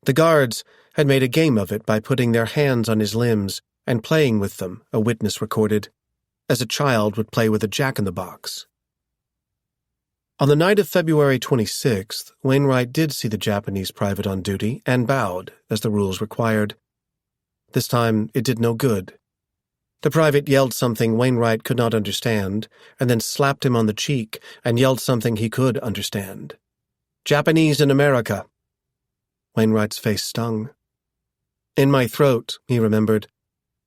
The guards had made a game of it by putting their hands on his limbs and playing with them, a witness recorded, as a child would play with a jack-in-the-box. On the night of February 26th, Wainwright did see the Japanese private on duty and bowed, as the rules required. This time, it did no good. The private yelled something Wainwright could not understand, and then slapped him on the cheek and yelled something he could understand. "Japanese in America." Wainwright's face stung. In my throat, he remembered,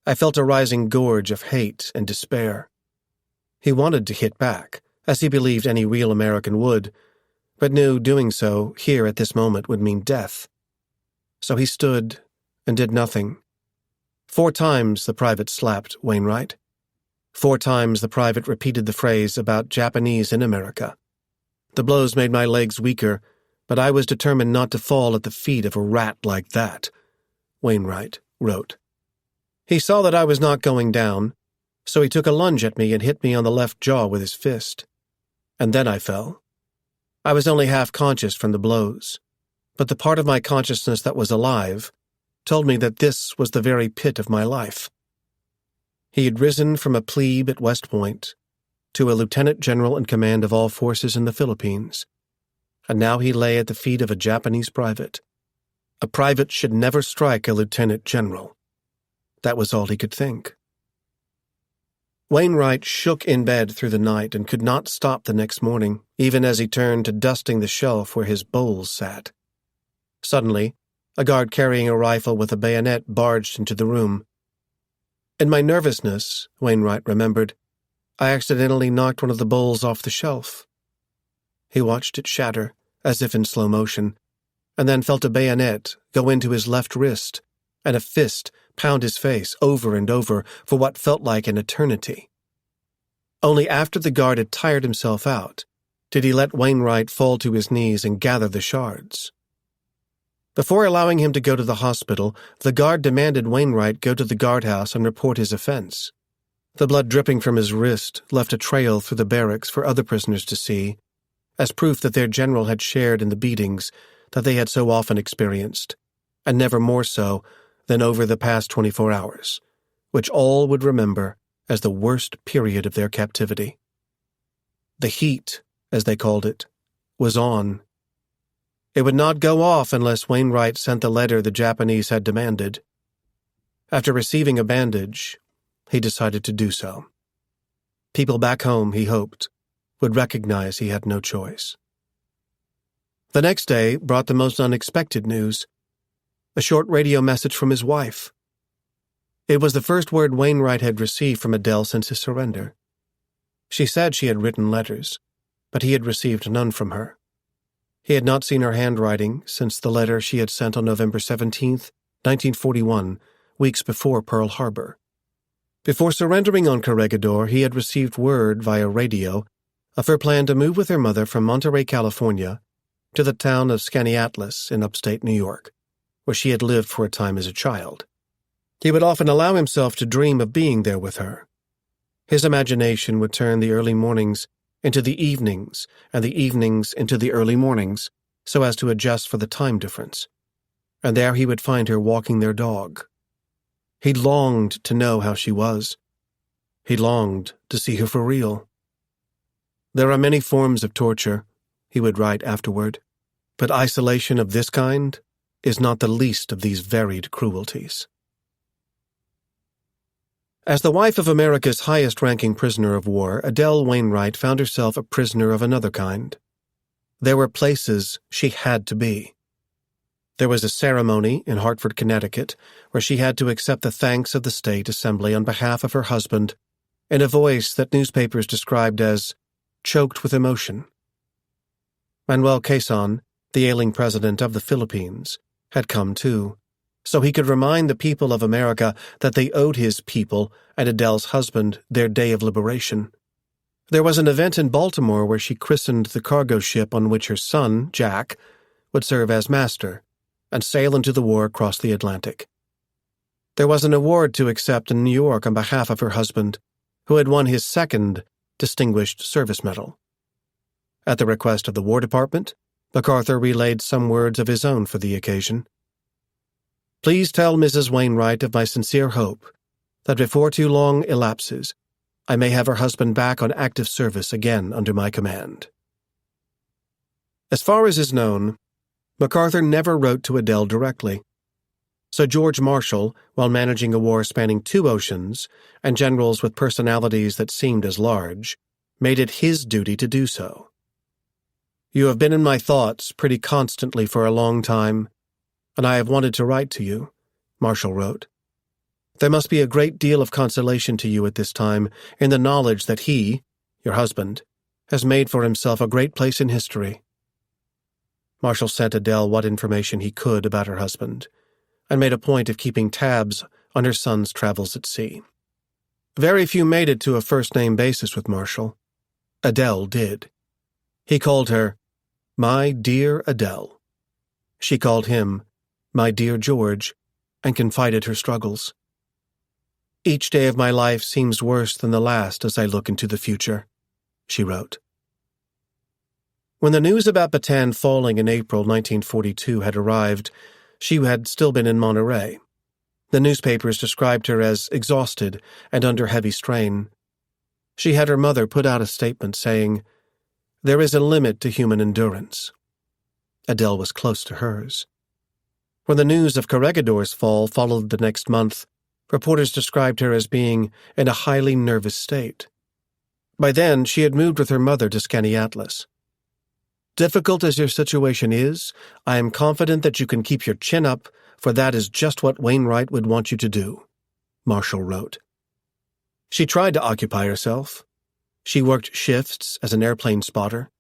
I felt a rising gorge of hate and despair. He wanted to hit back, as he believed any real American would, but knew doing so here at this moment would mean death. So he stood and did nothing. 4 times the private slapped Wainwright. 4 times the private repeated the phrase about Japanese in America. The blows made my legs weaker, but I was determined not to fall at the feet of a rat like that, Wainwright wrote. He saw that I was not going down, so he took a lunge at me and hit me on the left jaw with his fist. And then I fell. I was only half conscious from the blows, but the part of my consciousness that was alive told me that this was the very pit of my life. He had risen from a plebe at West Point to a lieutenant general in command of all forces in the Philippines, and now he lay at the feet of a Japanese private. A private should never strike a lieutenant general. That was all he could think. Wainwright shook in bed through the night and could not stop the next morning, even as he turned to dusting the shelf where his bowls sat. Suddenly, a guard carrying a rifle with a bayonet barged into the room. In my nervousness, Wainwright remembered, I accidentally knocked one of the bowls off the shelf. He watched it shatter, as if in slow motion, and then felt a bayonet go into his left wrist and a fist pound his face over and over for what felt like an eternity. Only after the guard had tired himself out did he let Wainwright fall to his knees and gather the shards. Before allowing him to go to the hospital, the guard demanded Wainwright go to the guardhouse and report his offense. The blood dripping from his wrist left a trail through the barracks for other prisoners to see, as proof that their general had shared in the beatings that they had so often experienced, and never more so than over the past 24 hours, which all would remember as the worst period of their captivity. The heat, as they called it, was on. It would not go off unless Wainwright sent the letter the Japanese had demanded. After receiving a bandage, he decided to do so. People back home, he hoped, would recognize he had no choice. The next day brought the most unexpected news, a short radio message from his wife. It was the first word Wainwright had received from Adele since his surrender. She said she had written letters, but he had received none from her. He had not seen her handwriting since the letter she had sent on November 17th, 1941, weeks before Pearl Harbor. Before surrendering on Corregidor, he had received word via radio of her plan to move with her mother from Monterey, California, to the town of Skaneateles in upstate New York, where she had lived for a time as a child. He would often allow himself to dream of being there with her. His imagination would turn the early mornings into the evenings, and the evenings into the early mornings, so as to adjust for the time difference. And there he would find her walking their dog. He longed to know how she was. He longed to see her for real. There are many forms of torture, he would write afterward, but isolation of this kind is not the least of these varied cruelties. As the wife of America's highest-ranking prisoner of war, Adele Wainwright found herself a prisoner of another kind. There were places she had to be. There was a ceremony in Hartford, Connecticut, where she had to accept the thanks of the State Assembly on behalf of her husband in a voice that newspapers described as choked with emotion. Manuel Quezon, the ailing president of the Philippines, had come too, so he could remind the people of America that they owed his people and Adele's husband their day of liberation. There was an event in Baltimore where she christened the cargo ship on which her son, Jack, would serve as master and sail into the war across the Atlantic. There was an award to accept in New York on behalf of her husband, who had won his second Distinguished Service Medal. At the request of the War Department, MacArthur relayed some words of his own for the occasion. Please tell Mrs. Wainwright of my sincere hope that before too long elapses, I may have her husband back on active service again under my command. As far as is known, MacArthur never wrote to Adele directly. So George Marshall, while managing a war spanning 2 oceans and generals with personalities that seemed as large, made it his duty to do so. "You have been in my thoughts pretty constantly for a long time, and I have wanted to write to you," Marshall wrote. "There must be a great deal of consolation to you at this time in the knowledge that he, your husband, has made for himself a great place in history." Marshall sent Adele what information he could about her husband, and made a point of keeping tabs on her son's travels at sea. Very few made it to a first-name basis with Marshall. Adele did. He called her, "My dear Adele." She called him, "My dear George," and confided her struggles. "Each day of my life seems worse than the last as I look into the future," she wrote. When the news about Bataan falling in April 1942 had arrived, she had still been in Monterey. The newspapers described her as exhausted and under heavy strain. She had her mother put out a statement saying, "There is a limit to human endurance." Adele was close to hers. When the news of Corregidor's fall followed the next month, reporters described her as being in a highly nervous state. By then, she had moved with her mother to Skaneateles. "Difficult as your situation is, I am confident that you can keep your chin up, for that is just what Wainwright would want you to do," Marshall wrote. She tried to occupy herself. She worked shifts as an airplane spotter,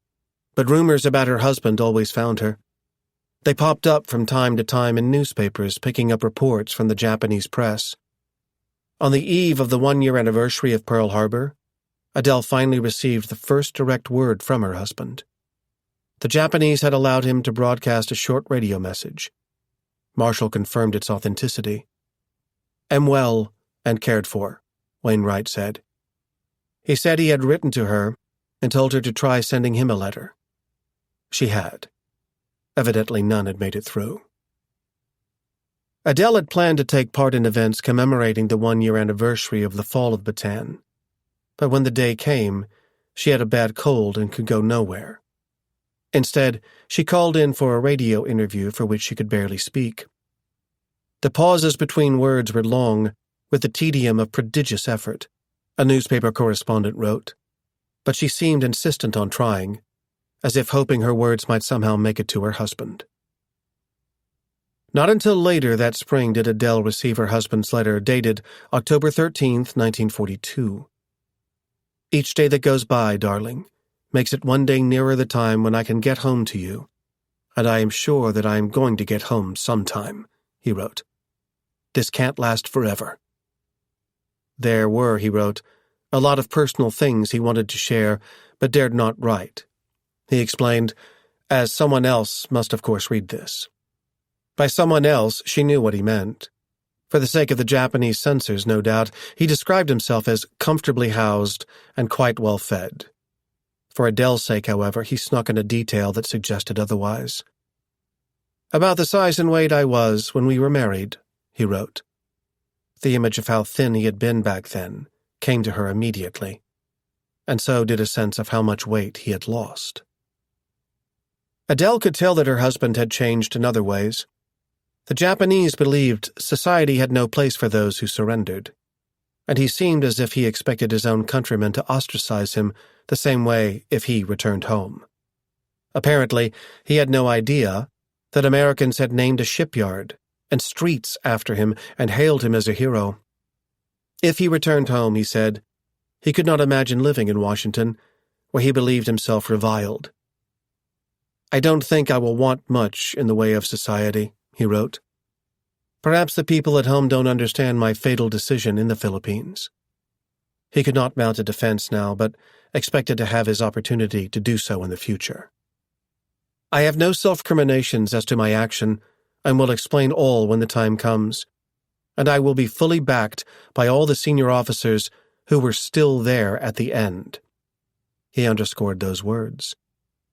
but rumors about her husband always found her. They popped up from time to time in newspapers, picking up reports from the Japanese press. On the eve of the 1-year anniversary of Pearl Harbor, Adele finally received the first direct word from her husband. The Japanese had allowed him to broadcast a short radio message. Marshall confirmed its authenticity. "Am well and cared for," Wainwright said. He said he had written to her and told her to try sending him a letter. She had. Evidently none had made it through. Adele had planned to take part in events commemorating the 1-year anniversary of the fall of Bataan, but when the day came, she had a bad cold and could go nowhere. Instead, she called in for a radio interview for which she could barely speak. The pauses between words were long, with the tedium of prodigious effort, a newspaper correspondent wrote, but she seemed insistent on trying, as if hoping her words might somehow make it to her husband. Not until later that spring did Adele receive her husband's letter dated October 13th, 1942. "Each day that goes by, darling, makes it one day nearer the time when I can get home to you, and I am sure that I am going to get home sometime," he wrote. "This can't last forever." There were, he wrote, a lot of personal things he wanted to share, but dared not write. He explained, as someone else must of course read this. By someone else, she knew what he meant. For the sake of the Japanese censors, no doubt, he described himself as comfortably housed and quite well fed. For Adele's sake, however, he snuck in a detail that suggested otherwise. "About the size and weight I was when we were married," he wrote. The image of how thin he had been back then came to her immediately, and so did a sense of how much weight he had lost. Adele could tell that her husband had changed in other ways. The Japanese believed society had no place for those who surrendered, and he seemed as if he expected his own countrymen to ostracize him the same way if he returned home. Apparently, he had no idea that Americans had named a shipyard and streets after him and hailed him as a hero. If he returned home, he said, he could not imagine living in Washington, where he believed himself reviled. "I don't think I will want much in the way of society," he wrote. "Perhaps the people at home don't understand my fatal decision in the Philippines." He could not mount a defense now, but expected to have his opportunity to do so in the future. "I have no self-criminations as to my action, and will explain all when the time comes, and I will be fully backed by all the senior officers who were still there at the end." He underscored those words,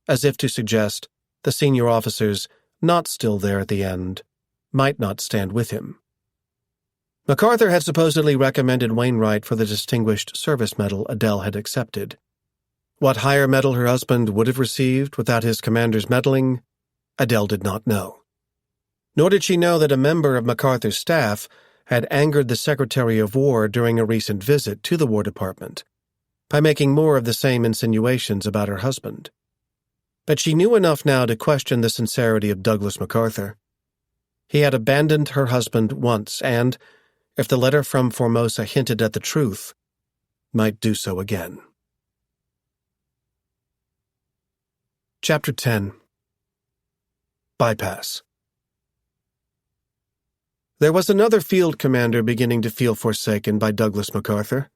as if to suggest the senior officers not still there at the end might not stand with him. MacArthur had supposedly recommended Wainwright for the Distinguished Service Medal Adele had accepted. What higher medal her husband would have received without his commander's meddling, Adele did not know. Nor did she know that a member of MacArthur's staff had angered the Secretary of War during a recent visit to the War Department by making more of the same insinuations about her husband. But she knew enough now to question the sincerity of Douglas MacArthur. He had abandoned her husband once and, if the letter from Formosa hinted at the truth, might do so again. Chapter 10. Bypass. There was another field commander beginning to feel forsaken by Douglas MacArthur.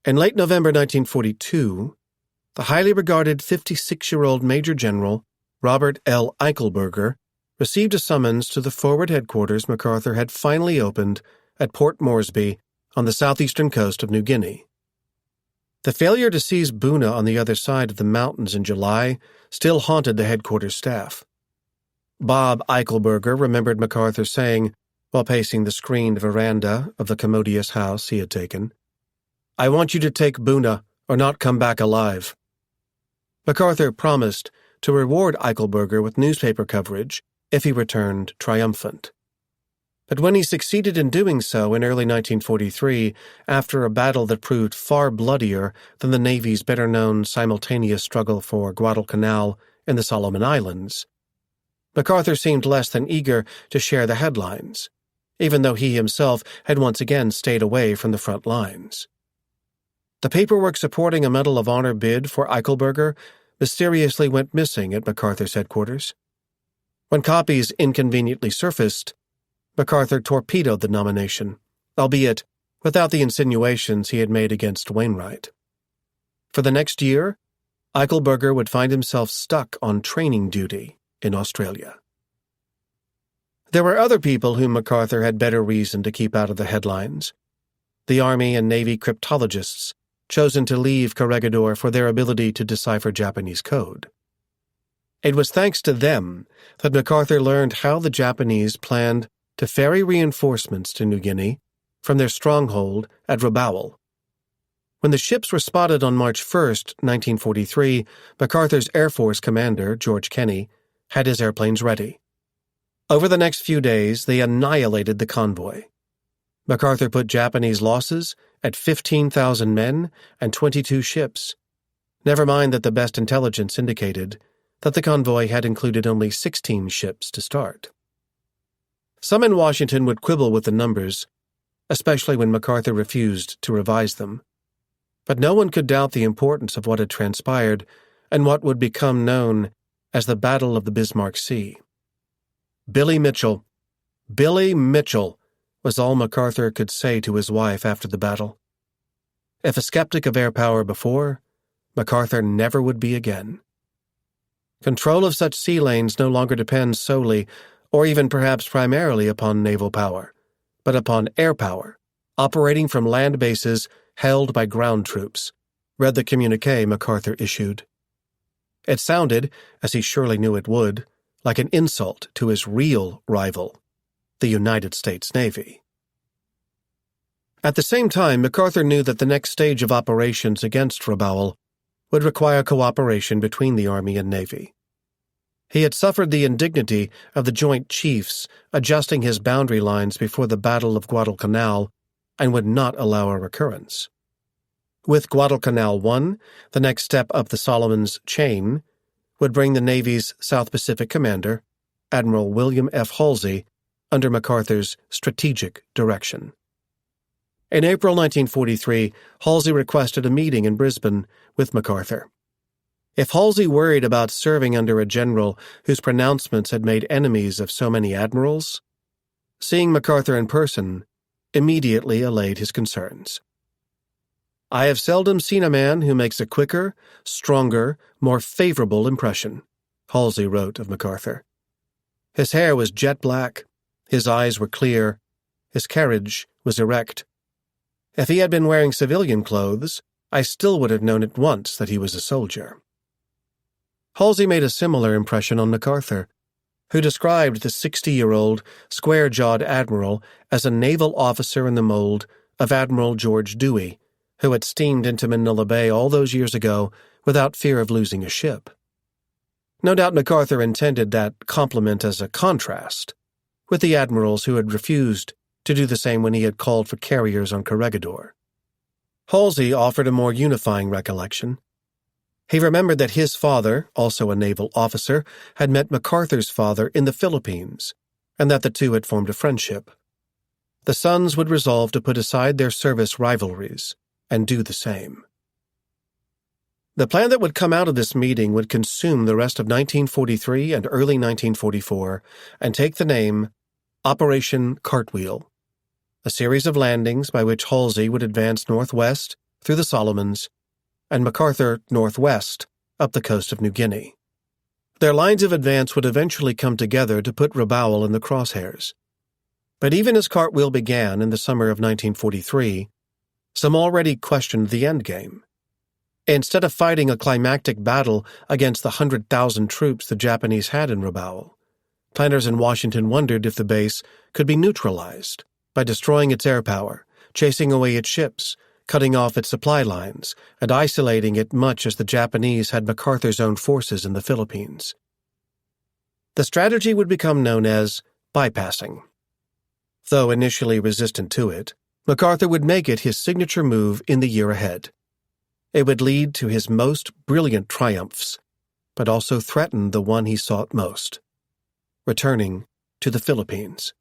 In late November 1942, the highly regarded 56-year-old Major General Robert L. Eichelberger received a summons to the forward headquarters MacArthur had finally opened at Port Moresby on the southeastern coast of New Guinea. The failure to seize Buna on the other side of the mountains in July still haunted the headquarters staff. Bob Eichelberger remembered MacArthur saying, while pacing the screened veranda of the commodious house he had taken, "I want you to take Buna or not come back alive." MacArthur promised to reward Eichelberger with newspaper coverage if he returned triumphant. But when he succeeded in doing so in early 1943, after a battle that proved far bloodier than the Navy's better-known simultaneous struggle for Guadalcanal in the Solomon Islands, MacArthur seemed less than eager to share the headlines, even though he himself had once again stayed away from the front lines. The paperwork supporting a Medal of Honor bid for Eichelberger mysteriously went missing at MacArthur's headquarters. When copies inconveniently surfaced, MacArthur torpedoed the nomination, albeit without the insinuations he had made against Wainwright. For the next year, Eichelberger would find himself stuck on training duty in Australia. There were other people whom MacArthur had better reason to keep out of the headlines. The Army and Navy cryptologists chosen to leave Corregidor for their ability to decipher Japanese code. It was thanks to them that MacArthur learned how the Japanese planned to ferry reinforcements to New Guinea from their stronghold at Rabaul. When the ships were spotted on March 1, 1943, MacArthur's Air Force commander, George Kenney, had his airplanes ready. Over the next few days, they annihilated the convoy. MacArthur put Japanese losses at 15,000 men and 22 ships. Never mind that the best intelligence indicated that the convoy had included only 16 ships to start. Some in Washington would quibble with the numbers, especially when MacArthur refused to revise them. But no one could doubt the importance of what had transpired and what would become known as the Battle of the Bismarck Sea. Billy Mitchell was all MacArthur could say to his wife after the battle. If a skeptic of air power before, MacArthur never would be again. Control of such sea lanes no longer depends solely, or even perhaps primarily, upon naval power, but upon air power, operating from land bases held by ground troops, read the communiqué MacArthur issued. It sounded, as he surely knew it would, like an insult to his real rival, the United States Navy. At the same time, MacArthur knew that the next stage of operations against Rabaul would require cooperation between the Army and Navy. He had suffered the indignity of the Joint Chiefs adjusting his boundary lines before the Battle of Guadalcanal and would not allow a recurrence. With Guadalcanal won, the next step up the Solomons chain would bring the Navy's South Pacific commander, Admiral William F. Halsey, under MacArthur's strategic direction. In April 1943, Halsey requested a meeting in Brisbane with MacArthur. If Halsey worried about serving under a general whose pronouncements had made enemies of so many admirals, seeing MacArthur in person immediately allayed his concerns. "I have seldom seen a man who makes a quicker, stronger, more favorable impression," Halsey wrote of MacArthur. His hair was jet black, his eyes were clear, his carriage was erect. If he had been wearing civilian clothes, I still would have known at once that he was a soldier. Halsey made a similar impression on MacArthur, who described the 60-year-old, square-jawed admiral as a naval officer in the mold of Admiral George Dewey, who had steamed into Manila Bay all those years ago without fear of losing a ship. No doubt MacArthur intended that compliment as a contrast, with the admirals who had refused to do the same when he had called for carriers on Corregidor. Halsey offered a more unifying recollection. He remembered that his father, also a naval officer, had met MacArthur's father in the Philippines, and that the two had formed a friendship. The sons would resolve to put aside their service rivalries and do the same. The plan that would come out of this meeting would consume the rest of 1943 and early 1944 and take the name Operation Cartwheel, a series of landings by which Halsey would advance northwest through the Solomons and MacArthur northwest up the coast of New Guinea. Their lines of advance would eventually come together to put Rabaul in the crosshairs. But even as Cartwheel began in the summer of 1943, some already questioned the endgame. Instead of fighting a climactic battle against the 100,000 troops the Japanese had in Rabaul, planners in Washington wondered if the base could be neutralized by destroying its air power, chasing away its ships, cutting off its supply lines, and isolating it much as the Japanese had MacArthur's own forces in the Philippines. The strategy would become known as bypassing. Though initially resistant to it, MacArthur would make it his signature move in the year ahead. It would lead to his most brilliant triumphs, but also threaten the one he sought most: returning to the Philippines.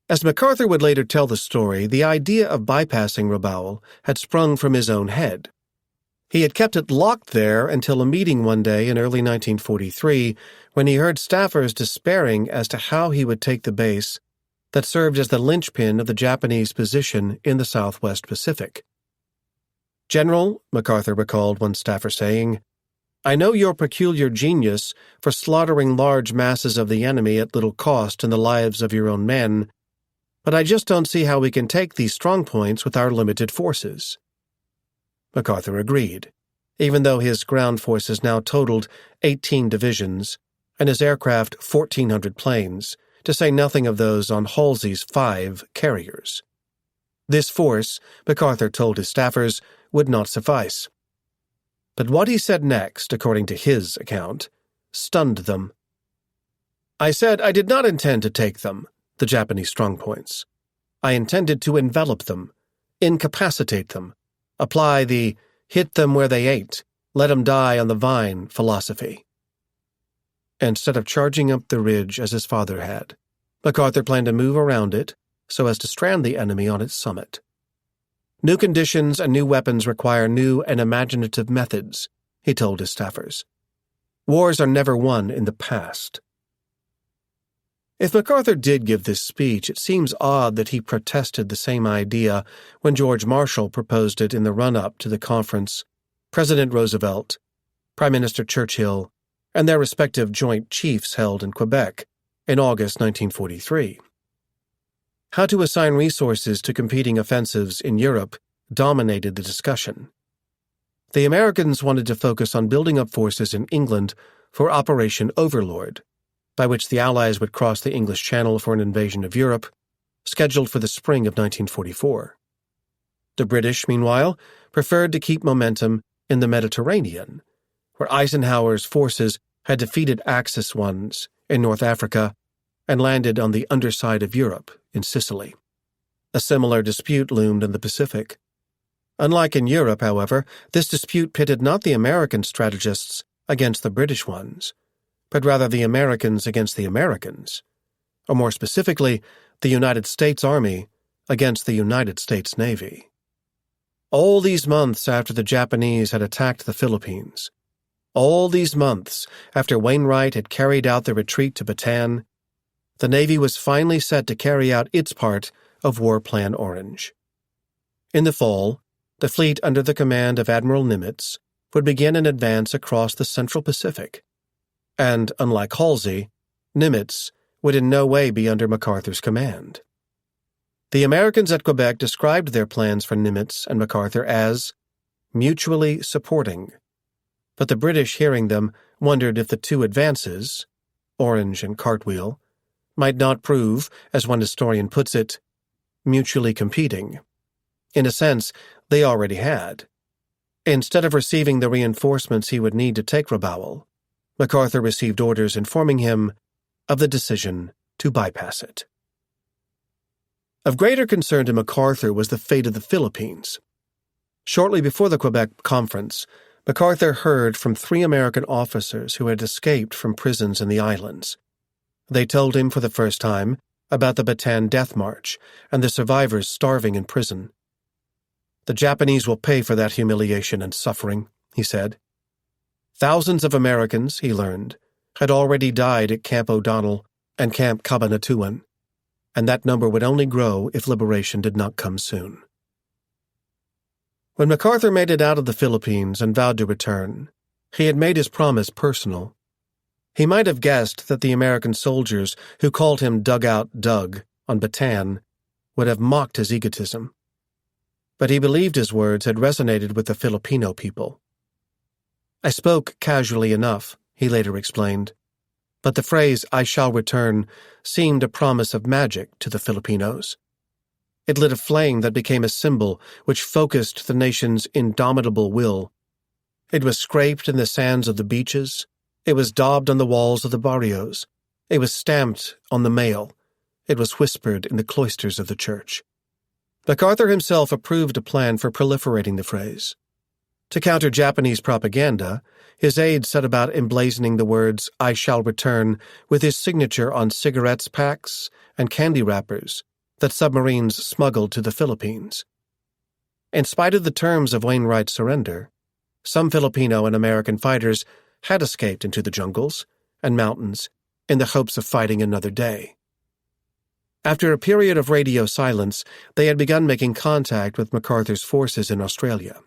As MacArthur would later tell the story, the idea of bypassing Rabaul had sprung from his own head. He had kept it locked there until a meeting one day in early 1943 when he heard staffers despairing as to how he would take the base that served as the linchpin of the Japanese position in the Southwest Pacific. "General," MacArthur recalled one staffer saying, "I know your peculiar genius for slaughtering large masses of the enemy at little cost in the lives of your own men, but I just don't see how we can take these strong points with our limited forces." MacArthur agreed, even though his ground forces now totaled 18 divisions and his aircraft 1,400 planes, to say nothing of those on Halsey's 5 carriers. This force, MacArthur told his staffers, would not suffice. But what he said next, according to his account, stunned them. "I said I did not intend to take them, the Japanese strongpoints. I intended to envelop them, incapacitate them, apply the hit them where they ain't, let 'em die on the vine philosophy." Instead of charging up the ridge as his father had, MacArthur planned to move around it so as to strand the enemy on its summit. "New conditions and new weapons require new and imaginative methods," he told his staffers. "Wars are never won in the past." If MacArthur did give this speech, it seems odd that he protested the same idea when George Marshall proposed it in the run-up to the conference, President Roosevelt, Prime Minister Churchill, and their respective joint chiefs held in Quebec in August 1943. How to assign resources to competing offensives in Europe dominated the discussion. The Americans wanted to focus on building up forces in England for Operation Overlord, by which the Allies would cross the English Channel for an invasion of Europe, scheduled for the spring of 1944. The British, meanwhile, preferred to keep momentum in the Mediterranean, where Eisenhower's forces had defeated Axis ones in North Africa and landed on the underside of Europe in Sicily. A similar dispute loomed in the Pacific. Unlike in Europe, however, this dispute pitted not the American strategists against the British ones, but rather the Americans against the Americans, or more specifically, the United States Army against the United States Navy. All these months after the Japanese had attacked the Philippines, all these months after Wainwright had carried out the retreat to Bataan, the Navy was finally set to carry out its part of War Plan Orange. In the fall, the fleet under the command of Admiral Nimitz would begin an advance across the Central Pacific, and, unlike Halsey, Nimitz would in no way be under MacArthur's command. The Americans at Quebec described their plans for Nimitz and MacArthur as mutually supporting, but the British, hearing them, wondered if the two advances, Orange and Cartwheel, might not prove, as one historian puts it, mutually competing. In a sense, they already had. Instead of receiving the reinforcements he would need to take Rabaul, MacArthur received orders informing him of the decision to bypass it. Of greater concern to MacArthur was the fate of the Philippines. Shortly before the Quebec Conference, MacArthur heard from 3 American officers who had escaped from prisons in the islands. They told him for the first time about the Bataan Death March and the survivors starving in prison. "The Japanese will pay for that humiliation and suffering," he said. Thousands of Americans, he learned, had already died at Camp O'Donnell and Camp Cabanatuan, and that number would only grow if liberation did not come soon. When MacArthur made it out of the Philippines and vowed to return, he had made his promise personal. He might have guessed that the American soldiers who called him Dugout Doug on Bataan would have mocked his egotism. But he believed his words had resonated with the Filipino people. "I spoke casually enough," he later explained, but the phrase, "I shall return," seemed a promise of magic to the Filipinos. It lit a flame that became a symbol which focused the nation's indomitable will. It was scraped in the sands of the beaches. It was daubed on the walls of the barrios. It was stamped on the mail. It was whispered in the cloisters of the church. MacArthur himself approved a plan for proliferating the phrase. To counter Japanese propaganda, his aides set about emblazoning the words, "I shall return," with his signature on cigarettes packs and candy wrappers that submarines smuggled to the Philippines. In spite of the terms of Wainwright's surrender, some Filipino and American fighters had escaped into the jungles and mountains in the hopes of fighting another day. After a period of radio silence, they had begun making contact with MacArthur's forces in Australia.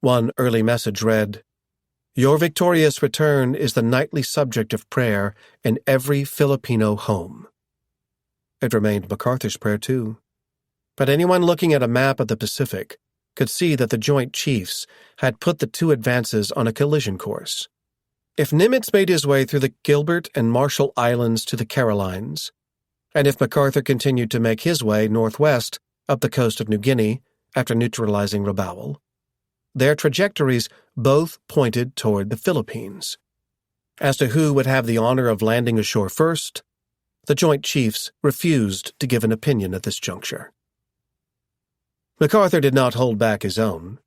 One early message read, "Your victorious return is the nightly subject of prayer in every Filipino home." It remained MacArthur's prayer too. But anyone looking at a map of the Pacific could see that the Joint Chiefs had put the 2 advances on a collision course. If Nimitz made his way through the Gilbert and Marshall Islands to the Carolines, and if MacArthur continued to make his way northwest up the coast of New Guinea after neutralizing Rabaul, their trajectories both pointed toward the Philippines. As to who would have the honor of landing ashore first, the Joint Chiefs refused to give an opinion at this juncture. MacArthur did not hold back his own.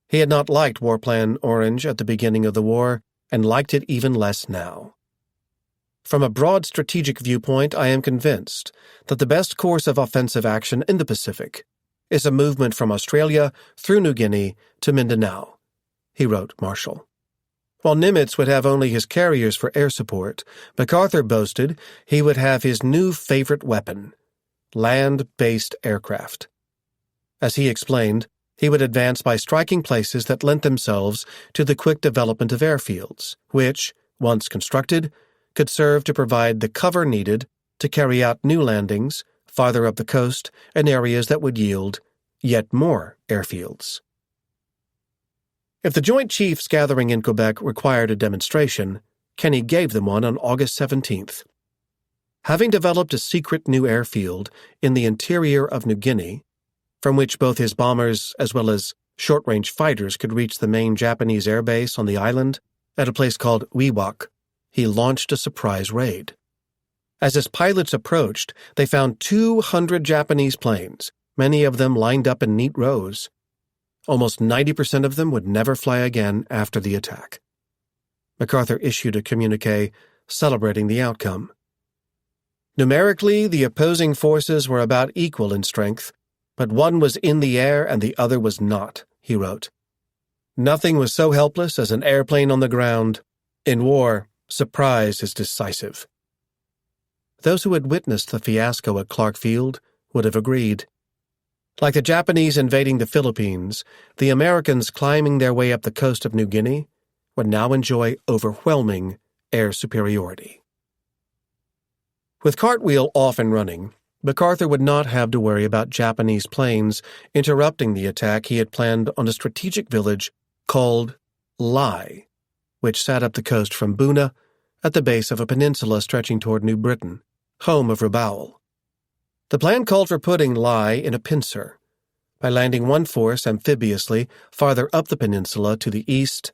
He had not liked War Plan Orange at the beginning of the war, and liked it even less now. From a broad strategic viewpoint, I am convinced that the best course of offensive action in the Pacific is a movement from Australia through New Guinea to Mindanao, he wrote Marshall. While Nimitz would have only his carriers for air support, MacArthur boasted he would have his new favorite weapon, land-based aircraft. As he explained, he would advance by striking places that lent themselves to the quick development of airfields, which, once constructed, could serve to provide the cover needed to carry out new landings farther up the coast in areas that would yield yet more airfields. If the Joint Chiefs gathering in Quebec required a demonstration, Kenny gave them one on August 17th. Having developed a secret new airfield in the interior of New Guinea, from which both his bombers as well as short-range fighters could reach the main Japanese air base on the island at a place called Wewak, he launched a surprise raid. As his pilots approached, they found 200 Japanese planes, many of them lined up in neat rows. Almost 90% of them would never fly again after the attack. MacArthur issued a communiqué celebrating the outcome. Numerically, the opposing forces were about equal in strength, but one was in the air and the other was not, he wrote. Nothing was so helpless as an airplane on the ground. In war, surprise is decisive. Those who had witnessed the fiasco at Clark Field would have agreed. Like the Japanese invading the Philippines, the Americans climbing their way up the coast of New Guinea would now enjoy overwhelming air superiority. With Cartwheel off and running, MacArthur would not have to worry about Japanese planes interrupting the attack he had planned on a strategic village called Lai, which sat up the coast from Buna at the base of a peninsula stretching toward New Britain, home of Rabaul. The plan called for putting Lai in a pincer, by landing one force amphibiously farther up the peninsula to the east,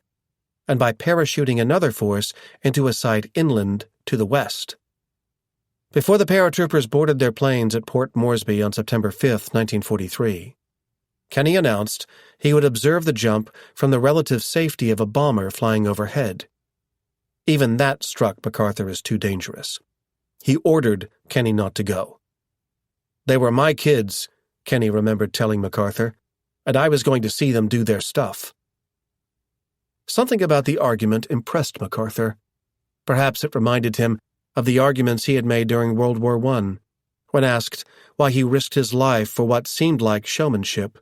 and by parachuting another force into a site inland to the west. Before the paratroopers boarded their planes at Port Moresby on September 5, 1943, Kenny announced he would observe the jump from the relative safety of a bomber flying overhead. Even that struck MacArthur as too dangerous. He ordered Kenny not to go. "They were my kids," Kenny remembered telling MacArthur, "and I was going to see them do their stuff." Something about the argument impressed MacArthur. Perhaps it reminded him of the arguments he had made during World War I, when asked why he risked his life for what seemed like showmanship.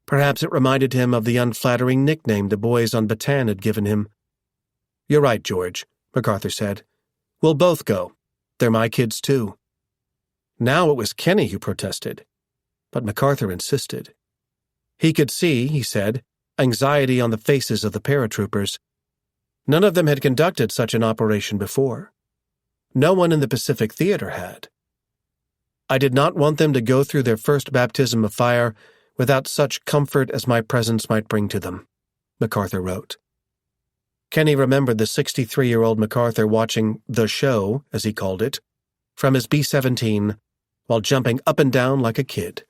Perhaps it reminded him of the unflattering nickname the boys on Bataan had given him. "You're right, George," MacArthur said. "We'll both go. They're my kids, too." Now it was Kenny who protested, but MacArthur insisted. He could see, he said, anxiety on the faces of the paratroopers. None of them had conducted such an operation before. No one in the Pacific Theater had. "I did not want them to go through their first baptism of fire without such comfort as my presence might bring to them," MacArthur wrote. Kenny remembered the 63-year-old MacArthur watching the show, as he called it, from his B-17 while jumping up and down like a kid.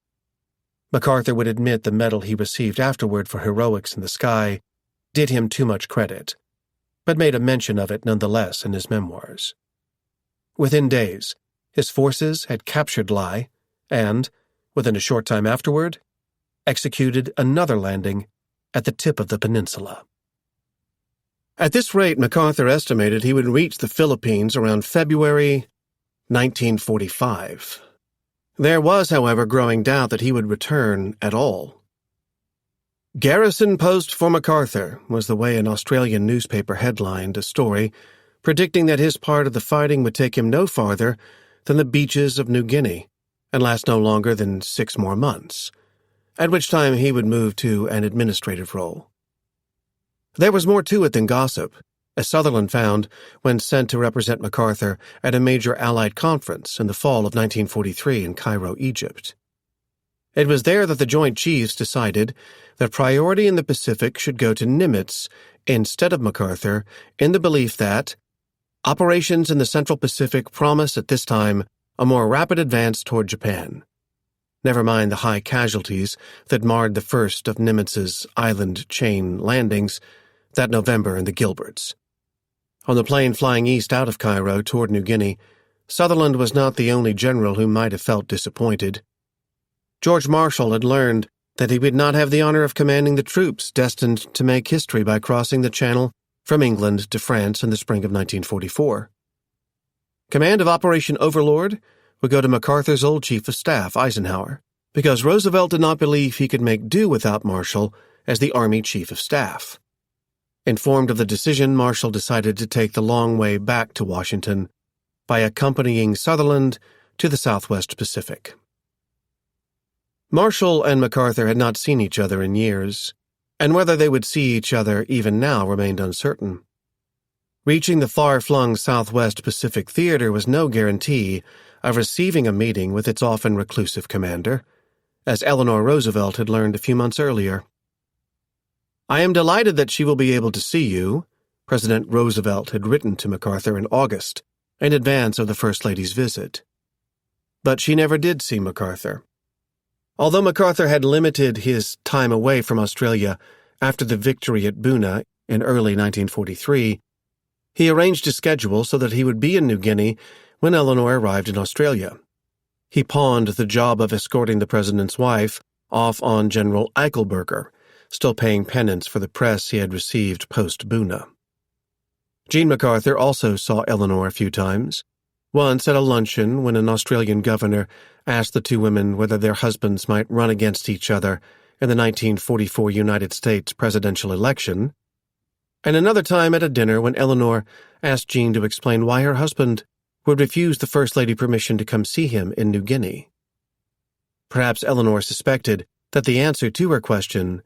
MacArthur would admit the medal he received afterward for heroics in the sky did him too much credit, but made a mention of it nonetheless in his memoirs. Within days, his forces had captured Lai and, within a short time afterward, executed another landing at the tip of the peninsula. At this rate, MacArthur estimated he would reach the Philippines around February 1945. There was, however, growing doubt that he would return at all. "Garrison post for MacArthur" was the way an Australian newspaper headlined a story, predicting that his part of the fighting would take him no farther than the beaches of New Guinea and last no longer than 6 more months, at which time he would move to an administrative role. There was more to it than gossip, as Sutherland found when sent to represent MacArthur at a major Allied conference in the fall of 1943 in Cairo, Egypt. It was there that the Joint Chiefs decided that priority in the Pacific should go to Nimitz instead of MacArthur, in the belief that operations in the Central Pacific promised at this time a more rapid advance toward Japan. Never mind the high casualties that marred the first of Nimitz's island chain landings that November in the Gilberts. On the plane flying east out of Cairo toward New Guinea, Sutherland was not the only general who might have felt disappointed. George Marshall had learned that he would not have the honor of commanding the troops destined to make history by crossing the Channel from England to France in the spring of 1944. Command of Operation Overlord would go to MacArthur's old Chief of Staff, Eisenhower, because Roosevelt did not believe he could make do without Marshall as the Army Chief of Staff. Informed of the decision, Marshall decided to take the long way back to Washington by accompanying Sutherland to the Southwest Pacific. Marshall and MacArthur had not seen each other in years, and whether they would see each other even now remained uncertain. Reaching the far-flung Southwest Pacific Theater was no guarantee of receiving a meeting with its often reclusive commander, as Eleanor Roosevelt had learned a few months earlier. "I am delighted that she will be able to see you," President Roosevelt had written to MacArthur in August, in advance of the First Lady's visit. But she never did see MacArthur. Although MacArthur had limited his time away from Australia after the victory at Buna in early 1943, he arranged his schedule so that he would be in New Guinea when Eleanor arrived in Australia. He pawned the job of escorting the president's wife off on General Eichelberger, still paying penance for the press he had received post-Buna. Jean MacArthur also saw Eleanor a few times, once at a luncheon when an Australian governor asked the two women whether their husbands might run against each other in the 1944 United States presidential election, and another time at a dinner when Eleanor asked Jean to explain why her husband would refuse the First Lady permission to come see him in New Guinea. Perhaps Eleanor suspected that the answer to her question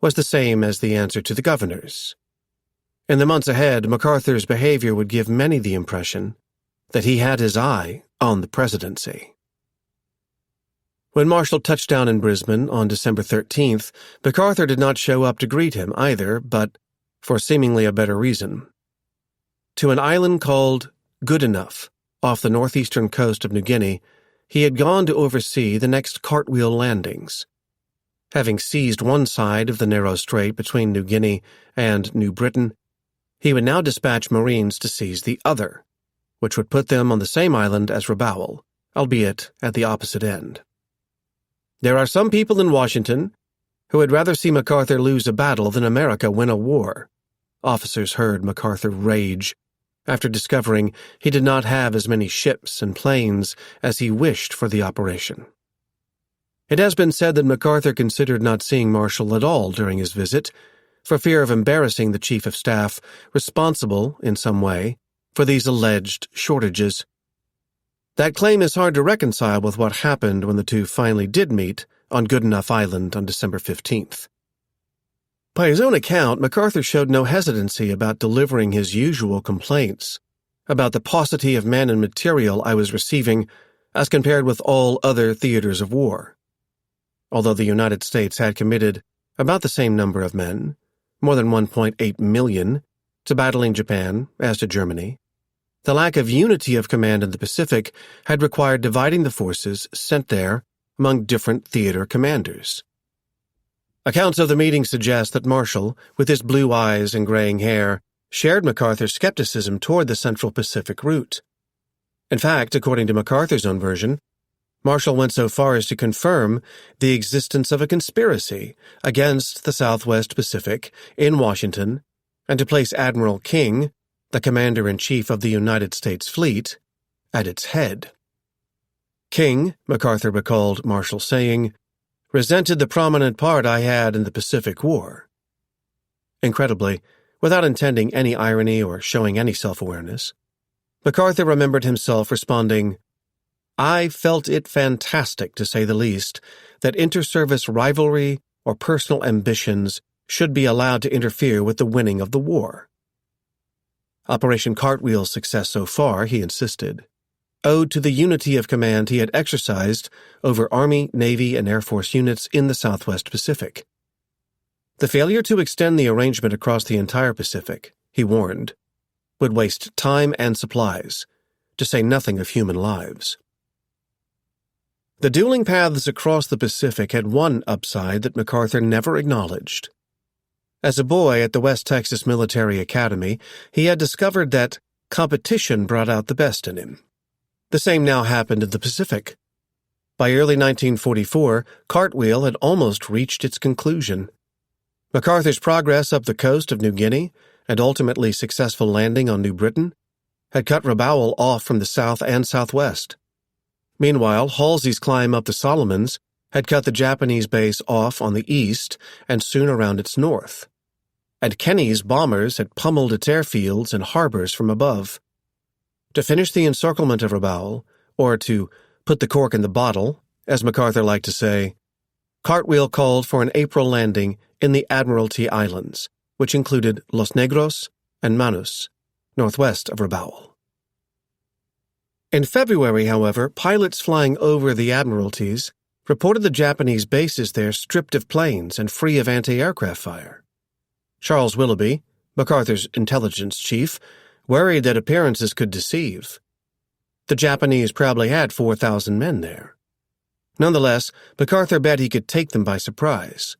was the same as the answer to the governor's. In the months ahead, MacArthur's behavior would give many the impression that he had his eye on the presidency. When Marshall touched down in Brisbane on December 13th, MacArthur did not show up to greet him either, but for seemingly a better reason. To an island called Goodenough, off the northeastern coast of New Guinea, he had gone to oversee the next cartwheel landings. Having seized one side of the narrow strait between New Guinea and New Britain, he would now dispatch Marines to seize the other, which would put them on the same island as Rabaul, albeit at the opposite end. There are some people in Washington who would rather see MacArthur lose a battle than America win a war, officers heard MacArthur rage after discovering he did not have as many ships and planes as he wished for the operation. It has been said that MacArthur considered not seeing Marshall at all during his visit, for fear of embarrassing the Chief of Staff responsible, in some way, for these alleged shortages. That claim is hard to reconcile with what happened when the two finally did meet on Goodenough Island on December 15th. By his own account, MacArthur showed no hesitancy about delivering his usual complaints about the paucity of men and material I was receiving as compared with all other theaters of war. Although the United States had committed about the same number of men, more than 1.8 million, to battling Japan as to Germany, the lack of unity of command in the Pacific had required dividing the forces sent there among different theater commanders. Accounts of the meeting suggest that Marshall, with his blue eyes and graying hair, shared MacArthur's skepticism toward the Central Pacific route. In fact, according to MacArthur's own version, Marshall went so far as to confirm the existence of a conspiracy against the Southwest Pacific in Washington and to place Admiral King, the Commander-in-Chief of the United States Fleet, at its head. King, MacArthur recalled Marshall saying, resented the prominent part I had in the Pacific War. Incredibly, without intending any irony or showing any self-awareness, MacArthur remembered himself responding, I felt it fantastic, to say the least, that inter-service rivalry or personal ambitions should be allowed to interfere with the winning of the war. Operation Cartwheel's success so far, he insisted, owed to the unity of command he had exercised over Army, Navy, and Air Force units in the Southwest Pacific. The failure to extend the arrangement across the entire Pacific, he warned, would waste time and supplies, to say nothing of human lives. The dueling paths across the Pacific had one upside that MacArthur never acknowledged. As a boy at the West Texas Military Academy, he had discovered that competition brought out the best in him. The same now happened in the Pacific. By early 1944, Cartwheel had almost reached its conclusion. MacArthur's progress up the coast of New Guinea, and ultimately successful landing on New Britain, had cut Rabaul off from the south and southwest. Meanwhile, Halsey's climb up the Solomons had cut the Japanese base off on the east and soon around its north. And Kenny's bombers had pummeled its airfields and harbors from above. To finish the encirclement of Rabaul, or to put the cork in the bottle, as MacArthur liked to say, Cartwheel called for an April landing in the Admiralty Islands, which included Los Negros and Manus, northwest of Rabaul. In February, however, pilots flying over the Admiralties reported the Japanese bases there stripped of planes and free of anti-aircraft fire. Charles Willoughby, MacArthur's intelligence chief, worried that appearances could deceive. The Japanese probably had 4,000 men there. Nonetheless, MacArthur bet he could take them by surprise.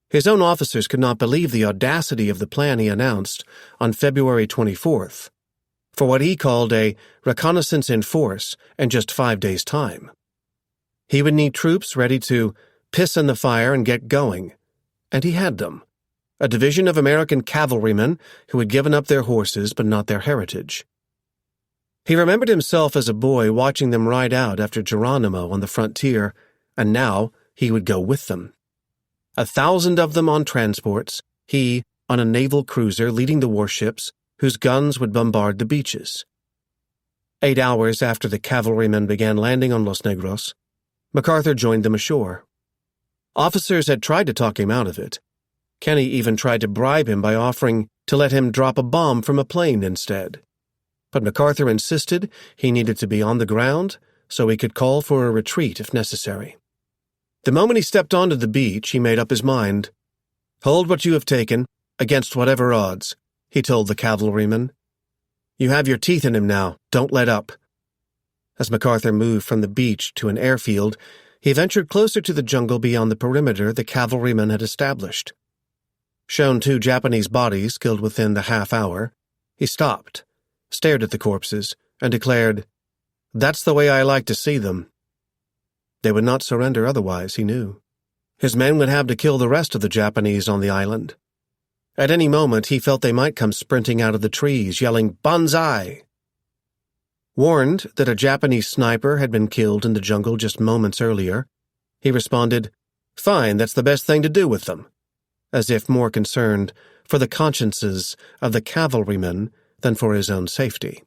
His own officers could not believe the audacity of the plan he announced on February 24th, for what he called a reconnaissance in force in just 5 days' time. He would need troops ready to piss in the fire and get going, and he had them. A division of American cavalrymen who had given up their horses but not their heritage. He remembered himself as a boy watching them ride out after Geronimo on the frontier, and now he would go with them. 1,000 of them on transports, he on a naval cruiser leading the warships whose guns would bombard the beaches. 8 hours after the cavalrymen began landing on Los Negros, MacArthur joined them ashore. Officers had tried to talk him out of it. Kenny even tried to bribe him by offering to let him drop a bomb from a plane instead. But MacArthur insisted he needed to be on the ground so he could call for a retreat if necessary. The moment he stepped onto the beach, he made up his mind. "Hold what you have taken, against whatever odds," he told the cavalryman. "You have your teeth in him now. Don't let up." As MacArthur moved from the beach to an airfield, he ventured closer to the jungle beyond the perimeter the cavalryman had established. Shown 2 Japanese bodies killed within the half hour, he stopped, stared at the corpses, and declared, "That's the way I like to see them." They would not surrender otherwise, he knew. His men would have to kill the rest of the Japanese on the island. At any moment, he felt they might come sprinting out of the trees, yelling, "Banzai!" Warned that a Japanese sniper had been killed in the jungle just moments earlier, he responded, "Fine, that's the best thing to do with them," as if more concerned for the consciences of the cavalrymen than for his own safety.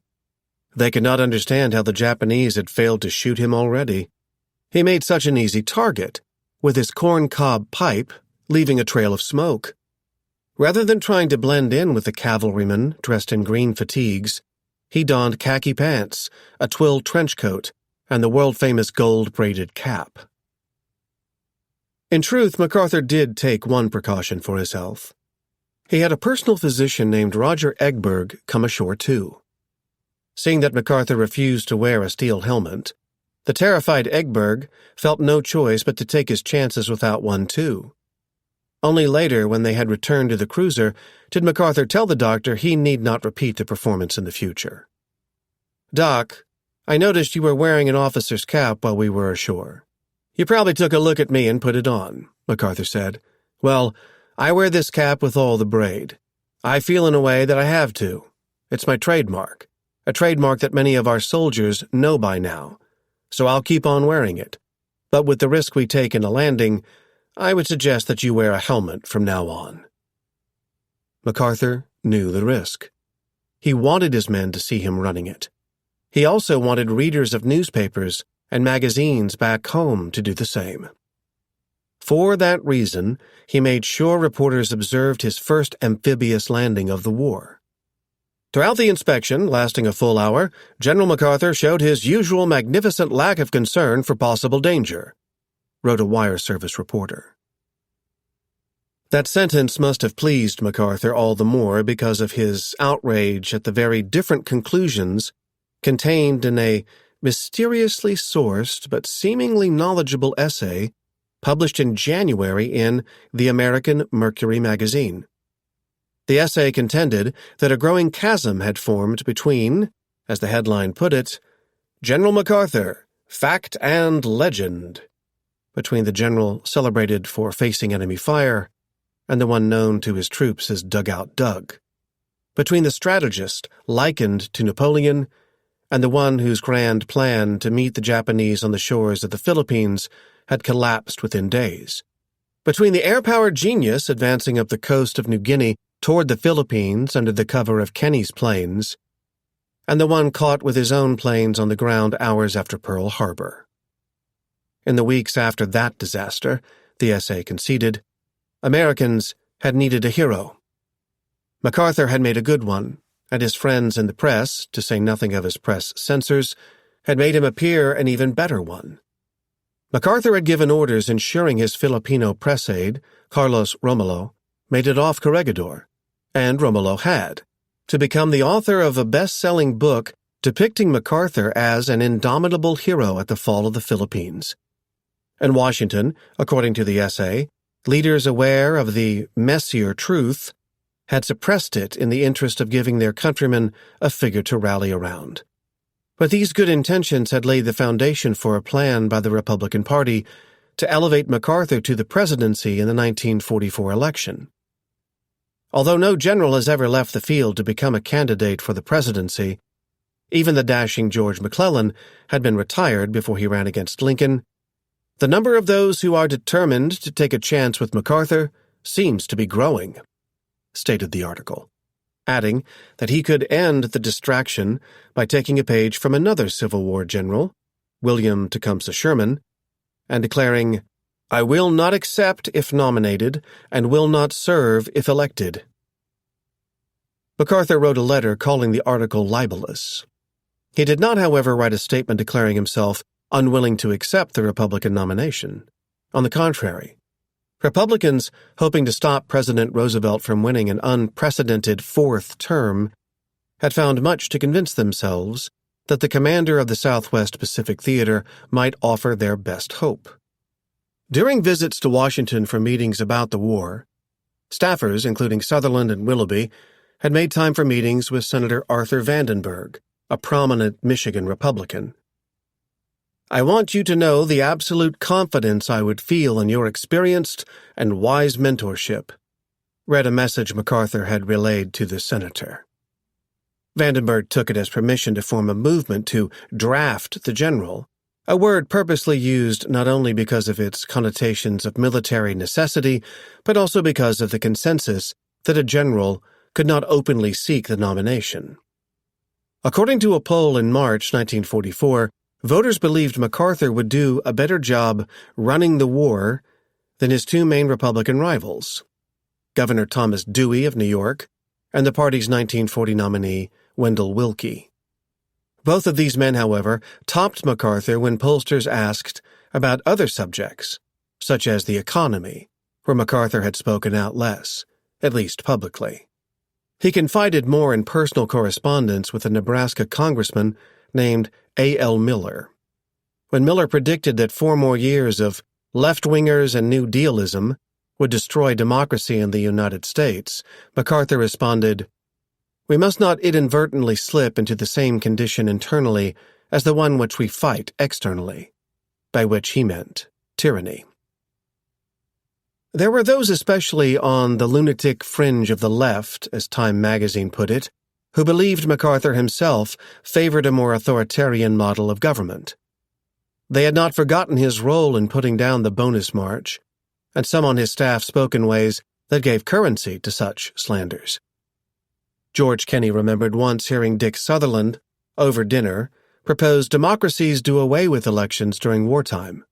They could not understand how the Japanese had failed to shoot him already. He made such an easy target, with his corncob pipe leaving a trail of smoke. Rather than trying to blend in with the cavalrymen dressed in green fatigues, he donned khaki pants, a twill trench coat, and the world-famous gold-braided cap. In truth, MacArthur did take one precaution for his health. He had a personal physician named Roger Egberg come ashore too. Seeing that MacArthur refused to wear a steel helmet, the terrified Egberg felt no choice but to take his chances without one too. Only later, when they had returned to the cruiser, did MacArthur tell the doctor he need not repeat the performance in the future. "Doc, I noticed you were wearing an officer's cap while we were ashore. You probably took a look at me and put it on," MacArthur said. "Well, I wear this cap with all the braid. I feel in a way that I have to. It's my trademark, a trademark that many of our soldiers know by now. So I'll keep on wearing it. But with the risk we take in a landing, I would suggest that you wear a helmet from now on." MacArthur knew the risk. He wanted his men to see him running it. He also wanted readers of newspapers and magazines back home to do the same. For that reason, he made sure reporters observed his first amphibious landing of the war. Throughout the inspection, lasting a full hour, General MacArthur showed his usual magnificent lack of concern for possible danger, wrote a wire service reporter. That sentence must have pleased MacArthur all the more because of his outrage at the very different conclusions contained in a mysteriously sourced but seemingly knowledgeable essay published in January in the American Mercury magazine. The essay contended that a growing chasm had formed between, as the headline put it, "General MacArthur, Fact and Legend," between the general celebrated for facing enemy fire and the one known to his troops as Dugout Doug, between the strategist likened to Napoleon and the one whose grand plan to meet the Japanese on the shores of the Philippines had collapsed within days, between the air-powered genius advancing up the coast of New Guinea toward the Philippines under the cover of Kenny's planes, and the one caught with his own planes on the ground hours after Pearl Harbor. In the weeks after that disaster, the essay conceded, Americans had needed a hero. MacArthur had made a good one, and his friends in the press, to say nothing of his press censors, had made him appear an even better one. MacArthur had given orders ensuring his Filipino press aide, Carlos Romulo, made it off Corregidor, and Romulo had, to become the author of a best-selling book depicting MacArthur as an indomitable hero at the fall of the Philippines. In Washington, according to the essay, leaders aware of the messier truth had suppressed it in the interest of giving their countrymen a figure to rally around. But these good intentions had laid the foundation for a plan by the Republican Party to elevate MacArthur to the presidency in the 1944 election. Although no general has ever left the field to become a candidate for the presidency, even the dashing George McClellan had been retired before he ran against Lincoln, the number of those who are determined to take a chance with MacArthur seems to be growing, stated the article, adding that he could end the distraction by taking a page from another Civil War general, William Tecumseh Sherman, and declaring, "I will not accept if nominated, and will not serve if elected." MacArthur wrote a letter calling the article libelous. He did not, however, write a statement declaring himself unwilling to accept the Republican nomination. On the contrary, Republicans, hoping to stop President Roosevelt from winning an unprecedented fourth term, had found much to convince themselves that the commander of the Southwest Pacific Theater might offer their best hope. During visits to Washington for meetings about the war, staffers, including Sutherland and Willoughby, had made time for meetings with Senator Arthur Vandenberg, a prominent Michigan Republican. "I want you to know the absolute confidence I would feel in your experienced and wise mentorship," read a message MacArthur had relayed to the senator. Vandenberg took it as permission to form a movement to draft the general, a word purposely used not only because of its connotations of military necessity, but also because of the consensus that a general could not openly seek the nomination. According to a poll in March 1944, voters believed MacArthur would do a better job running the war than his two main Republican rivals, Governor Thomas Dewey of New York and the party's 1940 nominee, Wendell Willkie. Both of these men, however, topped MacArthur when pollsters asked about other subjects, such as the economy, where MacArthur had spoken out less, at least publicly. He confided more in personal correspondence with a Nebraska congressman named A.L. Miller. When Miller predicted that 4 more years of left-wingers and New Dealism would destroy democracy in the United States, MacArthur responded, "We must not inadvertently slip into the same condition internally as the one which we fight externally," by which he meant tyranny. There were those especially on the lunatic fringe of the left, as Time magazine put it, who believed MacArthur himself favored a more authoritarian model of government. They had not forgotten his role in putting down the bonus march, and some on his staff spoke in ways that gave currency to such slanders. George Kenney remembered once hearing Dick Sutherland, over dinner, propose democracies do away with elections during wartime.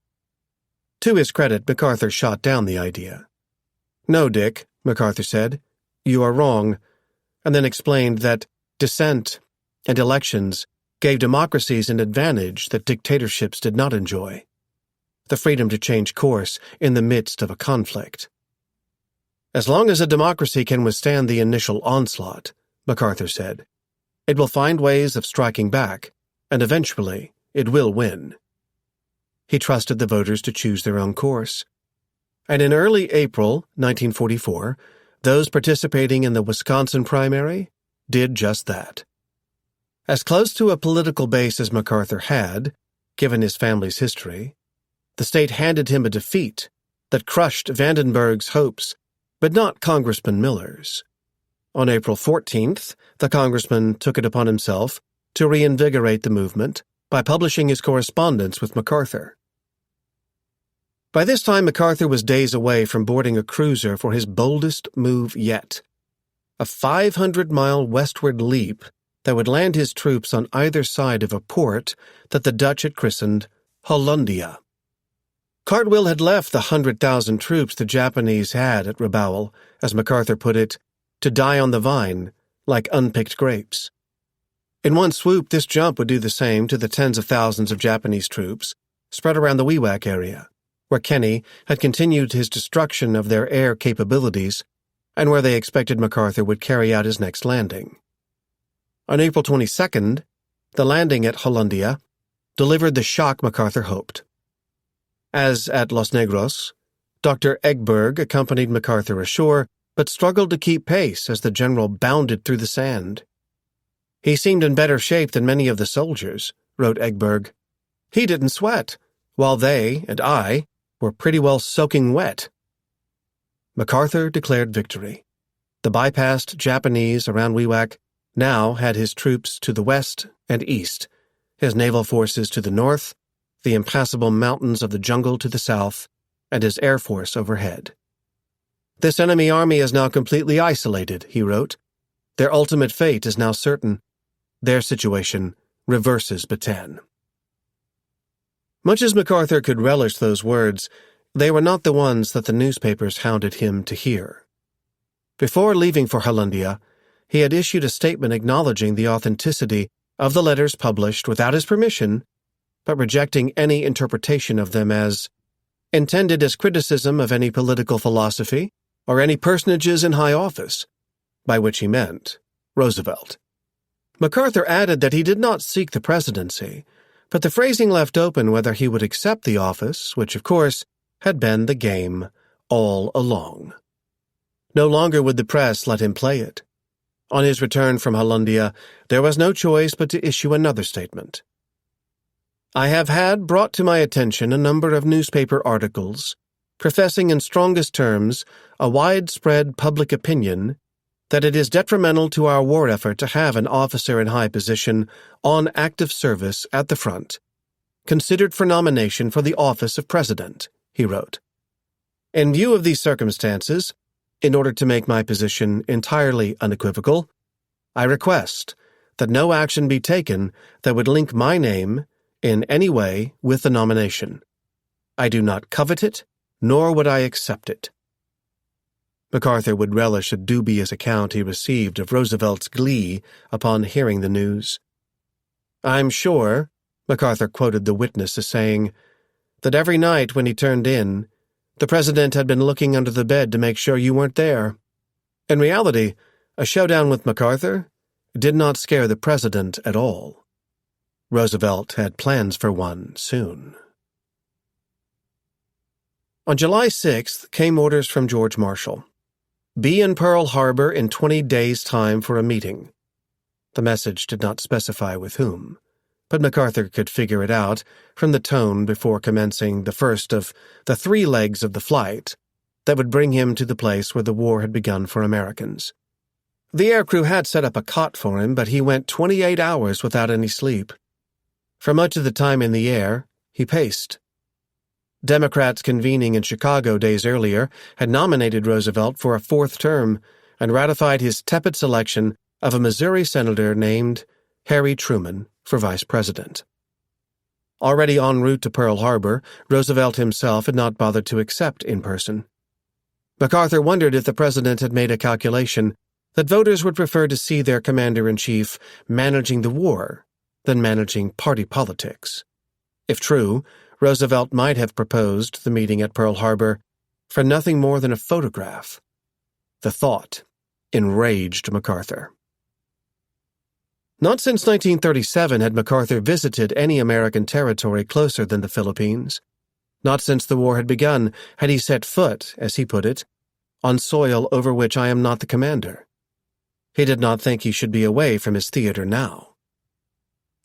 To his credit, MacArthur shot down the idea. "No, Dick," MacArthur said, "you are wrong," and then explained that dissent and elections gave democracies an advantage that dictatorships did not enjoy: the freedom to change course in the midst of a conflict. "As long as a democracy can withstand the initial onslaught," MacArthur said, "it will find ways of striking back, and eventually it will win." He trusted the voters to choose their own course. And in early April 1944, those participating in the Wisconsin primary did just that. As close to a political base as MacArthur had, given his family's history, the state handed him a defeat that crushed Vandenberg's hopes, but not Congressman Miller's. On April 14th, the congressman took it upon himself to reinvigorate the movement by publishing his correspondence with MacArthur. By this time, MacArthur was days away from boarding a cruiser for his boldest move yet, a 500-mile westward leap that would land his troops on either side of a port that the Dutch had christened Hollandia. Cartwheel had left the 100,000 troops the Japanese had at Rabaul, as MacArthur put it, to die on the vine, like unpicked grapes. In one swoop, this jump would do the same to the tens of thousands of Japanese troops spread around the Wewak area, where Kenney had continued his destruction of their air capabilities and where they expected MacArthur would carry out his next landing. On April 22nd, the landing at Hollandia delivered the shock MacArthur hoped. As at Los Negros, Dr. Egberg accompanied MacArthur ashore, but struggled to keep pace as the general bounded through the sand. "He seemed in better shape than many of the soldiers," wrote Egberg. "He didn't sweat, while they, and I, were pretty well soaking wet." MacArthur declared victory. The bypassed Japanese around Wewak now had his troops to the west and east, his naval forces to the north, the impassable mountains of the jungle to the south, and his air force overhead. "This enemy army is now completely isolated," he wrote. "Their ultimate fate is now certain. Their situation reverses Bataan." Much as MacArthur could relish those words, they were not the ones that the newspapers hounded him to hear. Before leaving for Hollandia, he had issued a statement acknowledging the authenticity of the letters published without his permission, but rejecting any interpretation of them as intended as criticism of any political philosophy or any personages in high office, by which he meant Roosevelt. MacArthur added that he did not seek the presidency, but the phrasing left open whether he would accept the office, which, of course, had been the game all along. No longer would the press let him play it. On his return from Hollandia, there was no choice but to issue another statement. I have had brought to my attention a number of newspaper articles professing in strongest terms a widespread public opinion that it is detrimental to our war effort to have an officer in high position on active service at the front, considered for nomination for the office of president, he wrote. In view of these circumstances, in order to make my position entirely unequivocal, I request that no action be taken that would link my name in any way with the nomination. I do not covet it, nor would I accept it. MacArthur would relish a dubious account he received of Roosevelt's glee upon hearing the news. I'm sure, MacArthur quoted the witness as saying, that every night when he turned in, the president had been looking under the bed to make sure you weren't there. In reality, a showdown with MacArthur did not scare the president at all. Roosevelt had plans for one soon. On July 6th came orders from George Marshall. Be in Pearl Harbor in 20 days' time for a meeting. The message did not specify with whom, but MacArthur could figure it out from the tone before commencing the first of the 3 legs of the flight that would bring him to the place where the war had begun for Americans. The aircrew had set up a cot for him, but he went 28 hours without any sleep. For much of the time in the air, he paced. Democrats convening in Chicago days earlier had nominated Roosevelt for a 4th term and ratified his tepid selection of a Missouri senator named Harry Truman for vice president. Already en route to Pearl Harbor, Roosevelt himself had not bothered to accept in person. MacArthur wondered if the president had made a calculation that voters would prefer to see their commander-in-chief managing the war than managing party politics. If true, Roosevelt might have proposed the meeting at Pearl Harbor for nothing more than a photograph. The thought enraged MacArthur. Not since 1937 had MacArthur visited any American territory closer than the Philippines. Not since the war had begun had he set foot, as he put it, on soil over which I am not the commander. He did not think he should be away from his theater now.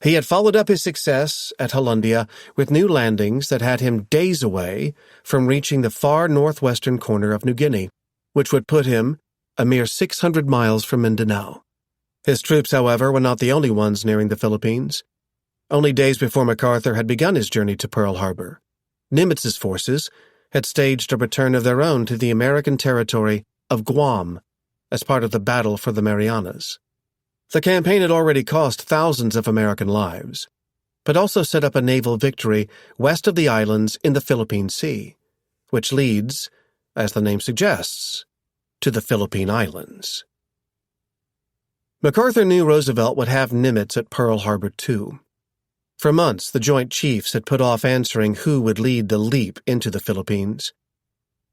He had followed up his success at Hollandia with new landings that had him days away from reaching the far northwestern corner of New Guinea, which would put him a mere 600 miles from Mindanao. His troops, however, were not the only ones nearing the Philippines. Only days before MacArthur had begun his journey to Pearl Harbor, Nimitz's forces had staged a return of their own to the American territory of Guam as part of the battle for the Marianas. The campaign had already cost thousands of American lives, but also set up a naval victory west of the islands in the Philippine Sea, which leads, as the name suggests, to the Philippine Islands. MacArthur knew Roosevelt would have Nimitz at Pearl Harbor too. For months, the Joint Chiefs had put off answering who would lead the leap into the Philippines.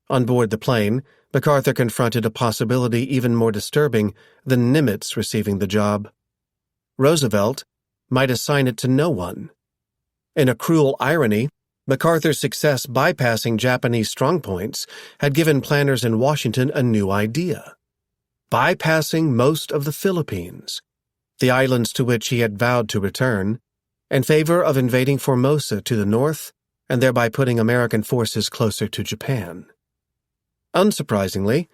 On board the plane, MacArthur confronted a possibility even more disturbing than Nimitz receiving the job. Roosevelt might assign it to no one. In a cruel irony, MacArthur's success bypassing Japanese strongpoints had given planners in Washington a new idea. Bypassing most of the Philippines, the islands to which he had vowed to return, in favor of invading Formosa to the north and thereby putting American forces closer to Japan. Unsurprisingly,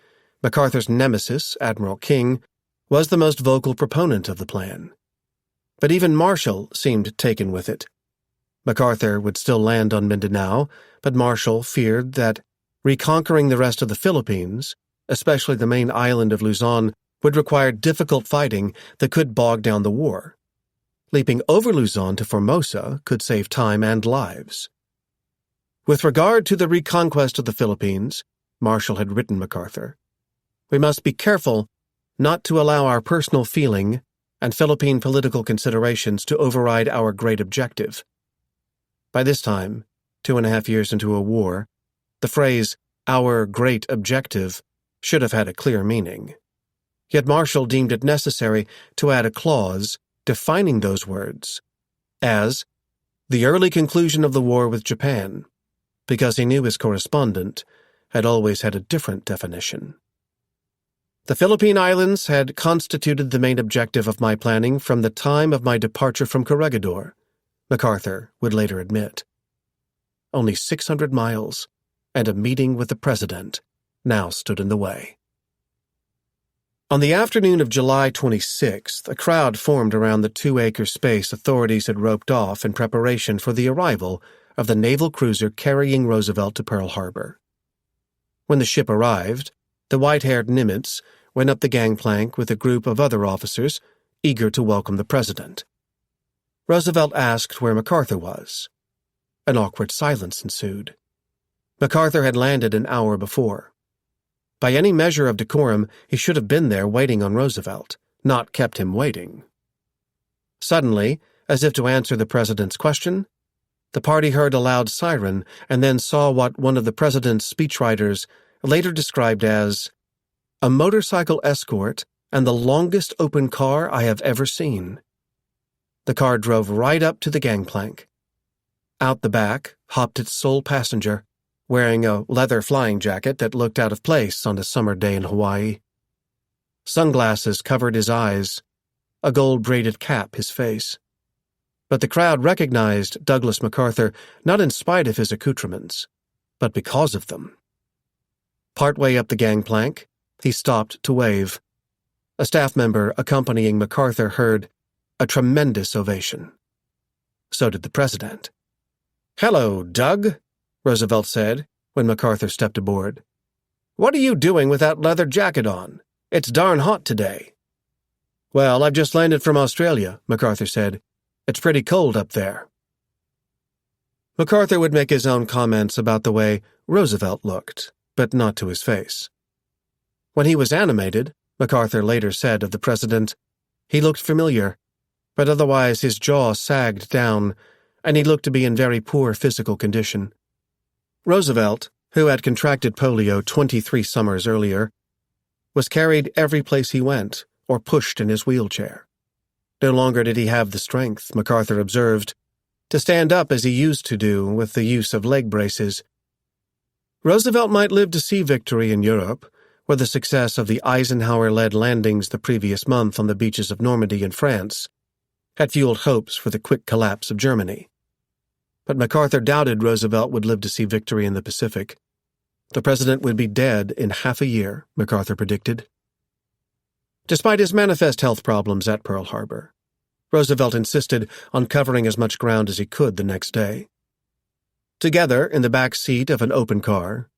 MacArthur's nemesis, Admiral King, was the most vocal proponent of the plan. But even Marshall seemed taken with it. MacArthur would still land on Mindanao, but Marshall feared that reconquering the rest of the Philippines, especially the main island of Luzon, would require difficult fighting that could bog down the war. Leaping over Luzon to Formosa could save time and lives. With regard to the reconquest of the Philippines, Marshall had written MacArthur, we must be careful not to allow our personal feeling and Philippine political considerations to override our great objective. By this time, 2.5 years into a war, The phrase, "our great objective," should have had a clear meaning. Yet Marshall deemed it necessary to add a clause defining those words as the early conclusion of the war with Japan, because he knew his correspondent had always had a different definition. The Philippine Islands had constituted the main objective of my planning from the time of my departure from Corregidor, MacArthur would later admit. Only 600 miles, and a meeting with the president now stood in the way. On the afternoon of July 26th, a crowd formed around the 2-acre space authorities had roped off in preparation for the arrival of the naval cruiser carrying Roosevelt to Pearl Harbor. When the ship arrived, the white-haired Nimitz went up the gangplank with a group of other officers eager to welcome the president. Roosevelt asked where MacArthur was. An awkward silence ensued. MacArthur had landed an hour before. By any measure of decorum, he should have been there waiting on Roosevelt, not kept him waiting. Suddenly, as if to answer the president's question, the party heard a loud siren and then saw what one of the president's speechwriters later described as a motorcycle escort and the longest open car I have ever seen. The car drove right up to the gangplank. Out the back hopped its sole passenger, wearing a leather flying jacket that looked out of place on a summer day in Hawaii. Sunglasses covered his eyes, a gold-braided cap his face. But the crowd recognized Douglas MacArthur not in spite of his accoutrements, but because of them. Partway up the gangplank, he stopped to wave. A staff member accompanying MacArthur heard a tremendous ovation. So did the president. "Hello, Doug," Roosevelt said when MacArthur stepped aboard. "What are you doing with that leather jacket on? It's darn hot today." "Well, I've just landed from Australia," MacArthur said. "It's pretty cold up there." MacArthur would make his own comments about the way Roosevelt looked, but not to his face. When he was animated, MacArthur later said of the president, he looked familiar, but otherwise his jaw sagged down, and he looked to be in very poor physical condition. Roosevelt, who had contracted polio 23 summers earlier, was carried every place he went or pushed in his wheelchair. No longer did he have the strength, MacArthur observed, to stand up as he used to do with the use of leg braces. Roosevelt might live to see victory in Europe, where the success of the Eisenhower-led landings the previous month on the beaches of Normandy and France had fueled hopes for the quick collapse of Germany. But MacArthur doubted Roosevelt would live to see victory in the Pacific. The president would be dead in half a year, MacArthur predicted. Despite his manifest health problems at Pearl Harbor, Roosevelt insisted on covering as much ground as he could the next day. Together, in the back seat of an open car,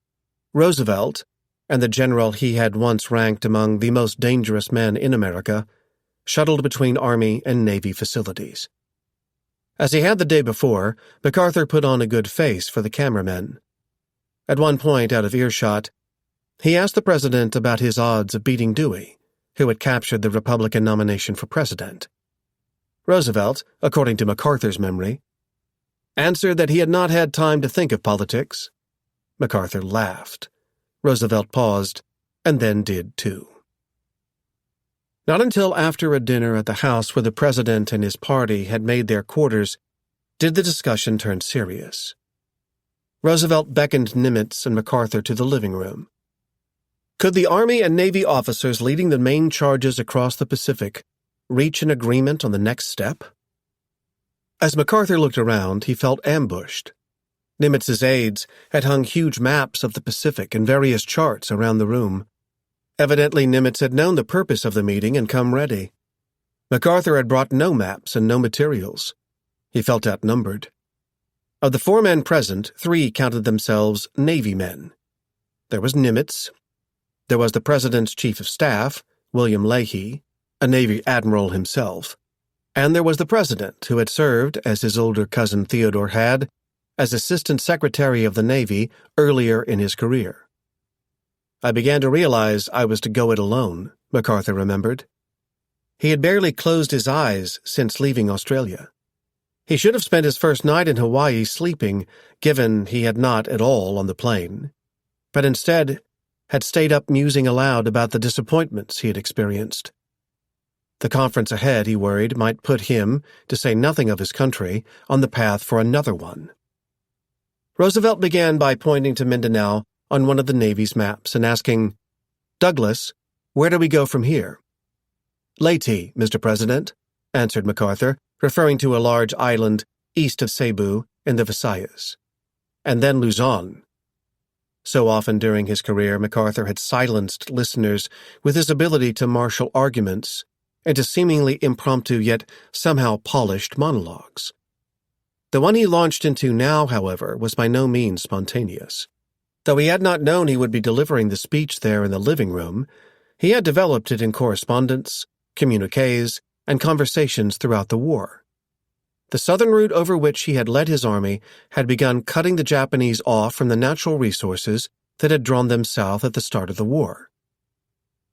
Roosevelt and the general he had once ranked among the most dangerous men in America shuttled between Army and Navy facilities. As he had the day before, MacArthur put on a good face for the cameramen. At one point, out of earshot, he asked the president about his odds of beating Dewey, who had captured the Republican nomination for president. Roosevelt, according to MacArthur's memory, answered that he had not had time to think of politics. MacArthur laughed. Roosevelt paused, and then did too. Not until after a dinner at the house where the president and his party had made their quarters did the discussion turn serious. Roosevelt beckoned Nimitz and MacArthur to the living room. Could the Army and Navy officers leading the main charges across the Pacific reach an agreement on the next step? As MacArthur looked around, he felt ambushed. Nimitz's aides had hung huge maps of the Pacific and various charts around the room. Evidently, Nimitz had known the purpose of the meeting and come ready. MacArthur had brought no maps and no materials. He felt outnumbered. Of the 4 men present, 3 counted themselves Navy men. There was Nimitz. There was the President's Chief of Staff, William Leahy, a Navy admiral himself. And there was the President, who had served, as his older cousin Theodore had, as Assistant Secretary of the Navy earlier in his career. I began to realize I was to go it alone, MacArthur remembered. He had barely closed his eyes since leaving Australia. He should have spent his first night in Hawaii sleeping, given he had not at all on the plane, but instead had stayed up musing aloud about the disappointments he had experienced. The conference ahead, he worried, might put him, to say nothing of his country, on the path for another one. Roosevelt began by pointing to Mindanao on one of the Navy's maps and asking, "Douglas, where do we go from here?" "Leyte, Mr. President," answered MacArthur, referring to a large island east of Cebu in the Visayas. "And then Luzon." So often during his career, MacArthur had silenced listeners with his ability to marshal arguments into seemingly impromptu yet somehow polished monologues. The one he launched into now, however, was by no means spontaneous. Though he had not known he would be delivering the speech there in the living room, he had developed it in correspondence, communiques, and conversations throughout the war. The southern route over which he had led his army had begun cutting the Japanese off from the natural resources that had drawn them south at the start of the war.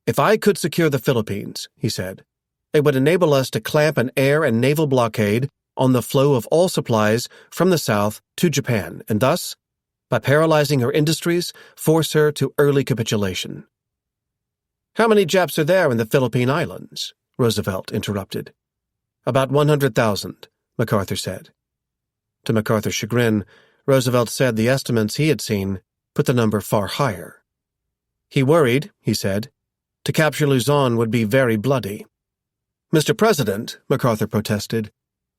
"If I could secure the Philippines," he said, "it would enable us to clamp an air and naval blockade on the flow of all supplies from the south to Japan, and thus, by paralyzing her industries, force her to early capitulation." "How many Japs are there in the Philippine Islands?" Roosevelt interrupted. "About 100,000, MacArthur said. To MacArthur's chagrin, Roosevelt said the estimates he had seen put the number far higher. He worried, he said, to capture Luzon would be very bloody. "Mr. President," MacArthur protested,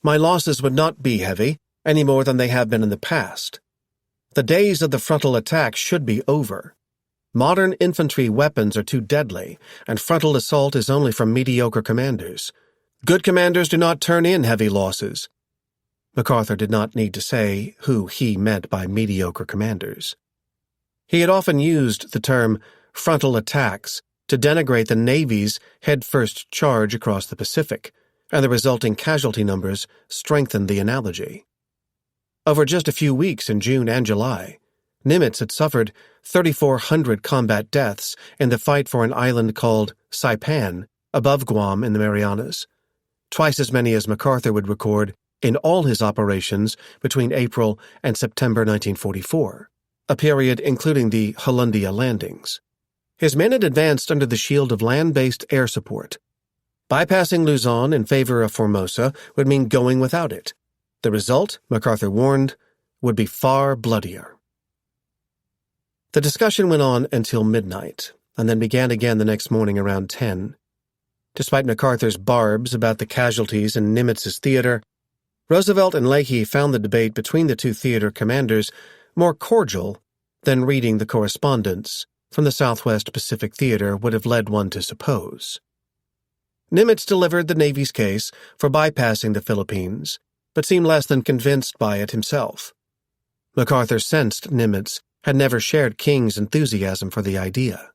"my losses would not be heavy, any more than they have been in the past. The days of the frontal attack should be over. Modern infantry weapons are too deadly, and frontal assault is only for mediocre commanders. Good commanders do not turn in heavy losses." MacArthur did not need to say who he meant by mediocre commanders. He had often used the term frontal attacks to denigrate the Navy's head-first charge across the Pacific, and the resulting casualty numbers strengthened the analogy. Over just a few weeks in June and July, Nimitz had suffered 3,400 combat deaths in the fight for an island called Saipan above Guam in the Marianas, twice as many as MacArthur would record in all his operations between April and September 1944, a period including the Holundia landings. His men had advanced under the shield of land-based air support. Bypassing Luzon in favor of Formosa would mean going without it. The result, MacArthur warned, would be far bloodier. The discussion went on until midnight, and then began again the next morning around 10. Despite MacArthur's barbs about the casualties in Nimitz's theater, Roosevelt and Leahy found the debate between the two theater commanders more cordial than reading the correspondence from the Southwest Pacific Theater would have led one to suppose. Nimitz delivered the Navy's case for bypassing the Philippines, but seemed less than convinced by it himself. MacArthur sensed Nimitz had never shared King's enthusiasm for the idea.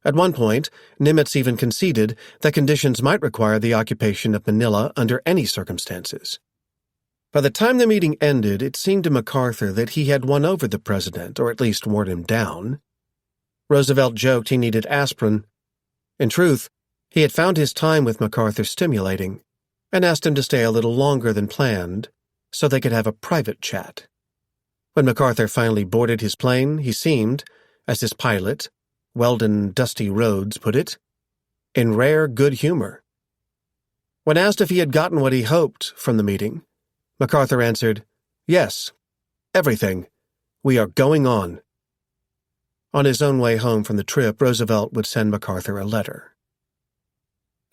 At one point, Nimitz even conceded that conditions might require the occupation of Manila under any circumstances. By the time the meeting ended, it seemed to MacArthur that he had won over the president, or at least worn him down. Roosevelt joked he needed aspirin. In truth, he had found his time with MacArthur stimulating, and asked him to stay a little longer than planned so they could have a private chat. When MacArthur finally boarded his plane, he seemed, as his pilot, Weldon Dusty Rhodes, put it, in rare good humor. When asked if he had gotten what he hoped from the meeting, MacArthur answered, "Yes, everything. We are going on." On his own way home from the trip, Roosevelt would send MacArthur a letter.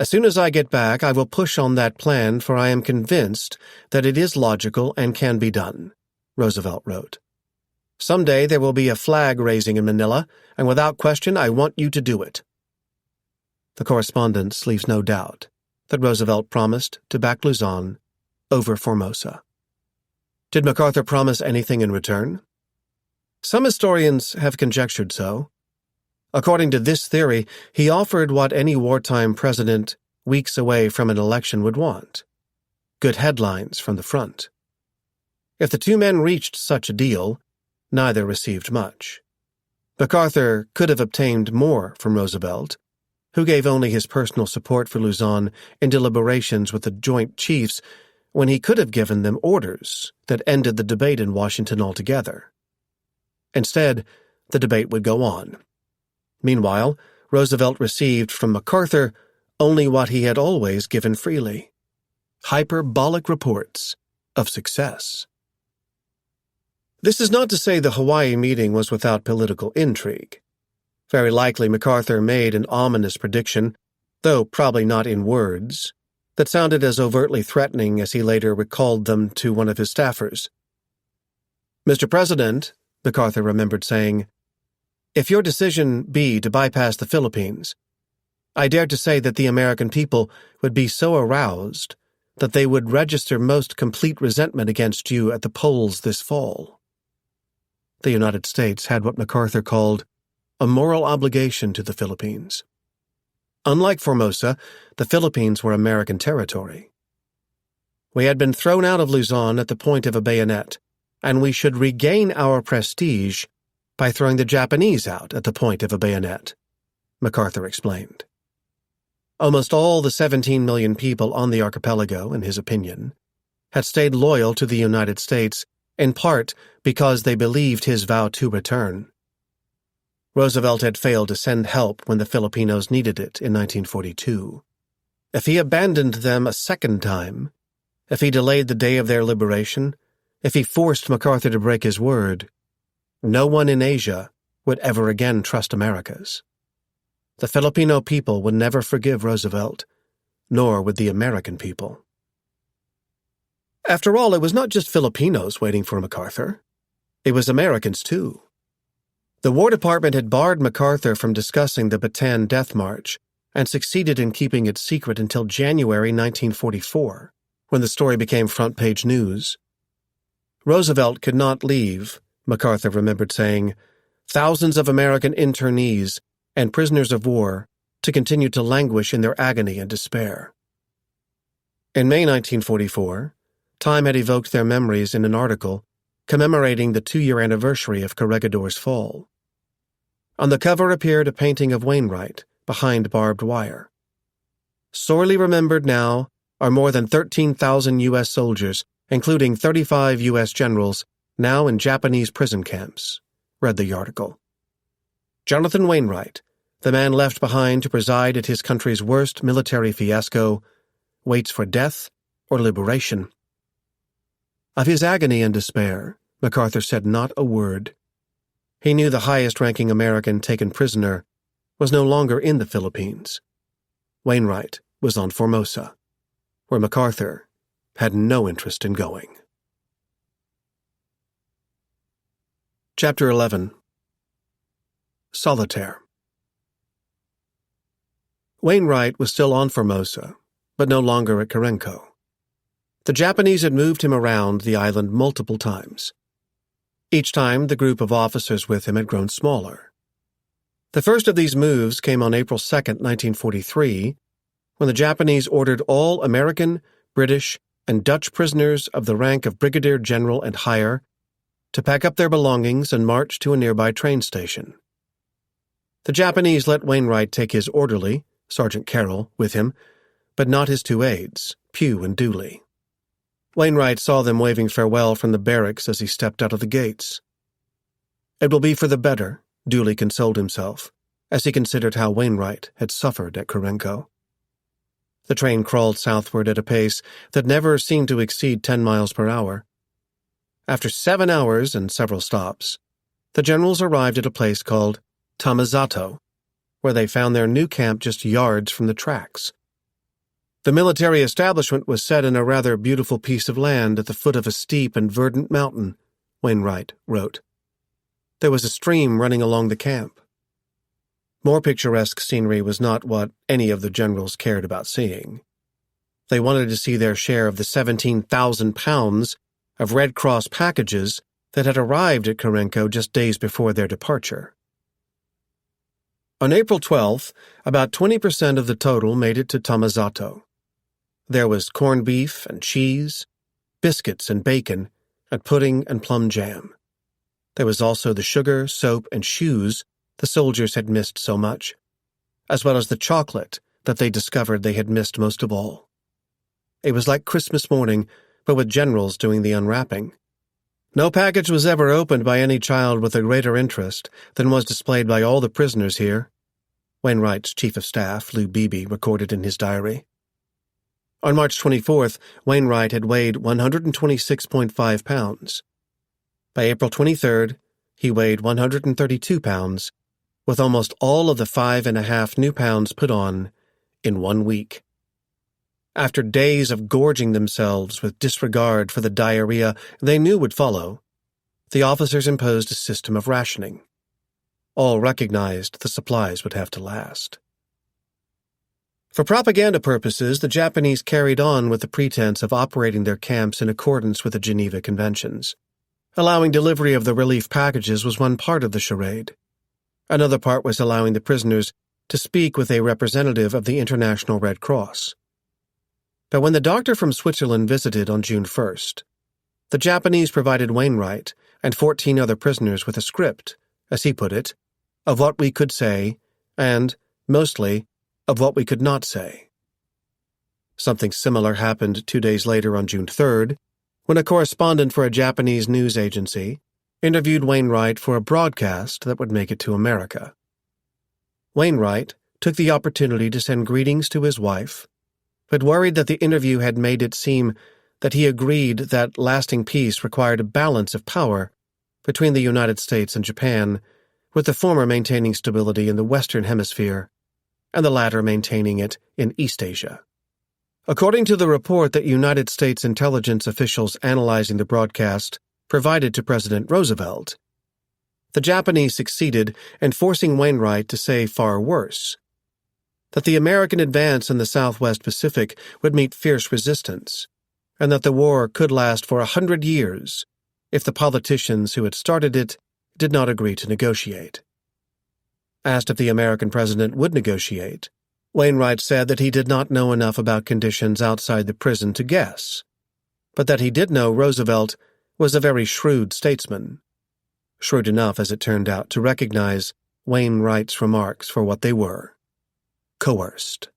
"As soon as I get back, I will push on that plan, for I am convinced that it is logical and can be done," Roosevelt wrote. "Someday there will be a flag raising in Manila, and without question I want you to do it." The correspondence leaves no doubt that Roosevelt promised to back Luzon over Formosa. Did MacArthur promise anything in return? Some historians have conjectured so. According to this theory, he offered what any wartime president weeks away from an election would want: good headlines from the front. If the two men reached such a deal, neither received much. MacArthur could have obtained more from Roosevelt, who gave only his personal support for Luzon in deliberations with the Joint Chiefs when he could have given them orders that ended the debate in Washington altogether. Instead, the debate would go on. Meanwhile, Roosevelt received from MacArthur only what he had always given freely: hyperbolic reports of success. This is not to say the Hawaii meeting was without political intrigue. Very likely MacArthur made an ominous prediction, though probably not in words, that sounded as overtly threatening as he later recalled them to one of his staffers. "Mr. President," MacArthur remembered saying, "if your decision be to bypass the Philippines, I dare to say that the American people would be so aroused that they would register most complete resentment against you at the polls this fall." The United States had what MacArthur called a moral obligation to the Philippines. Unlike Formosa, the Philippines were American territory. We had been thrown out of Luzon at the point of a bayonet, and we should regain our prestige by throwing the Japanese out at the point of a bayonet, MacArthur explained. Almost all the 17 million people on the archipelago, in his opinion, had stayed loyal to the United States, in part because they believed his vow to return. Roosevelt had failed to send help when the Filipinos needed it in 1942. If he abandoned them a second time, if he delayed the day of their liberation, if he forced MacArthur to break his word, no one in Asia would ever again trust Americas. The Filipino people would never forgive Roosevelt, nor would the American people. After all, it was not just Filipinos waiting for MacArthur. It was Americans, too. The War Department had barred MacArthur from discussing the Bataan Death March and succeeded in keeping it secret until January 1944, when the story became front-page news. Roosevelt could not leave, MacArthur remembered saying, thousands of American internees and prisoners of war to continue to languish in their agony and despair. In May 1944, Time had evoked their memories in an article commemorating the 2-year anniversary of Corregidor's fall. On the cover appeared a painting of Wainwright behind barbed wire. Sorely remembered now are more than 13,000 U.S. soldiers, including 35 U.S. generals, now in Japanese prison camps, read the article. Jonathan Wainwright, the man left behind to preside at his country's worst military fiasco, waits for death or liberation. Of his agony and despair, MacArthur said not a word. He knew the highest-ranking American taken prisoner was no longer in the Philippines. Wainwright was on Formosa, where MacArthur had no interest in going. Chapter 11. Solitaire. Wainwright was still on Formosa, but no longer at Corenco. The Japanese had moved him around the island multiple times. Each time, the group of officers with him had grown smaller. The first of these moves came on April 2, 1943, when the Japanese ordered all American, British, and Dutch prisoners of the rank of brigadier general and higher to pack up their belongings and march to a nearby train station. The Japanese let Wainwright take his orderly, Sergeant Carroll, with him, but not his 2 aides, Pugh and Dooley. Wainwright saw them waving farewell from the barracks as he stepped out of the gates. It will be for the better, Dooley consoled himself, as he considered how Wainwright had suffered at Corenco. The train crawled southward at a pace that never seemed to exceed 10 miles per hour. After 7 hours and several stops, the generals arrived at a place called Tamazato, where they found their new camp just yards from the tracks. The military establishment was set in a rather beautiful piece of land at the foot of a steep and verdant mountain, Wainwright wrote. There was a stream running along the camp. More picturesque scenery was not what any of the generals cared about seeing. They wanted to see their share of the 17,000 pounds of Red Cross packages that had arrived at Corenco just days before their departure. On April 12th, about 20% of the total made it to Tamazato. There was corned beef and cheese, biscuits and bacon, and pudding and plum jam. There was also the sugar, soap, and shoes the soldiers had missed so much, as well as the chocolate that they discovered they had missed most of all. It was like Christmas morning, but with generals doing the unwrapping. No package was ever opened by any child with a greater interest than was displayed by all the prisoners here, Wainwright's chief of staff, Lou Beebe, recorded in his diary. On March 24th, Wainwright had weighed 126.5 pounds. By April 23rd, he weighed 132 pounds, with almost all of the 5.5 new pounds put on in 1 week. After days of gorging themselves with disregard for the diarrhea they knew would follow, the officers imposed a system of rationing. All recognized the supplies would have to last. For propaganda purposes, the Japanese carried on with the pretense of operating their camps in accordance with the Geneva Conventions. Allowing delivery of the relief packages was one part of the charade. Another part was allowing the prisoners to speak with a representative of the International Red Cross. But when the doctor from Switzerland visited on June 1st, the Japanese provided Wainwright and 14 other prisoners with a script, as he put it, of what we could say, and, mostly, of what we could not say. Something similar happened 2 days later on June 3rd, when a correspondent for a Japanese news agency interviewed Wainwright for a broadcast that would make it to America. Wainwright took the opportunity to send greetings to his wife, but worried that the interview had made it seem that he agreed that lasting peace required a balance of power between the United States and Japan, with the former maintaining stability in the Western Hemisphere and the latter maintaining it in East Asia. According to the report that United States intelligence officials analyzing the broadcast provided to President Roosevelt, the Japanese succeeded in forcing Wainwright to say far worse, that the American advance in the Southwest Pacific would meet fierce resistance, and that the war could last for 100 years if the politicians who had started it did not agree to negotiate. Asked if the American president would negotiate, Wainwright said that he did not know enough about conditions outside the prison to guess, but that he did know Roosevelt was a very shrewd statesman, shrewd enough, as it turned out, to recognize Wainwright's remarks for what they were: coerced.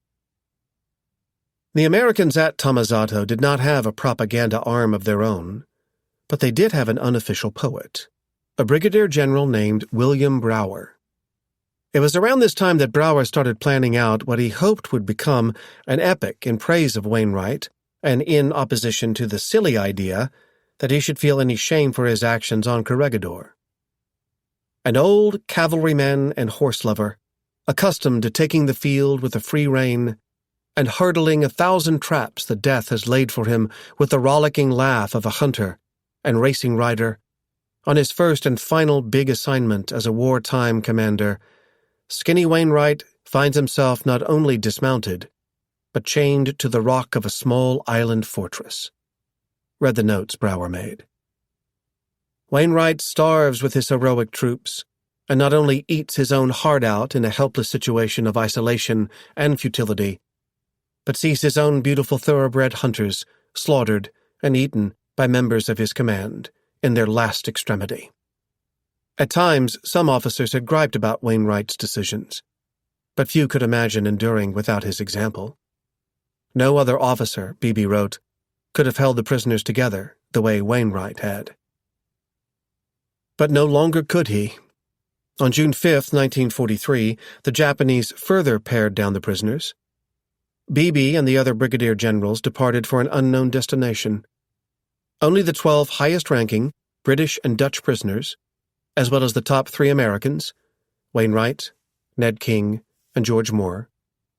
The Americans at Tamazato did not have a propaganda arm of their own, but they did have an unofficial poet, a brigadier general named William Brower. It was around this time that Brower started planning out what he hoped would become an epic in praise of Wainwright and in opposition to the silly idea that he should feel any shame for his actions on Corregidor. An old cavalryman and horse lover, accustomed to taking the field with a free rein and hurdling 1,000 traps that death has laid for him with the rollicking laugh of a hunter and racing rider, on his first and final big assignment as a wartime commander, Skinny Wainwright finds himself not only dismounted, but chained to the rock of a small island fortress. Read the notes Brower made. Wainwright starves with his heroic troops, and not only eats his own heart out in a helpless situation of isolation and futility, but sees his own beautiful thoroughbred hunters slaughtered and eaten by members of his command in their last extremity. At times, some officers had griped about Wainwright's decisions, but few could imagine enduring without his example. No other officer, Beebe wrote, could have held the prisoners together the way Wainwright had. But no longer could he. On June 5, 1943, the Japanese further pared down the prisoners. Beebe and the other brigadier generals departed for an unknown destination. Only the 12 highest-ranking British and Dutch prisoners, as well as the top 3 Americans, Wainwright, Ned King, and George Moore,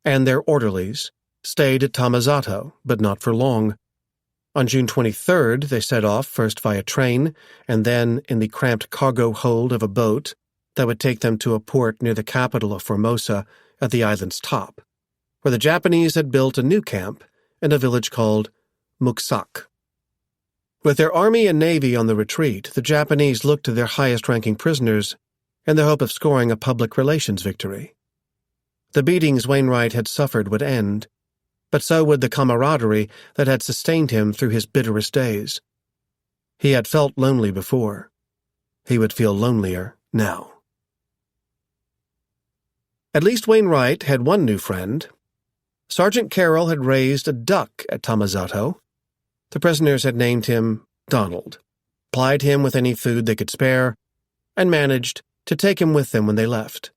and their orderlies, stayed at Tamazato, but not for long. On June 23rd, they set off first via train and then in the cramped cargo hold of a boat that would take them to a port near the capital of Formosa at the island's top, where the Japanese had built a new camp in a village called Muksak. With their army and navy on the retreat, the Japanese looked to their highest-ranking prisoners in the hope of scoring a public relations victory. The beatings Wainwright had suffered would end, but so would the camaraderie that had sustained him through his bitterest days. He had felt lonely before. He would feel lonelier now. At least Wainwright had one new friend. Sergeant Carroll had raised a duck at Tamazato. The prisoners had named him Donald, plied him with any food they could spare, and managed to take him with them when they left.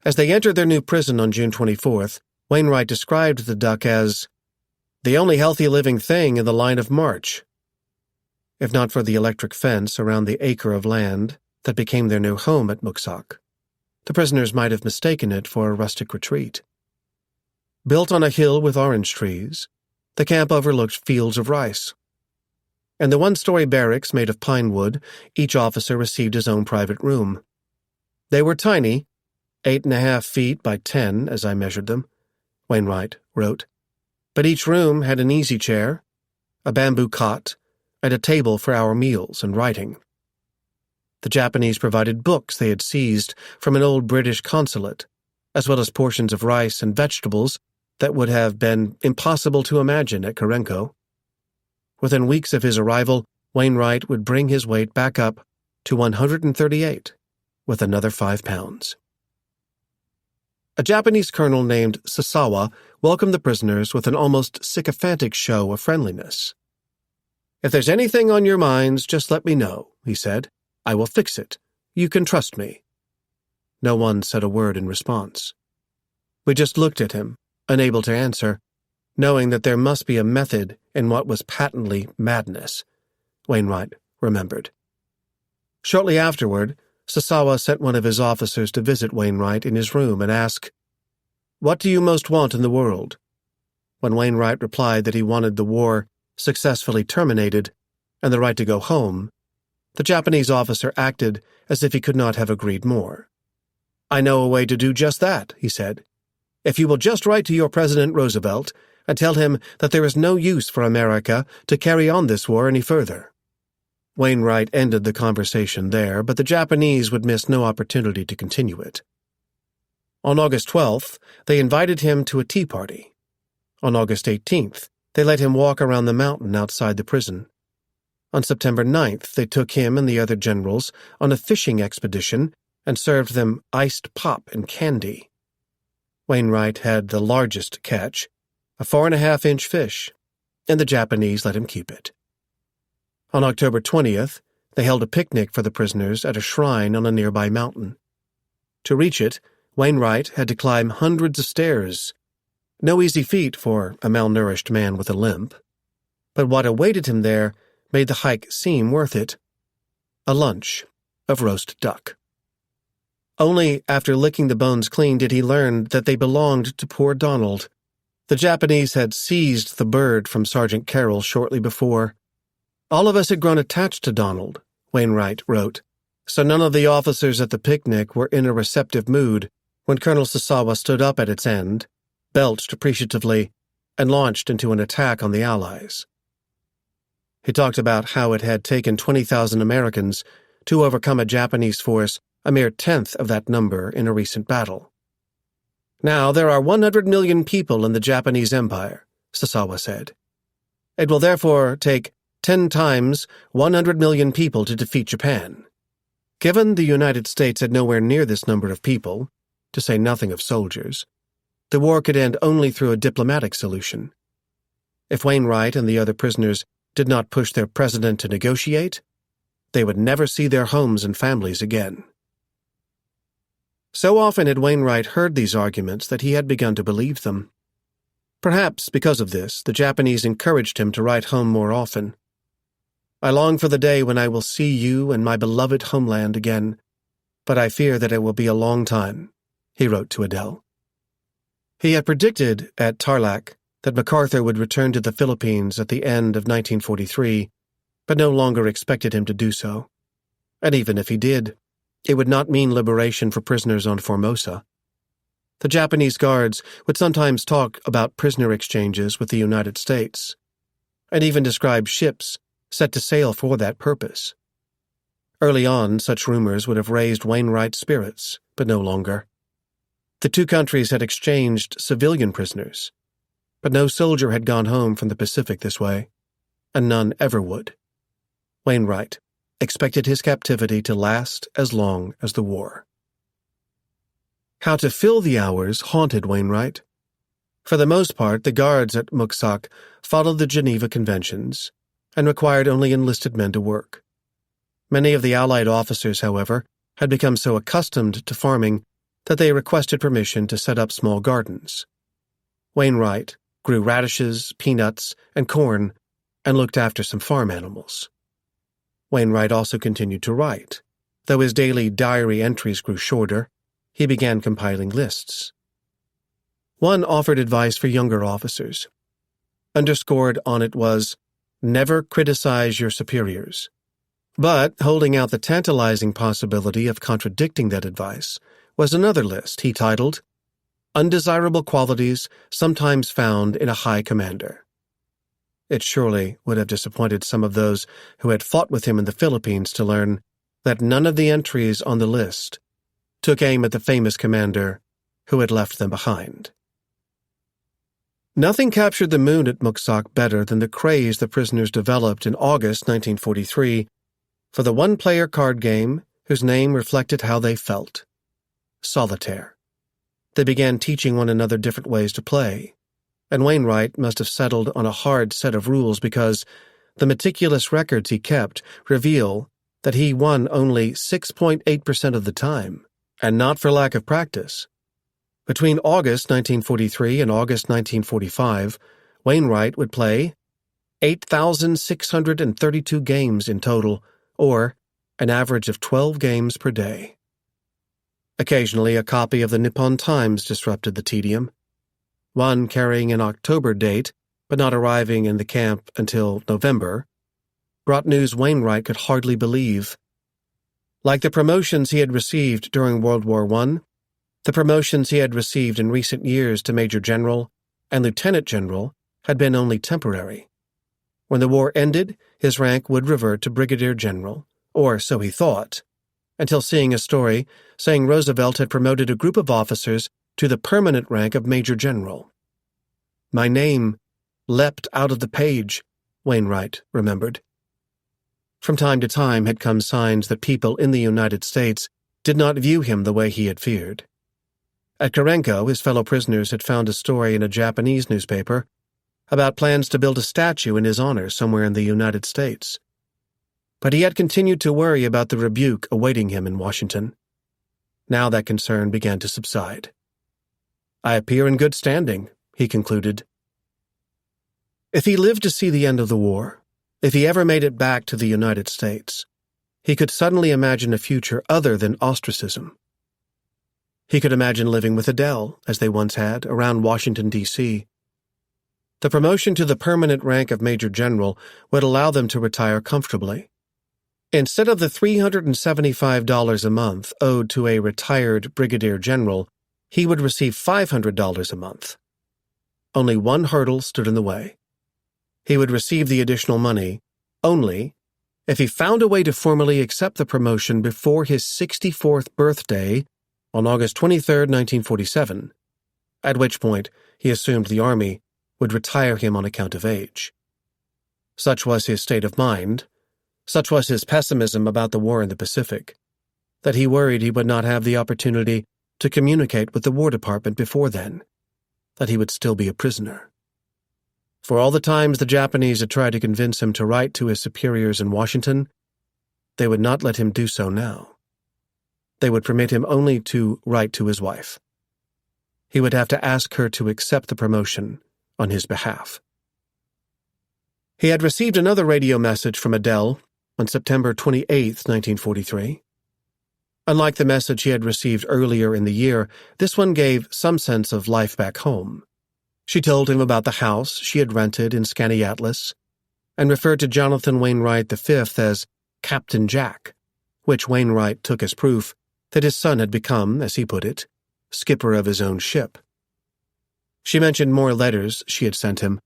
As they entered their new prison on June 24th, Wainwright described the duck as the only healthy living thing in the line of march. If not for the electric fence around the acre of land that became their new home at Muksak, the prisoners might have mistaken it for a rustic retreat. Built on a hill with orange trees, the camp overlooked fields of rice. In the one-story barracks made of pine wood, each officer received his own private room. They were tiny, 8.5 feet by 10 as I measured them, Wainwright wrote, but each room had an easy chair, a bamboo cot, and a table for our meals and writing. The Japanese provided books they had seized from an old British consulate, as well as portions of rice and vegetables that would have been impossible to imagine at Karenko. Within weeks of his arrival, Wainwright would bring his weight back up to 138, with another 5 pounds. A Japanese colonel named Sasawa welcomed the prisoners with an almost sycophantic show of friendliness. "If there's anything on your minds, just let me know," he said. "I will fix it. You can trust me." No one said a word in response. We just looked at him, unable to answer, knowing that there must be a method in what was patently madness, Wainwright remembered. Shortly afterward, Sasawa sent one of his officers to visit Wainwright in his room and ask, "What do you most want in the world?" When Wainwright replied that he wanted the war successfully terminated and the right to go home, the Japanese officer acted as if he could not have agreed more. "I know a way to do just that," he said. "If you will just write to your President Roosevelt and tell him that there is no use for America to carry on this war any further." Wainwright ended the conversation there, but the Japanese would miss no opportunity to continue it. On August 12th, they invited him to a tea party. On August 18th, they let him walk around the mountain outside the prison. On September 9th, they took him and the other generals on a fishing expedition and served them iced pop and candy. Wainwright had the largest catch, a 4.5-inch fish, and the Japanese let him keep it. On October 20th, they held a picnic for the prisoners at a shrine on a nearby mountain. To reach it, Wainwright had to climb hundreds of stairs. No easy feat for a malnourished man with a limp. But what awaited him there made the hike seem worth it. A lunch of roast duck. Only after licking the bones clean did he learn that they belonged to poor Donald. The Japanese had seized the bird from Sergeant Carroll shortly before. All of us had grown attached to Donald, Wainwright wrote, so none of the officers at the picnic were in a receptive mood when Colonel Sasawa stood up at its end, belched appreciatively, and launched into an attack on the Allies. He talked about how it had taken 20,000 Americans to overcome a Japanese force a mere tenth of that number in a recent battle. "Now there are 100 million people in the Japanese Empire," Sasawa said. "It will therefore take 10 times 100 million people to defeat Japan. Given the United States had nowhere near this number of people, to say nothing of soldiers, the war could end only through a diplomatic solution. If Wainwright and the other prisoners did not push their president to negotiate, they would never see their homes and families again." So often had Wainwright heard these arguments that he had begun to believe them. Perhaps because of this, the Japanese encouraged him to write home more often. "I long for the day when I will see you and my beloved homeland again, but I fear that it will be a long time," he wrote to Adele. He had predicted at Tarlac that MacArthur would return to the Philippines at the end of 1943, but no longer expected him to do so. And even if he did, it would not mean liberation for prisoners on Formosa. The Japanese guards would sometimes talk about prisoner exchanges with the United States, and even describe ships set to sail for that purpose. Early on, such rumors would have raised Wainwright's spirits, but no longer. The two countries had exchanged civilian prisoners, but no soldier had gone home from the Pacific this way, and none ever would. Wainwright expected his captivity to last as long as the war. How to fill the hours haunted Wainwright. For the most part, the guards at Muksak followed the Geneva Conventions and required only enlisted men to work. Many of the Allied officers, however, had become so accustomed to farming that they requested permission to set up small gardens. Wainwright grew radishes, peanuts, and corn, and looked after some farm animals. Wainwright also continued to write. Though his daily diary entries grew shorter, he began compiling lists. One offered advice for younger officers. Underscored on it was, "Never criticize your superiors." But, holding out the tantalizing possibility of contradicting that advice, was another list he titled, "Undesirable Qualities Sometimes Found in a High Commander." It surely would have disappointed some of those who had fought with him in the Philippines to learn that none of the entries on the list took aim at the famous commander who had left them behind. Nothing captured the mood at Muksak better than the craze the prisoners developed in August 1943 for the one-player card game whose name reflected how they felt: solitaire. They began teaching one another different ways to play, and Wainwright must have settled on a hard set of rules because the meticulous records he kept reveal that he won only 6.8% of the time, and not for lack of practice. Between August 1943 and August 1945, Wainwright would play 8,632 games in total, or an average of 12 games per day. Occasionally, a copy of the Nippon Times disrupted the tedium. One carrying an October date, but not arriving in the camp until November, brought news Wainwright could hardly believe. Like the promotions he had received during World War I, the promotions he had received in recent years to Major General and Lieutenant General had been only temporary. When the war ended, his rank would revert to Brigadier General, or so he thought, until seeing a story saying Roosevelt had promoted a group of officers to the permanent rank of Major General. "My name leapt out of the page," Wainwright remembered. From time to time had come signs that people in the United States did not view him the way he had feared. At Karenko, his fellow prisoners had found a story in a Japanese newspaper about plans to build a statue in his honor somewhere in the United States. But he had continued to worry about the rebuke awaiting him in Washington. Now that concern began to subside. "I appear in good standing," he concluded. If he lived to see the end of the war, if he ever made it back to the United States, he could suddenly imagine a future other than ostracism. He could imagine living with Adele, as they once had, around Washington, D.C. The promotion to the permanent rank of Major General would allow them to retire comfortably. Instead of the $375 a month owed to a retired Brigadier General, he would receive $500 a month. Only one hurdle stood in the way. He would receive the additional money only if he found a way to formally accept the promotion before his 64th birthday on August 23, 1947, at which point he assumed the Army would retire him on account of age. Such was his state of mind, such was his pessimism about the war in the Pacific, that he worried he would not have the opportunity to communicate with the War Department before then, that he would still be a prisoner. For all the times the Japanese had tried to convince him to write to his superiors in Washington, they would not let him do so now. They would permit him only to write to his wife. He would have to ask her to accept the promotion on his behalf. He had received another radio message from Adele on September 28, 1943. Unlike the message he had received earlier in the year, this one gave some sense of life back home. She told him about the house she had rented in Skaneateles and referred to Jonathan Wainwright V as Captain Jack, which Wainwright took as proof that his son had become, as he put it, skipper of his own ship. She mentioned more letters she had sent him.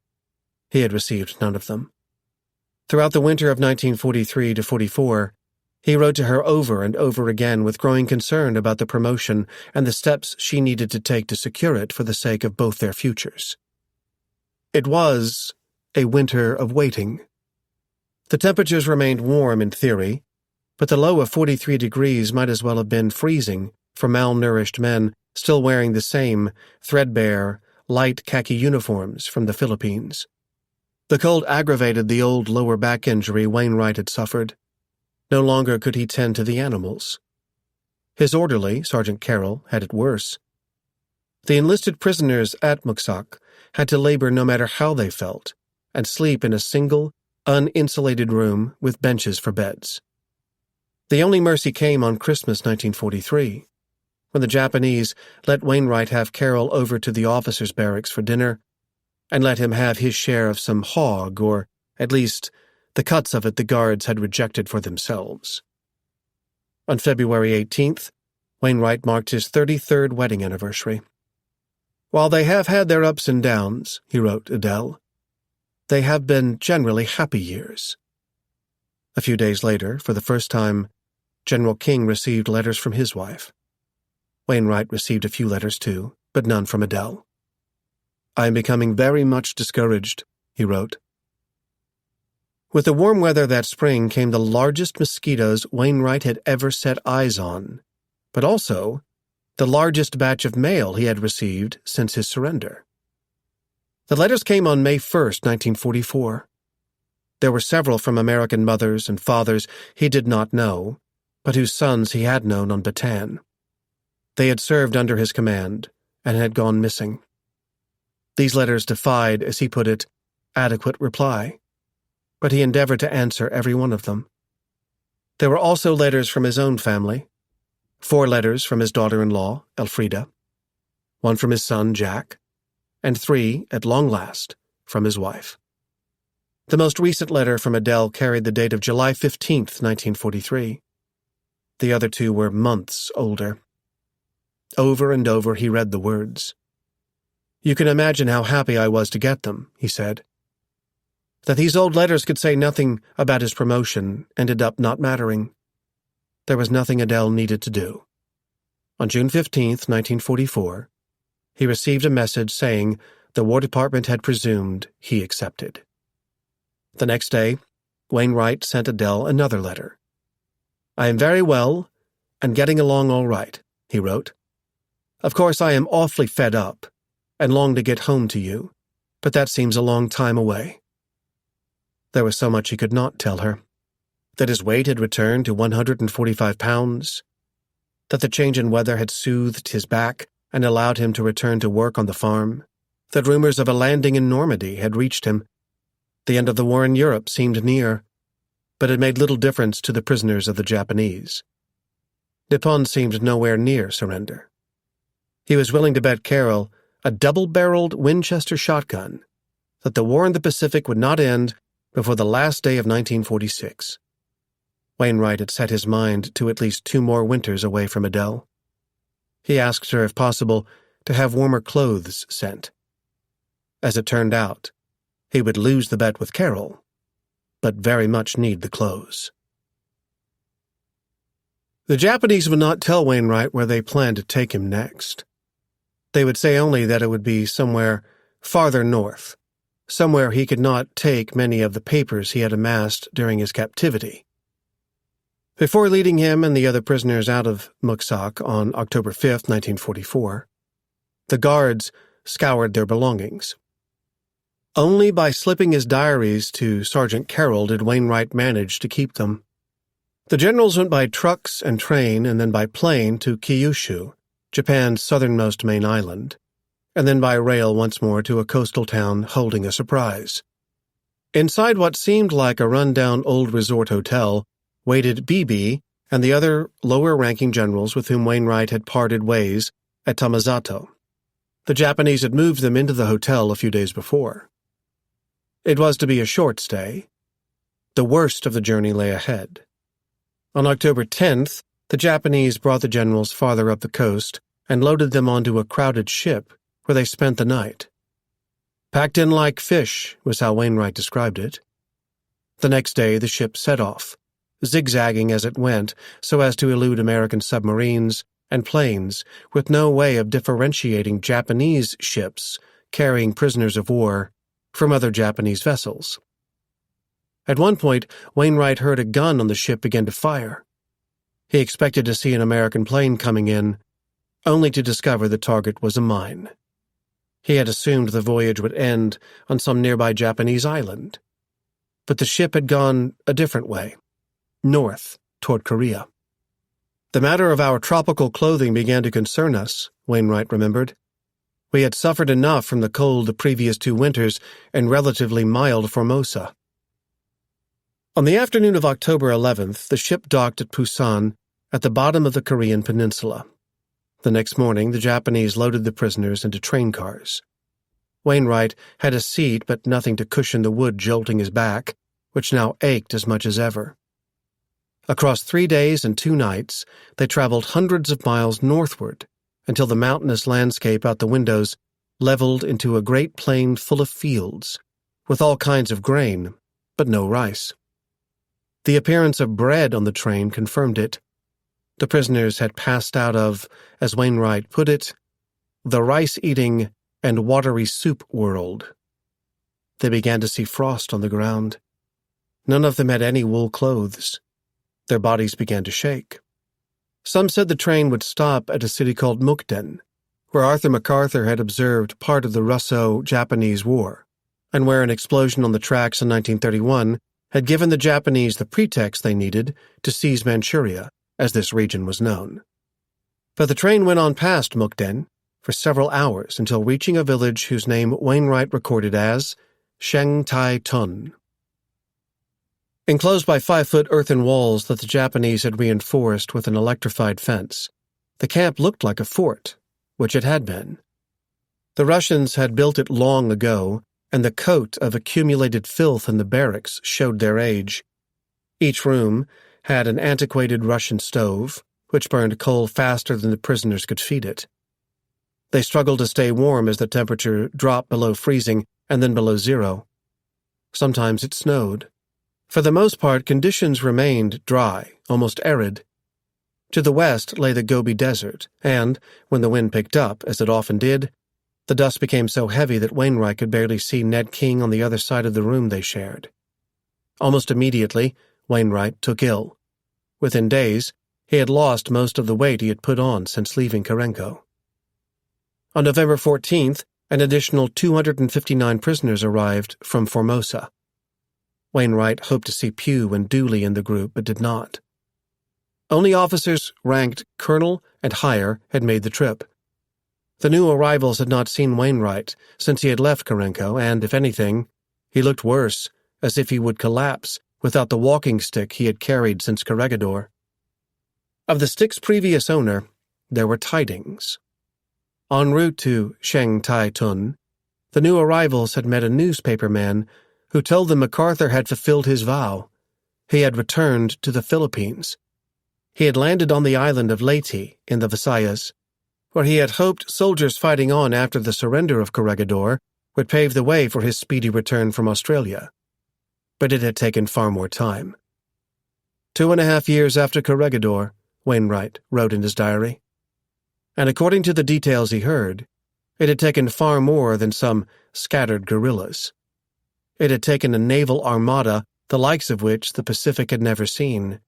He had received none of them. Throughout the winter of 1943 to 44, he wrote to her over and over again with growing concern about the promotion and the steps she needed to take to secure it for the sake of both their futures. It was a winter of waiting. The temperatures remained warm in theory, but the low of 43 degrees might as well have been freezing for malnourished men still wearing the same threadbare, light khaki uniforms from the Philippines. The cold aggravated the old lower back injury Wainwright had suffered. No longer could he tend to the animals. His orderly, Sergeant Carroll, had it worse. The enlisted prisoners at Muksak had to labor no matter how they felt, and sleep in a single, uninsulated room with benches for beds. The only mercy came on Christmas 1943, when the Japanese let Wainwright have Carroll over to the officers' barracks for dinner, and let him have his share of some hog, or, at least, the cuts of it the guards had rejected for themselves. On February 18th, Wainwright marked his 33rd wedding anniversary. "While they have had their ups and downs," he wrote Adele, "they have been generally happy years." A few days later, for the first time, General King received letters from his wife. Wainwright received a few letters too, but none from Adele. "I am becoming very much discouraged," he wrote. With the warm weather that spring came the largest mosquitoes Wainwright had ever set eyes on, but also the largest batch of mail he had received since his surrender. The letters came on May 1st, 1944. There were several from American mothers and fathers he did not know, but whose sons he had known on Bataan. They had served under his command and had gone missing. These letters defied, as he put it, adequate reply, but he endeavored to answer every one of them. There were also letters from his own family, 4 letters from his daughter-in-law, Elfrida, 1 from his son, Jack, and 3, at long last, from his wife. The most recent letter from Adele carried the date of July 15th, 1943. The other 2 were months older. Over and over he read the words. "You can imagine how happy I was to get them," he said. That these old letters could say nothing about his promotion ended up not mattering. There was nothing Adele needed to do. On June 15th, 1944, he received a message saying the War Department had presumed he accepted. The next day, Wainwright sent Adele another letter. "I am very well and getting along all right," he wrote. "Of course I am awfully fed up and long to get home to you, but that seems a long time away." There was so much he could not tell her. That his weight had returned to 145 pounds, that the change in weather had soothed his back and allowed him to return to work on the farm, that rumors of a landing in Normandy had reached him. The end of the war in Europe seemed near, but it made little difference to the prisoners of the Japanese. Nippon seemed nowhere near surrender. He was willing to bet Carroll a double-barreled Winchester shotgun that the war in the Pacific would not end before the last day of 1946. Wainwright had set his mind to at least 2 more winters away from Adele. He asked her, if possible, to have warmer clothes sent. As it turned out, he would lose the bet with Carroll, but very much need the clothes. The Japanese would not tell Wainwright where they planned to take him next. They would say only that it would be somewhere farther north, somewhere he could not take many of the papers he had amassed during his captivity. Before leading him and the other prisoners out of Muksak on October 5, 1944, the guards scoured their belongings. Only by slipping his diaries to Sergeant Carroll did Wainwright manage to keep them. The generals went by trucks and train and then by plane to Kyushu, Japan's southernmost main island, and then by rail once more to a coastal town holding a surprise. Inside what seemed like a run-down old resort hotel waited Bibi and the other lower-ranking generals with whom Wainwright had parted ways at Tamazato. The Japanese had moved them into the hotel a few days before. It was to be a short stay. The worst of the journey lay ahead. On October 10th, the Japanese brought the generals farther up the coast and loaded them onto a crowded ship where they spent the night. "Packed in like fish," was how Wainwright described it. The next day the ship set off, zigzagging as it went so as to elude American submarines and planes with no way of differentiating Japanese ships carrying prisoners of war from other Japanese vessels. At one point, Wainwright heard a gun on the ship begin to fire. He expected to see an American plane coming in, only to discover the target was a mine. He had assumed the voyage would end on some nearby Japanese island. But the ship had gone a different way, north, toward Korea. The matter of our tropical clothing began to concern us, Wainwright remembered. We had suffered enough from the cold the previous 2 winters in relatively mild Formosa. On the afternoon of October 11th, the ship docked at Busan, at the bottom of the Korean peninsula. The next morning, the Japanese loaded the prisoners into train cars. Wainwright had a seat but nothing to cushion the wood jolting his back, which now ached as much as ever. Across 3 days and 2 nights, they traveled hundreds of miles northward until the mountainous landscape out the windows leveled into a great plain full of fields, with all kinds of grain, but no rice. The appearance of bread on the train confirmed it. The prisoners had passed out of, as Wainwright put it, the rice-eating and watery soup world. They began to see frost on the ground. None of them had any wool clothes. Their bodies began to shake. Some said the train would stop at a city called Mukden, where Arthur MacArthur had observed part of the Russo-Japanese War, and where an explosion on the tracks in 1931 had given the Japanese the pretext they needed to seize Manchuria, as this region was known. But the train went on past Mukden for several hours until reaching a village whose name Wainwright recorded as Sheng Tai Tun. Enclosed by 5-foot earthen walls that the Japanese had reinforced with an electrified fence, the camp looked like a fort, which it had been. The Russians had built it long ago, and the coat of accumulated filth in the barracks showed their age. Each room had an antiquated Russian stove, which burned coal faster than the prisoners could feed it. They struggled to stay warm as the temperature dropped below freezing and then below zero. Sometimes it snowed. For the most part, conditions remained dry, almost arid. To the west lay the Gobi Desert, and, when the wind picked up, as it often did, the dust became so heavy that Wainwright could barely see Ned King on the other side of the room they shared. Almost immediately, Wainwright took ill. Within days, he had lost most of the weight he had put on since leaving Karenko. On November 14th, an additional 259 prisoners arrived from Formosa. Wainwright hoped to see Pugh and Dooley in the group, but did not. Only officers ranked colonel and higher had made the trip. The new arrivals had not seen Wainwright since he had left Karenko, and, if anything, he looked worse, as if he would collapse without the walking stick he had carried since Corregidor. Of the stick's previous owner, there were tidings. En route to Sheng Tai Tun, the new arrivals had met a newspaper man who told them MacArthur had fulfilled his vow. He had returned to the Philippines. He had landed on the island of Leyte in the Visayas, where he had hoped soldiers fighting on after the surrender of Corregidor would pave the way for his speedy return from Australia. But it had taken far more time. 2.5 years after Corregidor, Wainwright wrote in his diary. And according to the details he heard, it had taken far more than some scattered guerrillas. It had taken a naval armada, the likes of which the Pacific had never seen,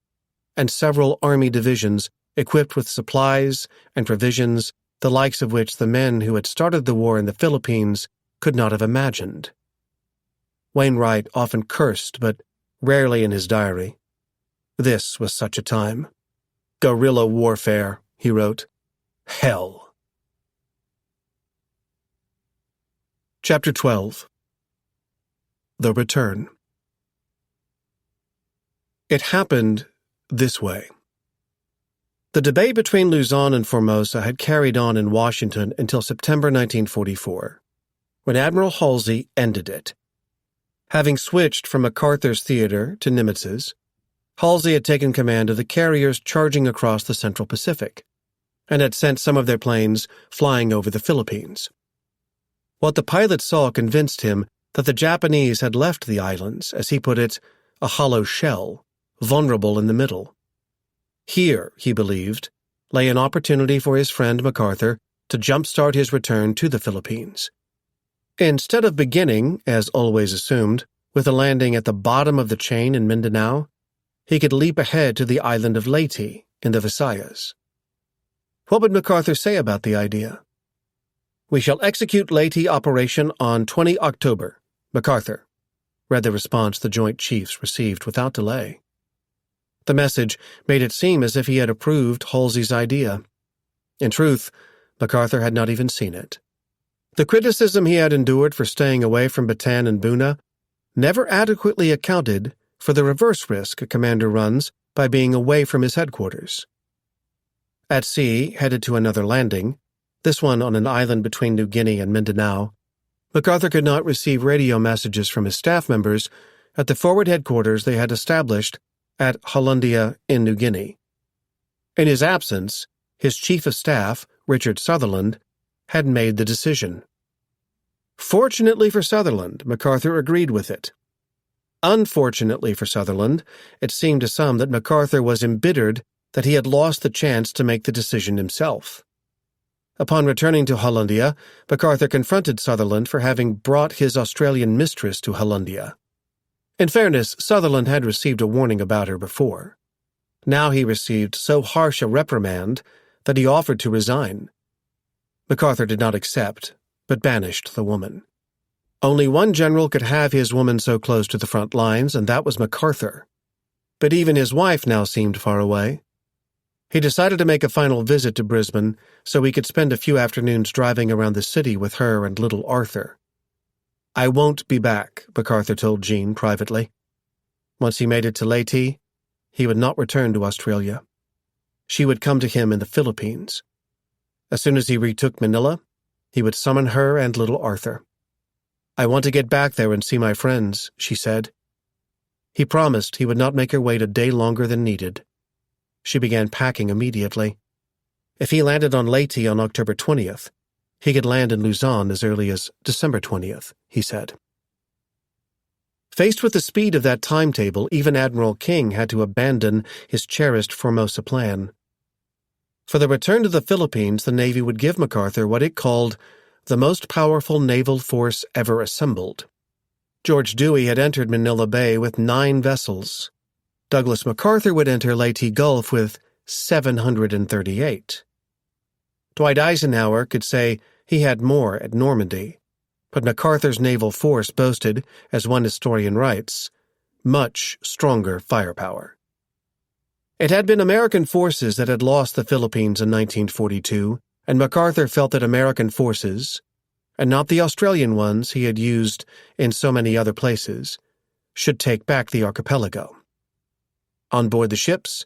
and several army divisions equipped with supplies and provisions, the likes of which the men who had started the war in the Philippines could not have imagined. Wainwright often cursed, but rarely in his diary. This was such a time. Guerrilla warfare, he wrote. Hell. Chapter 12. The Return. It happened this way. The debate between Luzon and Formosa had carried on in Washington until September 1944, when Admiral Halsey ended it. Having switched from MacArthur's theater to Nimitz's, Halsey had taken command of the carriers charging across the Central Pacific, and had sent some of their planes flying over the Philippines. What the pilot saw convinced him that the Japanese had left the islands, as he put it, a hollow shell, vulnerable in the middle. Here, he believed, lay an opportunity for his friend MacArthur to jumpstart his return to the Philippines. Instead of beginning, as always assumed, with a landing at the bottom of the chain in Mindanao, he could leap ahead to the island of Leyte in the Visayas. What would MacArthur say about the idea? "We shall execute Leyte operation on 20 October. MacArthur," read the response the Joint Chiefs received without delay. The message made it seem as if he had approved Halsey's idea. In truth, MacArthur had not even seen it. The criticism he had endured for staying away from Bataan and Buna never adequately accounted for the reverse risk a commander runs by being away from his headquarters. At sea, headed to another landing, this one on an island between New Guinea and Mindanao, MacArthur could not receive radio messages from his staff members at the forward headquarters they had established at Hollandia in New Guinea. In his absence, his chief of staff, Richard Sutherland, had made the decision. Fortunately for Sutherland, MacArthur agreed with it. Unfortunately for Sutherland, it seemed to some that MacArthur was embittered that he had lost the chance to make the decision himself. Upon returning to Hollandia, MacArthur confronted Sutherland for having brought his Australian mistress to Hollandia. In fairness, Sutherland had received a warning about her before. Now he received so harsh a reprimand that he offered to resign. MacArthur did not accept, but banished the woman. Only one general could have his woman so close to the front lines, and that was MacArthur. But even his wife now seemed far away. He decided to make a final visit to Brisbane so he could spend a few afternoons driving around the city with her and little Arthur. "I won't be back," MacArthur told Jean privately. Once he made it to Leyte, he would not return to Australia. She would come to him in the Philippines. As soon as he retook Manila, he would summon her and little Arthur. "I want to get back there and see my friends," she said. He promised he would not make her wait a day longer than needed. She began packing immediately. If he landed on Leyte on October 20th, he could land in Luzon as early as December 20th, he said. Faced with the speed of that timetable, even Admiral King had to abandon his cherished Formosa plan. For the return to the Philippines, the Navy would give MacArthur what it called the most powerful naval force ever assembled. George Dewey had entered Manila Bay with 9 vessels. Douglas MacArthur would enter Leyte Gulf with 738. Dwight Eisenhower could say he had more at Normandy, but MacArthur's naval force boasted, as one historian writes, much stronger firepower. It had been American forces that had lost the Philippines in 1942, and MacArthur felt that American forces, and not the Australian ones he had used in so many other places, should take back the archipelago. On board the ships,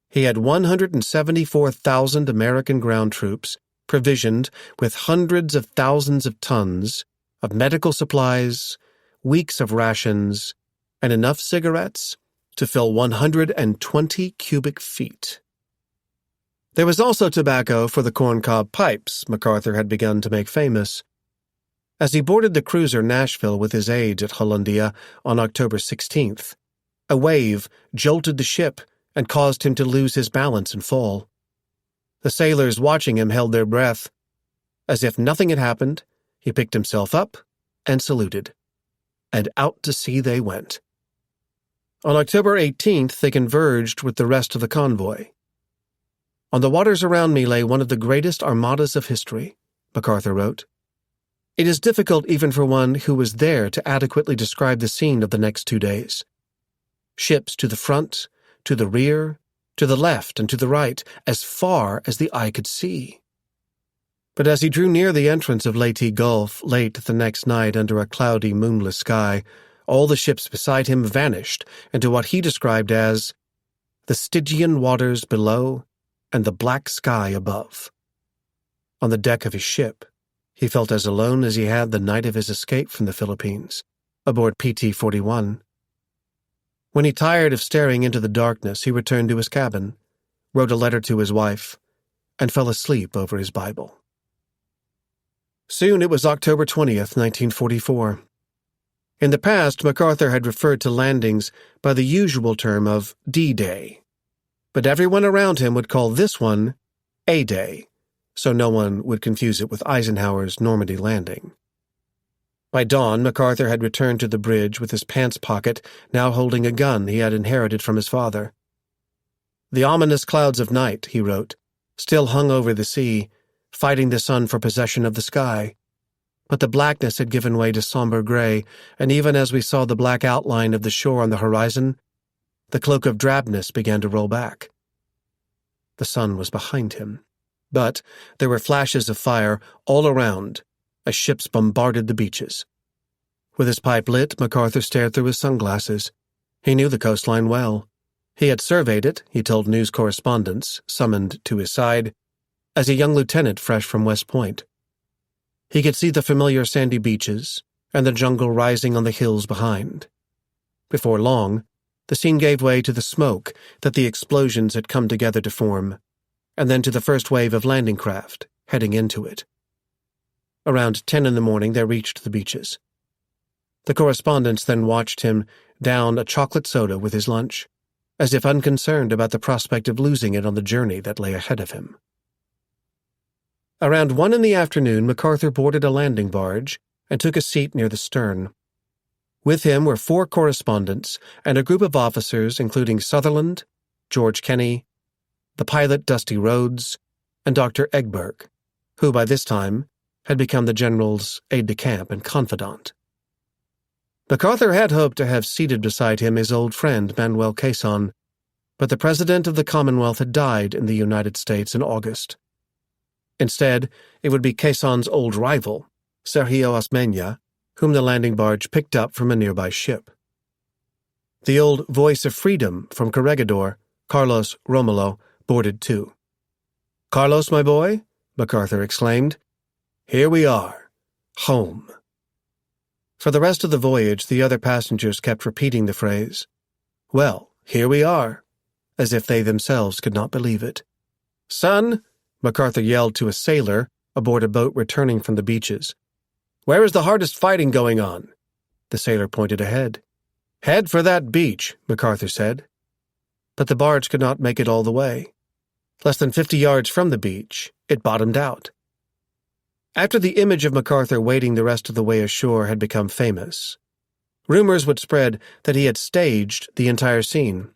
he had 174,000 American ground troops provisioned with hundreds of thousands of tons of medical supplies, weeks of rations, and enough cigarettes to fill 120 cubic feet. There was also tobacco for the corncob pipes MacArthur had begun to make famous. As he boarded the cruiser Nashville with his aides at Hollandia on October 16th, a wave jolted the ship and caused him to lose his balance and fall. The sailors watching him held their breath. As if nothing had happened, he picked himself up and saluted. And out to sea they went. On October 18th, they converged with the rest of the convoy. "On the waters around me lay one of the greatest armadas of history," MacArthur wrote. "It is difficult even for one who was there to adequately describe the scene of the next 2 days. Ships to the front, to the rear, to the left and to the right, as far as the eye could see." But as he drew near the entrance of Leyte Gulf late the next night under a cloudy, moonless sky, all the ships beside him vanished into what he described as the Stygian waters below and the black sky above. On the deck of his ship, he felt as alone as he had the night of his escape from the Philippines, aboard PT-41. When he tired of staring into the darkness, he returned to his cabin, wrote a letter to his wife, and fell asleep over his Bible. Soon it was October 20th, 1944. In the past, MacArthur had referred to landings by the usual term of D-Day, but everyone around him would call this one A-Day, so no one would confuse it with Eisenhower's Normandy landing. By dawn, MacArthur had returned to the bridge with his pants pocket now holding a gun he had inherited from his father. "The ominous clouds of night," he wrote, still hung over the sea, fighting the sun for possession of the sky. But the blackness had given way to somber gray, and even as we saw the black outline of the shore on the horizon, the cloak of drabness began to roll back. The sun was behind him, but there were flashes of fire all around as ships bombarded the beaches. With his pipe lit, MacArthur stared through his sunglasses. He knew the coastline well. He had surveyed it, he told news correspondents, summoned to his side, as a young lieutenant fresh from West Point. He could see the familiar sandy beaches and the jungle rising on the hills behind. Before long, the scene gave way to the smoke that the explosions had come together to form, and then to the first wave of landing craft heading into it. Around 10 in the morning, they reached the beaches. The correspondents then watched him down a chocolate soda with his lunch, as if unconcerned about the prospect of losing it on the journey that lay ahead of him. Around 1 in the afternoon, MacArthur boarded a landing barge and took a seat near the stern. With him were 4 correspondents and a group of officers including Sutherland, George Kenney, the pilot Dusty Rhodes, and Dr. Egberg, who by this time had become the general's aide-de-camp and confidant. MacArthur had hoped to have seated beside him his old friend Manuel Quezon, but the President of the Commonwealth had died in the United States in August. Instead, it would be Quezon's old rival, Sergio Osmeña, whom the landing barge picked up from a nearby ship. The old voice of freedom from Corregidor, Carlos Romulo, boarded too. "Carlos, my boy," MacArthur exclaimed, "here we are, home." For the rest of the voyage, the other passengers kept repeating the phrase, "Well, here we are," as if they themselves could not believe it. "Son," MacArthur yelled to a sailor aboard a boat returning from the beaches, "where is the hardest fighting going on?" The sailor pointed ahead. "Head for that beach," MacArthur said. But the barge could not make it all the way. Less than 50 yards from the beach, it bottomed out. After the image of MacArthur wading the rest of the way ashore had become famous, rumors would spread that he had staged the entire scene.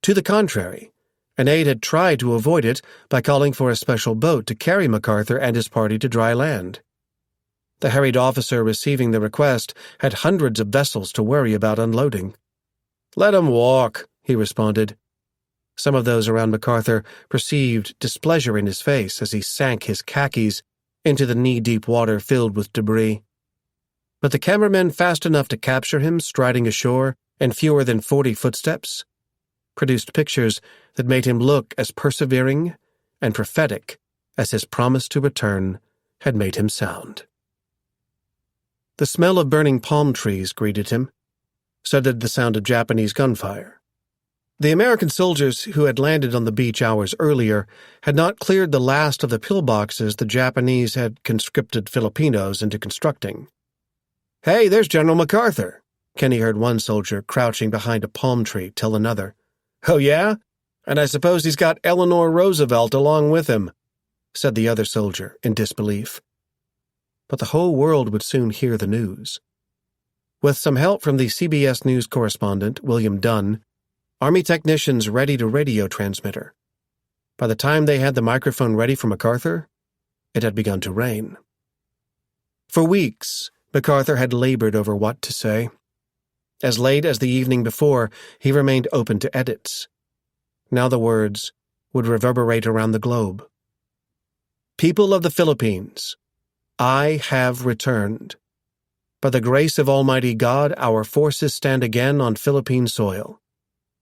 To the contrary, an aide had tried to avoid it by calling for a special boat to carry MacArthur and his party to dry land. The harried officer receiving the request had hundreds of vessels to worry about unloading. "Let 'em walk," he responded. Some of those around MacArthur perceived displeasure in his face as he sank his khakis into the knee-deep water filled with debris. But the cameramen fast enough to capture him striding ashore in fewer than 40 footsteps produced pictures that made him look as persevering and prophetic as his promise to return had made him sound. The smell of burning palm trees greeted him. So did the sound of Japanese gunfire. The American soldiers who had landed on the beach hours earlier had not cleared the last of the pillboxes the Japanese had conscripted Filipinos into constructing. "Hey, there's General MacArthur," Kenny heard one soldier crouching behind a palm tree tell another. "Oh, yeah? And I suppose he's got Eleanor Roosevelt along with him," said the other soldier in disbelief. But the whole world would soon hear the news. With some help from the CBS News correspondent, William Dunn, Army technicians readied a radio transmitter. By the time they had the microphone ready for MacArthur, it had begun to rain. For weeks, MacArthur had labored over what to say. As late as the evening before, he remained open to edits. Now the words would reverberate around the globe. "People of the Philippines, I have returned. By the grace of Almighty God, our forces stand again on Philippine soil.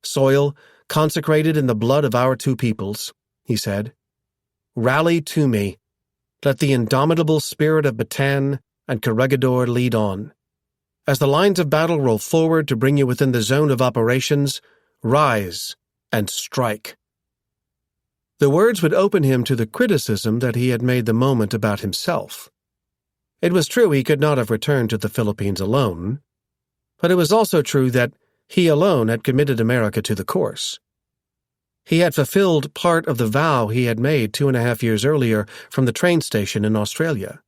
Soil consecrated in the blood of our two peoples," he said. "Rally to me. Let the indomitable spirit of Bataan and Corregidor lead on. As the lines of battle roll forward to bring you within the zone of operations, rise and strike." The words would open him to the criticism that he had made the moment about himself. It was true he could not have returned to the Philippines alone, but it was also true that he alone had committed America to the course. He had fulfilled part of the vow he had made 2.5 years earlier from the train station in Australia.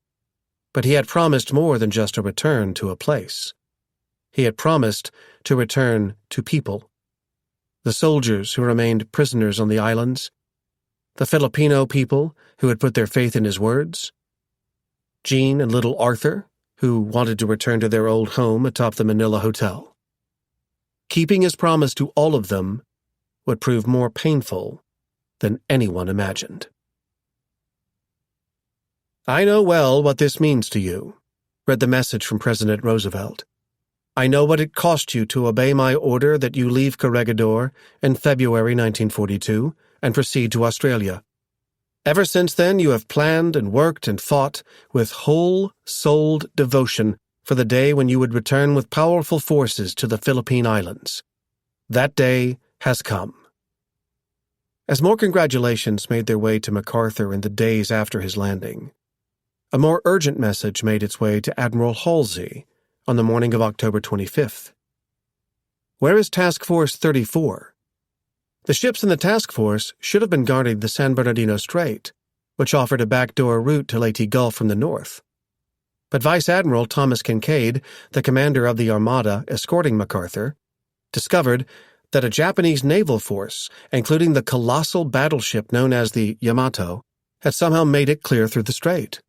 But he had promised more than just a return to a place. He had promised to return to people. The soldiers who remained prisoners on the islands, The Filipino people who had put their faith in his words? Jean and little Arthur, who wanted to return to their old home atop the Manila Hotel? Keeping his promise to all of them would prove more painful than anyone imagined. "I know well what this means to you," read the message from President Roosevelt. "I know what it cost you to obey my order that you leave Corregidor in February 1942 and proceed to Australia. Ever since then you have planned and worked and fought with whole-souled devotion for the day when you would return with powerful forces to the Philippine Islands. That day has come." As more congratulations made their way to MacArthur in the days after his landing, a more urgent message made its way to Admiral Halsey on the morning of October 25th. "Where is Task Force 34? The ships in the task force should have been guarding the San Bernardino Strait, which offered a backdoor route to Leyte Gulf from the north. But Vice Admiral Thomas Kinkaid, the commander of the Armada escorting MacArthur, discovered that a Japanese naval force, including the colossal battleship known as the Yamato, had somehow made it clear through the strait.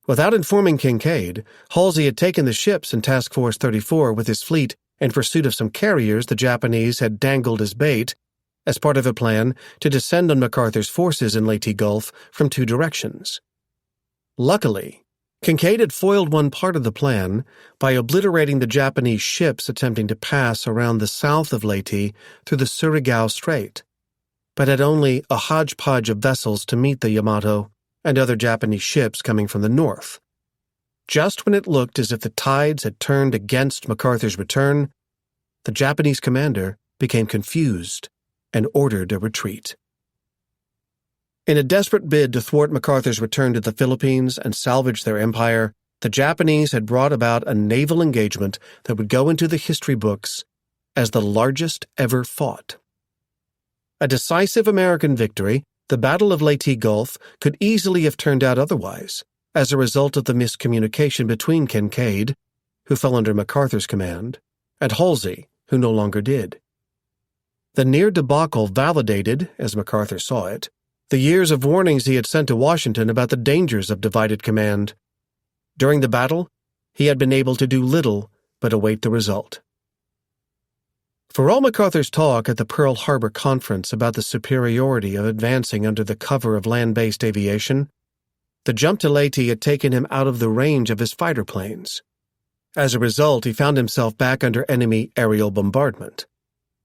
Without informing Kinkaid, Halsey had taken the ships in Task Force 34 with his fleet in pursuit of some carriers the Japanese had dangled as bait as part of a plan to descend on MacArthur's forces in Leyte Gulf from two directions. Luckily, Kinkaid had foiled one part of the plan by obliterating the Japanese ships attempting to pass around the south of Leyte through the Surigao Strait, but had only a hodgepodge of vessels to meet the Yamato and other Japanese ships coming from the north. Just when it looked as if the tides had turned against MacArthur's return, the Japanese commander became confused and ordered a retreat. In a desperate bid to thwart MacArthur's return to the Philippines and salvage their empire, the Japanese had brought about a naval engagement that would go into the history books as the largest ever fought. A decisive American victory, the Battle of Leyte Gulf, could easily have turned out otherwise, as a result of the miscommunication between Kinkaid, who fell under MacArthur's command, and Halsey, who no longer did. The near debacle validated, as MacArthur saw it, the years of warnings he had sent to Washington about the dangers of divided command. During the battle, he had been able to do little but await the result. For all MacArthur's talk at the Pearl Harbor Conference about the superiority of advancing under the cover of land-based aviation, the jump to Leyte had taken him out of the range of his fighter planes. As a result, he found himself back under enemy aerial bombardment.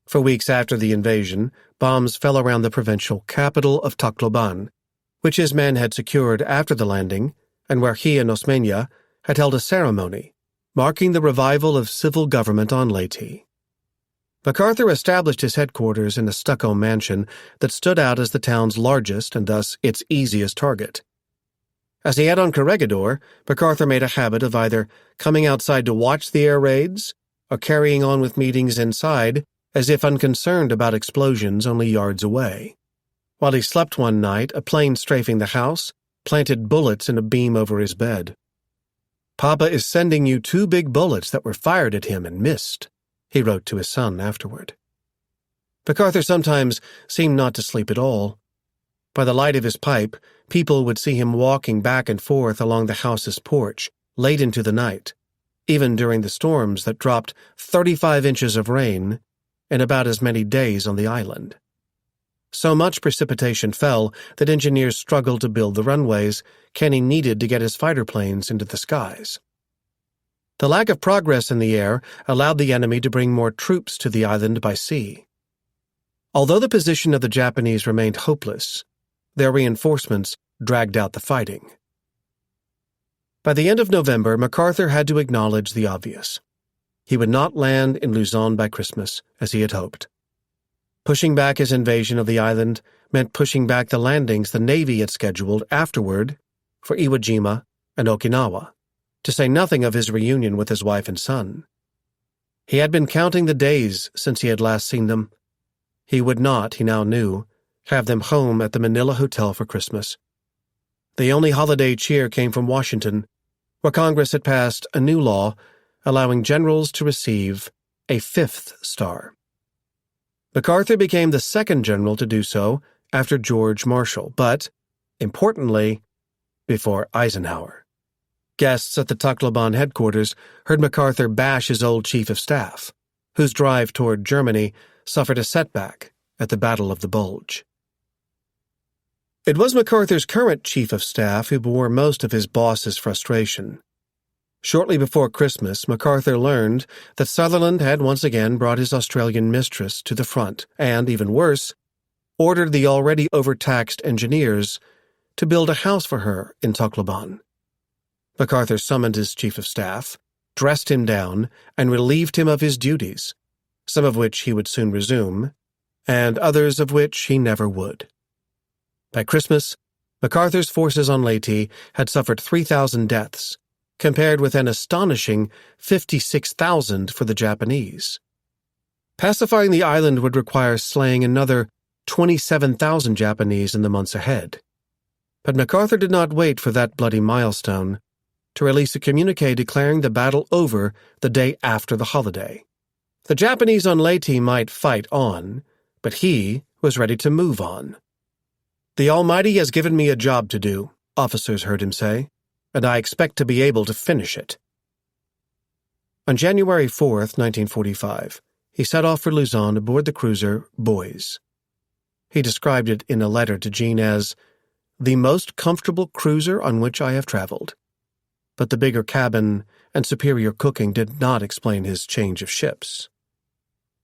For weeks after the invasion, bombs fell around the provincial capital of Tacloban, which his men had secured after the landing, and where he and Osmeña had held a ceremony, marking the revival of civil government on Leyte. MacArthur established his headquarters in a stucco mansion that stood out as the town's largest and thus its easiest target. As he had on Corregidor, MacArthur made a habit of either coming outside to watch the air raids or carrying on with meetings inside as if unconcerned about explosions only yards away. While he slept one night, a plane strafing the house planted bullets in a beam over his bed. "Papa is sending you 2 big bullets that were fired at him and missed," he wrote to his son afterward. MacArthur sometimes seemed not to sleep at all. By the light of his pipe, people would see him walking back and forth along the house's porch late into the night, even during the storms that dropped 35 inches of rain in about as many days on the island. So much precipitation fell that engineers struggled to build the runways Kenny needed to get his fighter planes into the skies. The lack of progress in the air allowed the enemy to bring more troops to the island by sea. Although the position of the Japanese remained hopeless, their reinforcements dragged out the fighting. By the end of November, MacArthur had to acknowledge the obvious. He would not land in Luzon by Christmas, as he had hoped. Pushing back his invasion of the island meant pushing back the landings the Navy had scheduled afterward for Iwo Jima and Okinawa, to say nothing of his reunion with his wife and son. He had been counting the days since he had last seen them. He would not, he now knew, have them home at the Manila Hotel for Christmas. The only holiday cheer came from Washington, where Congress had passed a new law allowing generals to receive a 5th star. MacArthur became the second general to do so after George Marshall, but, importantly, before Eisenhower. Guests at the Tacloban headquarters heard MacArthur bash his old chief of staff, whose drive toward Germany suffered a setback at the Battle of the Bulge. It was MacArthur's current chief of staff who bore most of his boss's frustration. Shortly before Christmas, MacArthur learned that Sutherland had once again brought his Australian mistress to the front and, even worse, ordered the already overtaxed engineers to build a house for her in Tacloban. MacArthur summoned his chief of staff, dressed him down, and relieved him of his duties, some of which he would soon resume, and others of which he never would. By Christmas, MacArthur's forces on Leyte had suffered 3,000 deaths, compared with an astonishing 56,000 for the Japanese. Pacifying the island would require slaying another 27,000 Japanese in the months ahead. But MacArthur did not wait for that bloody milestone to release a communique declaring the battle over the day after the holiday. The Japanese on Leyte might fight on, but he was ready to move on. "The Almighty has given me a job to do," officers heard him say, "and I expect to be able to finish it." On January 4th, 1945, he set off for Luzon aboard the cruiser Boys. He described it in a letter to Jean as the most comfortable cruiser on which I have traveled. But the bigger cabin and superior cooking did not explain his change of ships.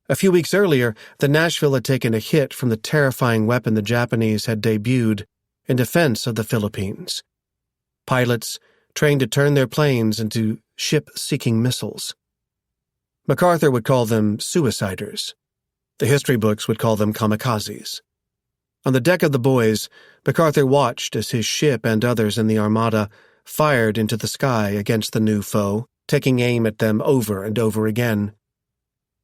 A few weeks earlier, the Nashville had taken a hit from the terrifying weapon the Japanese had debuted in defense of the Philippines. Pilots trained to turn their planes into ship-seeking missiles. MacArthur would call them suiciders. The history books would call them kamikazes. On the deck of the Boys, MacArthur watched as his ship and others in the Armada fired into the sky against the new foe, taking aim at them over and over again.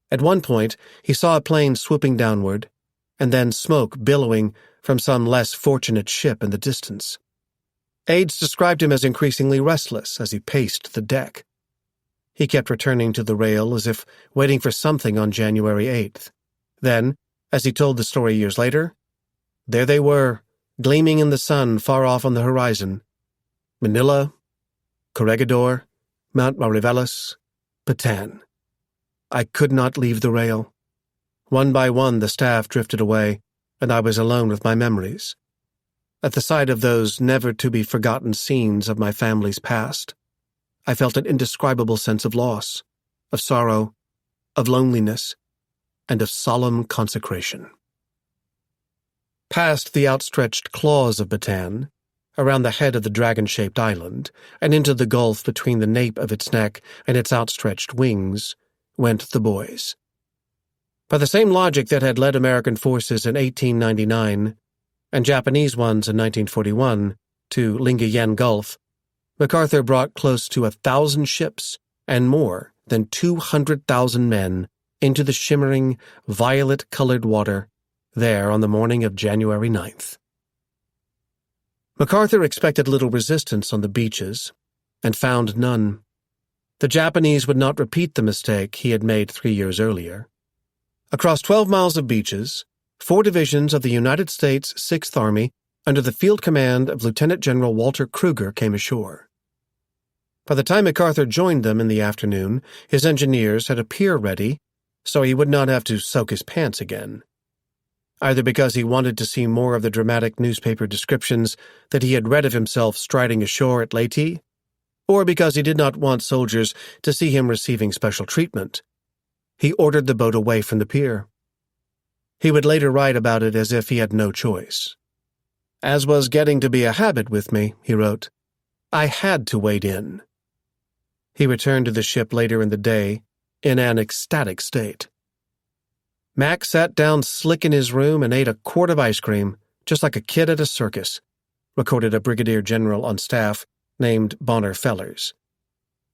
At one point, he saw a plane swooping downward, and then smoke billowing from some less fortunate ship in the distance. Aides described him as increasingly restless as he paced the deck. He kept returning to the rail as if waiting for something on January 8th. Then, as he told the story years later, there they were, gleaming in the sun far off on the horizon. Manila, Corregidor, Mount Mariveles, Bataan. I could not leave the rail. One by one the staff drifted away, and I was alone with my memories. At the sight of those never-to-be-forgotten scenes of my family's past, I felt an indescribable sense of loss, of sorrow, of loneliness, and of solemn consecration. Past the outstretched claws of Bataan, around the head of the dragon-shaped island, and into the gulf between the nape of its neck and its outstretched wings, went the Boys. By the same logic that had led American forces in 1899 and Japanese ones in 1941 to Lingayen Gulf, MacArthur brought close to 1,000 ships and more than 200,000 men into the shimmering, violet-colored water there on the morning of January 9th. MacArthur expected little resistance on the beaches, and found none. The Japanese would not repeat the mistake he had made 3 years earlier. Across 12 miles of beaches, 4 divisions of the United States 6th Army under the field command of Lieutenant General Walter Kruger came ashore. By the time MacArthur joined them in the afternoon, his engineers had a pier ready, so he would not have to soak his pants again. Either because he wanted to see more of the dramatic newspaper descriptions that he had read of himself striding ashore at Leyte, or because he did not want soldiers to see him receiving special treatment, he ordered the boat away from the pier. He would later write about it as if he had no choice. "As was getting to be a habit with me," he wrote, "I had to wade in." He returned to the ship later in the day in an ecstatic state. Mac sat down slick in his room and ate a quart of ice cream, just like a kid at a circus, recorded a brigadier general on staff named Bonner Fellers.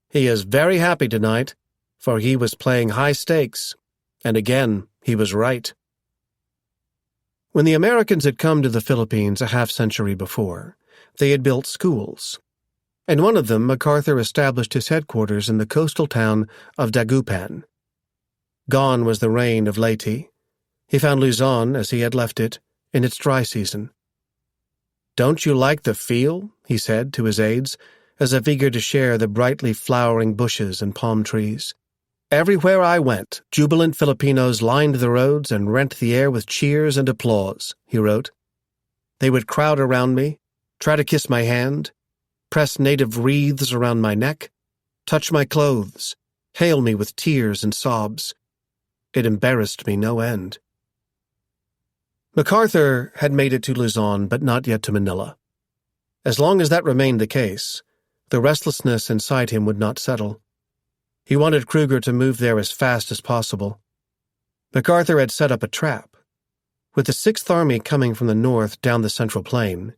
He is very happy tonight, for he was playing high stakes, and again he was right. When the Americans had come to the Philippines a half-century before, they had built schools. In one of them, MacArthur established his headquarters in the coastal town of Dagupan. Gone was the reign of Leyte. He found Luzon, as he had left it, in its dry season. "Don't you like the feel?" he said to his aides, as if eager to share the brightly flowering bushes and palm trees. "Everywhere I went, jubilant Filipinos lined the roads and rent the air with cheers and applause," he wrote. "They would crowd around me, try to kiss my hand, press native wreaths around my neck, touch my clothes, hail me with tears and sobs. It embarrassed me no end." MacArthur had made it to Luzon, but not yet to Manila. As long as that remained the case, the restlessness inside him would not settle. He wanted Kruger to move there as fast as possible. MacArthur had set up a trap. With the 6th Army coming from the north down the Central Plain,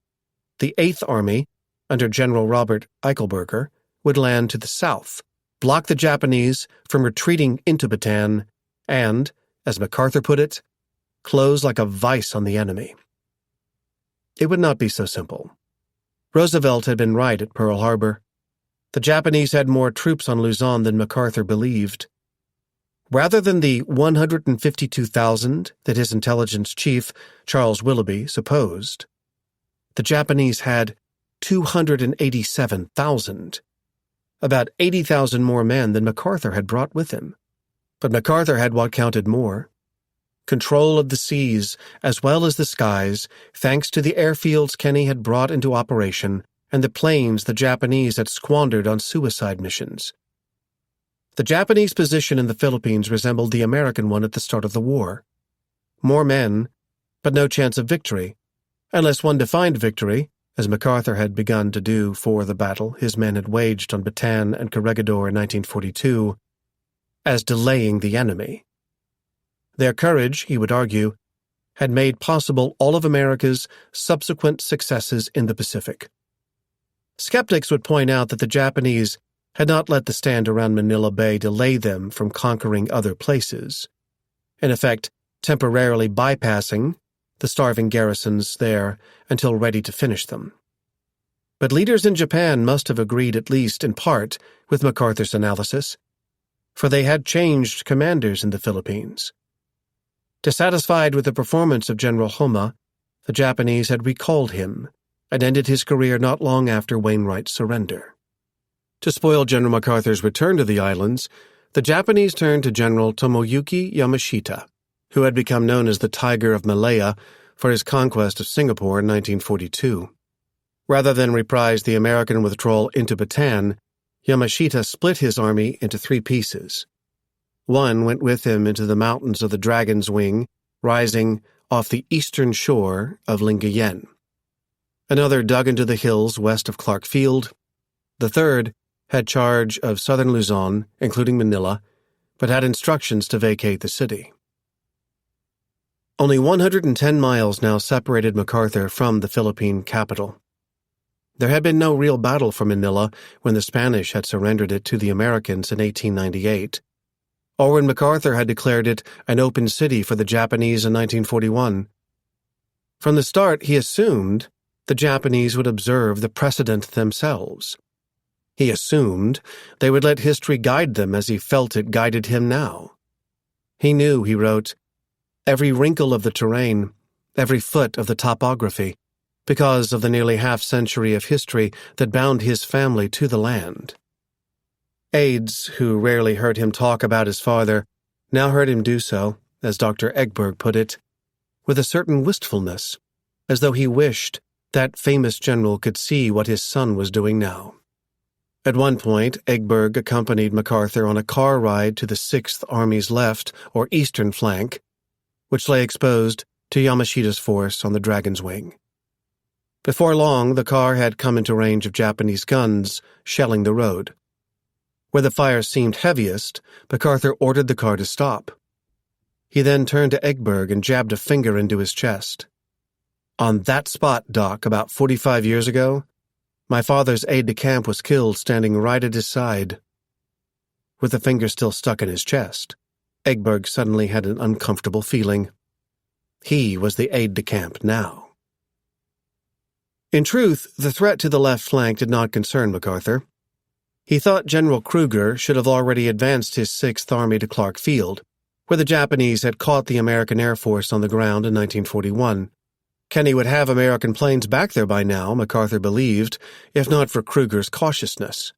the 8th Army, under General Robert Eichelberger, would land to the south, block the Japanese from retreating into Bataan, and, as MacArthur put it, close like a vice on the enemy. It would not be so simple. Roosevelt had been right at Pearl Harbor. The Japanese had more troops on Luzon than MacArthur believed. Rather than the 152,000 that his intelligence chief, Charles Willoughby, supposed, the Japanese had 287,000, about 80,000 more men than MacArthur had brought with him. But MacArthur had what counted more: control of the seas as well as the skies, thanks to the airfields Kenny had brought into operation and the planes the Japanese had squandered on suicide missions. The Japanese position in the Philippines resembled the American one at the start of the war. More men, but no chance of victory, unless one defined victory, as MacArthur had begun to do for the battle his men had waged on Bataan and Corregidor in 1942, as delaying the enemy. Their courage, he would argue, had made possible all of America's subsequent successes in the Pacific. Skeptics would point out that the Japanese had not let the stand around Manila Bay delay them from conquering other places, in effect temporarily bypassing the starving garrisons there until ready to finish them. But leaders in Japan must have agreed at least in part with MacArthur's analysis, for they had changed commanders in the Philippines. Dissatisfied with the performance of General Homa, the Japanese had recalled him and ended his career not long after Wainwright's surrender. To spoil General MacArthur's return to the islands, the Japanese turned to General Tomoyuki Yamashita, who had become known as the Tiger of Malaya for his conquest of Singapore in 1942. Rather than reprise the American withdrawal into Bataan, Yamashita split his army into 3 pieces. One went with him into the mountains of the Dragon's Wing, rising off the eastern shore of Lingayen. Another dug into the hills west of Clark Field. The third had charge of southern Luzon, including Manila, but had instructions to vacate the city. Only 110 miles now separated MacArthur from the Philippine capital. There had been no real battle for Manila when the Spanish had surrendered it to the Americans in 1898, or when MacArthur had declared it an open city for the Japanese in 1941. From the start, he assumed the Japanese would observe the precedent themselves. He assumed they would let history guide them as he felt it guided him now. He knew, he wrote, every wrinkle of the terrain, every foot of the topography, because of the nearly half-century of history that bound his family to the land. Aides, who rarely heard him talk about his father, now heard him do so, as Dr. Egberg put it, with a certain wistfulness, as though he wished that famous general could see what his son was doing now. At one point, Egberg accompanied MacArthur on a car ride to the 6th Army's left or eastern flank, which lay exposed to Yamashita's force on the Dragon's Wing. Before long, the car had come into range of Japanese guns, shelling the road. Where the fire seemed heaviest, MacArthur ordered the car to stop. He then turned to Egberg and jabbed a finger into his chest. "On that spot, Doc, about 45 years ago, my father's aide-de-camp was killed standing right at his side." With the finger still stuck in his chest, Egberg suddenly had an uncomfortable feeling. He was the aide-de-camp now. In truth, the threat to the left flank did not concern MacArthur. He thought General Kruger should have already advanced his 6th Army to Clark Field, where the Japanese had caught the American Air Force on the ground in 1941, Kenny would have American planes back there by now, MacArthur believed, if not for Kruger's cautiousness.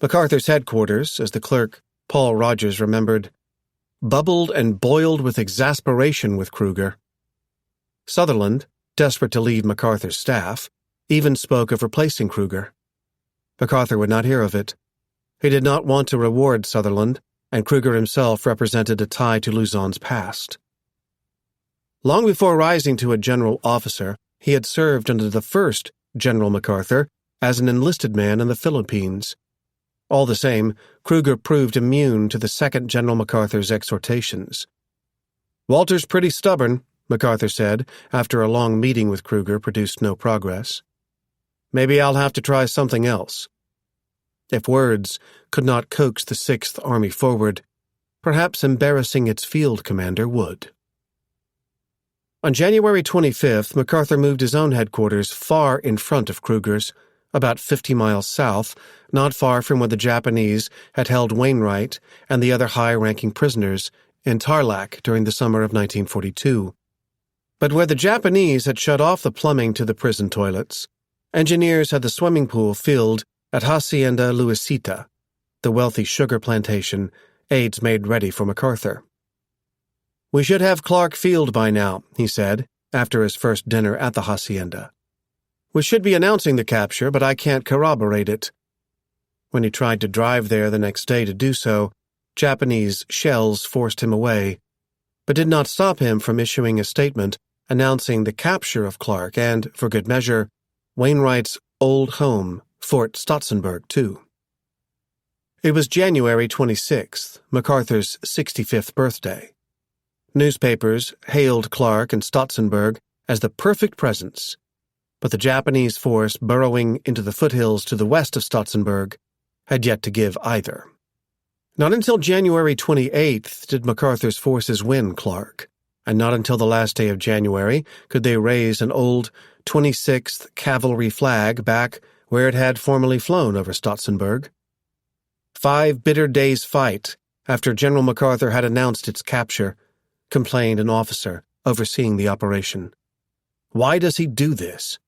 MacArthur's headquarters, as the clerk, Paul Rogers, remembered, bubbled and boiled with exasperation with Kruger. Sutherland, desperate to leave MacArthur's staff, even spoke of replacing Kruger. MacArthur would not hear of it. He did not want to reward Sutherland, and Kruger himself represented a tie to Luzon's past. Long before rising to a general officer, he had served under the first General MacArthur as an enlisted man in the Philippines. All the same, Kruger proved immune to the second General MacArthur's exhortations. "Walter's pretty stubborn," MacArthur said, after a long meeting with Kruger produced no progress. "Maybe I'll have to try something else." If words could not coax the 6th Army forward, perhaps embarrassing its field commander would. On January 25th, MacArthur moved his own headquarters far in front of Kruger's, about 50 miles south, not far from where the Japanese had held Wainwright and the other high-ranking prisoners in Tarlac during the summer of 1942. But where the Japanese had shut off the plumbing to the prison toilets, engineers had the swimming pool filled at Hacienda Luisita, the wealthy sugar plantation aides made ready for MacArthur. "We should have Clark Field by now," he said, after his first dinner at the hacienda. "We should be announcing the capture, but I can't corroborate it." When he tried to drive there the next day to do so, Japanese shells forced him away, but did not stop him from issuing a statement announcing the capture of Clark and, for good measure, Wainwright's old home, Fort Stotzenburg, too. It was January 26th, MacArthur's 65th birthday. Newspapers hailed Clark and Stotzenburg as the perfect presents, but the Japanese force burrowing into the foothills to the west of Stotzenburg had yet to give either. Not until January 28th did MacArthur's forces win Clark, and not until the last day of January could they raise an old 26th Cavalry flag back where it had formerly flown over Stotzenburg. 5 bitter days' fight after General MacArthur had announced its capture, complained an officer overseeing the operation. Why does he do this?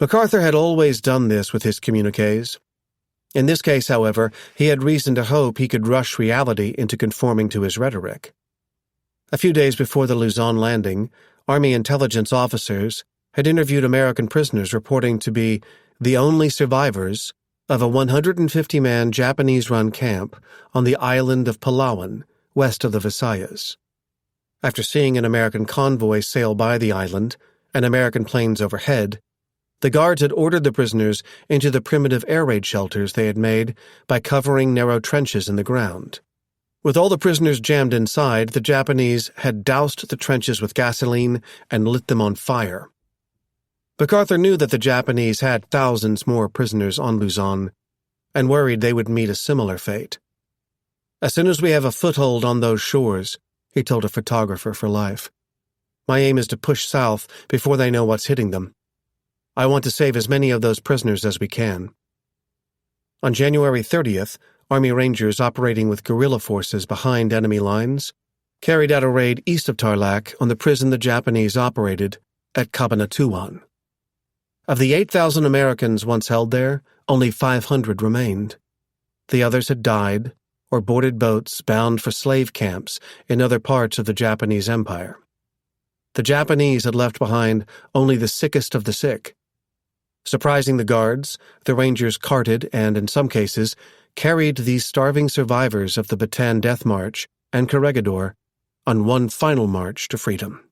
MacArthur had always done this with his communiques. In this case, however, he had reason to hope he could rush reality into conforming to his rhetoric. A few days before the Luzon landing, Army intelligence officers had interviewed American prisoners reporting to be the only survivors of a 150-man Japanese-run camp on the island of Palawan, west of the Visayas. After seeing an American convoy sail by the island and American planes overhead, the guards had ordered the prisoners into the primitive air raid shelters they had made by covering narrow trenches in the ground. With all the prisoners jammed inside, the Japanese had doused the trenches with gasoline and lit them on fire. MacArthur knew that the Japanese had thousands more prisoners on Luzon and worried they would meet a similar fate. "As soon as we have a foothold on those shores," he told a photographer for Life, "my aim is to push south before they know what's hitting them. I want to save as many of those prisoners as we can." On January 30th, Army Rangers operating with guerrilla forces behind enemy lines carried out a raid east of Tarlac on the prison the Japanese operated at Cabanatuan. Of the 8,000 Americans once held there, only 500 remained. The others had died or boarded boats bound for slave camps in other parts of the Japanese Empire. The Japanese had left behind only the sickest of the sick. Surprising the guards, the Rangers carted and, in some cases, carried these starving survivors of the Bataan Death March and Corregidor on one final march to freedom.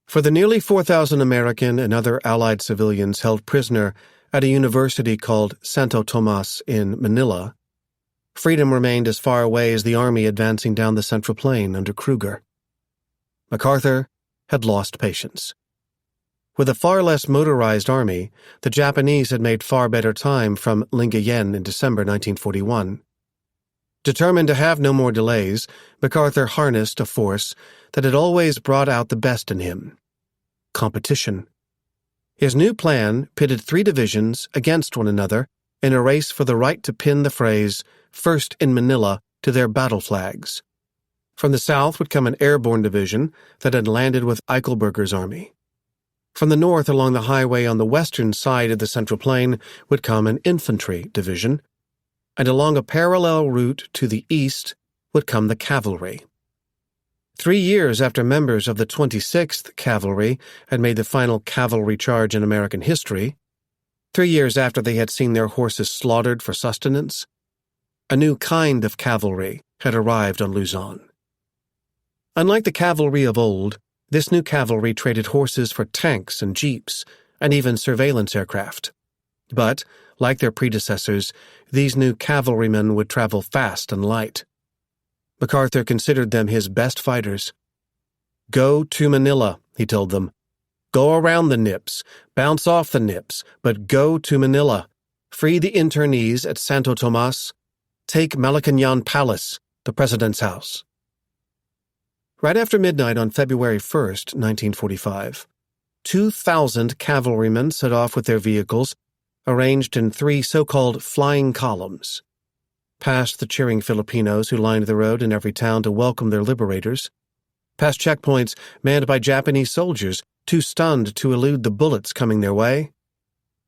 For the nearly 4,000 American and other Allied civilians held prisoner at a university called Santo Tomas in Manila, freedom remained as far away as the army advancing down the Central Plain under Kruger. MacArthur had lost patience. With a far less motorized army, the Japanese had made far better time from Lingayen in December 1941. Determined to have no more delays, MacArthur harnessed a force that had always brought out the best in him: competition. His new plan pitted 3 divisions against one another in a race for the right to pin the phrase "First in Manila" to their battle flags. From the south would come an airborne division that had landed with Eichelberger's army. From the north along the highway on the western side of the Central Plain would come an infantry division, and along a parallel route to the east would come the cavalry. 3 years after members of the 26th Cavalry had made the final cavalry charge in American history, 3 years after they had seen their horses slaughtered for sustenance, a new kind of cavalry had arrived on Luzon. Unlike the cavalry of old, this new cavalry traded horses for tanks and jeeps, and even surveillance aircraft. But, like their predecessors, these new cavalrymen would travel fast and light. MacArthur considered them his best fighters. "Go to Manila," he told them. "Go around the nips, bounce off the nips, but go to Manila. Free the internees at Santo Tomas. Take Malacañan Palace, the president's house." Right after midnight on February 1st, 1945, 2,000 cavalrymen set off with their vehicles, arranged in 3 so-called flying columns. Past the cheering Filipinos who lined the road in every town to welcome their liberators. Past checkpoints manned by Japanese soldiers, too stunned to elude the bullets coming their way.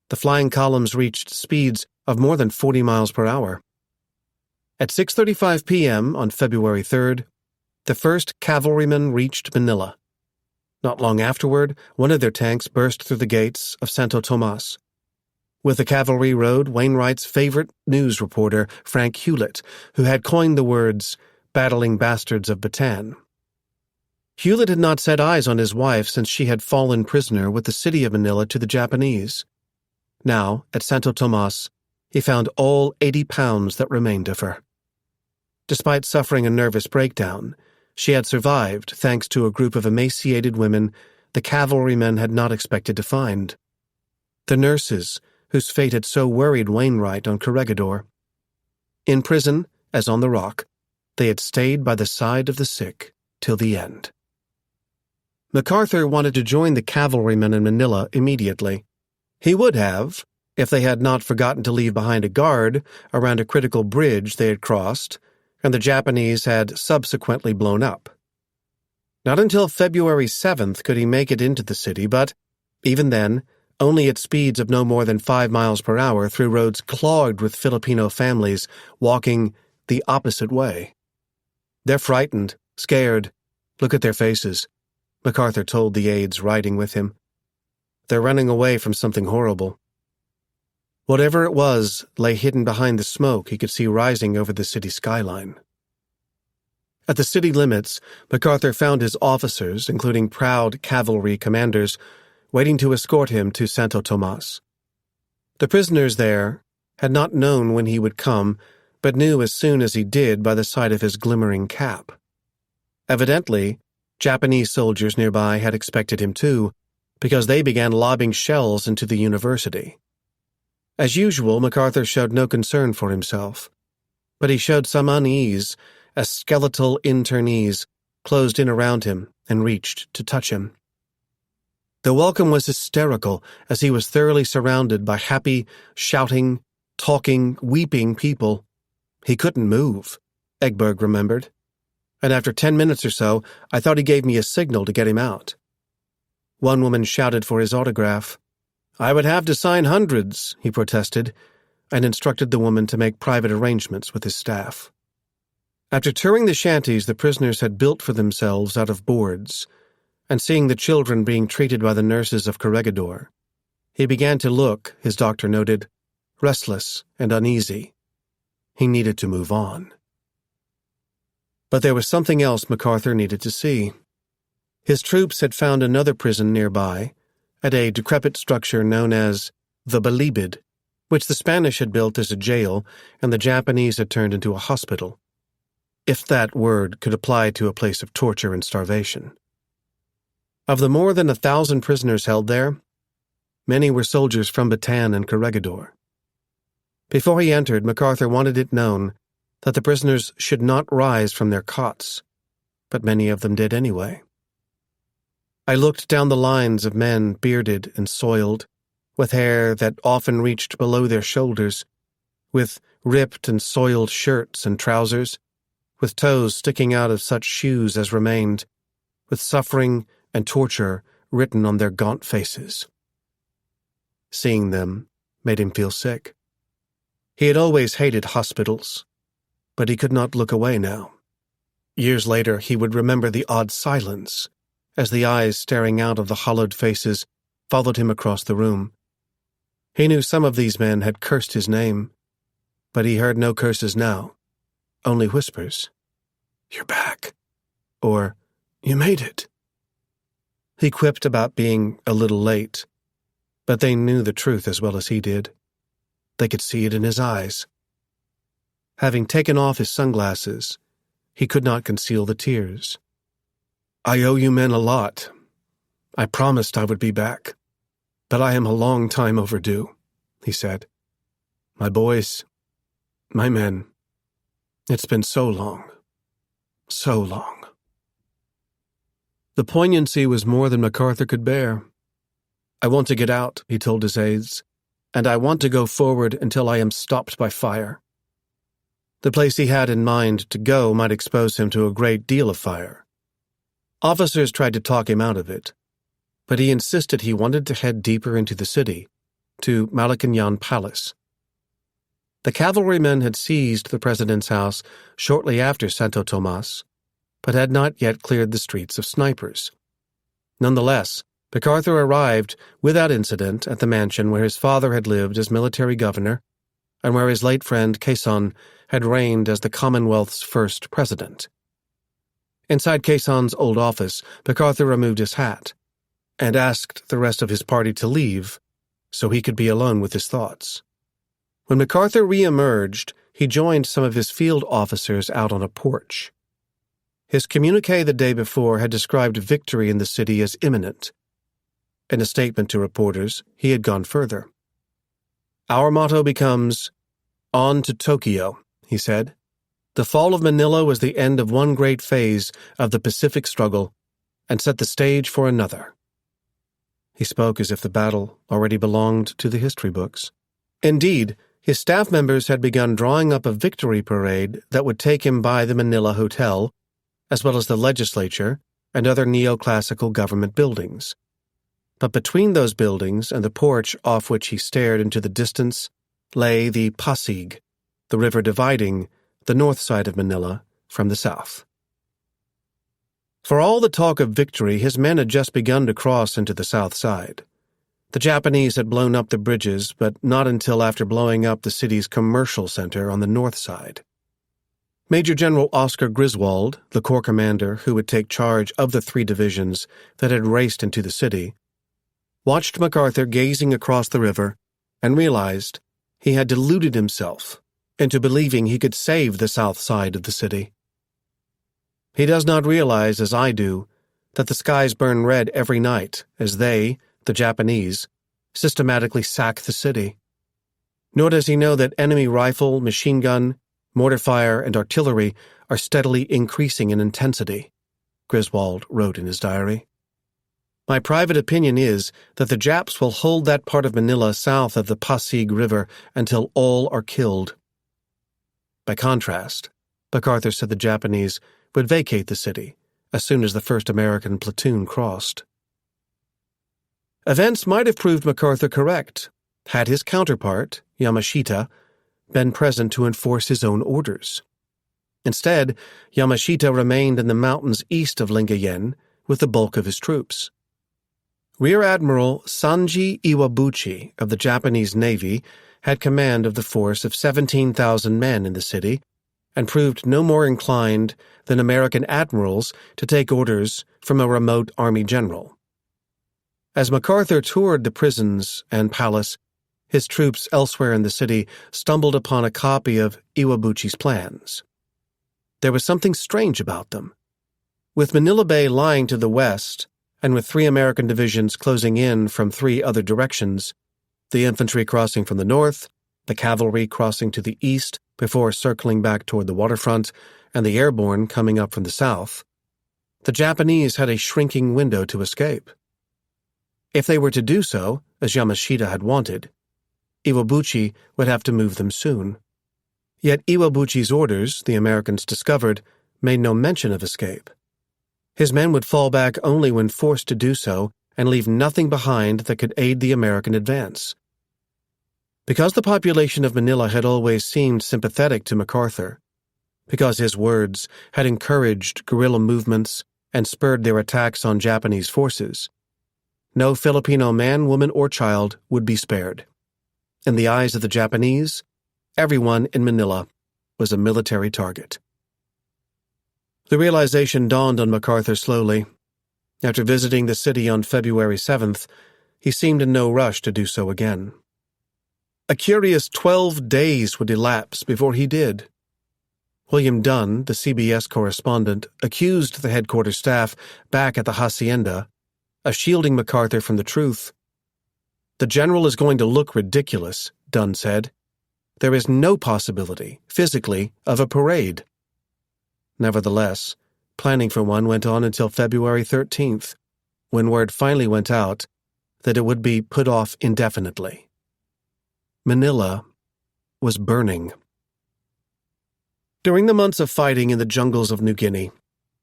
The flying columns reached speeds of more than 40 miles per hour. At 6:35 p.m. on February 3rd, the first cavalrymen reached Manila. Not long afterward, one of their tanks burst through the gates of Santo Tomas. With the cavalry rode Wainwright's favorite news reporter, Frank Hewlett, who had coined the words, "battling bastards of Bataan." Hewlett had not set eyes on his wife since she had fallen prisoner with the city of Manila to the Japanese. Now, at Santo Tomas, he found all 80 pounds that remained of her. Despite suffering a nervous breakdown, she had survived thanks to a group of emaciated women the cavalrymen had not expected to find. The nurses, whose fate had so worried Wainwright on Corregidor. In prison, as on the rock, they had stayed by the side of the sick till the end. MacArthur wanted to join the cavalrymen in Manila immediately. He would have, if they had not forgotten to leave behind a guard around a critical bridge they had crossed, and the Japanese had subsequently blown up. Not until February 7th could he make it into the city, but, even then, only at speeds of no more than 5 miles per hour through roads clogged with Filipino families walking the opposite way. "They're frightened, scared. Look at their faces," MacArthur told the aides riding with him. "They're running away from something horrible." Whatever it was lay hidden behind the smoke he could see rising over the city skyline. At the city limits, MacArthur found his officers, including proud cavalry commanders, waiting to escort him to Santo Tomas. The prisoners there had not known when he would come, but knew as soon as he did by the sight of his glimmering cap. Evidently, Japanese soldiers nearby had expected him too, because they began lobbing shells into the university. As usual, MacArthur showed no concern for himself, but he showed some unease as skeletal internees closed in around him and reached to touch him. The welcome was hysterical as he was thoroughly surrounded by happy, shouting, talking, weeping people. He couldn't move, Egberg remembered, and after 10 minutes or so, I thought he gave me a signal to get him out. One woman shouted for his autograph. "I would have to sign hundreds," he protested, and instructed the woman to make private arrangements with his staff. After touring the shanties the prisoners had built for themselves out of boards, and seeing the children being treated by the nurses of Corregidor, he began to look, his doctor noted, restless and uneasy. He needed to move on. But there was something else MacArthur needed to see. His troops had found another prison nearby, at a decrepit structure known as the Balibid, which the Spanish had built as a jail and the Japanese had turned into a hospital, if that word could apply to a place of torture and starvation. Of the more than 1,000 prisoners held there, many were soldiers from Bataan and Corregidor. Before he entered, MacArthur wanted it known that the prisoners should not rise from their cots, but many of them did anyway. I looked down the lines of men bearded and soiled, with hair that often reached below their shoulders, with ripped and soiled shirts and trousers, with toes sticking out of such shoes as remained, with suffering and torture written on their gaunt faces. Seeing them made him feel sick. He had always hated hospitals, but he could not look away now. Years later, he would remember the odd silence as the eyes staring out of the hollowed faces followed him across the room. He knew some of these men had cursed his name, but he heard no curses now, only whispers. "You're back," or "You made it." He quipped about being a little late, but they knew the truth as well as he did. They could see it in his eyes. Having taken off his sunglasses, he could not conceal the tears. "I owe you men a lot. I promised I would be back, but I am a long time overdue," he said. "My boys, my men, it's been so long, so long." The poignancy was more than MacArthur could bear. "I want to get out," he told his aides, "and I want to go forward until I am stopped by fire." The place he had in mind to go might expose him to a great deal of fire. Officers tried to talk him out of it, but he insisted he wanted to head deeper into the city, to Malacanang Palace. The cavalrymen had seized the president's house shortly after Santo Tomas, but had not yet cleared the streets of snipers. Nonetheless, MacArthur arrived without incident at the mansion where his father had lived as military governor and where his late friend Quezon had reigned as the Commonwealth's first president. Inside Quezon's old office, MacArthur removed his hat and asked the rest of his party to leave so he could be alone with his thoughts. When MacArthur re-emerged, he joined some of his field officers out on a porch. His communique the day before had described victory in the city as imminent. In a statement to reporters, he had gone further. "Our motto becomes, 'On to Tokyo,'" he said. "The fall of Manila was the end of one great phase of the Pacific struggle and set the stage for another." He spoke as if the battle already belonged to the history books. Indeed, his staff members had begun drawing up a victory parade that would take him by the Manila Hotel, as well as the legislature and other neoclassical government buildings. But between those buildings and the porch off which he stared into the distance lay the Pasig, the river dividing the north side of Manila from the south. For all the talk of victory, his men had just begun to cross into the south side. The Japanese had blown up the bridges, but not until after blowing up the city's commercial center on the north side. Major General Oscar Griswold, the corps commander who would take charge of the 3 divisions that had raced into the city, watched MacArthur gazing across the river and realized he had deluded himself into believing he could save the south side of the city. He does not realize, as I do, that the skies burn red every night as they, the Japanese, systematically sack the city. Nor does he know that enemy rifle, machine gun, mortar fire, and artillery are steadily increasing in intensity, Griswold wrote in his diary. "My private opinion is that the Japs will hold that part of Manila south of the Pasig River until all are killed." By contrast, MacArthur said the Japanese would vacate the city as soon as the first American platoon crossed. Events might have proved MacArthur correct, had his counterpart, Yamashita, been present to enforce his own orders. Instead, Yamashita remained in the mountains east of Lingayen with the bulk of his troops. Rear Admiral Sanji Iwabuchi of the Japanese Navy had command of the force of 17,000 men in the city and proved no more inclined than American admirals to take orders from a remote army general. As MacArthur toured the prisons and palace, his troops elsewhere in the city stumbled upon a copy of Iwabuchi's plans. There was something strange about them. With Manila Bay lying to the west, and with 3 American divisions closing in from 3 other directions, the infantry crossing from the north, the cavalry crossing to the east before circling back toward the waterfront, and the airborne coming up from the south, the Japanese had a shrinking window to escape. If they were to do so, as Yamashita had wanted, Iwabuchi would have to move them soon. Yet Iwabuchi's orders, the Americans discovered, made no mention of escape. His men would fall back only when forced to do so and leave nothing behind that could aid the American advance. Because the population of Manila had always seemed sympathetic to MacArthur, because his words had encouraged guerrilla movements and spurred their attacks on Japanese forces, no Filipino man, woman, or child would be spared. In the eyes of the Japanese, everyone in Manila was a military target. The realization dawned on MacArthur slowly. After visiting the city on February 7th, he seemed in no rush to do so again. A curious 12 days would elapse before he did. William Dunn, the CBS correspondent, accused the headquarters staff back at the hacienda of shielding MacArthur from the truth. "The general is going to look ridiculous," Dunn said. "There is no possibility, physically, of a parade." Nevertheless, planning for one went on until February 13th, when word finally went out that it would be put off indefinitely. Manila was burning. During the months of fighting in the jungles of New Guinea,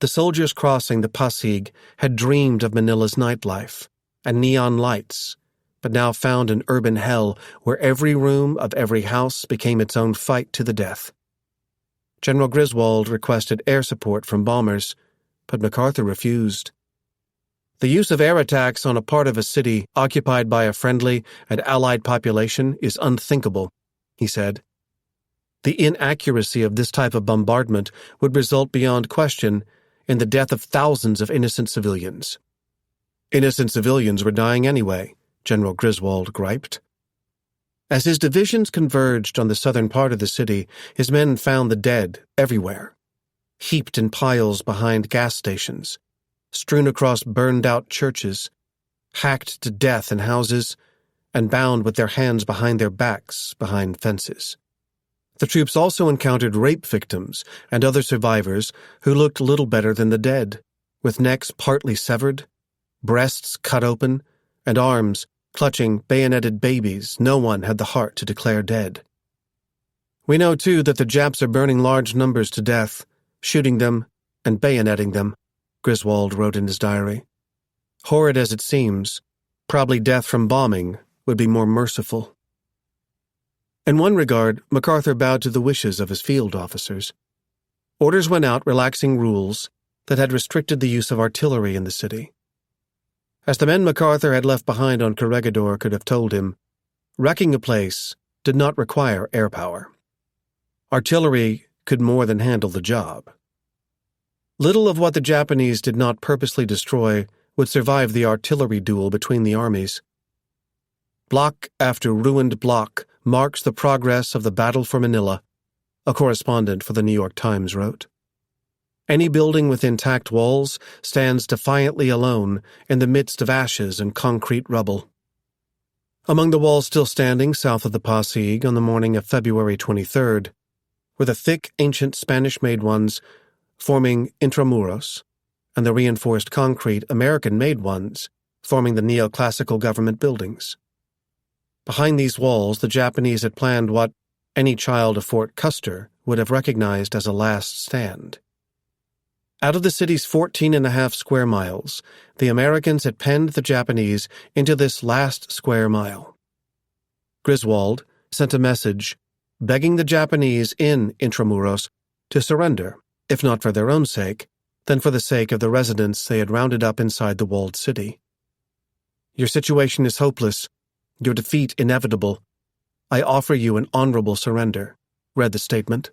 the soldiers crossing the Pasig had dreamed of Manila's nightlife and neon lights, but now found an urban hell where every room of every house became its own fight to the death. General Griswold requested air support from bombers, but MacArthur refused. "The use of air attacks on a part of a city occupied by a friendly and allied population is unthinkable," he said. "The inaccuracy of this type of bombardment would result beyond question in the death of thousands of innocent civilians." "Innocent civilians were dying anyway," General Griswold griped. As his divisions converged on the southern part of the city, his men found the dead everywhere, heaped in piles behind gas stations, strewn across burned-out churches, hacked to death in houses, and bound with their hands behind their backs behind fences. The troops also encountered rape victims and other survivors who looked little better than the dead, with necks partly severed, breasts cut open, and arms clutching bayoneted babies no one had the heart to declare dead. "We know, too, that the Japs are burning large numbers to death, shooting them and bayoneting them," Griswold wrote in his diary. "Horrid as it seems, probably death from bombing would be more merciful." In one regard, MacArthur bowed to the wishes of his field officers. Orders went out relaxing rules that had restricted the use of artillery in the city. As the men MacArthur had left behind on Corregidor could have told him, wrecking a place did not require air power. Artillery could more than handle the job. Little of what the Japanese did not purposely destroy would survive the artillery duel between the armies. "Block after ruined block marks the progress of the battle for Manila," a correspondent for the New York Times wrote. "Any building with intact walls stands defiantly alone in the midst of ashes and concrete rubble." Among the walls still standing south of the Pasig on the morning of February 23rd were the thick, ancient Spanish-made ones forming Intramuros, and the reinforced concrete American-made ones forming the neoclassical government buildings. Behind these walls, the Japanese had planned what any child of Fort Custer would have recognized as a last stand. Out of the city's 14.5 square miles, the Americans had penned the Japanese into this last square mile. Griswold sent a message begging the Japanese in Intramuros to surrender, if not for their own sake, then for the sake of the residents they had rounded up inside the walled city. "Your situation is hopeless, your defeat inevitable. I offer you an honorable surrender," read the statement.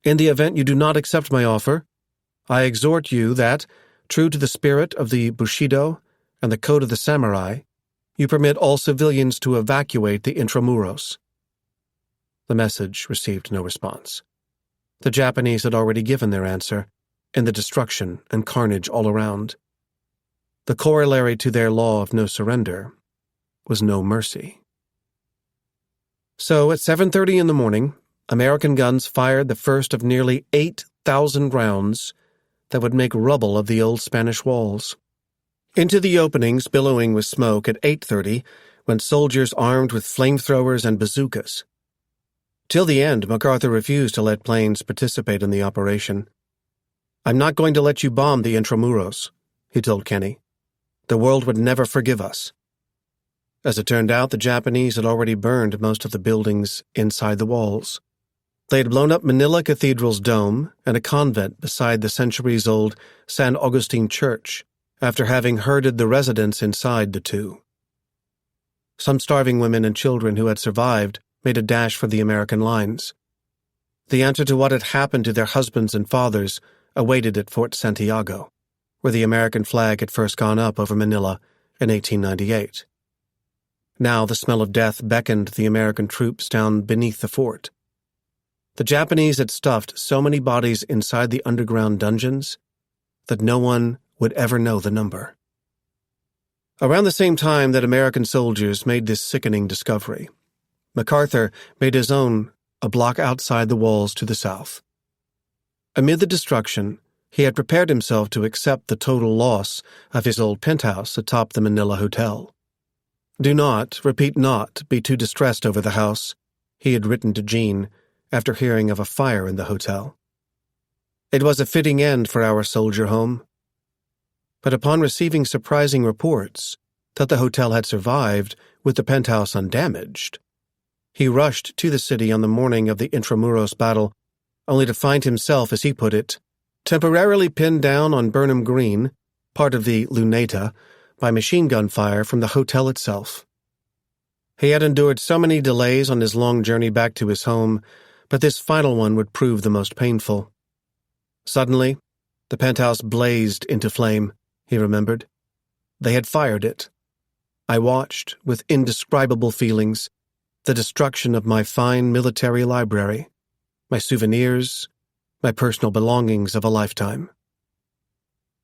"In the event you do not accept my offer, I exhort you that, true to the spirit of the Bushido and the code of the samurai, you permit all civilians to evacuate the Intramuros." The message received no response. The Japanese had already given their answer, in the destruction and carnage all around. The corollary to their law of no surrender was no mercy. So at 7:30 in the morning, American guns fired the first of nearly 8,000 rounds that would make rubble of the old Spanish walls. Into the openings, billowing with smoke, at 8:30 went soldiers armed with flamethrowers and bazookas. Till the end, MacArthur refused to let planes participate in the operation. "I'm not going to let you bomb the Intramuros," he told Kenny. "The world would never forgive us." As it turned out, the Japanese had already burned most of the buildings inside the walls. They had blown up Manila Cathedral's dome and a convent beside the centuries-old San Agustin Church after having herded the residents inside the two. Some starving women and children who had survived made a dash for the American lines. The answer to what had happened to their husbands and fathers awaited at Fort Santiago, where the American flag had first gone up over Manila in 1898. Now the smell of death beckoned the American troops down beneath the fort. The Japanese had stuffed so many bodies inside the underground dungeons that no one would ever know the number. Around the same time that American soldiers made this sickening discovery, MacArthur made his own a block outside the walls to the south. Amid the destruction, he had prepared himself to accept the total loss of his old penthouse atop the Manila Hotel. "Do not, repeat not, be too distressed over the house," he had written to Jean after hearing of a fire in the hotel. "It was a fitting end for our soldier home." But upon receiving surprising reports that the hotel had survived with the penthouse undamaged, he rushed to the city on the morning of the Intramuros battle, only to find himself, as he put it, temporarily pinned down on Burnham Green, part of the Luneta, by machine gun fire from the hotel itself. He had endured so many delays on his long journey back to his home, but this final one would prove the most painful. Suddenly, the penthouse blazed into flame, he remembered. They had fired it. I watched, with indescribable feelings, the destruction of my fine military library, my souvenirs, my personal belongings of a lifetime.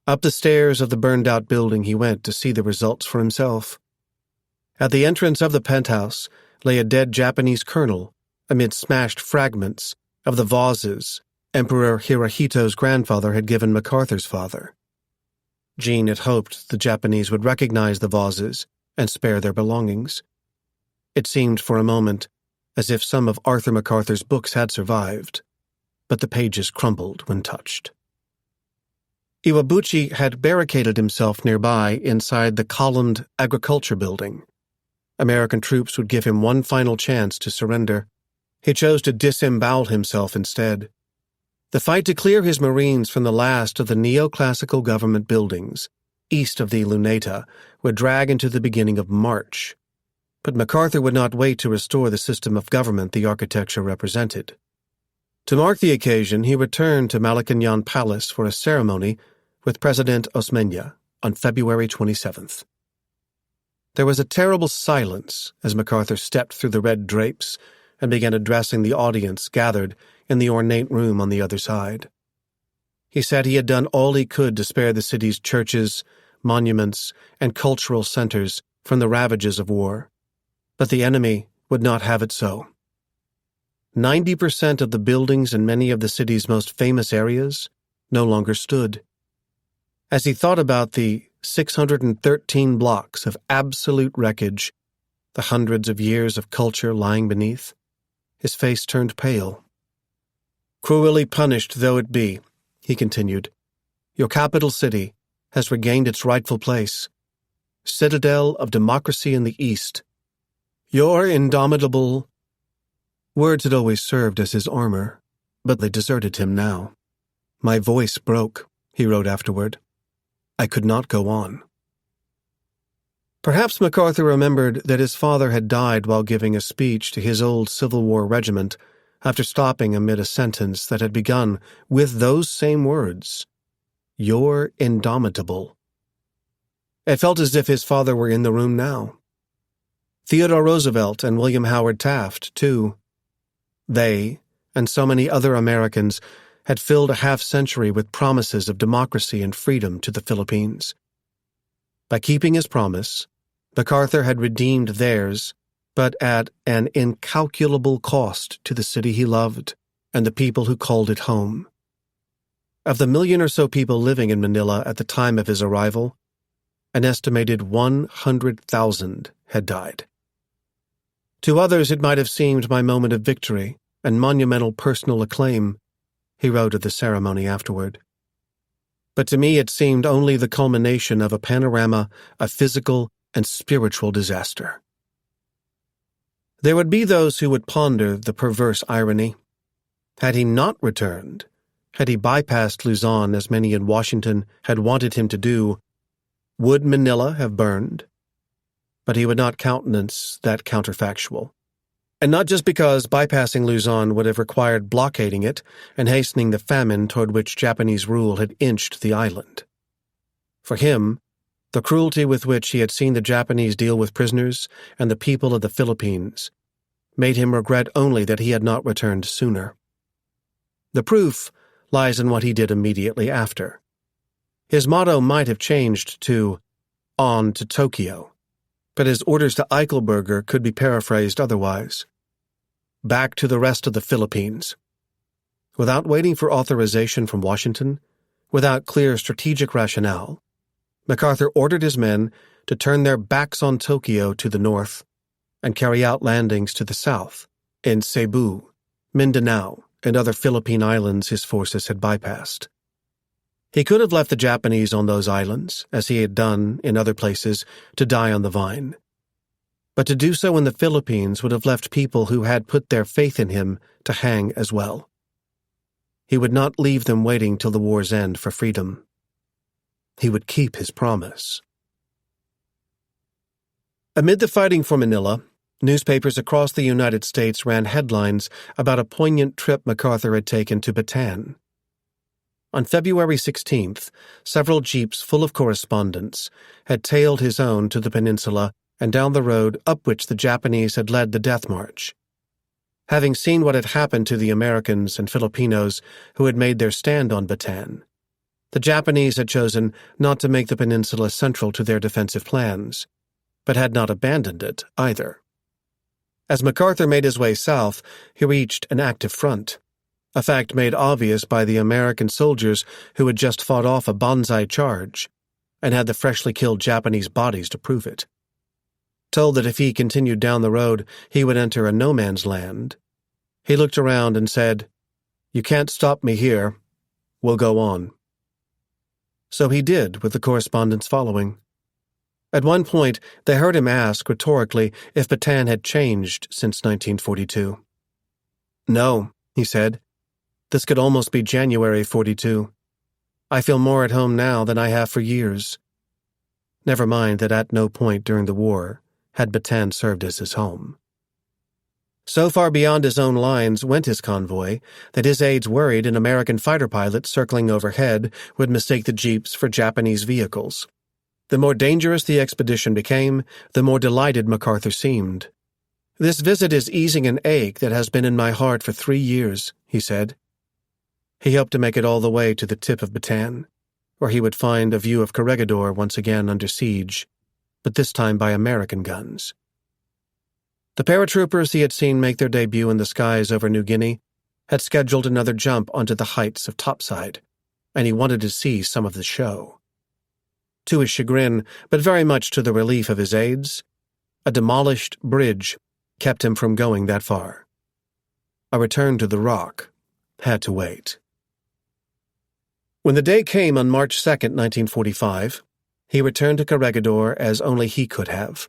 Up the stairs of the burned-out building he went to see the results for himself. At the entrance of the penthouse lay a dead Japanese colonel amid smashed fragments of the vases Emperor Hirohito's grandfather had given MacArthur's father. Jean had hoped the Japanese would recognize the vases and spare their belongings. It seemed for a moment as if some of Arthur MacArthur's books had survived, but the pages crumbled when touched. Iwabuchi had barricaded himself nearby inside the columned agriculture building. American troops would give him one final chance to surrender. He chose to disembowel himself instead. The fight to clear his Marines from the last of the neoclassical government buildings, east of the Luneta, would drag into the beginning of March. But MacArthur would not wait to restore the system of government the architecture represented. To mark the occasion, he returned to Malacañang Palace for a ceremony with President Osmeña on February 27th. There was a terrible silence as MacArthur stepped through the red drapes and began addressing the audience gathered in the ornate room on the other side. He said he had done all he could to spare the city's churches, monuments, and cultural centers from the ravages of war, but the enemy would not have it so. 90% of the buildings in many of the city's most famous areas no longer stood. As he thought about the 613 blocks of absolute wreckage, the hundreds of years of culture lying beneath, his face turned pale. "Cruelly punished though it be," he continued, "your capital city has regained its rightful place, citadel of democracy in the East. Your indomitable—" Words had always served as his armor, but they deserted him now. "My voice broke," he wrote afterward. "I could not go on." Perhaps MacArthur remembered that his father had died while giving a speech to his old Civil War regiment after stopping amid a sentence that had begun with those same words, "You're indomitable." It felt as if his father were in the room now. Theodore Roosevelt and William Howard Taft, too. They, and so many other Americans, had filled a half-century with promises of democracy and freedom to the Philippines. By keeping his promise, MacArthur had redeemed theirs, but at an incalculable cost to the city he loved and the people who called it home. Of the 1,000,000 or so people living in Manila at the time of his arrival, an estimated 100,000 had died. To others it might have seemed my moment of victory, and monumental personal acclaim, he wrote of the ceremony afterward. But to me it seemed only the culmination of a panorama of physical and spiritual disaster. There would be those who would ponder the perverse irony. Had he not returned, had he bypassed Luzon as many in Washington had wanted him to do, would Manila have burned? But he would not countenance that counterfactual. And not just because bypassing Luzon would have required blockading it and hastening the famine toward which Japanese rule had inched the island. For him, the cruelty with which he had seen the Japanese deal with prisoners and the people of the Philippines made him regret only that he had not returned sooner. The proof lies in what he did immediately after. His motto might have changed to "On to Tokyo," but his orders to Eichelberger could be paraphrased otherwise. Back to the rest of the Philippines. Without waiting for authorization from Washington, without clear strategic rationale, MacArthur ordered his men to turn their backs on Tokyo to the north and carry out landings to the south, in Cebu, Mindanao, and other Philippine islands his forces had bypassed. He could have left the Japanese on those islands, as he had done in other places, to die on the vine. But to do so in the Philippines would have left people who had put their faith in him to hang as well. He would not leave them waiting till the war's end for freedom. He would keep his promise. Amid the fighting for Manila, newspapers across the United States ran headlines about a poignant trip MacArthur had taken to Bataan. On February 16th, several jeeps full of correspondents had tailed his own to the peninsula and down the road up which the Japanese had led the death march. Having seen what had happened to the Americans and Filipinos who had made their stand on Bataan, the Japanese had chosen not to make the peninsula central to their defensive plans, but had not abandoned it either. As MacArthur made his way south, he reached an active front, a fact made obvious by the American soldiers who had just fought off a banzai charge and had the freshly killed Japanese bodies to prove it. Told that if he continued down the road, he would enter a no-man's land, he looked around and said, "You can't stop me here. We'll go on." So he did, with the correspondents following. At one point, they heard him ask rhetorically if Bataan had changed since 1942. "No," he said. "This could almost be January 42. I feel more at home now than I have for years." Never mind that at no point during the war had Bataan served as his home. So far beyond his own lines went his convoy that his aides worried an American fighter pilot circling overhead would mistake the jeeps for Japanese vehicles. The more dangerous the expedition became, the more delighted MacArthur seemed. "This visit is easing an ache that has been in my heart for 3 years," he said. He hoped to make it all the way to the tip of Bataan, where he would find a view of Corregidor once again under siege, but this time by American guns. The paratroopers he had seen make their debut in the skies over New Guinea had scheduled another jump onto the heights of Topside, and he wanted to see some of the show. To his chagrin, but very much to the relief of his aides, a demolished bridge kept him from going that far. A return to the Rock had to wait. When the day came on March 2nd, 1945, he returned to Corregidor as only he could have,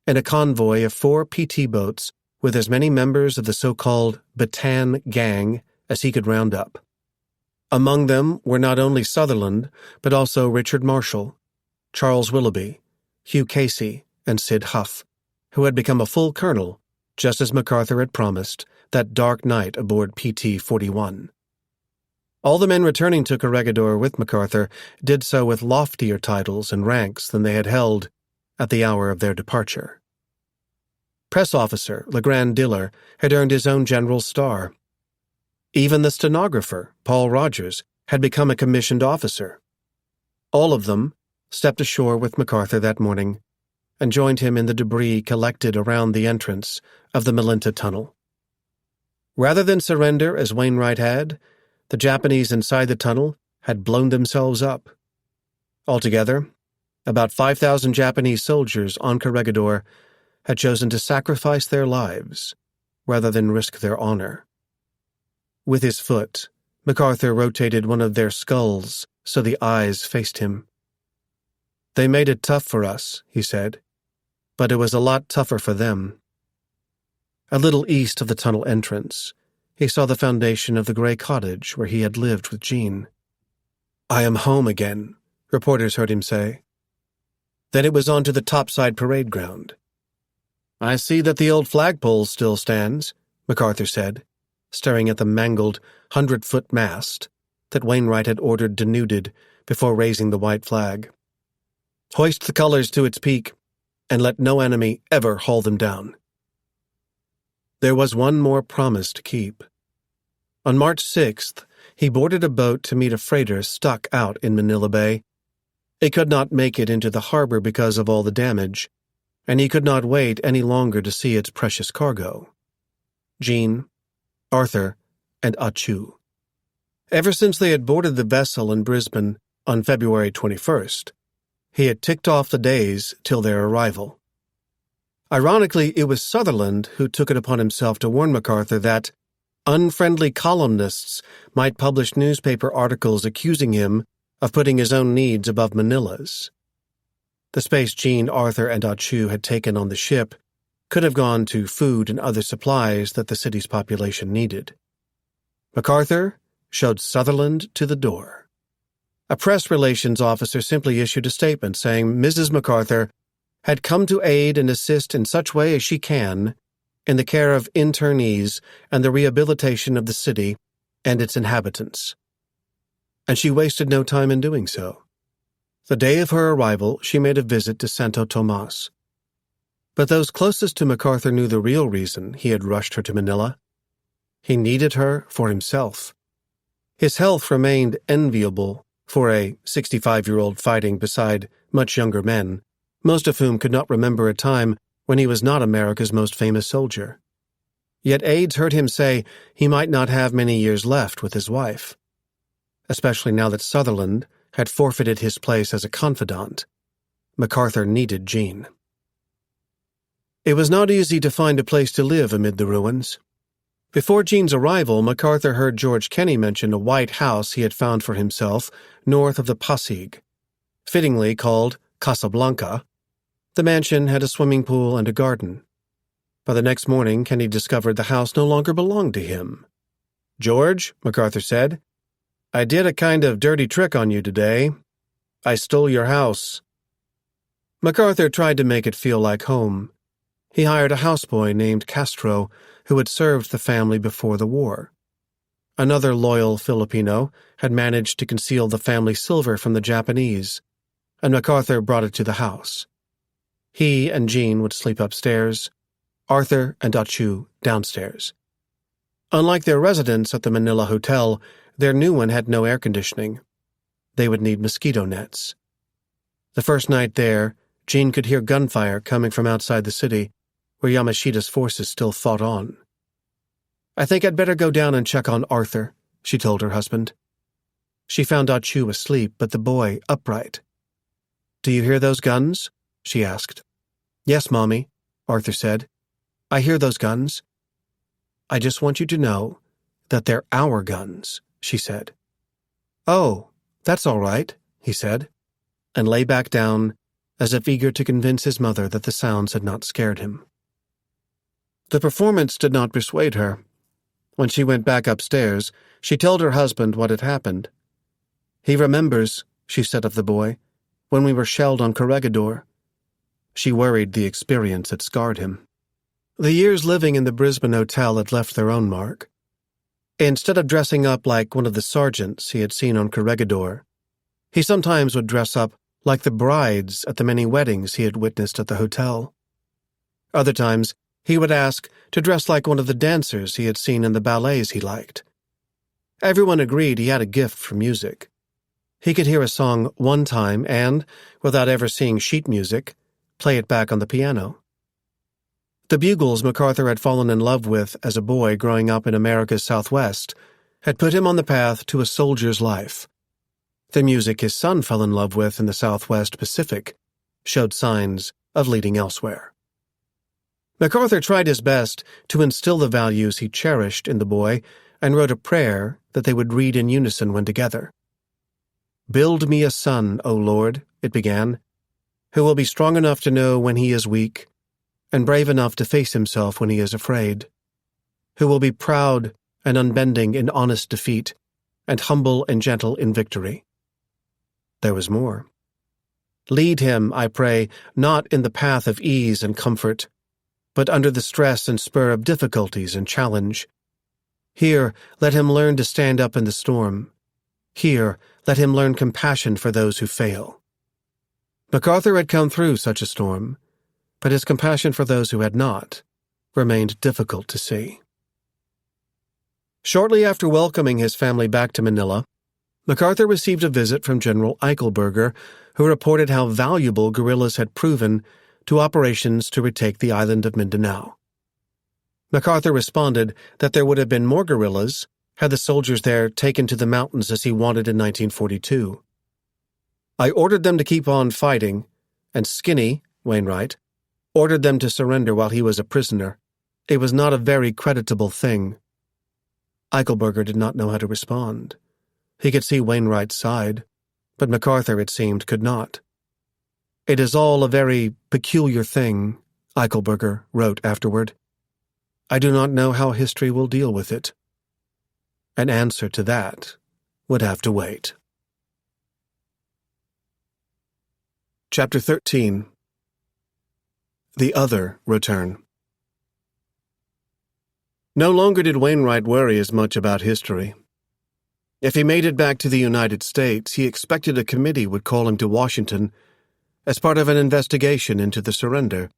in a convoy of 4 PT boats with as many members of the so-called Bataan Gang as he could round up. Among them were not only Sutherland, but also Richard Marshall, Charles Willoughby, Hugh Casey, and Sid Huff, who had become a full colonel, just as MacArthur had promised, that dark night aboard PT-41. All the men returning to Corregidor with MacArthur did so with loftier titles and ranks than they had held at the hour of their departure. Press officer Legrand Diller had earned his own general's star. Even the stenographer, Paul Rogers, had become a commissioned officer. All of them stepped ashore with MacArthur that morning and joined him in the debris collected around the entrance of the Malinta Tunnel. Rather than surrender as Wainwright had, the Japanese inside the tunnel had blown themselves up. Altogether, about 5,000 Japanese soldiers on Corregidor had chosen to sacrifice their lives rather than risk their honor. With his foot, MacArthur rotated one of their skulls so the eyes faced him. "They made it tough for us," he said, "but it was a lot tougher for them." A little east of the tunnel entrance, he saw the foundation of the gray cottage where he had lived with Jean. "I am home again," reporters heard him say. Then it was on to the topside parade ground. "I see that the old flagpole still stands," MacArthur said, staring at the mangled 100-foot mast that Wainwright had ordered denuded before raising the white flag. "Hoist the colors to its peak, and let no enemy ever haul them down." There was one more promise to keep. On March 6th, he boarded a boat to meet a freighter stuck out in Manila Bay. It could not make it into the harbor because of all the damage, and he could not wait any longer to see its precious cargo. Jean, Arthur, and Achu. Ever since they had boarded the vessel in Brisbane on February 21st, he had ticked off the days till their arrival. Ironically, it was Sutherland who took it upon himself to warn MacArthur that unfriendly columnists might publish newspaper articles accusing him of putting his own needs above Manila's. The space Jean, Arthur, and Achu had taken on the ship could have gone to food and other supplies that the city's population needed. MacArthur showed Sutherland to the door. A press relations officer simply issued a statement saying Mrs. MacArthur had come to aid and assist in such way as she can in the care of internees and the rehabilitation of the city and its inhabitants. And she wasted no time in doing so. The day of her arrival, she made a visit to Santo Tomas. But those closest to MacArthur knew the real reason he had rushed her to Manila. He needed her for himself. His health remained enviable for a 65-year-old fighting beside much younger men, most of whom could not remember a time when he was not America's most famous soldier. Yet aides heard him say he might not have many years left with his wife. Especially now that Sutherland had forfeited his place as a confidant, MacArthur needed Jean. It was not easy to find a place to live amid the ruins. Before Jean's arrival, MacArthur heard George Kenney mention a white house he had found for himself north of the Pasig, fittingly called Casablanca. The mansion had a swimming pool and a garden. By the next morning, Kenney discovered the house no longer belonged to him. "George," MacArthur said, "I did a kind of dirty trick on you today. I stole your house." MacArthur tried to make it feel like home. He hired a houseboy named Castro, who had served the family before the war. Another loyal Filipino had managed to conceal the family silver from the Japanese, and MacArthur brought it to the house. He and Jean would sleep upstairs, Arthur and Achu downstairs. Unlike their residence at the Manila Hotel, their new one had no air conditioning. They would need mosquito nets. The first night there, Jean could hear gunfire coming from outside the city, where Yamashita's forces still fought on. "I think I'd better go down and check on Arthur," she told her husband. She found Achu asleep, but the boy upright. "Do you hear those guns?" she asked. "Yes, Mommy," Arthur said. "I hear those guns." "I just want you to know that they're our guns," she said. "Oh, that's all right," he said, and lay back down, as if eager to convince his mother that the sounds had not scared him. The performance did not persuade her. When she went back upstairs, she told her husband what had happened. "He remembers," she said of the boy, "when we were shelled on Corregidor." She worried the experience had scarred him. The years living in the Brisbane hotel had left their own mark. Instead of dressing up like one of the sergeants he had seen on Corregidor, he sometimes would dress up like the brides at the many weddings he had witnessed at the hotel. Other times, he would ask to dress like one of the dancers he had seen in the ballets he liked. Everyone agreed he had a gift for music. He could hear a song one time and, without ever seeing sheet music, play it back on the piano. The bugles MacArthur had fallen in love with as a boy growing up in America's Southwest had put him on the path to a soldier's life. The music his son fell in love with in the Southwest Pacific showed signs of leading elsewhere. MacArthur tried his best to instill the values he cherished in the boy and wrote a prayer that they would read in unison when together. "Build me a son, O Lord," it began, "who will be strong enough to know when he is weak, and brave enough to face himself when he is afraid, who will be proud and unbending in honest defeat, and humble and gentle in victory." There was more. "Lead him, I pray, not in the path of ease and comfort, but under the stress and spur of difficulties and challenge. Here, let him learn to stand up in the storm. Here, let him learn compassion for those who fail." MacArthur had come through such a storm, but his compassion for those who had not remained difficult to see. Shortly after welcoming his family back to Manila, MacArthur received a visit from General Eichelberger, who reported how valuable guerrillas had proven to operations to retake the island of Mindanao. MacArthur responded that there would have been more guerrillas had the soldiers there taken to the mountains as he wanted in 1942. "I ordered them to keep on fighting, and Skinny, Wainwright, ordered them to surrender while he was a prisoner. It was not a very creditable thing." Eichelberger did not know how to respond. He could see Wainwright's side, but MacArthur, it seemed, could not. "It is all a very peculiar thing," Eichelberger wrote afterward. "I do not know how history will deal with it." An answer to that would have to wait. Chapter 13. The Other Return. No longer did Wainwright worry as much about history. If he made it back to the United States, he expected a committee would call him to Washington as part of an investigation into the surrender,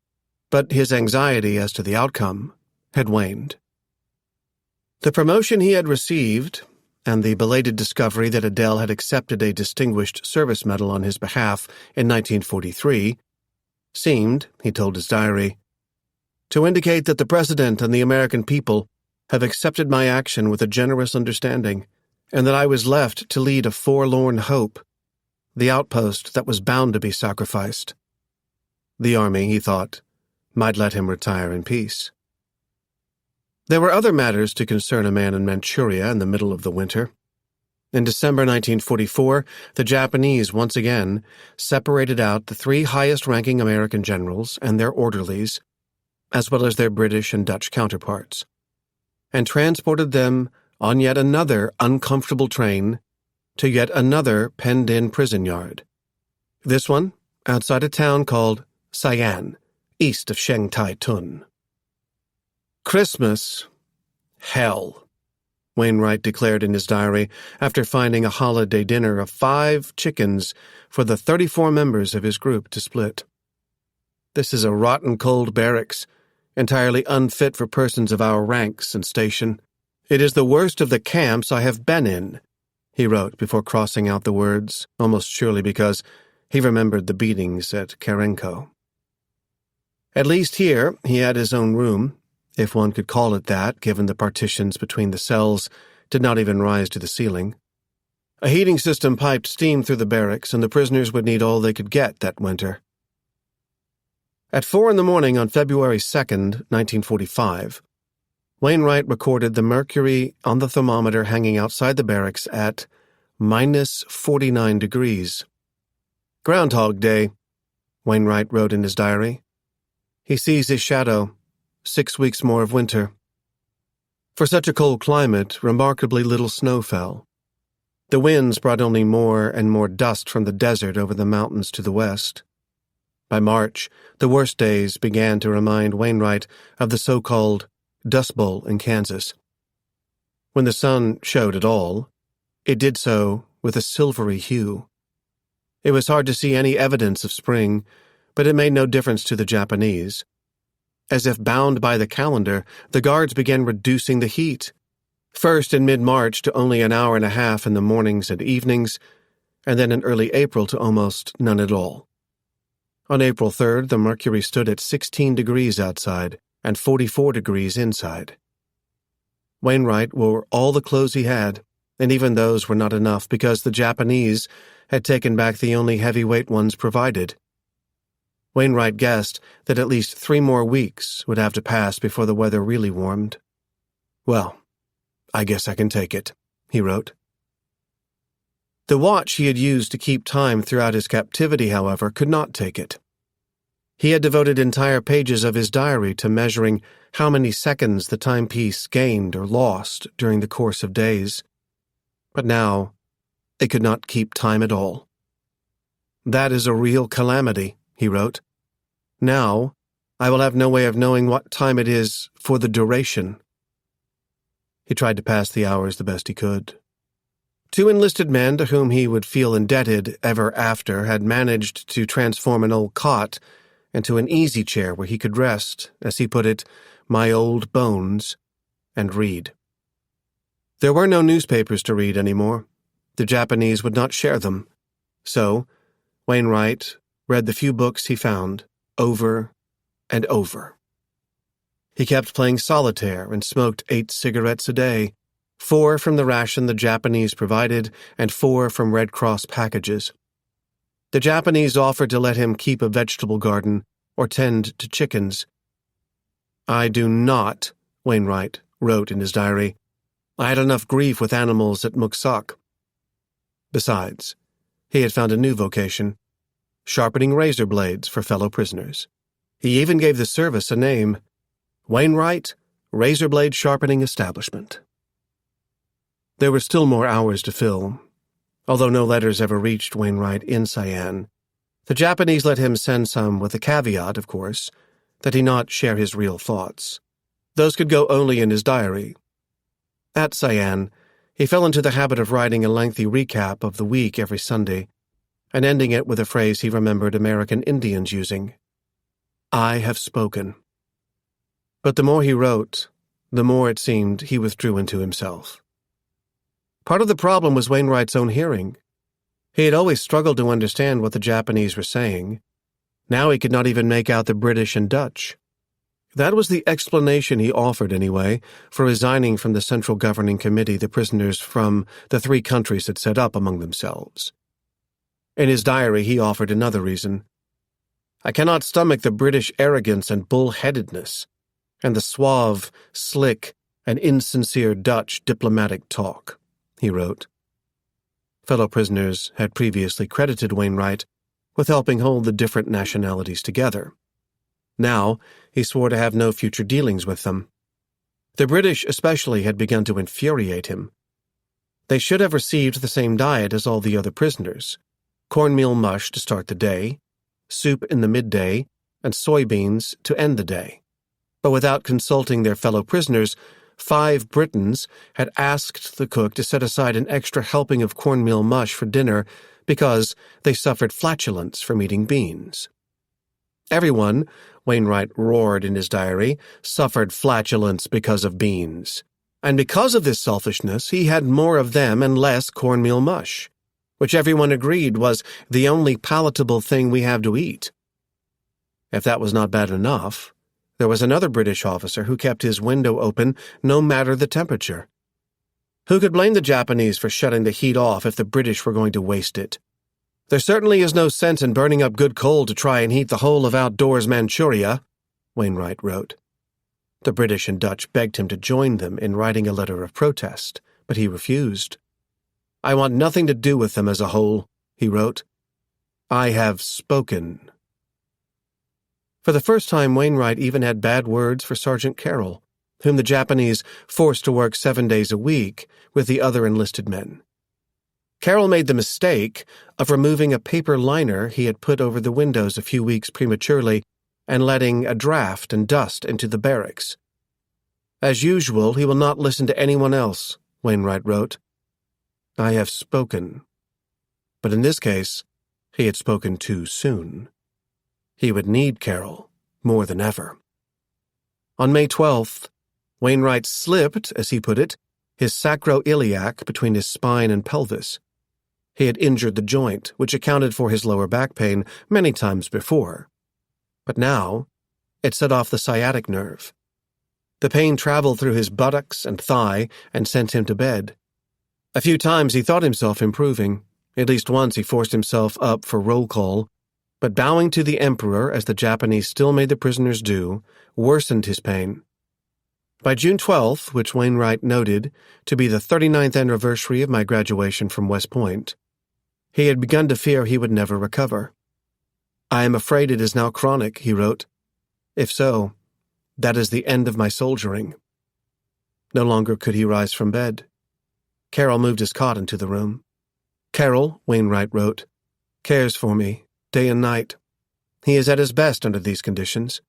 but his anxiety as to the outcome had waned. The promotion he had received, and the belated discovery that Adele had accepted a Distinguished Service Medal on his behalf in 1943, seemed, he told his diary, to indicate that the President and the American people have accepted my action with a generous understanding, and that I was left to lead a forlorn hope, the outpost that was bound to be sacrificed. The army, he thought, might let him retire in peace. There were other matters to concern a man in Manchuria in the middle of the winter. In December 1944, the Japanese once again separated out the 3 highest-ranking American generals and their orderlies, as well as their British and Dutch counterparts, and transported them on yet another uncomfortable train to yet another penned-in prison yard. This one outside a town called Sian, east of Sheng Tai Tun. "Christmas, hell," Wainwright declared in his diary after finding a holiday dinner of 5 chickens for the 34 members of his group to split. "This is a rotten cold barracks, entirely unfit for persons of our ranks and station. It is the worst of the camps I have been in," he wrote before crossing out the words, almost surely because he remembered the beatings at Karenko. At least here he had his own room, if one could call it that, given the partitions between the cells did not even rise to the ceiling. A heating system piped steam through the barracks, and the prisoners would need all they could get that winter. At 4 a.m. on February 2nd, 1945, Wainwright recorded the mercury on the thermometer hanging outside the barracks at -49 degrees. "Groundhog Day," Wainwright wrote in his diary. He sees his shadow, 6 weeks more of winter. For such a cold climate, remarkably little snow fell. The winds brought only more and more dust from the desert over the mountains to the west. By March, the worst days began to remind Wainwright of the so-called Dust Bowl in Kansas. When the sun showed at all, it did so with a silvery hue. It was hard to see any evidence of spring, but it made no difference to the Japanese. As if bound by the calendar, the guards began reducing the heat, first in mid-March to only an hour and a half in the mornings and evenings, and then in early April to almost none at all. On April 3rd, the mercury stood at 16 degrees outside and 44 degrees inside. Wainwright wore all the clothes he had, and even those were not enough because the Japanese had taken back the only heavyweight ones provided. Wainwright guessed that at least 3 more weeks would have to pass before the weather really warmed. Well, "I guess I can take it," he wrote. The watch he had used to keep time throughout his captivity, however, could not take it. He had devoted entire pages of his diary to measuring how many seconds the timepiece gained or lost during the course of days. But now, it could not keep time at all. "That is a real calamity," he wrote. "Now, I will have no way of knowing what time it is for the duration." He tried to pass the hours the best he could. 2 enlisted men to whom he would feel indebted ever after had managed to transform an old cot into an easy chair where he could rest, as he put it, "my old bones," and read. There were no newspapers to read anymore. The Japanese would not share them. So, Wainwright read the few books he found, over and over. He kept playing solitaire and smoked 8 cigarettes a day, 4 from the ration the Japanese provided and 4 from Red Cross packages. The Japanese offered to let him keep a vegetable garden or tend to chickens. "I do not," Wainwright wrote in his diary. "I had enough grief with animals at Muksak." Besides, he had found a new vocation, sharpening razor blades for fellow prisoners. He even gave the service a name, Wainwright Razor Blade Sharpening Establishment. There were still more hours to fill. Although no letters ever reached Wainwright in Siam, the Japanese let him send some with the caveat, of course, that he not share his real thoughts. Those could go only in his diary. At Siam, he fell into the habit of writing a lengthy recap of the week every Sunday, and ending it with a phrase he remembered American Indians using, "I have spoken." But the more he wrote, the more it seemed he withdrew into himself. Part of the problem was Wainwright's own hearing. He had always struggled to understand what the Japanese were saying. Now he could not even make out the British and Dutch. That was the explanation he offered, anyway, for resigning from the central governing committee the prisoners from the 3 countries had set up among themselves. In his diary, he offered another reason. "I cannot stomach the British arrogance and bull-headedness, and the suave, slick, and insincere Dutch diplomatic talk," he wrote. Fellow prisoners had previously credited Wainwright with helping hold the different nationalities together. Now, he swore to have no future dealings with them. The British especially had begun to infuriate him. They should have received the same diet as all the other prisoners: cornmeal mush to start the day, soup in the midday, and soybeans to end the day. But without consulting their fellow prisoners, 5 Britons had asked the cook to set aside an extra helping of cornmeal mush for dinner because they suffered flatulence from eating beans. Everyone, Wainwright roared in his diary, suffered flatulence because of beans. And because of this selfishness, he had more of them and less cornmeal mush, which everyone agreed was the only palatable thing we have to eat. If that was not bad enough, there was another British officer who kept his window open no matter the temperature. Who could blame the Japanese for shutting the heat off if the British were going to waste it? "There certainly is no sense in burning up good coal to try and heat the whole of outdoors Manchuria," Wainwright wrote. The British and Dutch begged him to join them in writing a letter of protest, but he refused. "I want nothing to do with them as a whole," he wrote. "I have spoken." For the first time, Wainwright even had bad words for Sergeant Carroll, whom the Japanese forced to work 7 days a week with the other enlisted men. Carroll made the mistake of removing a paper liner he had put over the windows a few weeks prematurely and letting a draft and dust into the barracks. "As usual, he will not listen to anyone else," Wainwright wrote. "I have spoken." But in this case, he had spoken too soon. He would need Carroll more than ever. On May 12th, Wainwright slipped, as he put it, his sacroiliac between his spine and pelvis. He had injured the joint, which accounted for his lower back pain many times before. But now, it set off the sciatic nerve. The pain traveled through his buttocks and thigh and sent him to bed. A few times he thought himself improving. At least once he forced himself up for roll call, but bowing to the Emperor, as the Japanese still made the prisoners do, worsened his pain. By June 12th, which Wainwright noted to be the 39th anniversary of my graduation from West Point, he had begun to fear he would never recover. "I am afraid it is now chronic," he wrote. "If so, that is the end of my soldiering." No longer could he rise from bed. Carol moved his cot into the room. "Carol," Wainwright wrote, "cares for me, day and night. He is at his best under these conditions."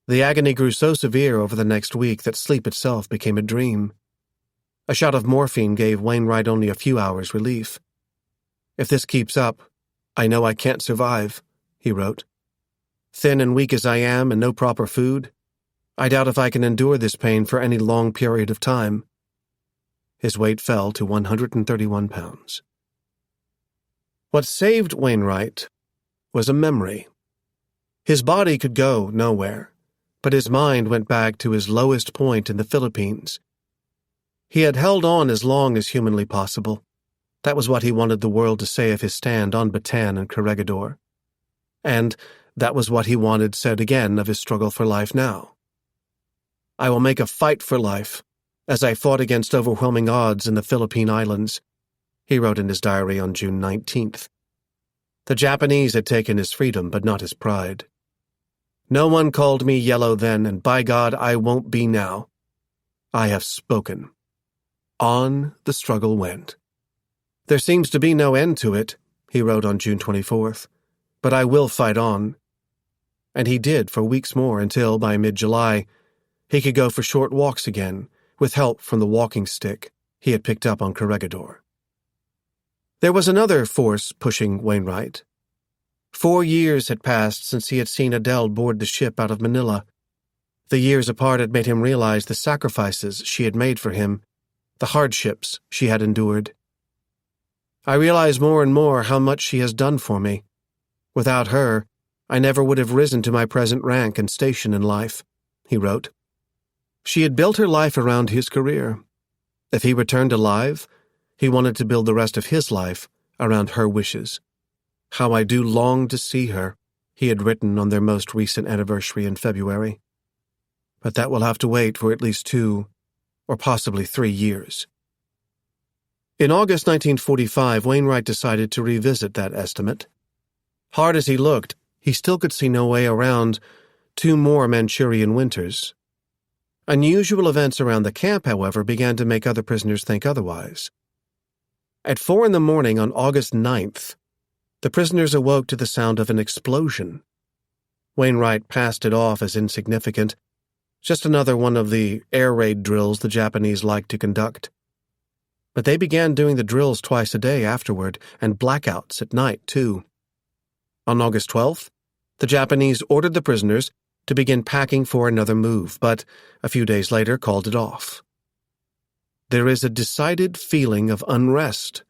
The agony grew so severe over the next week that sleep itself became a dream. A shot of morphine gave Wainwright only a few hours' relief. "If this keeps up, I know I can't survive," he wrote. "Thin and weak as I am and no proper food, I doubt if I can endure this pain for any long period of time." His weight fell to 131 pounds. What saved Wainwright was a memory. His body could go nowhere, but his mind went back to his lowest point in the Philippines. He had held on as long as humanly possible. That was what he wanted the world to say of his stand on Bataan and Corregidor. And that was what he wanted said again of his struggle for life now. "I will make a fight for life, as I fought against overwhelming odds in the Philippine Islands," he wrote in his diary on June 19th. The Japanese had taken his freedom, but not his pride. "No one called me yellow then, and by God, I won't be now. I have spoken." On the struggle went. "There seems to be no end to it," he wrote on June 24th, "but I will fight on." And he did for weeks more until, by mid-July, he could go for short walks again, with help from the walking stick he had picked up on Corregidor. There was another force pushing Wainwright. 4 years had passed since he had seen Adele board the ship out of Manila. The years apart had made him realize the sacrifices she had made for him, the hardships she had endured. "I realize more and more how much she has done for me. Without her, I never would have risen to my present rank and station in life," he wrote. She had built her life around his career. If he returned alive, he wanted to build the rest of his life around her wishes. "How I do long to see her," he had written on their most recent anniversary in February. But that will have to wait for at least 2 or possibly 3 years. In August 1945, Wainwright decided to revisit that estimate. Hard as he looked, he still could see no way around 2 more Manchurian winters. Unusual events around the camp, however, began to make other prisoners think otherwise. At 4 a.m. on August 9th, the prisoners awoke to the sound of an explosion. Wainwright passed it off as insignificant, just another one of the air raid drills the Japanese liked to conduct. But they began doing the drills twice a day afterward, and blackouts at night, too. On August 12th, the Japanese ordered the prisoners to begin packing for another move, but a few days later called it off. "There is a decided feeling of unrest,"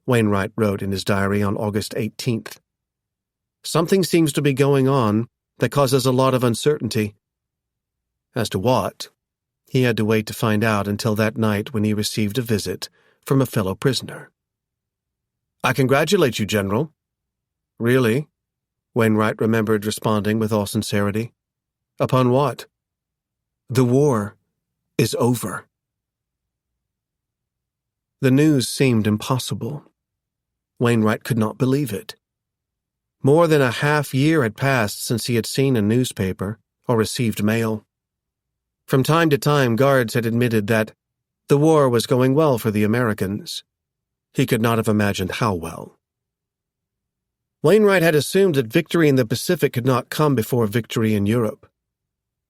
Wainwright wrote in his diary on August 18th. "Something seems to be going on that causes a lot of uncertainty." As to what, he had to wait to find out until that night when he received a visit from a fellow prisoner. "I congratulate you, General." "Really?" Wainwright remembered responding with all sincerity. "Upon what?" "The war is over." The news seemed impossible. Wainwright could not believe it. More than a half-year had passed since he had seen a newspaper or received mail. From time to time, guards had admitted that the war was going well for the Americans. He could not have imagined how well. Wainwright had assumed that victory in the Pacific could not come before victory in Europe.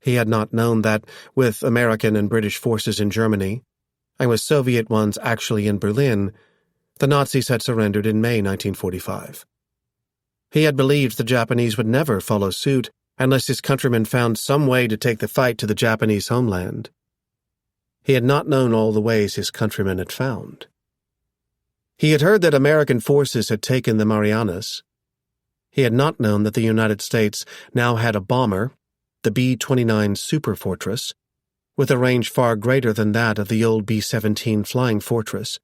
He had not known that, with American and British forces in Germany, and with Soviet ones actually in Berlin, the Nazis had surrendered in May 1945. He had believed the Japanese would never follow suit unless his countrymen found some way to take the fight to the Japanese homeland. He had not known all the ways his countrymen had found. He had heard that American forces had taken the Marianas. He had not known that the United States now had a bomber, the B-29 Superfortress, with a range far greater than that of the old B-17 Flying Fortress,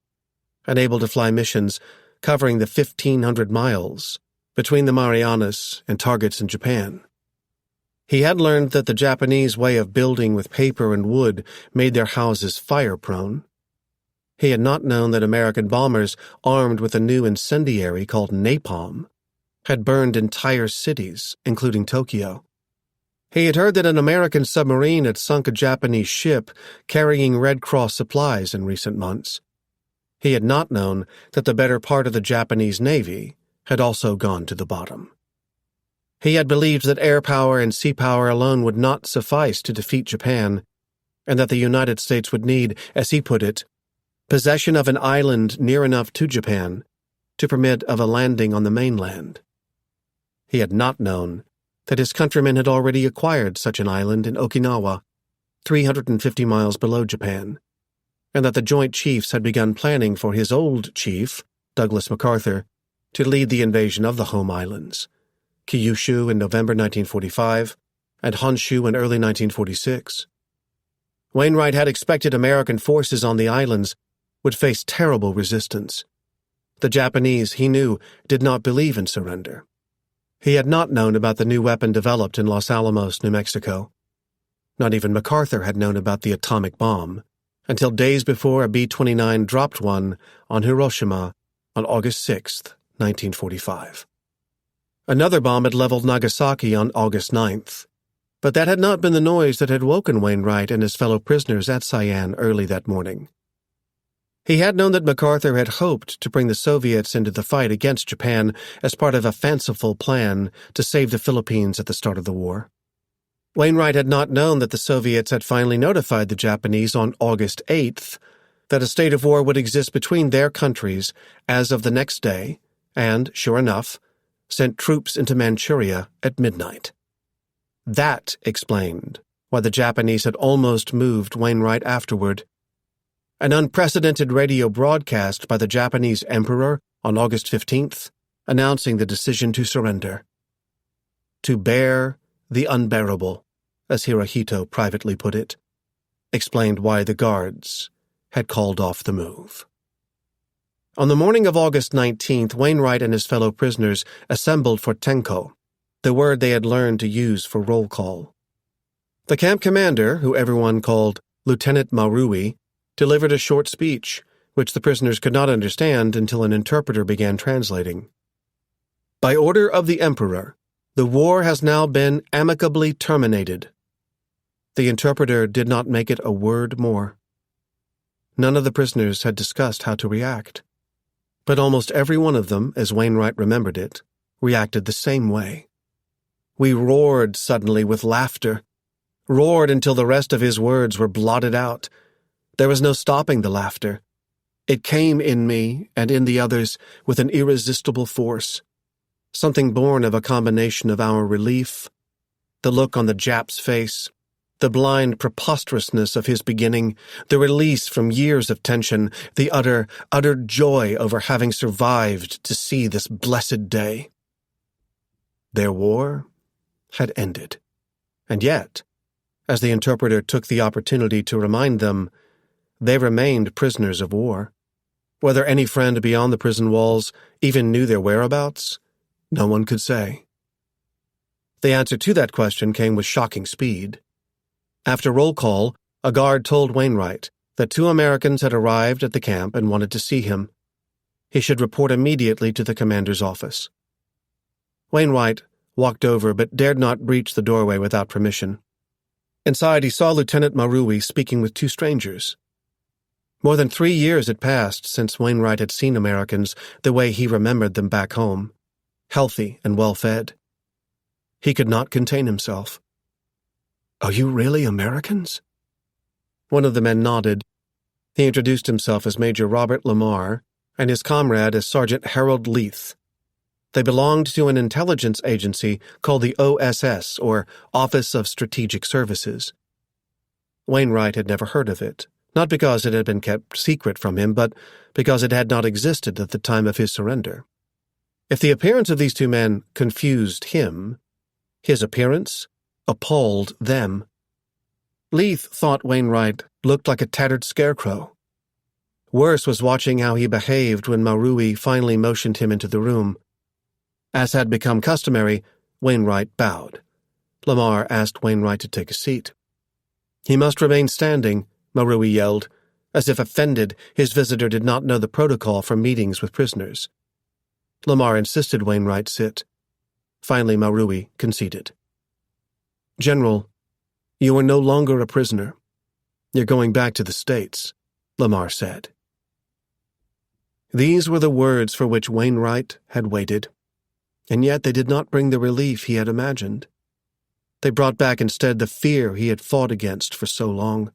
and able to fly missions covering the 1,500 miles between the Marianas and targets in Japan. He had learned that the Japanese way of building with paper and wood made their houses fire-prone. He had not known that American bombers, armed with a new incendiary called napalm, had burned entire cities, including Tokyo. He had heard that an American submarine had sunk a Japanese ship carrying Red Cross supplies in recent months. He had not known that the better part of the Japanese Navy had also gone to the bottom. He had believed that air power and sea power alone would not suffice to defeat Japan, and that the United States would need, as he put it, possession of an island near enough to Japan to permit of a landing on the mainland. He had not known that his countrymen had already acquired such an island in Okinawa, 350 miles below Japan, and that the Joint Chiefs had begun planning for his old chief, Douglas MacArthur, to lead the invasion of the home islands, Kyushu in November 1945 and Honshu in early 1946. Wainwright had expected American forces on the islands would face terrible resistance. The Japanese, he knew, did not believe in surrender. He had not known about the new weapon developed in Los Alamos, New Mexico. Not even MacArthur had known about the atomic bomb, until days before a B-29 dropped one on Hiroshima on August 6, 1945. Another bomb had leveled Nagasaki on August 9th, but that had not been the noise that had woken Wainwright and his fellow prisoners at Sian early that morning. He had known that MacArthur had hoped to bring the Soviets into the fight against Japan as part of a fanciful plan to save the Philippines at the start of the war. Wainwright had not known that the Soviets had finally notified the Japanese on August 8th that a state of war would exist between their countries as of the next day, and, sure enough, sent troops into Manchuria at midnight. That explained why the Japanese had almost moved Wainwright afterward. An unprecedented radio broadcast by the Japanese Emperor on August 15th announcing the decision to surrender. To bear the unbearable, as Hirohito privately put it, explained why the guards had called off the move. On the morning of August 19th, Wainwright and his fellow prisoners assembled for tenko, the word they had learned to use for roll call. The camp commander, who everyone called Lieutenant Marui, delivered a short speech, which the prisoners could not understand until an interpreter began translating. By order of the Emperor, the war has now been amicably terminated. The interpreter did not make it a word more. None of the prisoners had discussed how to react, but almost every one of them, as Wainwright remembered it, reacted the same way. We roared suddenly with laughter, roared until the rest of his words were blotted out. There was no stopping the laughter. It came in me and in the others with an irresistible force, something born of a combination of our relief, the look on the Jap's face, the blind preposterousness of his beginning, the release from years of tension, the utter joy over having survived to see this blessed day. Their war had ended, and yet, as the interpreter took the opportunity to remind them, they remained prisoners of war. Whether any friend beyond the prison walls even knew their whereabouts, no one could say. The answer to that question came with shocking speed. After roll call, a guard told Wainwright that 2 Americans had arrived at the camp and wanted to see him. He should report immediately to the commander's office. Wainwright walked over but dared not breach the doorway without permission. Inside, he saw Lieutenant Marui speaking with 2 strangers. More than 3 years had passed since Wainwright had seen Americans the way he remembered them back home, healthy and well-fed. He could not contain himself. "Are you really Americans?" One of the men nodded. He introduced himself as Major Robert Lamar and his comrade as Sergeant Harold Leith. They belonged to an intelligence agency called the OSS, or Office of Strategic Services. Wainwright had never heard of it, not because it had been kept secret from him, but because it had not existed at the time of his surrender. If the appearance of these 2 men confused him, his appearance appalled them. Leith thought Wainwright looked like a tattered scarecrow. Worse was watching how he behaved when Marui finally motioned him into the room. As had become customary, Wainwright bowed. Lamar asked Wainwright to take a seat. "He must remain standing," Marui yelled, as if offended his visitor did not know the protocol for meetings with prisoners. Lamar insisted Wainwright sit. Finally, Marui conceded. "General, you are no longer a prisoner. You're going back to the States," Lamar said. These were the words for which Wainwright had waited, and yet they did not bring the relief he had imagined. They brought back instead the fear he had fought against for so long.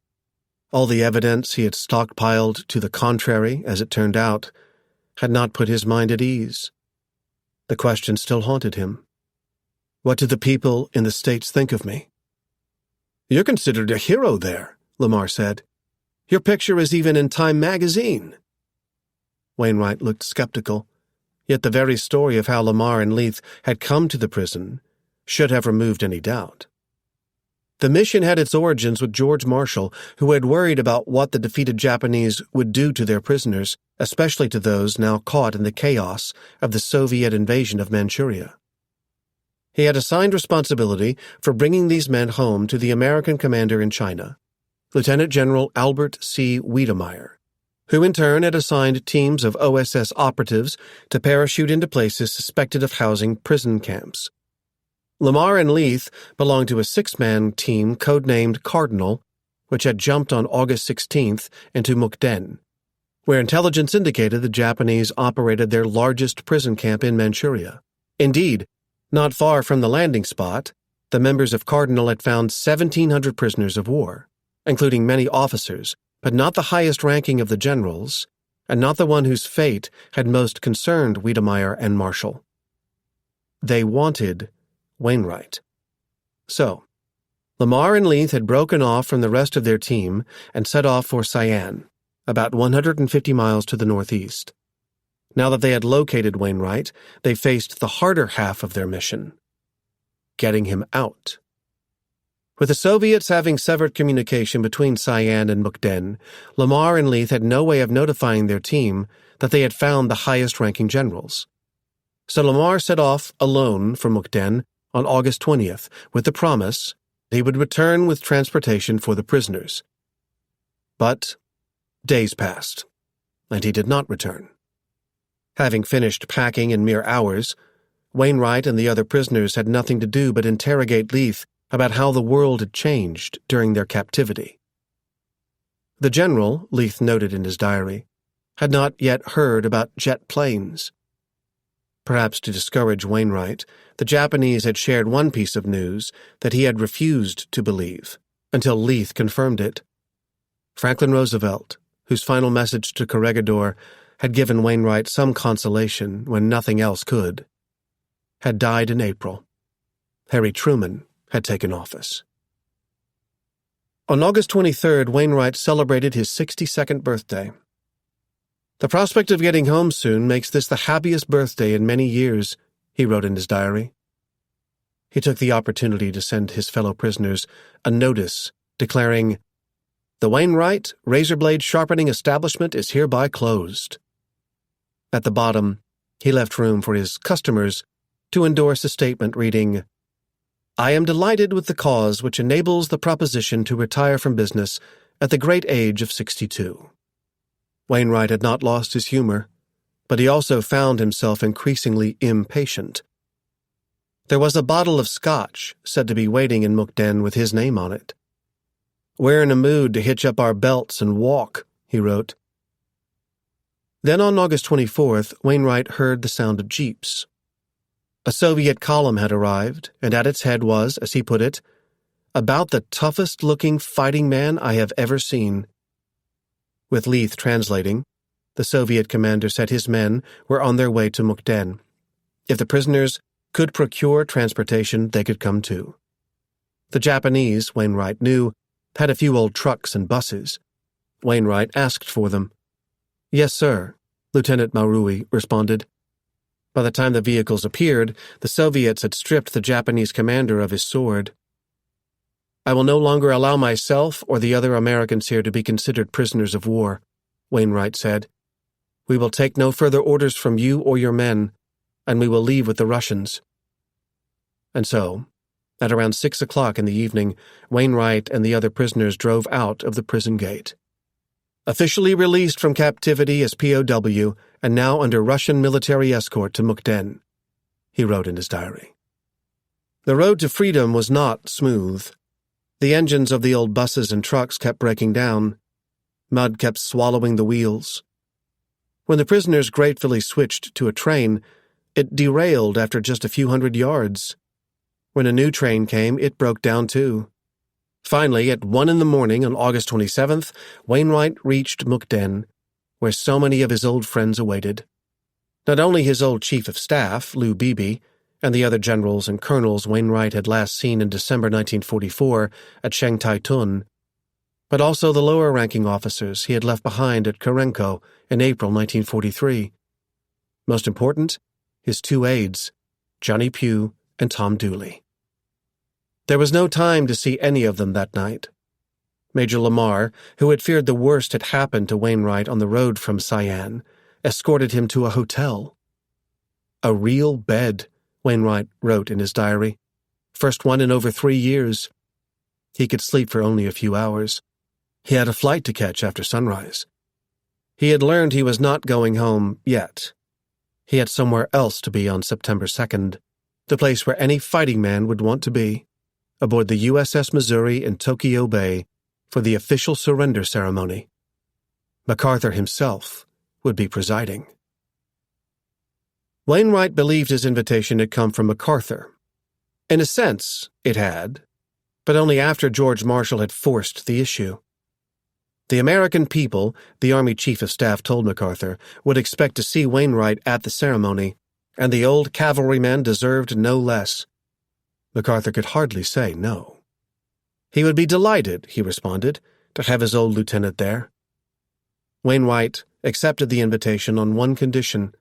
All the evidence he had stockpiled to the contrary, as it turned out, had not put his mind at ease. The question still haunted him. What do the people in the States think of me? "You're considered a hero there," Lamar said. "Your picture is even in Time magazine." Wainwright looked skeptical, yet the very story of how Lamar and Leith had come to the prison should have removed any doubt. The mission had its origins with George Marshall, who had worried about what the defeated Japanese would do to their prisoners, especially to those now caught in the chaos of the Soviet invasion of Manchuria. He had assigned responsibility for bringing these men home to the American commander in China, Lieutenant General Albert C. Wiedemeyer, who in turn had assigned teams of OSS operatives to parachute into places suspected of housing prison camps. Lamar and Leith belonged to a 6-man team codenamed Cardinal, which had jumped on August 16th into Mukden, where intelligence indicated the Japanese operated their largest prison camp in Manchuria. Indeed, not far from the landing spot, the members of Cardinal had found 1,700 prisoners of war, including many officers, but not the highest ranking of the generals, and not the one whose fate had most concerned Wiedemeyer and Marshall. They wanted Wainwright. So, Lamar and Leith had broken off from the rest of their team and set off for Sian, about 150 miles to the northeast. Now that they had located Wainwright, they faced the harder half of their mission: getting him out. With the Soviets having severed communication between Sian and Mukden, Lamar and Leith had no way of notifying their team that they had found the highest-ranking generals. So Lamar set off alone from Mukden on August 20th with the promise he would return with transportation for the prisoners. But days passed, and he did not return. Having finished packing in mere hours, Wainwright and the other prisoners had nothing to do but interrogate Leith about how the world had changed during their captivity. The general, Leith noted in his diary, had not yet heard about jet planes. Perhaps to discourage Wainwright, the Japanese had shared one piece of news that he had refused to believe, until Leith confirmed it. Franklin Roosevelt, whose final message to Corregidor had given Wainwright some consolation when nothing else could, had died in April. Harry Truman had taken office. On August 23rd, Wainwright celebrated his 62nd birthday. "The prospect of getting home soon makes this the happiest birthday in many years," he wrote in his diary. He took the opportunity to send his fellow prisoners a notice declaring, "The Wainwright razor-blade sharpening establishment is hereby closed." At the bottom, he left room for his customers to endorse a statement reading, "I am delighted with the cause which enables the proposition to retire from business at the great age of 62. Wainwright had not lost his humor, but he also found himself increasingly impatient. There was a bottle of scotch said to be waiting in Mukden with his name on it. "We're in a mood to hitch up our belts and walk," he wrote. Then on August 24th, Wainwright heard the sound of jeeps. A Soviet column had arrived, and at its head was, as he put it, "about the toughest-looking fighting man I have ever seen." With Leith translating, the Soviet commander said his men were on their way to Mukden. If the prisoners could procure transportation, they could come too. The Japanese, Wainwright knew, had a few old trucks and buses. Wainwright asked for them. "Yes, sir," Lieutenant Marui responded. By the time the vehicles appeared, the Soviets had stripped the Japanese commander of his sword. "I will no longer allow myself or the other Americans here to be considered prisoners of war," Wainwright said. "We will take no further orders from you or your men, and we will leave with the Russians." And so, At around 6 o'clock in the evening, Wainwright and the other prisoners drove out of the prison gate. Officially released from captivity as POW and now under Russian military escort to Mukden, he wrote in his diary. The road to freedom was not smooth. The engines of the old buses and trucks kept breaking down. Mud kept swallowing the wheels. When the prisoners gratefully switched to a train, it derailed after just a few hundred yards. When a new train came, it broke down too. Finally, at 1 a.m. on August 27th, Wainwright reached Mukden, where so many of his old friends awaited. Not only his old chief of staff, Liu Bibi, and the other generals and colonels Wainwright had last seen in December 1944 at Shengtaitun, but also the lower-ranking officers he had left behind at Karenko in April 1943. Most important, his two aides, Johnny Pugh and Tom Dooley. There was no time to see any of them that night. Major Lamar, who had feared the worst had happened to Wainwright on the road from Sian, escorted him to a hotel. A real bed, Wainwright wrote in his diary. First one in over 3 years. He could sleep for only a few hours. He had a flight to catch after sunrise. He had learned he was not going home yet. He had somewhere else to be on September 2nd, the place where any fighting man would want to be, aboard the USS Missouri in Tokyo Bay for the official surrender ceremony. MacArthur himself would be presiding. Wainwright believed his invitation had come from MacArthur. In a sense, it had, but only after George Marshall had forced the issue. The American people, the Army Chief of Staff told MacArthur, would expect to see Wainwright at the ceremony, and the old cavalryman deserved no less. MacArthur could hardly say no. He would be delighted, he responded, to have his old lieutenant there. Wainwright accepted the invitation on one condition.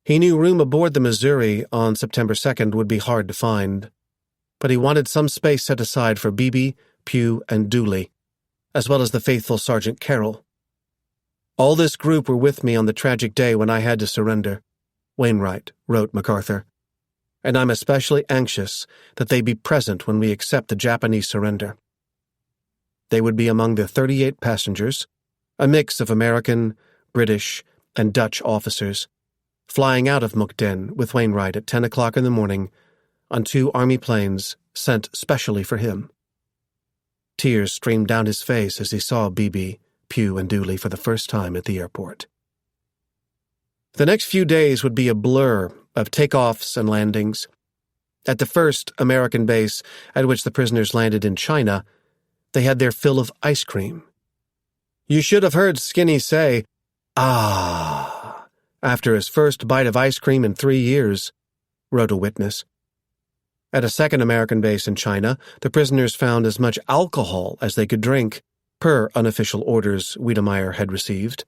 He knew room aboard the Missouri on September 2nd would be hard to find, but he wanted some space set aside for Beebe, Pugh, and Dooley, as well as the faithful Sergeant Carroll. All this group were with me on the tragic day when I had to surrender, Wainwright wrote MacArthur, and I'm especially anxious that they be present when we accept the Japanese surrender. They would be among the 38 passengers, a mix of American, British, and Dutch officers, flying out of Mukden with Wainwright at 10 o'clock in the morning on 2 Army planes sent specially for him. Tears streamed down his face as he saw Beebe, Pugh, and Dooley for the first time at the airport. The next few days would be a blur of takeoffs and landings. At the first American base at which the prisoners landed in China, they had their fill of ice cream. You should have heard Skinny say, "Ah," after his first bite of ice cream in 3 years, wrote a witness. At a second American base in China, the prisoners found as much alcohol as they could drink, per unofficial orders Wiedemeyer had received.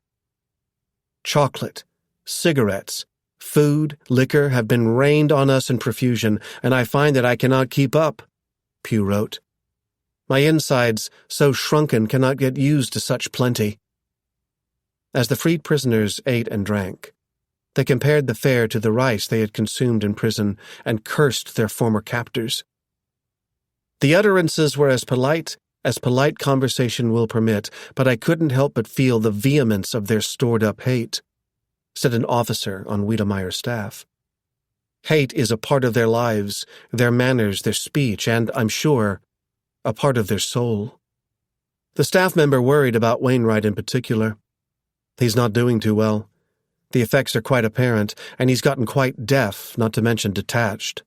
Chocolate, cigarettes, food, liquor have been rained on us in profusion, and I find that I cannot keep up, Pugh wrote. My insides, so shrunken, cannot get used to such plenty. As the freed prisoners ate and drank, they compared the fare to the rice they had consumed in prison and cursed their former captors. The utterances were as polite conversation will permit, but I couldn't help but feel the vehemence of their stored-up hate, said an officer on Wiedemeyer's staff. Hate is a part of their lives, their manners, their speech, and, I'm sure, a part of their soul. The staff member worried about Wainwright in particular. He's not doing too well. The effects are quite apparent, and he's gotten quite deaf, not to mention detached.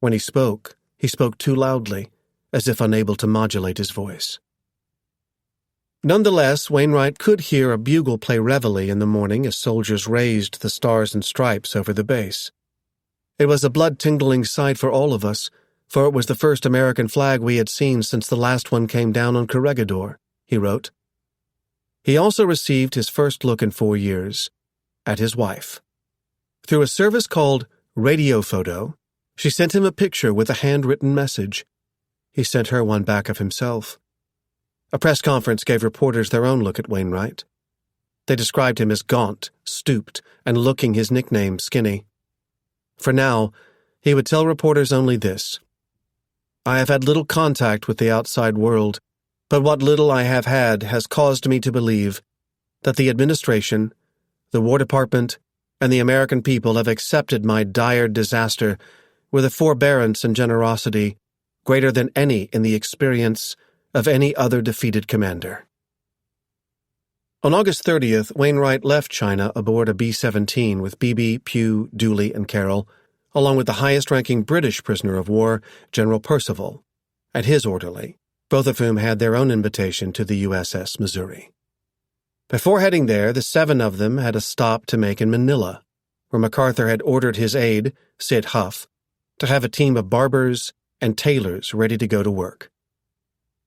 When he spoke too loudly, as if unable to modulate his voice. Nonetheless, Wainwright could hear a bugle play reveille in the morning as soldiers raised the stars and stripes over the base. It was a blood-tingling sight for all of us, for it was the first American flag we had seen since the last one came down on Corregidor, he wrote. He also received his first look in 4 years, at his wife. Through a service called Radio Photo, she sent him a picture with a handwritten message. He sent her one back of himself. A press conference gave reporters their own look at Wainwright. They described him as gaunt, stooped, and looking his nickname Skinny. For now, he would tell reporters only this. I have had little contact with the outside world, but what little I have had has caused me to believe that the administration, the War Department, and the American people have accepted my dire disaster with a forbearance and generosity greater than any in the experience of any other defeated commander. On August 30th, Wainwright left China aboard a B-17 with Beebe, Pugh, Dooley, and Carroll, along with the highest-ranking British prisoner of war, General Percival, and his orderly, both of whom had their own invitation to the USS Missouri. Before heading there, the 7 of them had a stop to make in Manila, where MacArthur had ordered his aide, Sid Huff, to have a team of barbers and tailors ready to go to work.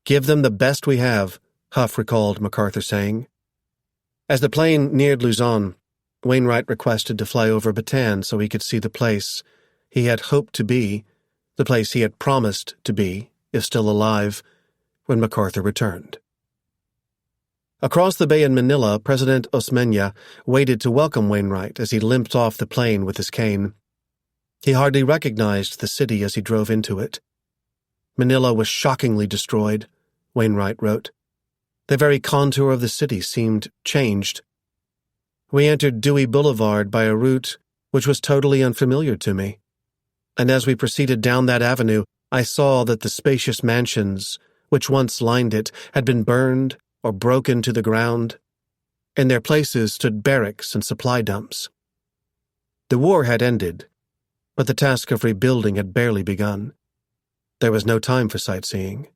"Give them the best we have," Huff recalled MacArthur saying. As the plane neared Luzon, Wainwright requested to fly over Bataan so he could see the place he had hoped to be, the place he had promised to be, if still alive, when MacArthur returned. Across the bay in Manila, President Osmeña waited to welcome Wainwright as he limped off the plane with his cane. He hardly recognized the city as he drove into it. Manila was shockingly destroyed, Wainwright wrote. The very contour of the city seemed changed. We entered Dewey Boulevard by a route which was totally unfamiliar to me, and as we proceeded down that avenue, I saw that the spacious mansions which once lined it had been burned or broken to the ground. In their places stood barracks and supply dumps. The war had ended, but the task of rebuilding had barely begun. There was no time for sightseeing.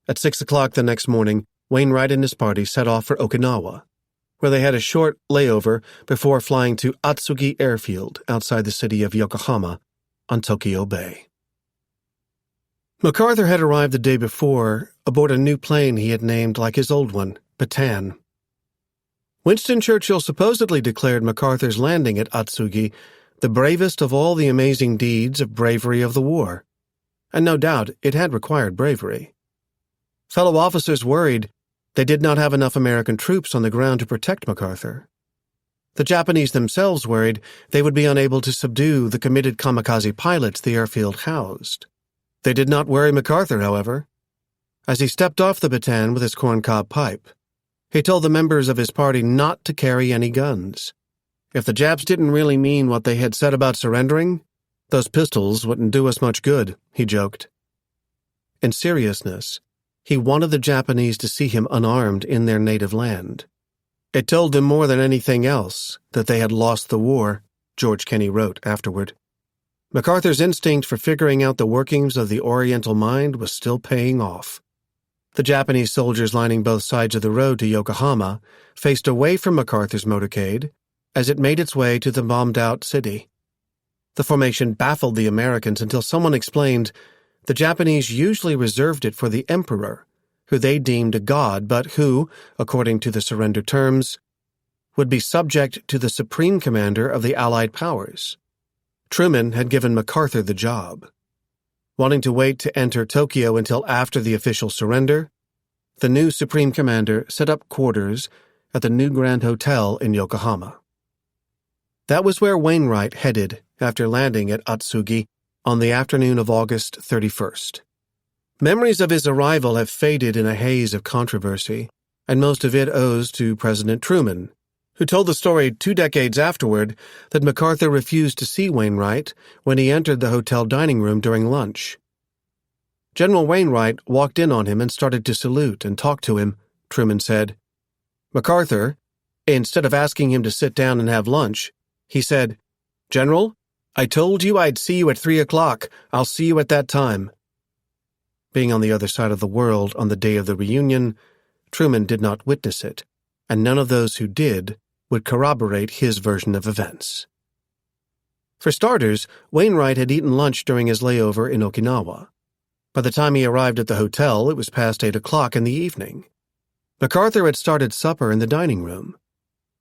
At 6 o'clock the next morning, Wainwright and his party set off for Okinawa, where they had a short layover before flying to Atsugi Airfield outside the city of Yokohama on Tokyo Bay. MacArthur had arrived the day before aboard a new plane he had named like his old one, Bataan. Winston Churchill supposedly declared MacArthur's landing at Atsugi the bravest of all the amazing deeds of bravery of the war, and no doubt it had required bravery. Fellow officers worried they did not have enough American troops on the ground to protect MacArthur. The Japanese themselves worried they would be unable to subdue the committed kamikaze pilots the airfield housed. They did not worry MacArthur, however. As he stepped off the Bataan with his corncob pipe, he told the members of his party not to carry any guns. If the Japs didn't really mean what they had said about surrendering, those pistols wouldn't do us much good, he joked. In seriousness, he wanted the Japanese to see him unarmed in their native land. It told them more than anything else that they had lost the war, George Kenney wrote afterward. MacArthur's instinct for figuring out the workings of the Oriental mind was still paying off. The Japanese soldiers lining both sides of the road to Yokohama faced away from MacArthur's motorcade as it made its way to the bombed-out city. The formation baffled the Americans until someone explained the Japanese usually reserved it for the emperor, who they deemed a god, but who, according to the surrender terms, would be subject to the supreme commander of the Allied powers. Truman had given MacArthur the job. Wanting to wait to enter Tokyo until after the official surrender, the new supreme commander set up quarters at the New Grand Hotel in Yokohama. That was where Wainwright headed after landing at Atsugi on the afternoon of August 31st. Memories of his arrival have faded in a haze of controversy, and most of it owes to President Truman, who told the story 2 decades afterward that MacArthur refused to see Wainwright when he entered the hotel dining room during lunch. General Wainwright walked in on him and started to salute and talk to him, Truman said. MacArthur, instead of asking him to sit down and have lunch, he said, "General, I told you I'd see you at 3 o'clock. I'll see you at that time." Being on the other side of the world on the day of the reunion, Truman did not witness it, and none of those who did would corroborate his version of events. For starters, Wainwright had eaten lunch during his layover in Okinawa. By the time he arrived at the hotel, it was past 8 o'clock in the evening. MacArthur had started supper in the dining room.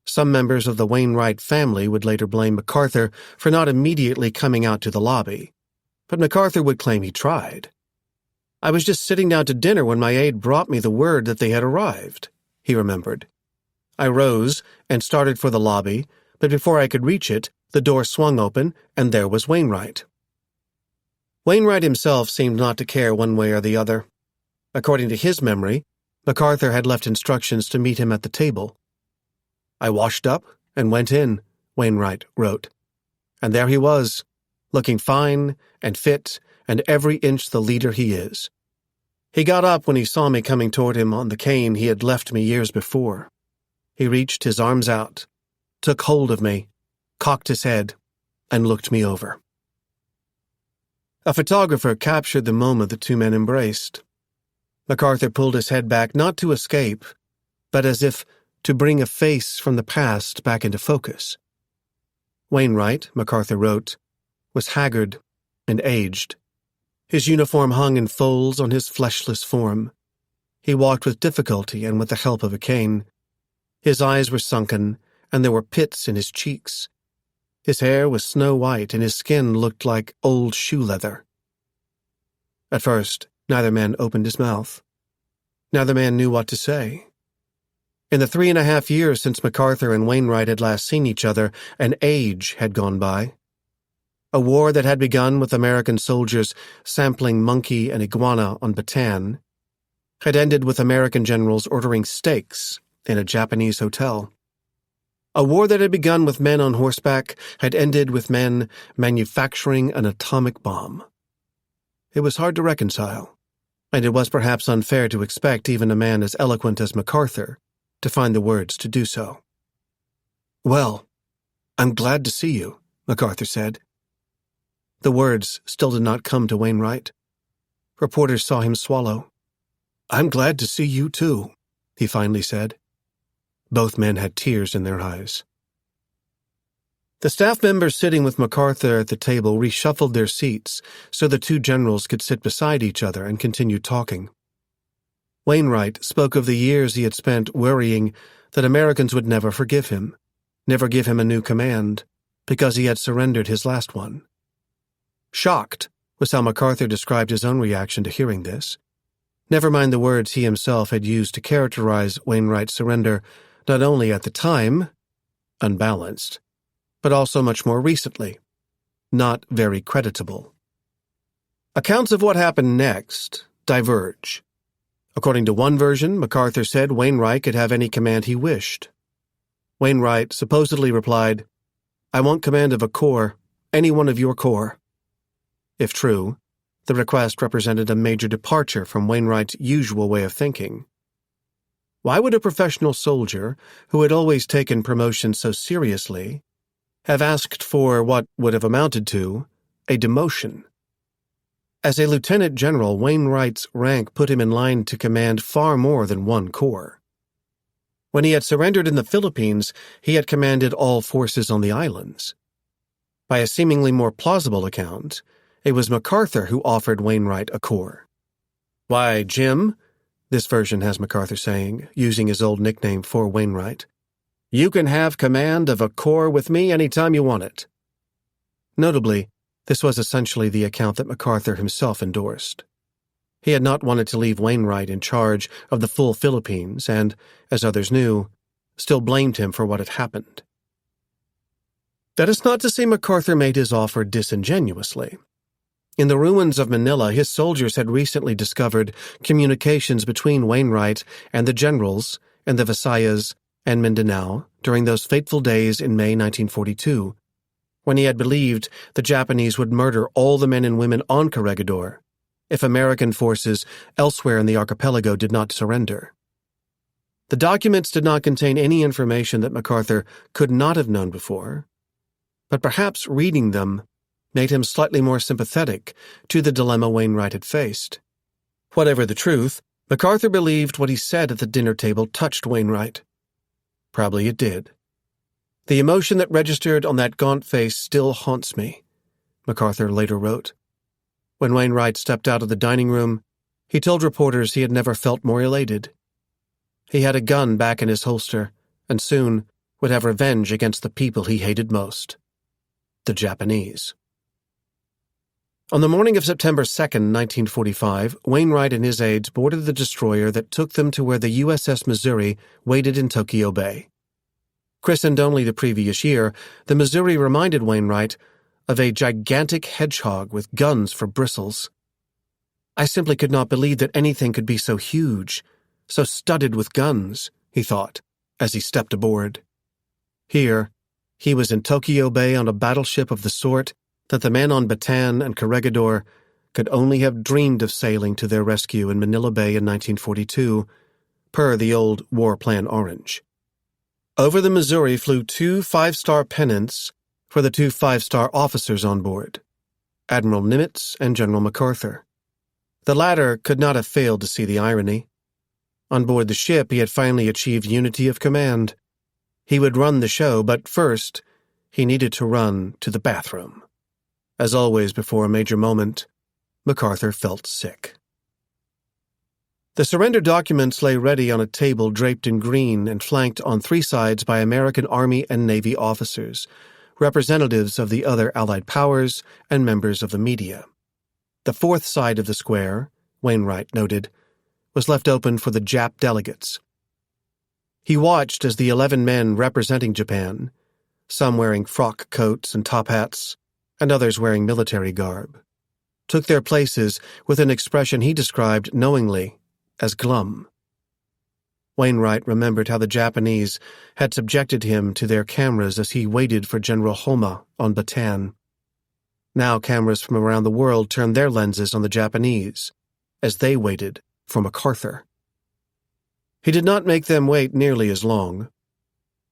Some members of the Wainwright family would later blame MacArthur for not immediately coming out to the lobby, but MacArthur would claim he tried. "I was just sitting down to dinner when my aide brought me the word that they had arrived," he remembered. "I rose and started for the lobby, but before I could reach it, the door swung open, and there was Wainwright." Wainwright himself seemed not to care one way or the other. According to his memory, MacArthur had left instructions to meet him at the table. "I washed up and went in," Wainwright wrote. "And there he was, looking fine and fit and every inch the leader he is. He got up when he saw me coming toward him on the cane he had left me years before. He reached his arms out, took hold of me, cocked his head, and looked me over." A photographer captured the moment the two men embraced. MacArthur pulled his head back not to escape, but as if to bring a face from the past back into focus. Wainwright, MacArthur wrote, was haggard and aged. His uniform hung in folds on his fleshless form. He walked with difficulty and with the help of a cane. His eyes were sunken, and there were pits in his cheeks. His hair was snow-white, and his skin looked like old shoe leather. At first, neither man opened his mouth. Neither man knew what to say. In the 3.5 years since MacArthur and Wainwright had last seen each other, an age had gone by. A war that had begun with American soldiers sampling monkey and iguana on Bataan had ended with American generals ordering steaks in a Japanese hotel. A war that had begun with men on horseback had ended with men manufacturing an atomic bomb. It was hard to reconcile, and it was perhaps unfair to expect even a man as eloquent as MacArthur to find the words to do so. "Well, I'm glad to see you," MacArthur said. The words still did not come to Wainwright. Reporters saw him swallow. "I'm glad to see you too," he finally said. Both men had tears in their eyes. The staff members sitting with MacArthur at the table reshuffled their seats so the two generals could sit beside each other and continue talking. Wainwright spoke of the years he had spent worrying that Americans would never forgive him, never give him a new command, because he had surrendered his last one. Shocked was how MacArthur described his own reaction to hearing this. Never mind the words he himself had used to characterize Wainwright's surrender, not only at the time, unbalanced, but also much more recently, not very creditable. Accounts of what happened next diverge. According to one version, MacArthur said Wainwright could have any command he wished. Wainwright supposedly replied, "I want command of a corps, any one of your corps." If true, the request represented a major departure from Wainwright's usual way of thinking. Why would a professional soldier, who had always taken promotion so seriously, have asked for what would have amounted to a demotion? As a lieutenant general, Wainwright's rank put him in line to command far more than one corps. When he had surrendered in the Philippines, he had commanded all forces on the islands. By a seemingly more plausible account, it was MacArthur who offered Wainwright a corps. "Why, Jim," this version has MacArthur saying, using his old nickname for Wainwright, "you can have command of a corps with me any time you want it." Notably, this was essentially the account that MacArthur himself endorsed. He had not wanted to leave Wainwright in charge of the full Philippines and, as others knew, still blamed him for what had happened. That is not to say MacArthur made his offer disingenuously. In the ruins of Manila, his soldiers had recently discovered communications between Wainwright and the generals in the Visayas and Mindanao during those fateful days in May 1942, when he had believed the Japanese would murder all the men and women on Corregidor if American forces elsewhere in the archipelago did not surrender. The documents did not contain any information that MacArthur could not have known before, but perhaps reading them made him slightly more sympathetic to the dilemma Wainwright had faced. Whatever the truth, MacArthur believed what he said at the dinner table touched Wainwright. Probably it did. "The emotion that registered on that gaunt face still haunts me," MacArthur later wrote. When Wainwright stepped out of the dining room, he told reporters he had never felt more elated. He had a gun back in his holster, and soon would have revenge against the people he hated most, the Japanese. On the morning of September 2nd, 1945, Wainwright and his aides boarded the destroyer that took them to where the USS Missouri waited in Tokyo Bay. Christened only the previous year, the Missouri reminded Wainwright of a gigantic hedgehog with guns for bristles. I simply could not believe that anything could be so huge, so studded with guns, he thought, as he stepped aboard. Here, he was in Tokyo Bay on a battleship of the sort that the men on Bataan and Corregidor could only have dreamed of sailing to their rescue in Manila Bay in 1942, per the old War Plan Orange. Over the Missouri flew 2 5-star pennants for the 2 5-star officers on board, Admiral Nimitz and General MacArthur. The latter could not have failed to see the irony. On board the ship, he had finally achieved unity of command. He would run the show, but first, he needed to run to the bathroom. As always before a major moment, MacArthur felt sick. The surrender documents lay ready on a table draped in green and flanked on 3 sides by American Army and Navy officers, representatives of the other Allied powers, and members of the media. The 4th side of the square, Wainwright noted, was left open for the Jap delegates. He watched as the 11 men representing Japan, some wearing frock coats and top hats, and others wearing military garb, took their places with an expression he described knowingly as glum. Wainwright remembered how the Japanese had subjected him to their cameras as he waited for General Homa on Bataan. Now cameras from around the world turned their lenses on the Japanese as they waited for MacArthur. He did not make them wait nearly as long.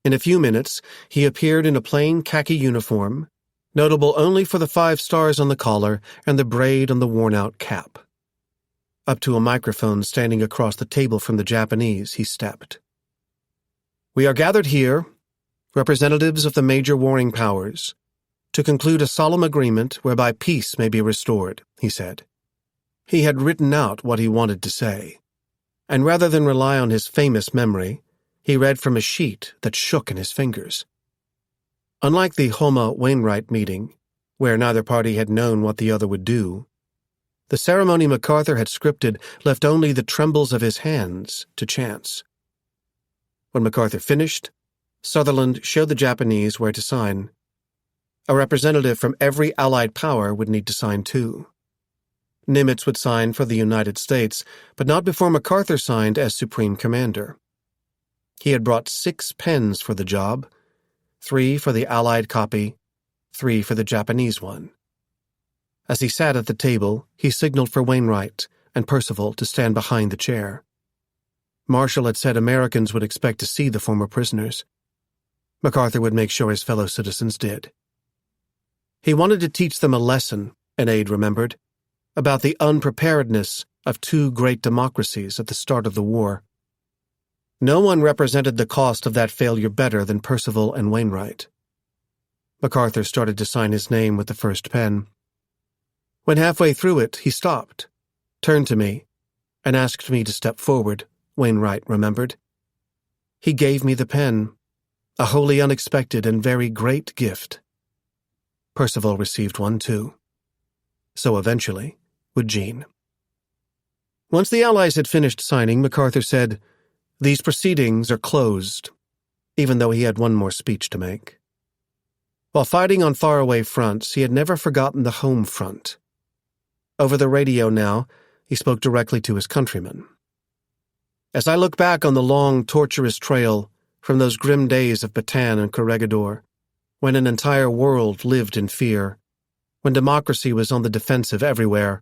In a few minutes, he appeared in a plain khaki uniform, notable only for the 5 stars on the collar and the braid on the worn-out cap. Up to a microphone standing across the table from the Japanese, he stepped. "We are gathered here, representatives of the major warring powers, to conclude a solemn agreement whereby peace may be restored," he said. He had written out what he wanted to say, and rather than rely on his famous memory, he read from a sheet that shook in his fingers. Unlike the Homa-Wainwright meeting, where neither party had known what the other would do, the ceremony MacArthur had scripted left only the trembles of his hands to chance. When MacArthur finished, Sutherland showed the Japanese where to sign. A representative from every Allied power would need to sign too. Nimitz would sign for the United States, but not before MacArthur signed as Supreme Commander. He had brought 6 pens for the job, 3 for the Allied copy, 3 for the Japanese one. As he sat at the table, he signaled for Wainwright and Percival to stand behind the chair. Marshall had said Americans would expect to see the former prisoners. MacArthur would make sure his fellow citizens did. He wanted to teach them a lesson, an aide remembered, about the unpreparedness of 2 great democracies at the start of the war. No one represented the cost of that failure better than Percival and Wainwright. MacArthur started to sign his name with the first pen. When halfway through it, he stopped, turned to me, and asked me to step forward, Wainwright remembered. He gave me the pen, a wholly unexpected and very great gift. Percival received one too. So eventually would Jean. Once the Allies had finished signing, MacArthur said, "These proceedings are closed," even though he had one more speech to make. While fighting on faraway fronts, he had never forgotten the home front. Over the radio now, he spoke directly to his countrymen. As I look back on the long, torturous trail from those grim days of Bataan and Corregidor, when an entire world lived in fear, when democracy was on the defensive everywhere,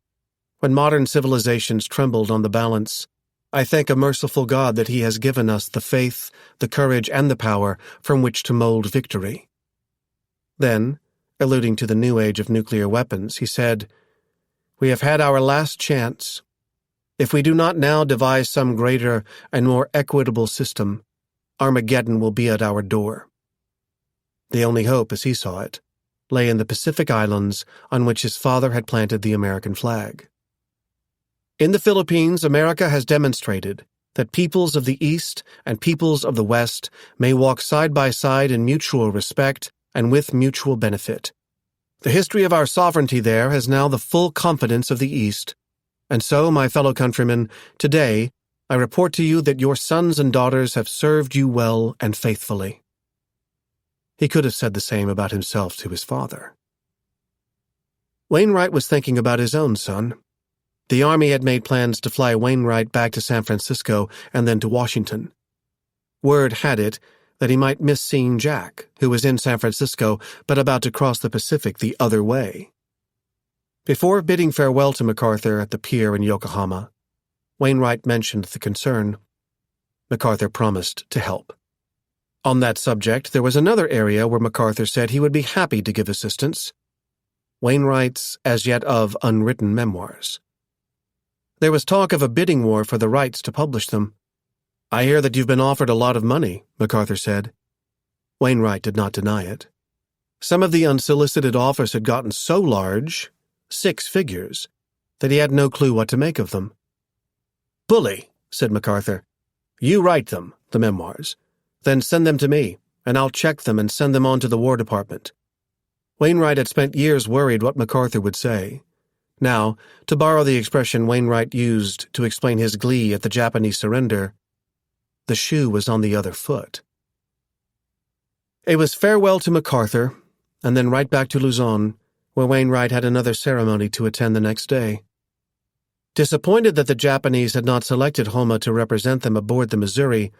when modern civilizations trembled on the balance, I thank a merciful God that He has given us the faith, the courage, and the power from which to mold victory. Then, alluding to the new age of nuclear weapons, he said, "We have had our last chance. If we do not now devise some greater and more equitable system, Armageddon will be at our door." The only hope, as he saw it, lay in the Pacific Islands on which his father had planted the American flag. In the Philippines, America has demonstrated that peoples of the East and peoples of the West may walk side by side in mutual respect and with mutual benefit. The history of our sovereignty there has now the full confidence of the East, and so, my fellow countrymen, today I report to you that your sons and daughters have served you well and faithfully. He could have said the same about himself to his father. Wainwright was thinking about his own son. The Army had made plans to fly Wainwright back to San Francisco and then to Washington. Word had it that he might miss seeing Jack, who was in San Francisco but about to cross the Pacific the other way. Before bidding farewell to MacArthur at the pier in Yokohama, Wainwright mentioned the concern. MacArthur promised to help. On that subject, there was another area where MacArthur said he would be happy to give assistance: Wainwright's as yet of unwritten memoirs. There was talk of a bidding war for the rights to publish them. "I hear that you've been offered a lot of money," MacArthur said. Wainwright did not deny it. Some of the unsolicited offers had gotten so large, 6 figures, that he had no clue what to make of them. "Bully," said MacArthur. "You write them, the memoirs. Then send them to me, and I'll check them and send them on to the War Department." Wainwright had spent years worried what MacArthur would say. Now, to borrow the expression Wainwright used to explain his glee at the Japanese surrender, the shoe was on the other foot. It was farewell to MacArthur, and then right back to Luzon, where Wainwright had another ceremony to attend the next day. Disappointed that the Japanese had not selected Homa to represent them aboard the Missouri,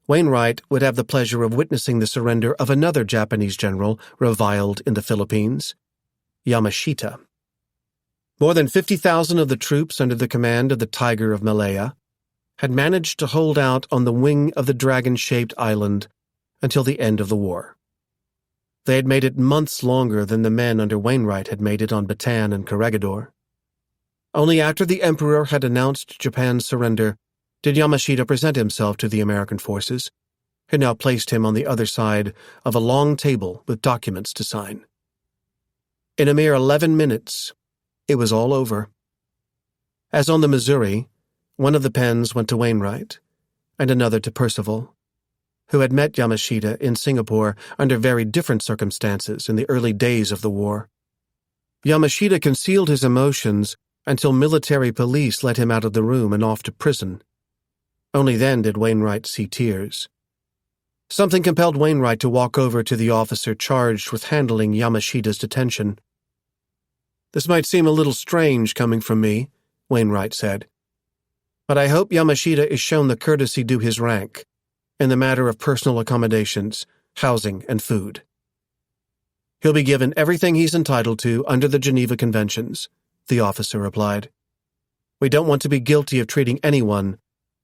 Wainwright would have the pleasure of witnessing the surrender of another Japanese general reviled in the Philippines, Yamashita. More than 50,000 of the troops under the command of the Tiger of Malaya had managed to hold out on the wing of the dragon-shaped island until the end of the war. They had made it months longer than the men under Wainwright had made it on Bataan and Corregidor. Only after the Emperor had announced Japan's surrender did Yamashita present himself to the American forces, who now placed him on the other side of a long table with documents to sign. In a mere 11 minutes, it was all over. As on the Missouri, one of the pens went to Wainwright, and another to Percival, who had met Yamashita in Singapore under very different circumstances in the early days of the war. Yamashita concealed his emotions until military police let him out of the room and off to prison. Only then did Wainwright see tears. Something compelled Wainwright to walk over to the officer charged with handling Yamashita's detention. "This might seem a little strange coming from me," Wainwright said, "but I hope Yamashita is shown the courtesy due his rank in the matter of personal accommodations, housing, and food. He'll be given everything he's entitled to under the Geneva Conventions," the officer replied. "We don't want to be guilty of treating anyone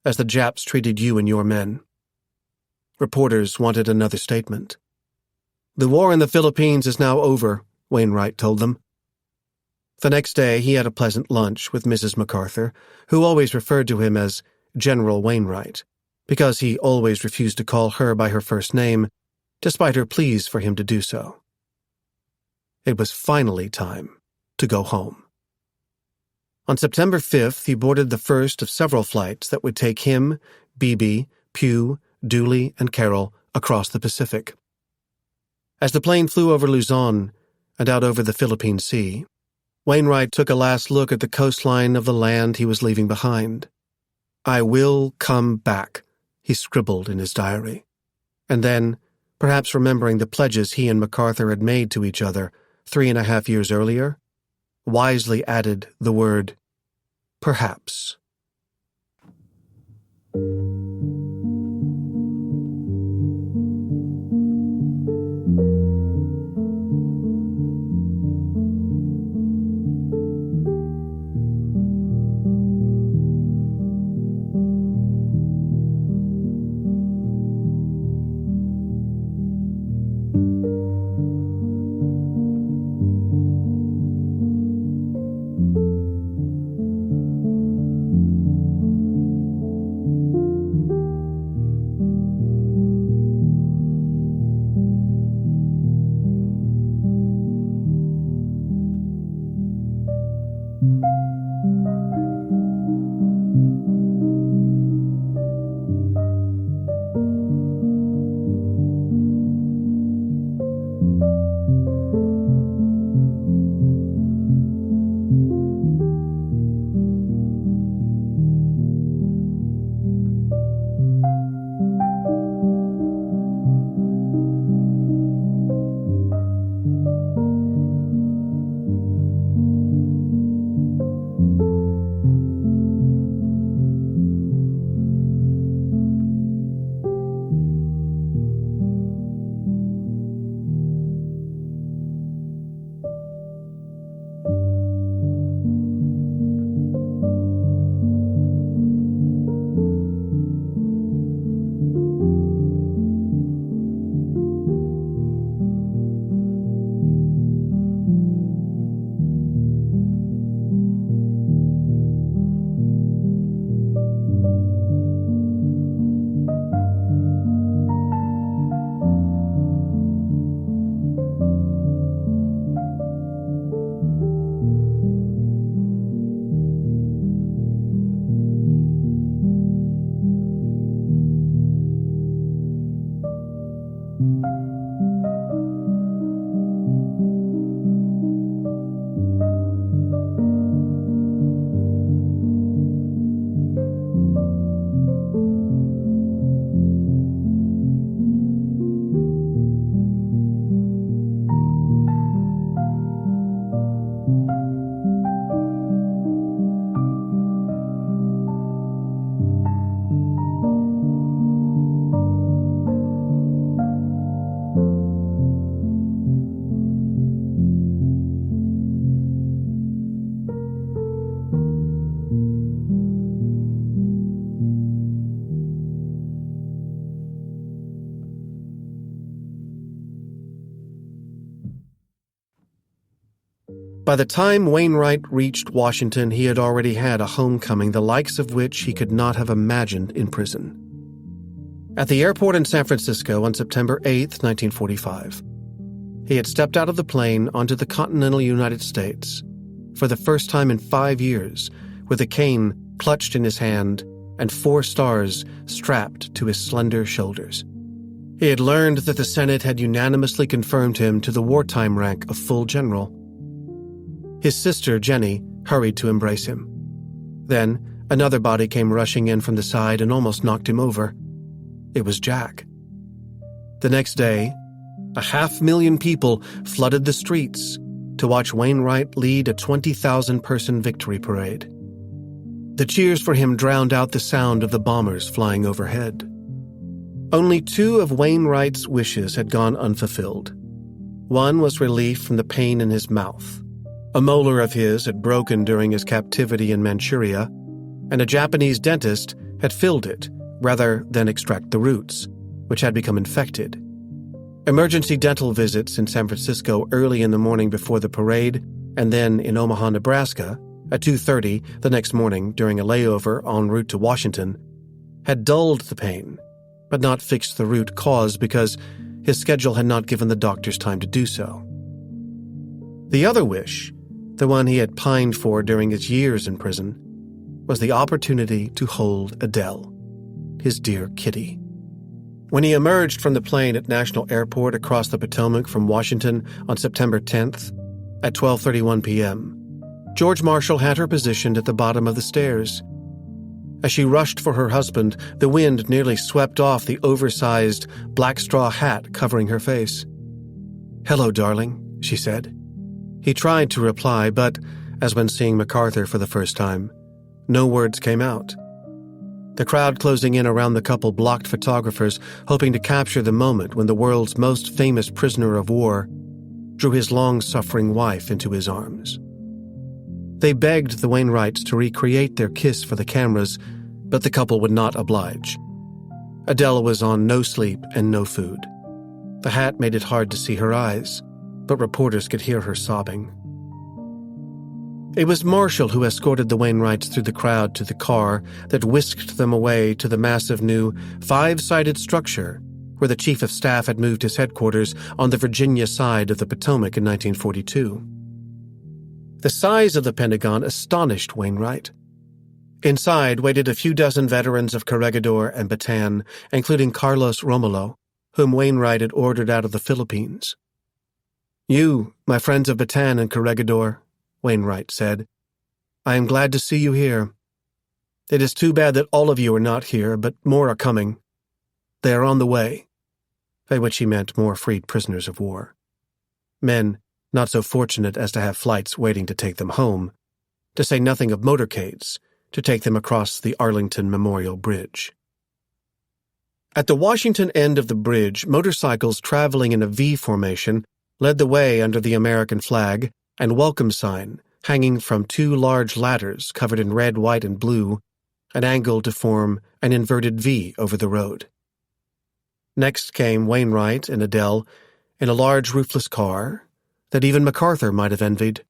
as the Japs treated you and your men." Reporters wanted another statement. "The war in the Philippines is now over," Wainwright told them. The next day he had a pleasant lunch with Mrs. MacArthur, who always referred to him as General Wainwright, because he always refused to call her by her first name, despite her pleas for him to do so. It was finally time to go home. On September 5th, he boarded the first of several flights that would take him, Beebe, Pugh, Dooley, and Carroll across the Pacific. As the plane flew over Luzon and out over the Philippine Sea, Wainwright took a last look at the coastline of the land he was leaving behind. "I will come back," he scribbled in his diary. And then, perhaps remembering the pledges he and MacArthur had made to each other 3.5 years earlier, wisely added the word, perhaps. By the time Wainwright reached Washington, he had already had a homecoming the likes of which he could not have imagined in prison. At the airport in San Francisco on September 8, 1945, he had stepped out of the plane onto the continental United States for the first time in 5 years, with a cane clutched in his hand and 4 stars strapped to his slender shoulders. He had learned that the Senate had unanimously confirmed him to the wartime rank of full general. His sister, Jenny, hurried to embrace him. Then, another body came rushing in from the side and almost knocked him over. It was Jack. The next day, 500,000 people flooded the streets to watch Wainwright lead a 20,000-person victory parade. The cheers for him drowned out the sound of the bombers flying overhead. Only 2 of Wainwright's wishes had gone unfulfilled. One was relief from the pain in his mouth. A molar of his had broken during his captivity in Manchuria, and a Japanese dentist had filled it rather than extract the roots, which had become infected. Emergency dental visits in San Francisco early in the morning before the parade, and then in Omaha, Nebraska, at 2:30 the next morning during a layover en route to Washington, had dulled the pain, but not fixed the root cause because his schedule had not given the doctors time to do so. The other wish, the one he had pined for during his years in prison, was the opportunity to hold Adele, his dear kitty. When he emerged from the plane at National Airport across the Potomac from Washington on September 10th at 12:31 p.m., George Marshall had her positioned at the bottom of the stairs. As she rushed for her husband, the wind nearly swept off the oversized black straw hat covering her face. "Hello, darling," she said. He tried to reply, but, as when seeing MacArthur for the first time, no words came out. The crowd closing in around the couple blocked photographers, hoping to capture the moment when the world's most famous prisoner of war drew his long-suffering wife into his arms. They begged the Wainwrights to recreate their kiss for the cameras, but the couple would not oblige. Adele was on no sleep and no food. The hat made it hard to see her eyes, but reporters could hear her sobbing. It was Marshall who escorted the Wainwrights through the crowd to the car that whisked them away to the massive new 5-sided structure where the Chief of Staff had moved his headquarters on the Virginia side of the Potomac in 1942. The size of the Pentagon astonished Wainwright. Inside waited a few dozen veterans of Corregidor and Bataan, including Carlos Romulo, whom Wainwright had ordered out of the Philippines. "You, my friends of Bataan and Corregidor," Wainwright said, "I am glad to see you here. It is too bad that all of you are not here, but more are coming. They are on the way," by which he meant more freed prisoners of war. Men not so fortunate as to have flights waiting to take them home, to say nothing of motorcades to take them across the Arlington Memorial Bridge. At the Washington end of the bridge, motorcycles traveling in a V formation led the way under the American flag and welcome sign hanging from 2 large ladders covered in red, white, and blue, and angled to form an inverted V over the road. Next came Wainwright and Adele in a large roofless car that even MacArthur might have envied.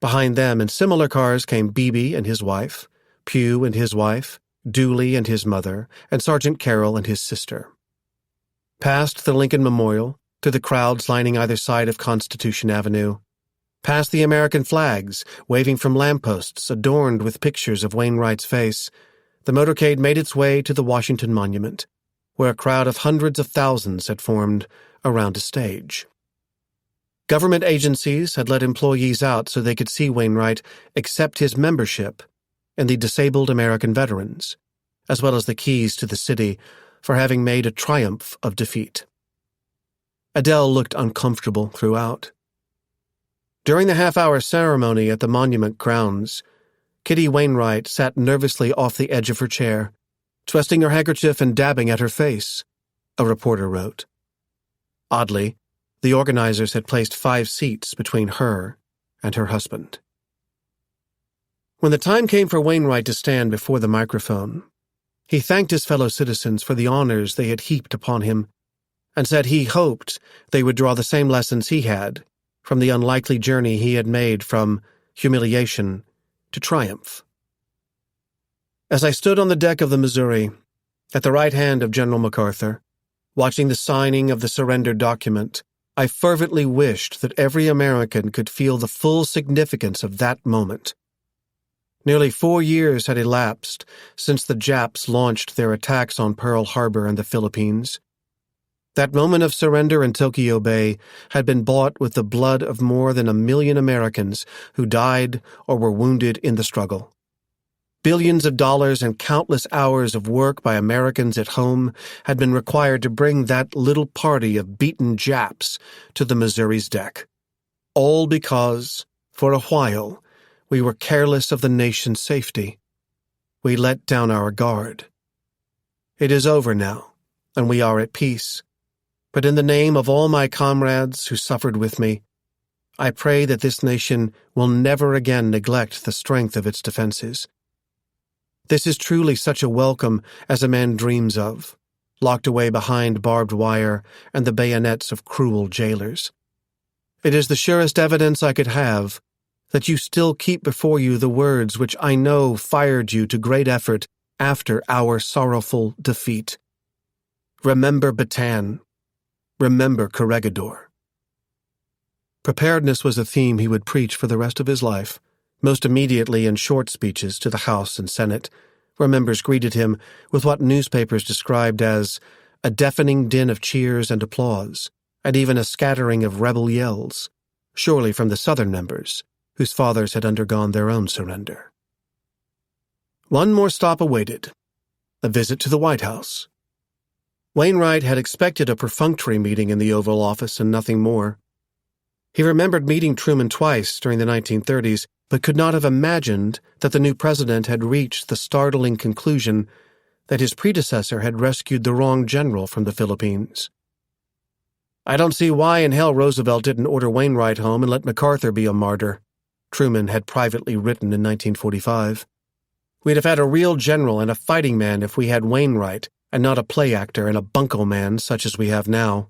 Behind them in similar cars came Beebe and his wife, Pugh and his wife, Dooley and his mother, and Sergeant Carroll and his sister. Past the Lincoln Memorial, to the crowds lining either side of Constitution Avenue, past the American flags waving from lampposts adorned with pictures of Wainwright's face, the motorcade made its way to the Washington Monument, where a crowd of hundreds of thousands had formed around a stage. Government agencies had let employees out so they could see Wainwright accept his membership in the Disabled American Veterans, as well as the keys to the city for having made a triumph of defeat. Adele looked uncomfortable throughout. During the half-hour ceremony at the monument grounds, Kitty Wainwright sat nervously off the edge of her chair, twisting her handkerchief and dabbing at her face, a reporter wrote. Oddly, the organizers had placed 5 seats between her and her husband. When the time came for Wainwright to stand before the microphone, he thanked his fellow citizens for the honors they had heaped upon him, and said he hoped they would draw the same lessons he had from the unlikely journey he had made from humiliation to triumph. As I stood on the deck of the Missouri, at the right hand of General MacArthur, watching the signing of the surrender document, I fervently wished that every American could feel the full significance of that moment. Nearly 4 years had elapsed since the Japs launched their attacks on Pearl Harbor and the Philippines. That moment of surrender in Tokyo Bay had been bought with the blood of more than 1 million Americans who died or were wounded in the struggle. Billions of dollars and countless hours of work by Americans at home had been required to bring that little party of beaten Japs to the Missouri's deck. All because, for a while, we were careless of the nation's safety. We let down our guard. It is over now, and we are at peace. But in the name of all my comrades who suffered with me, I pray that this nation will never again neglect the strength of its defenses. This is truly such a welcome as a man dreams of, locked away behind barbed wire and the bayonets of cruel jailers. It is the surest evidence I could have that you still keep before you the words which I know fired you to great effort after our sorrowful defeat. Remember Bataan. Remember Corregidor. Preparedness was a theme he would preach for the rest of his life, most immediately in short speeches to the House and Senate, where members greeted him with what newspapers described as a deafening din of cheers and applause, and even a scattering of rebel yells, surely from the Southern members, whose fathers had undergone their own surrender. One more stop awaited, a visit to the White House. Wainwright had expected a perfunctory meeting in the Oval Office and nothing more. He remembered meeting Truman twice during the 1930s, but could not have imagined that the new president had reached the startling conclusion that his predecessor had rescued the wrong general from the Philippines. "I don't see why in hell Roosevelt didn't order Wainwright home and let MacArthur be a martyr," Truman had privately written in 1945. "We'd have had a real general and a fighting man if we had Wainwright, and not a play actor and a bunco man such as we have now."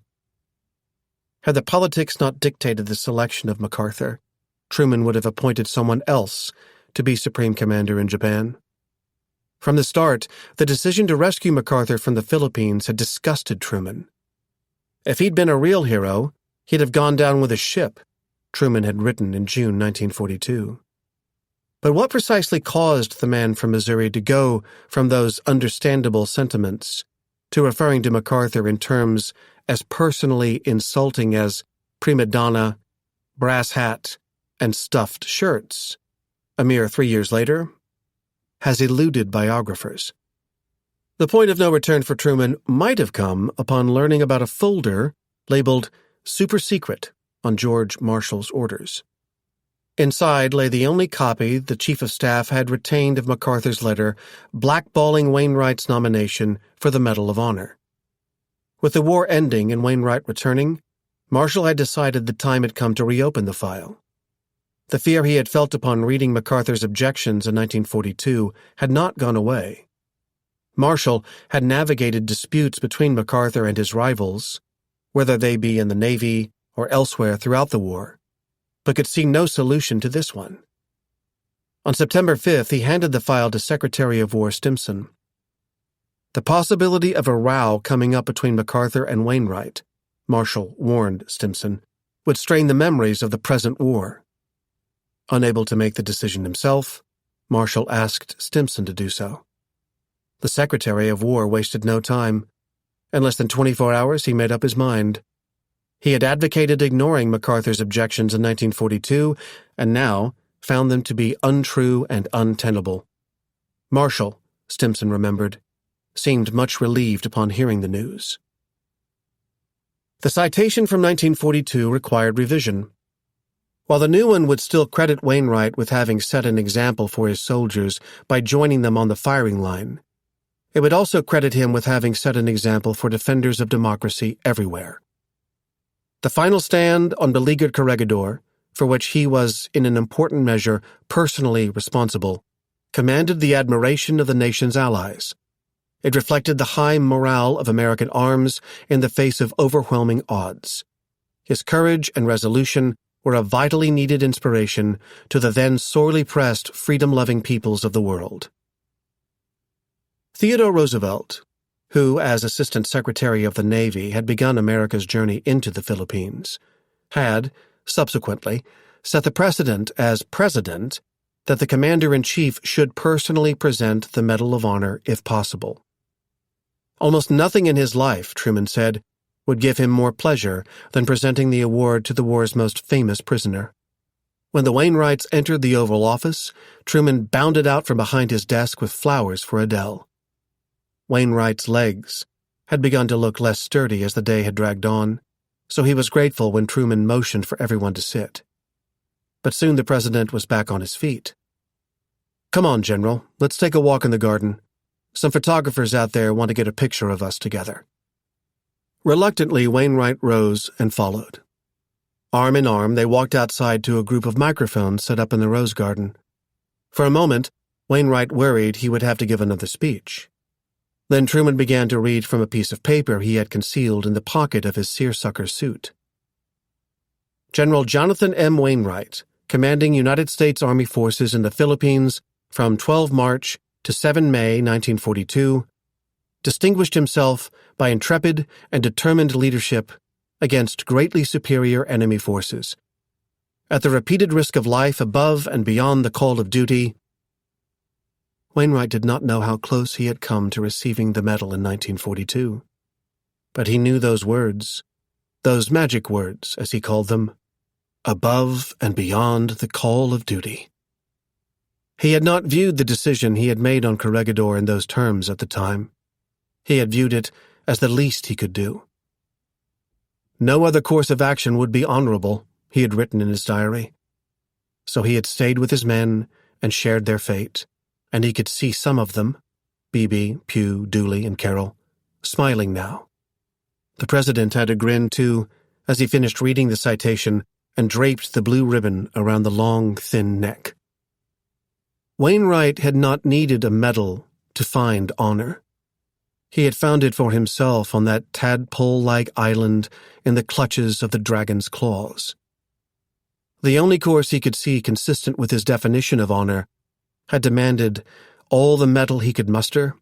Had the politics not dictated the selection of MacArthur, Truman would have appointed someone else to be Supreme Commander in Japan. From the start, the decision to rescue MacArthur from the Philippines had disgusted Truman. If he'd been a real hero, he'd have gone down with a ship, Truman had written in June 1942. But what precisely caused the man from Missouri to go from those understandable sentiments to referring to MacArthur in terms as personally insulting as prima donna, brass hat, and stuffed shirts, a mere 3 years later, has eluded biographers. The point of no return for Truman might have come upon learning about a folder labeled Super Secret on George Marshall's orders. Inside lay the only copy the Chief of Staff had retained of MacArthur's letter blackballing Wainwright's nomination for the Medal of Honor. With the war ending and Wainwright returning, Marshall had decided the time had come to reopen the file. The fear he had felt upon reading MacArthur's objections in 1942 had not gone away. Marshall had navigated disputes between MacArthur and his rivals, whether they be in the Navy or elsewhere throughout the war, but could see no solution to this one. On September 5th, he handed the file to Secretary of War Stimson. The possibility of a row coming up between MacArthur and Wainwright, Marshall warned Stimson, would strain the memories of the present war. Unable to make the decision himself, Marshall asked Stimson to do so. The Secretary of War wasted no time. In less than 24 hours, he made up his mind. He had advocated ignoring MacArthur's objections in 1942, and now found them to be untrue and untenable. Marshall, Stimson remembered, seemed much relieved upon hearing the news. The citation from 1942 required revision. While the new one would still credit Wainwright with having set an example for his soldiers by joining them on the firing line, it would also credit him with having set an example for defenders of democracy everywhere. The final stand on beleaguered Corregidor, for which he was in an important measure personally responsible, commanded the admiration of the nation's allies. It reflected the high morale of American arms in the face of overwhelming odds. His courage and resolution were a vitally needed inspiration to the then sorely pressed freedom-loving peoples of the world. Theodore Roosevelt, who, as Assistant Secretary of the Navy, had begun America's journey into the Philippines, had, subsequently, set the precedent as president that the commander-in-chief should personally present the Medal of Honor if possible. Almost nothing in his life, Truman said, would give him more pleasure than presenting the award to the war's most famous prisoner. When the Wainwrights entered the Oval Office, Truman bounded out from behind his desk with flowers for Adele. Wainwright's legs had begun to look less sturdy as the day had dragged on, so he was grateful when Truman motioned for everyone to sit. But soon the president was back on his feet. "Come on, General, let's take a walk in the garden. Some photographers out there want to get a picture of us together." Reluctantly, Wainwright rose and followed. Arm in arm, they walked outside to a group of microphones set up in the rose garden. For a moment, Wainwright worried he would have to give another speech. Then Truman began to read from a piece of paper he had concealed in the pocket of his seersucker suit. General Jonathan M. Wainwright, commanding United States Army forces in the Philippines from 12 March to 7 May 1942, distinguished himself by intrepid and determined leadership against greatly superior enemy forces. At the repeated risk of life above and beyond the call of duty, Wainwright did not know how close he had come to receiving the medal in 1942. But he knew those words, those magic words, as he called them, above and beyond the call of duty. He had not viewed the decision he had made on Corregidor in those terms at the time. He had viewed it as the least he could do. No other course of action would be honorable, he had written in his diary. So he had stayed with his men and shared their fate, and he could see some of them, Beebe, Pugh, Dooley, and Carroll, smiling now. The president had a grin, too, as he finished reading the citation and draped the blue ribbon around the long, thin neck. Wainwright had not needed a medal to find honor. He had found it for himself on that tadpole-like island in the clutches of the dragon's claws. The only course he could see consistent with his definition of honor had demanded all the metal he could muster,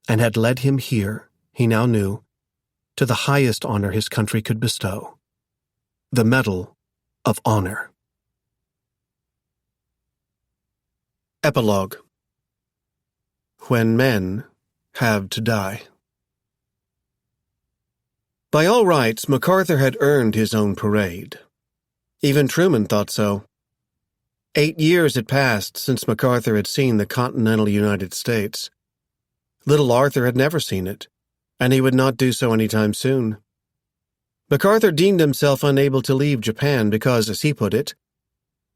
and had led him here, he now knew, to the highest honor his country could bestow, the Medal of Honor. Epilogue. When Men Have to Die. By all rights, MacArthur had earned his own parade. Even Truman thought so. 8 years had passed since MacArthur had seen the continental United States. Little Arthur had never seen it, and he would not do so any time soon. MacArthur deemed himself unable to leave Japan because, as he put it,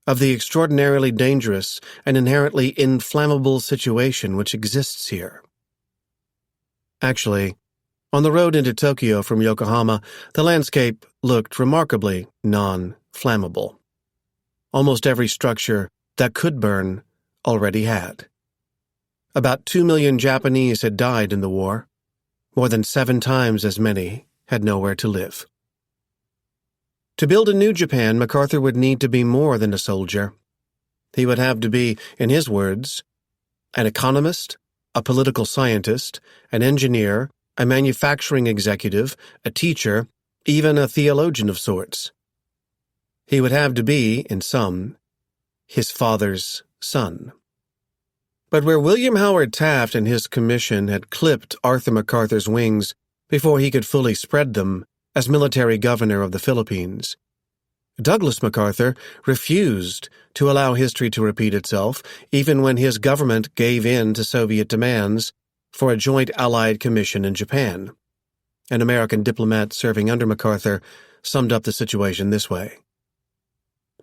of the extraordinarily dangerous and inherently inflammable situation which exists here. Actually, on the road into Tokyo from Yokohama, the landscape looked remarkably non-flammable. Almost every structure that could burn already had. About 2 million Japanese had died in the war. More than 7 times as many had nowhere to live. To build a new Japan, MacArthur would need to be more than a soldier. He would have to be, in his words, an economist, a political scientist, an engineer, a manufacturing executive, a teacher, even a theologian of sorts. He would have to be, in sum, his father's son. But where William Howard Taft and his commission had clipped Arthur MacArthur's wings before he could fully spread them as military governor of the Philippines, Douglas MacArthur refused to allow history to repeat itself, even when his government gave in to Soviet demands for a joint Allied commission in Japan. An American diplomat serving under MacArthur summed up the situation this way.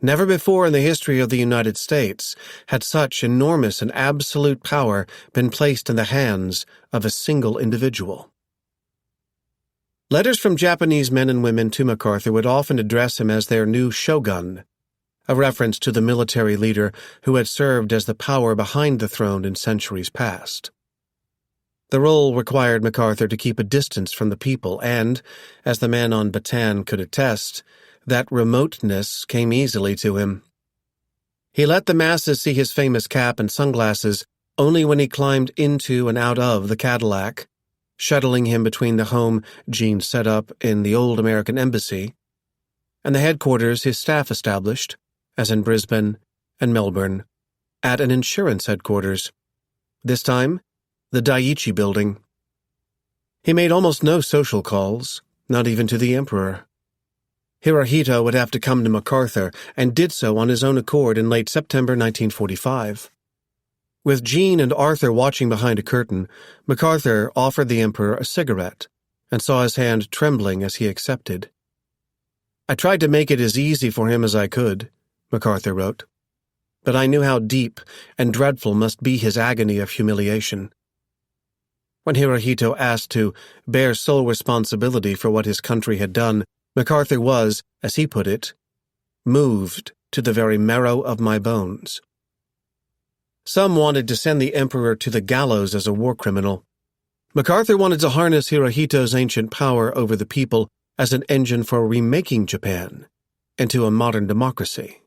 Never before in the history of the United States had such enormous and absolute power been placed in the hands of a single individual. Letters from Japanese men and women to MacArthur would often address him as their new shogun, a reference to the military leader who had served as the power behind the throne in centuries past. The role required MacArthur to keep a distance from the people and, as the men on Bataan could attest, That remoteness came easily to him. He let the masses see his famous cap and sunglasses only when he climbed into and out of the Cadillac, shuttling him between the home Jean set up in the old American Embassy and the headquarters his staff established, as in Brisbane and Melbourne, at an insurance headquarters. This time, the Daiichi building. He made almost no social calls, not even to the Emperor. Hirohito would have to come to MacArthur, and did so on his own accord in late September 1945. With Jean and Arthur watching behind a curtain, MacArthur offered the Emperor a cigarette, and saw his hand trembling as he accepted. "I tried to make it as easy for him as I could," MacArthur wrote, "but I knew how deep and dreadful must be his agony of humiliation." When Hirohito asked to bear sole responsibility for what his country had done, MacArthur was, as he put it, moved to the very marrow of my bones. Some wanted to send the emperor to the gallows as a war criminal. MacArthur wanted to harness Hirohito's ancient power over the people as an engine for remaking Japan into a modern democracy.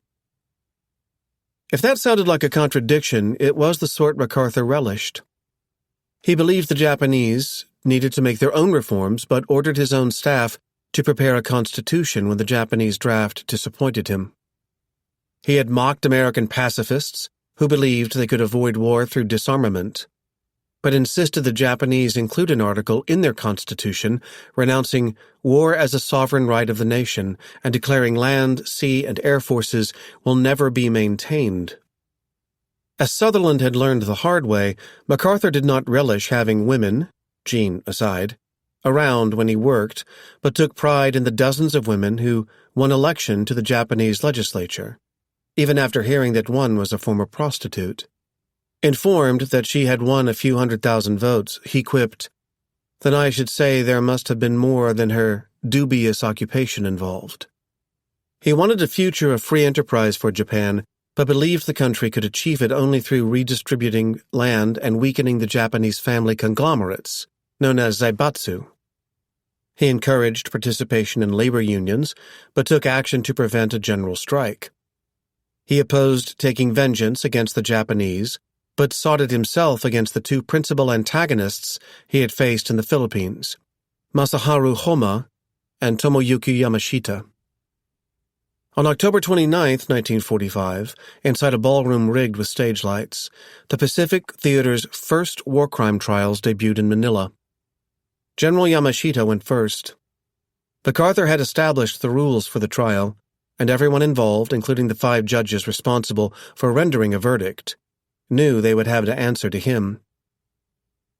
If that sounded like a contradiction, it was the sort MacArthur relished. He believed the Japanese needed to make their own reforms, but ordered his own staff to prepare a constitution when the Japanese draft disappointed him. He had mocked American pacifists who believed they could avoid war through disarmament, but insisted the Japanese include an article in their constitution renouncing war as a sovereign right of the nation and declaring land, sea, and air forces will never be maintained. As Sutherland had learned the hard way, MacArthur did not relish having women, Jean aside, around when he worked, but took pride in the dozens of women who won election to the Japanese legislature, even after hearing that one was a former prostitute. Informed that she had won a few 100,000 votes, he quipped, "Then I should say there must have been more than her dubious occupation involved." He wanted a future of free enterprise for Japan, but believed the country could achieve it only through redistributing land and weakening the Japanese family conglomerates, known as zaibatsu. He encouraged participation in labor unions, but took action to prevent a general strike. He opposed taking vengeance against the Japanese, but sought it himself against the two principal antagonists he had faced in the Philippines, Masaharu Homma and Tomoyuki Yamashita. On October 29, 1945, inside a ballroom rigged with stage lights, the Pacific Theater's first war crime trials debuted in Manila. General Yamashita went first. MacArthur had established the rules for the trial, and everyone involved, including the 5 judges responsible for rendering a verdict, knew they would have to answer to him.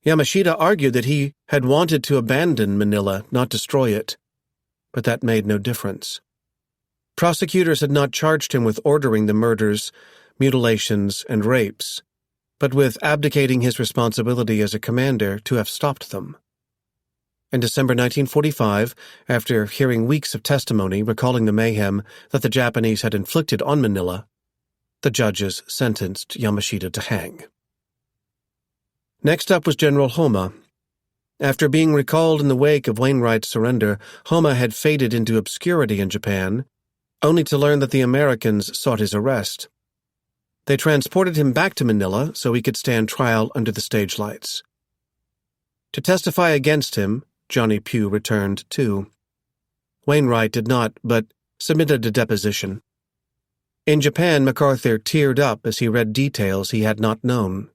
Yamashita argued that he had wanted to abandon Manila, not destroy it, but that made no difference. Prosecutors had not charged him with ordering the murders, mutilations, and rapes, but with abdicating his responsibility as a commander to have stopped them. In December 1945, after hearing weeks of testimony recalling the mayhem that the Japanese had inflicted on Manila, the judges sentenced Yamashita to hang. Next up was General Homma. After being recalled in the wake of Wainwright's surrender, Homma had faded into obscurity in Japan, only to learn that the Americans sought his arrest. They transported him back to Manila so he could stand trial under the stage lights. To testify against him, Johnny Pugh returned too. Wainwright did not, but submitted a deposition. In Japan, MacArthur teared up as he read details he had not known.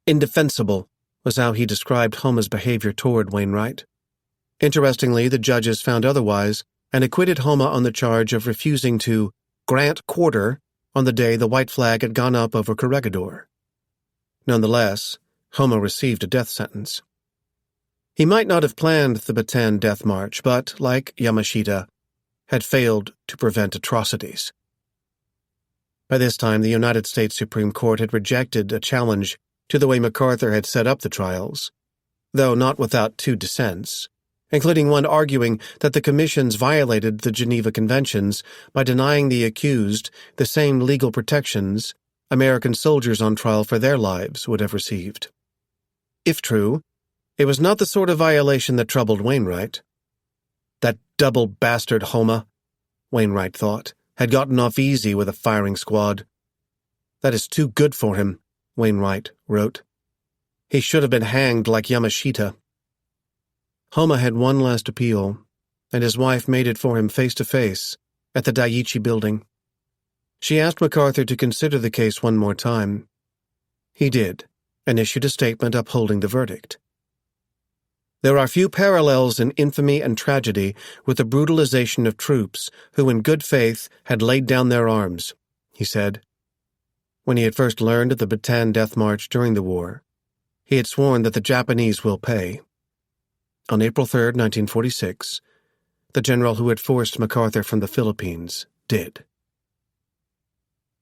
Indefensible was how he described Homma's behavior toward Wainwright. Interestingly, the judges found otherwise and acquitted Homma on the charge of refusing to grant quarter on the day the white flag had gone up over Corregidor. Nonetheless, Homma received a death sentence. He might not have planned the Bataan death march, but, like Yamashita, had failed to prevent atrocities. By this time, the United States Supreme Court had rejected a challenge to the way MacArthur had set up the trials, though not without 2 dissents, including one arguing that the commissions violated the Geneva Conventions by denying the accused the same legal protections American soldiers on trial for their lives would have received. If true, it was not the sort of violation that troubled Wainwright. That double bastard Homma, Wainwright thought, had gotten off easy with a firing squad. That is too good for him, Wainwright wrote. He should have been hanged like Yamashita. Homa had one last appeal, and his wife made it for him face-to-face at the Daiichi building. She asked MacArthur to consider the case one more time. He did, and issued a statement upholding the verdict. There are few parallels in infamy and tragedy with the brutalization of troops who in good faith had laid down their arms, he said. When he had first learned of the Bataan Death March during the war, he had sworn that the Japanese will pay. On April 3, 1946, the general who had forced MacArthur from the Philippines did.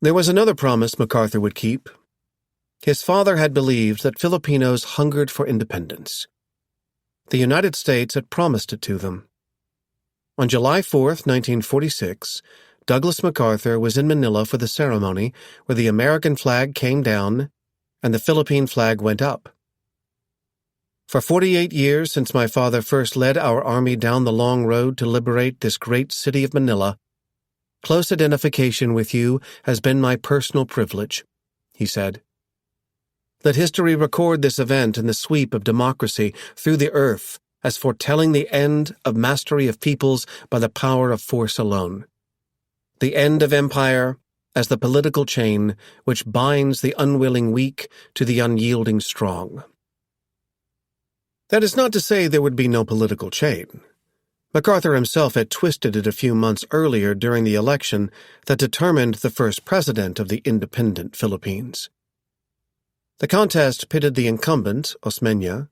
There was another promise MacArthur would keep. His father had believed that Filipinos hungered for independence. The United States had promised it to them. On July 4, 1946, Douglas MacArthur was in Manila for the ceremony where the American flag came down and the Philippine flag went up. For 48 years since my father first led our army down the long road to liberate this great city of Manila, close identification with you has been my personal privilege, he said. Let history record this event in the sweep of democracy through the earth as foretelling the end of mastery of peoples by the power of force alone. The end of empire as the political chain which binds the unwilling weak to the unyielding strong. That is not to say there would be no political chain. MacArthur himself had twisted it a few months earlier during the election that determined the first president of the independent Philippines. The contest pitted the incumbent, Osmeña,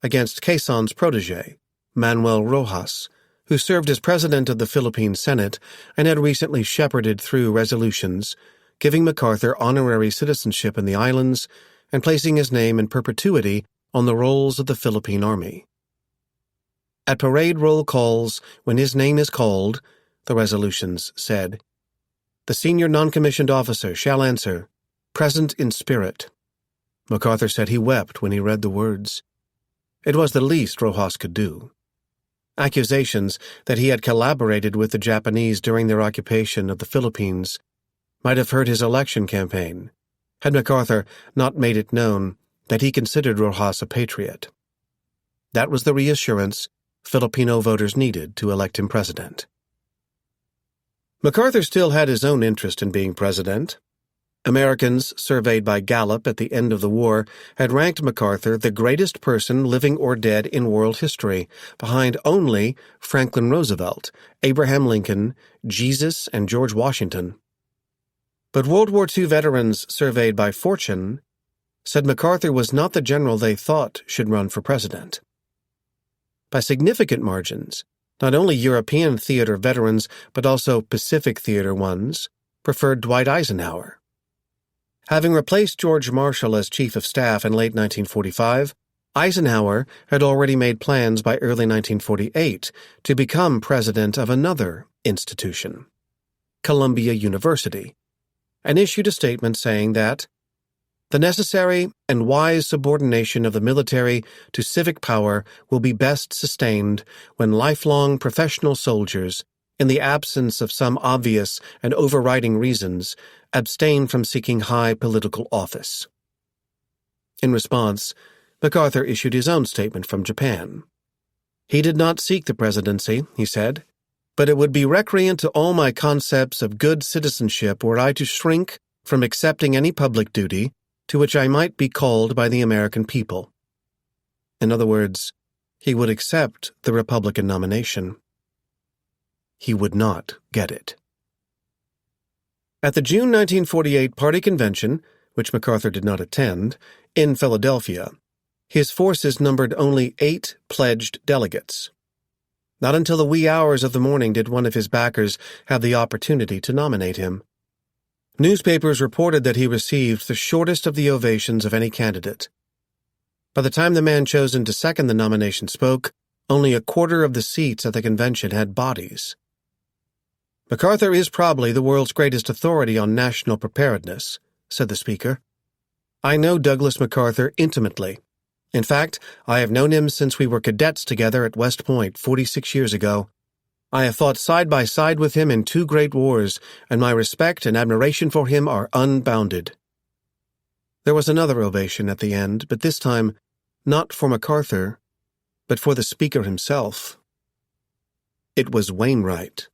against Quezon's protege, Manuel Rojas, who served as president of the Philippine Senate and had recently shepherded through resolutions giving MacArthur honorary citizenship in the islands and placing his name in perpetuity on the rolls of the Philippine Army. At parade roll calls, when his name is called, the resolutions said, the senior non-commissioned officer shall answer, present in spirit. MacArthur said he wept when he read the words. It was the least Rojas could do. Accusations that he had collaborated with the Japanese during their occupation of the Philippines might have hurt his election campaign, had MacArthur not made it known that he considered Rojas a patriot. That was the reassurance Filipino voters needed to elect him president. MacArthur still had his own interest in being president. Americans, surveyed by Gallup at the end of the war, had ranked MacArthur the greatest person living or dead in world history, behind only Franklin Roosevelt, Abraham Lincoln, Jesus, and George Washington. But World War II veterans surveyed by Fortune said MacArthur was not the general they thought should run for president. By significant margins, not only European theater veterans but also Pacific theater ones preferred Dwight Eisenhower. Having replaced George Marshall as Chief of Staff in late 1945, Eisenhower had already made plans by early 1948 to become president of another institution, Columbia University, and issued a statement saying that the necessary and wise subordination of the military to civic power will be best sustained when lifelong professional soldiers, in the absence of some obvious and overriding reasons, abstain from seeking high political office. In response, MacArthur issued his own statement from Japan. He did not seek the presidency, he said, but it would be recreant to all my concepts of good citizenship were I to shrink from accepting any public duty to which I might be called by the American people. In other words, he would accept the Republican nomination. He would not get it. At the June 1948 party convention, which MacArthur did not attend, in Philadelphia, his forces numbered only 8 pledged delegates. Not until the wee hours of the morning did one of his backers have the opportunity to nominate him. Newspapers reported that he received the shortest of the ovations of any candidate. By the time the man chosen to second the nomination spoke, only a quarter of the seats at the convention had bodies. MacArthur is probably the world's greatest authority on national preparedness, said the speaker. I know Douglas MacArthur intimately. In fact, I have known him since we were cadets together at West Point 46 years ago. I have fought side by side with him in 2 great wars, and my respect and admiration for him are unbounded." There was another ovation at the end, but this time not for MacArthur, but for the speaker himself. It was Wainwright.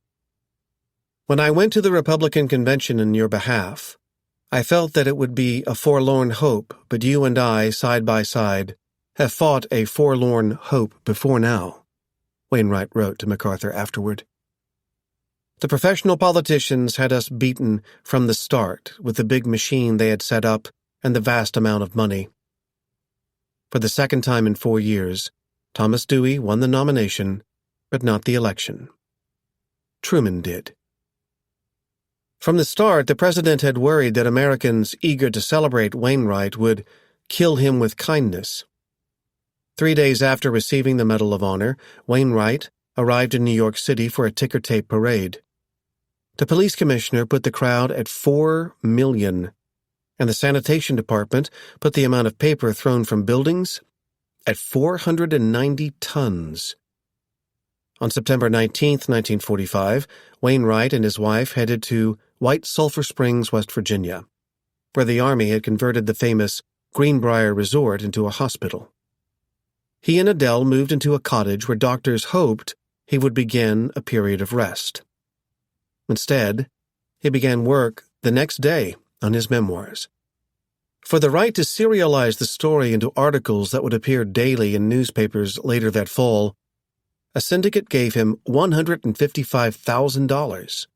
"When I went to the Republican convention in your behalf, I felt that it would be a forlorn hope, but you and I, side by side, have fought a forlorn hope before now," Wainwright wrote to MacArthur afterward. "The professional politicians had us beaten from the start with the big machine they had set up and the vast amount of money. For the second time in 4 years, Thomas Dewey won the nomination, but not the election. Truman did. From the start, the president had worried that Americans eager to celebrate Wainwright would kill him with kindness. 3 days after receiving the Medal of Honor, Wainwright arrived in New York City for a ticker-tape parade. The police commissioner put the crowd at 4 million, and the sanitation department put the amount of paper thrown from buildings at 490 tons. On September 19, 1945, Wainwright and his wife headed to White Sulphur Springs, West Virginia, where the Army had converted the famous Greenbrier Resort into a hospital. He and Adele moved into a cottage where doctors hoped he would begin a period of rest. Instead, he began work the next day on his memoirs. For the right to serialize the story into articles that would appear daily in newspapers later that fall, a syndicate gave him $155,000.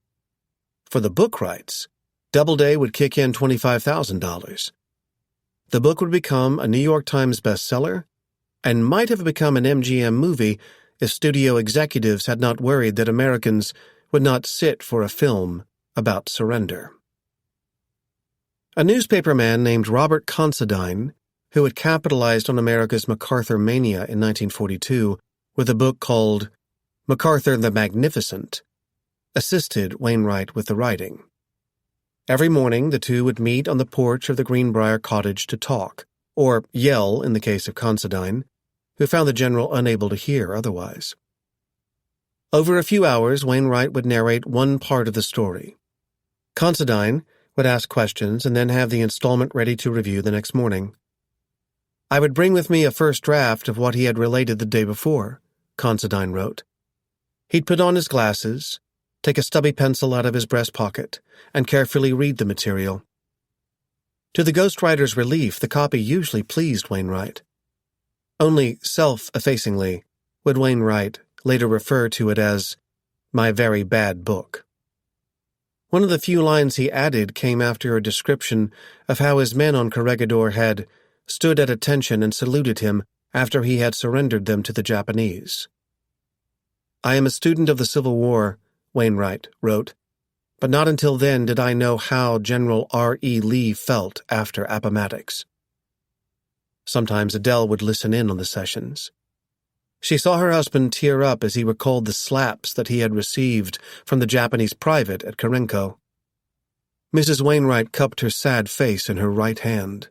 For the book rights, Doubleday would kick in $25,000. The book would become a New York Times bestseller and might have become an MGM movie if studio executives had not worried that Americans would not sit for a film about surrender. A newspaperman named Robert Considine, who had capitalized on America's MacArthur mania in 1942 with a book called MacArthur the Magnificent, assisted Wainwright with the writing. Every morning the two would meet on the porch of the Greenbrier cottage to talk, or yell in the case of Considine, who found the general unable to hear otherwise. Over a few hours, Wainwright would narrate one part of the story. Considine would ask questions and then have the installment ready to review the next morning. "I would bring with me a first draft of what he had related the day before," Considine wrote. He'd put on his glasses, take a stubby pencil out of his breast pocket, and carefully read the material. To the ghostwriter's relief, the copy usually pleased Wainwright. Only self-effacingly would Wainwright later refer to it as "my very bad book." One of the few lines he added came after a description of how his men on Corregidor had stood at attention and saluted him after he had surrendered them to the Japanese. "I am a student of the Civil War," Wainwright wrote, "but not until then did I know how General R.E. Lee felt after Appomattox." Sometimes Adele would listen in on the sessions. She saw her husband tear up as he recalled the slaps that he had received from the Japanese private at Karenko. Mrs. Wainwright cupped her sad face in her right hand,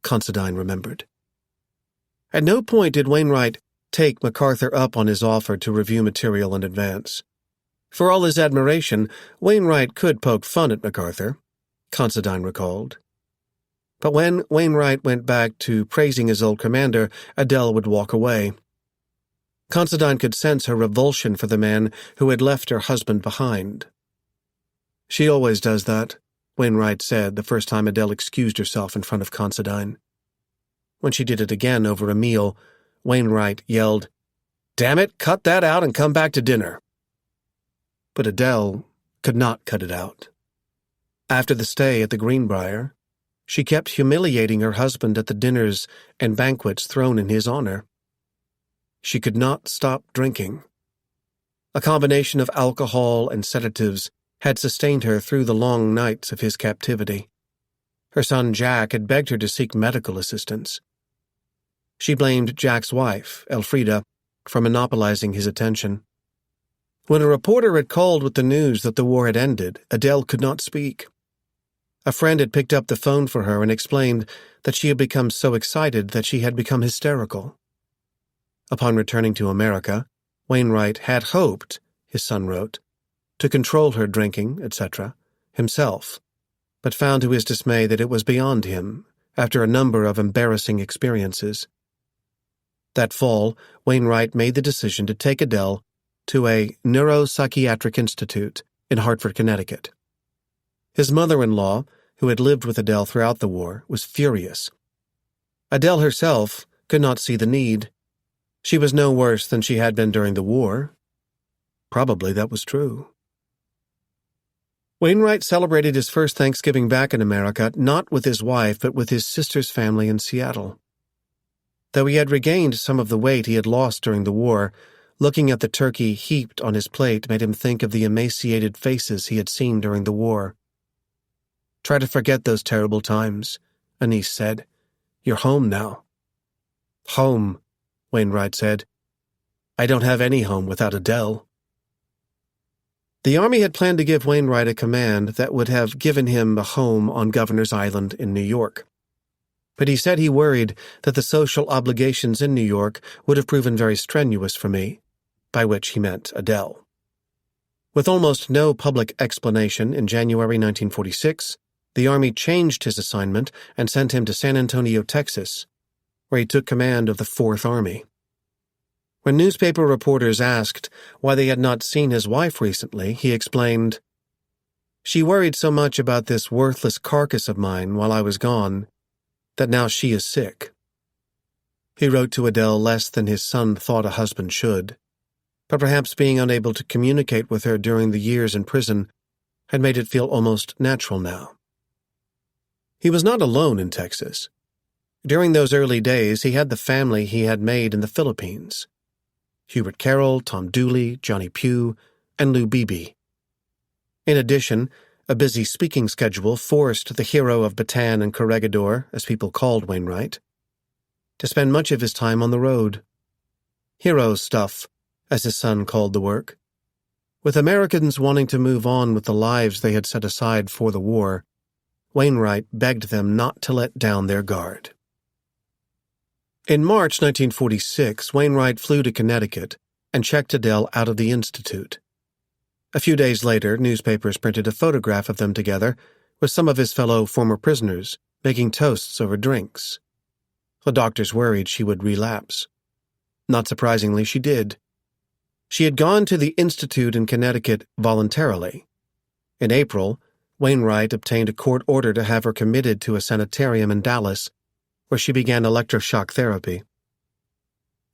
Considine remembered. At no point did Wainwright take MacArthur up on his offer to review material in advance. For all his admiration, Wainwright could poke fun at MacArthur, Considine recalled. But when Wainwright went back to praising his old commander, Adele would walk away. Considine could sense her revulsion for the man who had left her husband behind. "She always does that," Wainwright said the first time Adele excused herself in front of Considine. When she did it again over a meal, Wainwright yelled, "Damn it, cut that out and come back to dinner." But Adele could not cut it out. After the stay at the Greenbrier, she kept humiliating her husband at the dinners and banquets thrown in his honor. She could not stop drinking. A combination of alcohol and sedatives had sustained her through the long nights of his captivity. Her son Jack had begged her to seek medical assistance. She blamed Jack's wife, Elfrida, for monopolizing his attention. When a reporter had called with the news that the war had ended, Adele could not speak. A friend had picked up the phone for her and explained that she had become so excited that she had become hysterical. Upon returning to America, Wainwright had hoped his son wrote, to control her drinking, etc., himself, but found to his dismay that it was beyond him after a number of embarrassing experiences. That fall, Wainwright made the decision to take Adele to a neuropsychiatric institute in Hartford, Connecticut. His mother-in-law, who had lived with Adele throughout the war, was furious. Adele herself could not see the need. She was no worse than she had been during the war. Probably that was true. Wainwright celebrated his first Thanksgiving back in America not with his wife but with his sister's family in Seattle. Though he had regained some of the weight he had lost during the war, looking at the turkey heaped on his plate made him think of the emaciated faces he had seen during the war. "Try to forget those terrible times," a niece said. "You're home now." "Home," Wainwright said. "I don't have any home without Adele." The Army had planned to give Wainwright a command that would have given him a home on Governor's Island in New York. But he said he worried that the social obligations in New York would have proven very strenuous for me, by which he meant Adele. With almost no public explanation, in January 1946, the Army changed his assignment and sent him to San Antonio, Texas, where he took command of the Fourth Army. When newspaper reporters asked why they had not seen his wife recently, he explained, "She worried so much about this worthless carcass of mine while I was gone that now she is sick." He wrote to Adele less than his son thought a husband should, but perhaps being unable to communicate with her during the years in prison had made it feel almost natural now. He was not alone in Texas. During those early days, he had the family he had made in the Philippines: Hubert Carroll, Tom Dooley, Johnny Pugh, and Lou Beebe. In addition, a busy speaking schedule forced the hero of Bataan and Corregidor, as people called Wainwright, to spend much of his time on the road. Hero stuff, as his son called the work. With Americans wanting to move on with the lives they had set aside for the war, Wainwright begged them not to let down their guard. In March 1946, Wainwright flew to Connecticut and checked Adele out of the institute. A few days later, newspapers printed a photograph of them together with some of his fellow former prisoners, making toasts over drinks. The doctors worried she would relapse. Not surprisingly, she did. She had gone to the institute in Connecticut voluntarily. In April, Wainwright obtained a court order to have her committed to a sanitarium in Dallas, where she began electroshock therapy.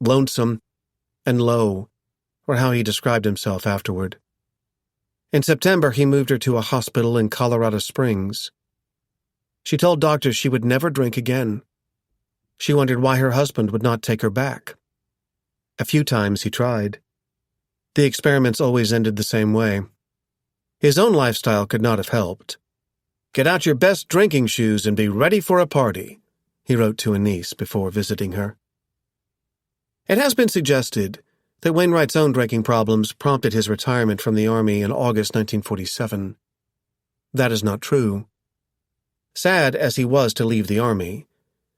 Lonesome and low were how he described himself afterward. In September, he moved her to a hospital in Colorado Springs. She told doctors she would never drink again. She wondered why her husband would not take her back. A few times he tried. The experiments always ended the same way. His own lifestyle could not have helped. "Get out your best drinking shoes and be ready for a party," he wrote to a niece before visiting her. It has been suggested that Wainwright's own drinking problems prompted his retirement from the Army in August 1947. That is not true. Sad as he was to leave the Army,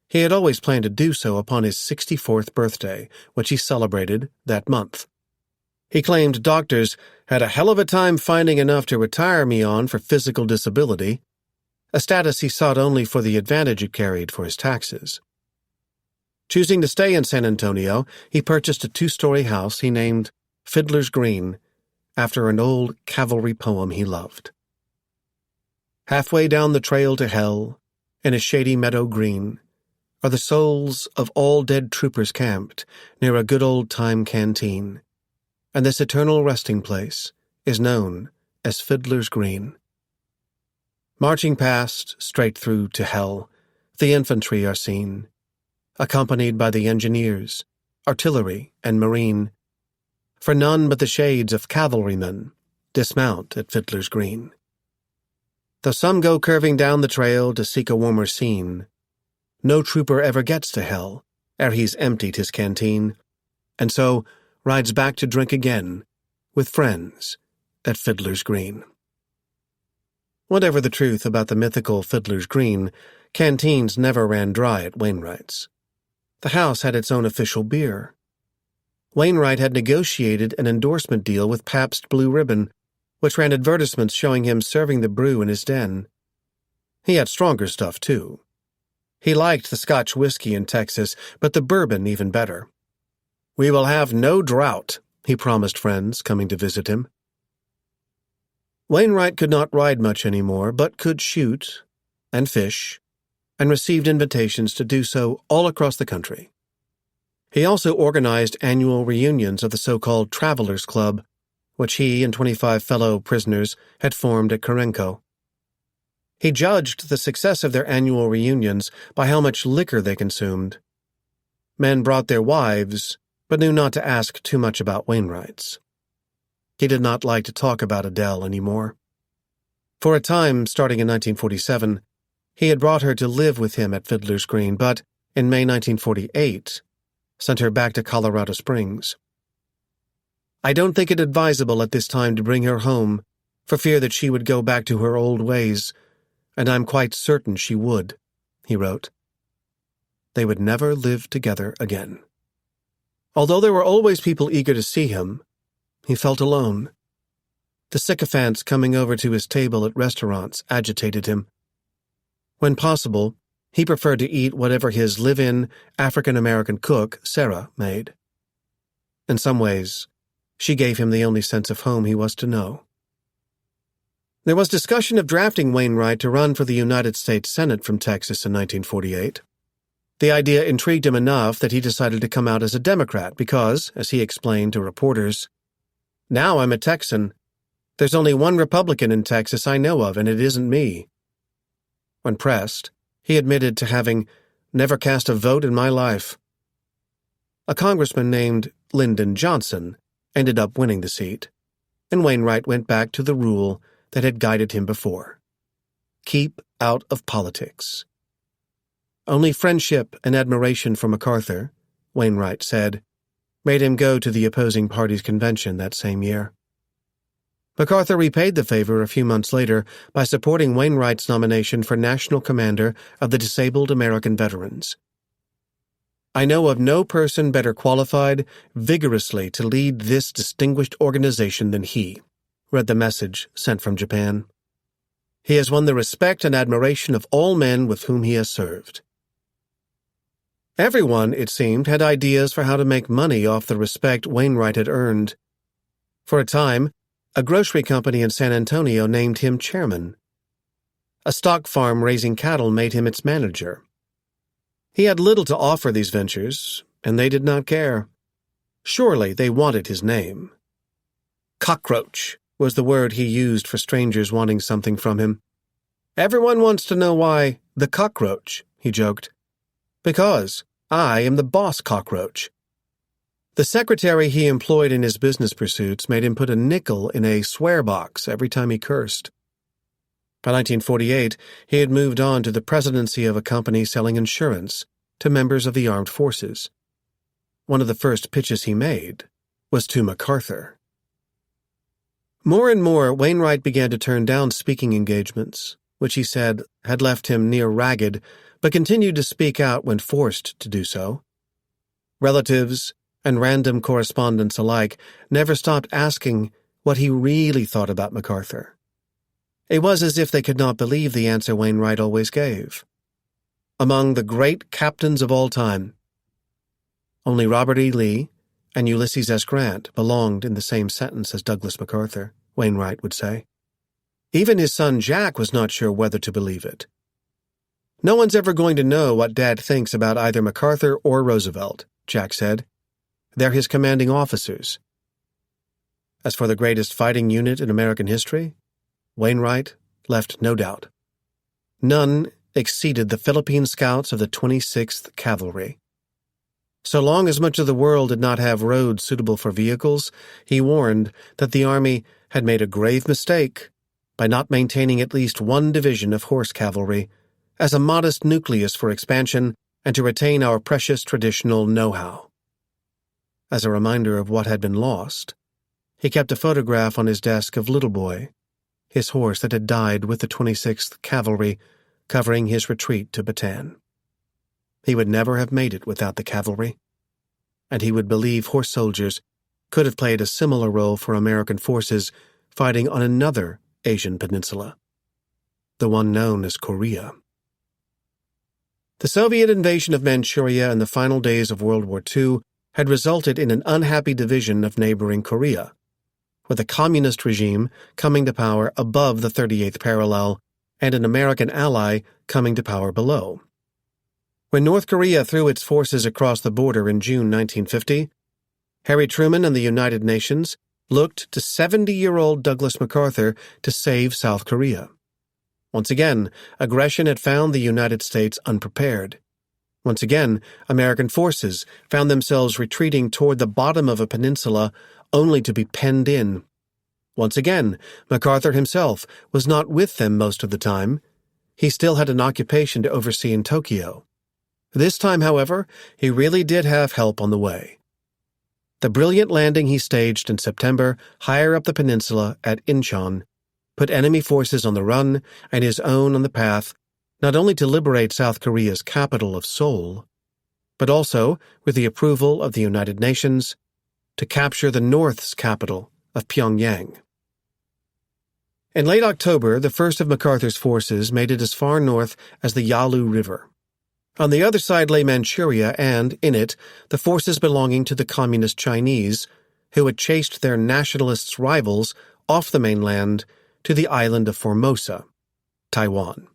he had always planned to do so upon his 64th birthday, which he celebrated that month. He claimed doctors had a hell of a time finding enough to retire me on for physical disability, a status he sought only for the advantage it carried for his taxes. Choosing to stay in San Antonio, he purchased a 2-story house he named Fiddler's Green, after an old cavalry poem he loved. Halfway down the trail to hell, in a shady meadow green, are the souls of all dead troopers camped near a good old-time canteen, and this eternal resting place is known as Fiddler's Green. Marching past, straight through to hell, the infantry are seen, accompanied by the engineers, artillery, and marine, for none but the shades of cavalrymen dismount at Fiddler's Green. Though some go curving down the trail to seek a warmer scene, no trooper ever gets to hell ere he's emptied his canteen, and so rides back to drink again with friends at Fiddler's Green. Whatever the truth about the mythical Fiddler's Green, canteens never ran dry at Wainwright's. The house had its own official beer. Wainwright had negotiated an endorsement deal with Pabst Blue Ribbon, which ran advertisements showing him serving the brew in his den. He had stronger stuff, too. He liked the Scotch whiskey in Texas, but the bourbon even better. "We will have no drought," he promised friends coming to visit him. Wainwright could not ride much anymore, but could shoot and fish, and received invitations to do so all across the country. He also organized annual reunions of the so-called Travelers Club, which he and 25 fellow prisoners had formed at Karenko. He judged the success of their annual reunions by how much liquor they consumed. Men brought their wives, but knew not to ask too much about Wainwright's. He did not like to talk about Adele anymore. For a time, starting in 1947, he had brought her to live with him at Fiddler's Green, but in May 1948, sent her back to Colorado Springs. "I don't think it advisable at this time to bring her home, for fear that she would go back to her old ways, and I'm quite certain she would," he wrote. They would never live together again. Although there were always people eager to see him, he felt alone. The sycophants coming over to his table at restaurants agitated him. When possible, he preferred to eat whatever his live-in African-American cook, Sarah, made. In some ways, she gave him the only sense of home he was to know. There was discussion of drafting Wainwright to run for the United States Senate from Texas in 1948. The idea intrigued him enough that he decided to come out as a Democrat because, as he explained to reporters, "Now I'm a Texan. There's only one Republican in Texas I know of, and it isn't me." When pressed, he admitted to having never cast a vote in my life. A congressman named Lyndon Johnson ended up winning the seat, and Wainwright went back to the rule that had guided him before. Keep out of politics. Only friendship and admiration for MacArthur, Wainwright said, made him go to the opposing party's convention that same year. MacArthur repaid the favor a few months later by supporting Wainwright's nomination for National Commander of the Disabled American Veterans. "I know of no person better qualified vigorously to lead this distinguished organization than he," read the message sent from Japan. "He has won the respect and admiration of all men with whom he has served." Everyone, it seemed, had ideas for how to make money off the respect Wainwright had earned. For a time, a grocery company in San Antonio named him chairman. A stock farm raising cattle made him its manager. He had little to offer these ventures, and they did not care. Surely they wanted his name. Cockroach was the word he used for strangers wanting something from him. "Everyone wants to know why the cockroach," he joked. "Because I am the boss cockroach." The secretary he employed in his business pursuits made him put a nickel in a swear box every time he cursed. By 1948, he had moved on to the presidency of a company selling insurance to members of the armed forces. One of the first pitches he made was to MacArthur. More and more, Wainwright began to turn down speaking engagements, which he said had left him near ragged, but continued to speak out when forced to do so. Relatives and random correspondents alike never stopped asking what he really thought about MacArthur. It was as if they could not believe the answer Wainwright always gave. Among the great captains of all time, only Robert E. Lee and Ulysses S. Grant belonged in the same sentence as Douglas MacArthur, Wainwright would say. Even his son Jack was not sure whether to believe it. "No one's ever going to know what Dad thinks about either MacArthur or Roosevelt," Jack said. "They're his commanding officers." As for the greatest fighting unit in American history, Wainwright left no doubt. None exceeded the Philippine Scouts of the 26th Cavalry. So long as much of the world did not have roads suitable for vehicles, he warned that the Army had made a grave mistake by not maintaining at least one division of horse cavalry as a modest nucleus for expansion and to retain our precious traditional know-how. As a reminder of what had been lost, he kept a photograph on his desk of Little Boy, his horse that had died with the 26th Cavalry, covering his retreat to Bataan. He would never have made it without the cavalry. and he would believe horse soldiers could have played a similar role for American forces fighting on another Asian peninsula, the one known as Korea. The Soviet invasion of Manchuria in the final days of World War II had resulted in an unhappy division of neighboring Korea, with a communist regime coming to power above the 38th parallel and an American ally coming to power below. When North Korea threw its forces across the border in June 1950, Harry Truman and the United Nations looked to 70-year-old Douglas MacArthur to save South Korea. Once again, aggression had found the United States unprepared. Once again, American forces found themselves retreating toward the bottom of a peninsula only to be penned in. Once again, MacArthur himself was not with them most of the time. He still had an occupation to oversee in Tokyo. This time, however, he really did have help on the way. The brilliant landing he staged in September higher up the peninsula at Incheon put enemy forces on the run and his own on the path not only to liberate South Korea's capital of Seoul, but also, with the approval of the United Nations, to capture the North's capital of Pyongyang. In late October, the first of MacArthur's forces made it as far north as the Yalu River. On the other side lay Manchuria and, in it, the forces belonging to the Communist Chinese, who had chased their nationalists' rivals off the mainland to the island of Formosa, Taiwan.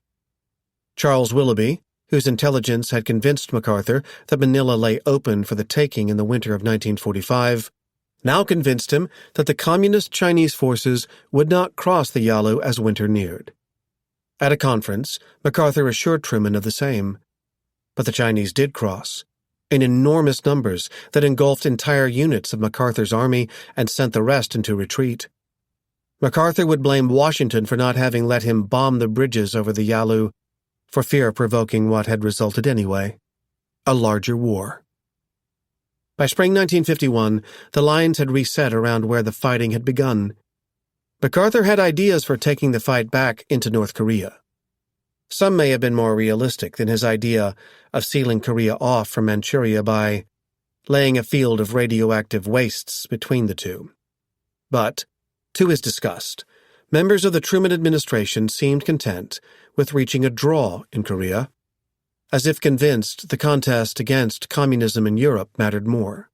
Charles Willoughby, whose intelligence had convinced MacArthur that Manila lay open for the taking in the winter of 1945, now convinced him that the Communist Chinese forces would not cross the Yalu as winter neared. At a conference, MacArthur assured Truman of the same. But the Chinese did cross, in enormous numbers that engulfed entire units of MacArthur's army and sent the rest into retreat. MacArthur would blame Washington for not having let him bomb the bridges over the Yalu, for fear of provoking what had resulted anyway, a larger war. By spring 1951, the lines had reset around where the fighting had begun. MacArthur had ideas for taking the fight back into North Korea. Some may have been more realistic than his idea of sealing Korea off from Manchuria by laying a field of radioactive wastes between the two. But, to his disgust, members of the Truman administration seemed content with reaching a draw in Korea, as if convinced the contest against communism in Europe mattered more.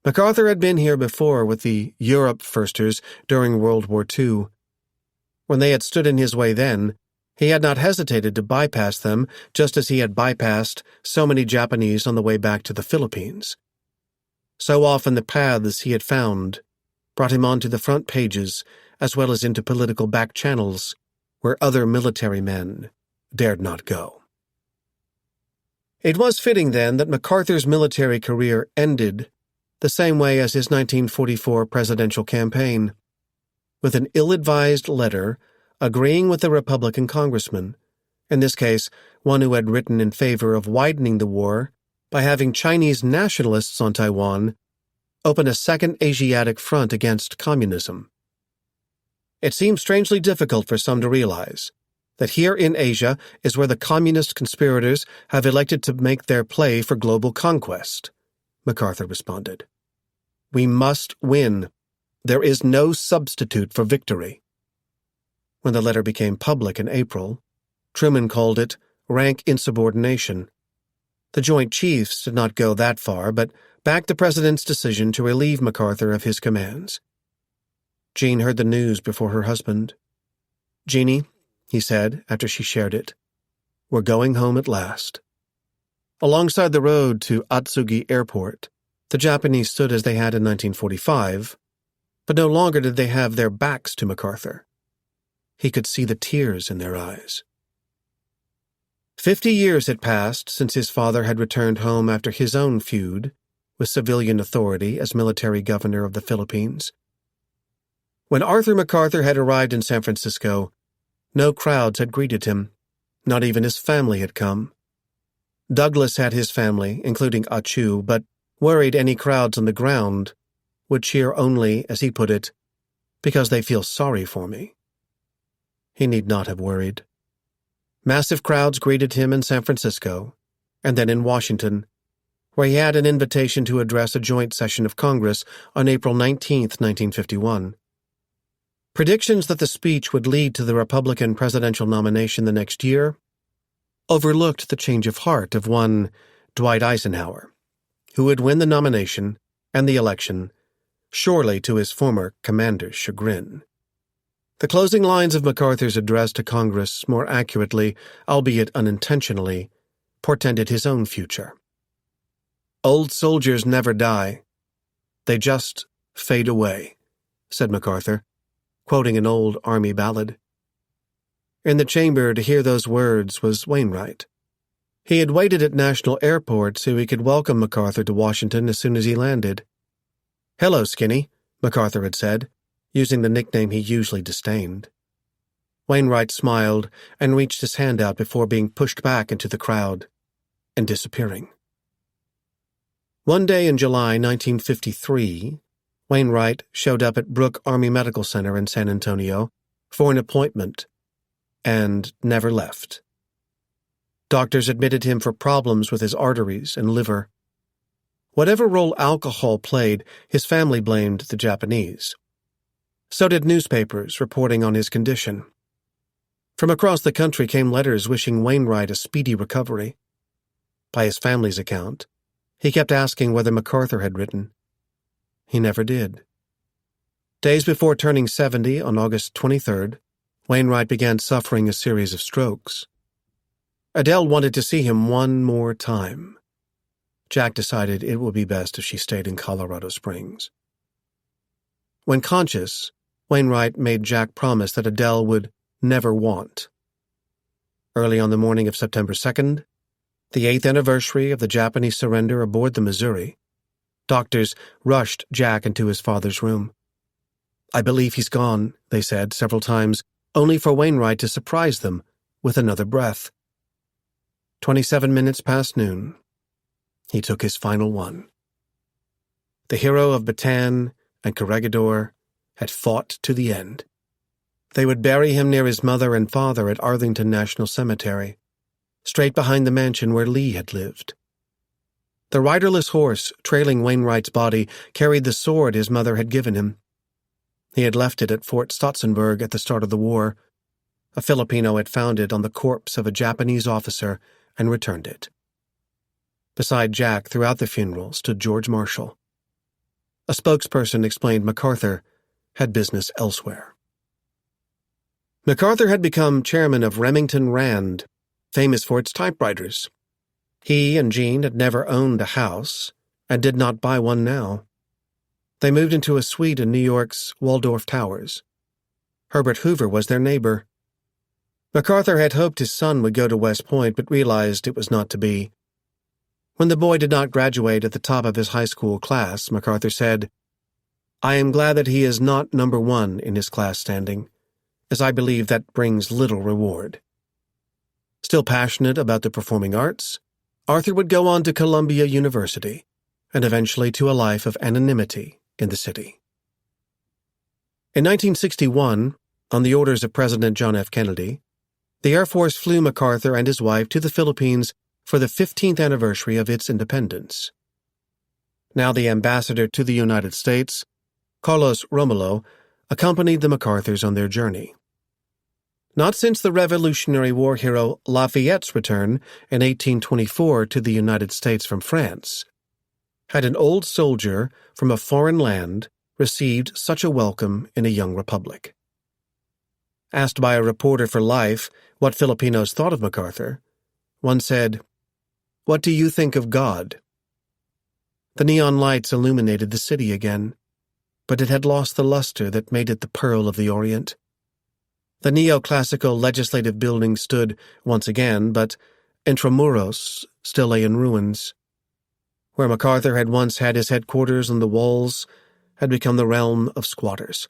MacArthur had been here before with the Europe Firsters during World War II. When they had stood in his way then, he had not hesitated to bypass them, just as he had bypassed so many Japanese on the way back to the Philippines. So often the paths he had found brought him onto the front pages as well as into political back channels where other military men dared not go. It was fitting, then, that MacArthur's military career ended the same way as his 1944 presidential campaign, with an ill-advised letter agreeing with a Republican congressman, in this case one who had written in favor of widening the war by having Chinese nationalists on Taiwan open a second Asiatic front against communism. It seems strangely difficult for some to realize that here in Asia is where the communist conspirators have elected to make their play for global conquest, MacArthur responded. We must win. There is no substitute for victory. When the letter became public in April, Truman called it rank insubordination. The Joint Chiefs did not go that far, but backed the president's decision to relieve MacArthur of his commands. Jean heard the news before her husband. "Jeannie," he said after she shared it, "we're going home at last." Alongside the road to Atsugi Airport, the Japanese stood as they had in 1945, but no longer did they have their backs to MacArthur. He could see the tears in their eyes. 50 years had passed since his father had returned home after his own feud with civilian authority as military governor of the Philippines. When Arthur MacArthur had arrived in San Francisco, no crowds had greeted him. Not even his family had come. Douglas had his family, including Achu, but worried any crowds on the ground would cheer only, as he put it, because they feel sorry for me. He need not have worried. Massive crowds greeted him in San Francisco, and then in Washington, where he had an invitation to address a joint session of Congress on April 19, 1951. Predictions that the speech would lead to the Republican presidential nomination the next year overlooked the change of heart of one Dwight Eisenhower, who would win the nomination and the election, surely to his former commander's chagrin. The closing lines of MacArthur's address to Congress more accurately, albeit unintentionally, portended his own future. "Old soldiers never die. They just fade away," said MacArthur, quoting an old Army ballad. In the chamber to hear those words was Wainwright. He had waited at National Airport so he could welcome MacArthur to Washington as soon as he landed. "Hello, Skinny," MacArthur had said, using the nickname he usually disdained. Wainwright smiled and reached his hand out before being pushed back into the crowd and disappearing. One day in July 1953, Wainwright showed up at Brooke Army Medical Center in San Antonio for an appointment and never left. Doctors admitted him for problems with his arteries and liver. Whatever role alcohol played, his family blamed the Japanese. So did newspapers reporting on his condition. From across the country came letters wishing Wainwright a speedy recovery. By his family's account, he kept asking whether MacArthur had written. He never did. Days before turning 70 on August 23rd, Wainwright began suffering a series of strokes. Adele wanted to see him one more time. Jack decided it would be best if she stayed in Colorado Springs. When conscious, Wainwright made Jack promise that Adele would never want. Early on the morning of September 2nd, the 8th anniversary of the Japanese surrender aboard the Missouri, doctors rushed Jack into his father's room. "I believe he's gone," they said several times, only for Wainwright to surprise them with another breath. 27 minutes past noon, he took his final one. The hero of Bataan and Corregidor had fought to the end. They would bury him near his mother and father at Arlington National Cemetery, straight behind the mansion where Lee had lived. The riderless horse trailing Wainwright's body carried the sword his mother had given him. He had left it at Fort Stotzenburg at the start of the war. A Filipino had found it on the corpse of a Japanese officer and returned it. Beside Jack throughout the funeral stood George Marshall. A spokesperson explained MacArthur had business elsewhere. MacArthur had become chairman of Remington Rand, famous for its typewriters. He and Jean had never owned a house and did not buy one now. They moved into a suite in New York's Waldorf Towers. Herbert Hoover was their neighbor. MacArthur had hoped his son would go to West Point, but realized it was not to be. When the boy did not graduate at the top of his high school class, MacArthur said, "I am glad that he is not number one in his class standing, as I believe that brings little reward." Still passionate about the performing arts, Arthur would go on to Columbia University, and eventually to a life of anonymity in the city. In 1961, on the orders of President John F. Kennedy, the Air Force flew MacArthur and his wife to the Philippines for the 15th anniversary of its independence. Now the ambassador to the United States, Carlos Romulo, accompanied the MacArthurs on their journey. Not since the Revolutionary War hero Lafayette's return in 1824 to the United States from France had an old soldier from a foreign land received such a welcome in a young republic. Asked by a reporter for Life what Filipinos thought of MacArthur, one said, "What do you think of God?" The neon lights illuminated the city again, but it had lost the luster that made it the pearl of the Orient. The neoclassical legislative building stood once again, but Intramuros still lay in ruins. Where MacArthur had once had his headquarters on the walls had become the realm of squatters.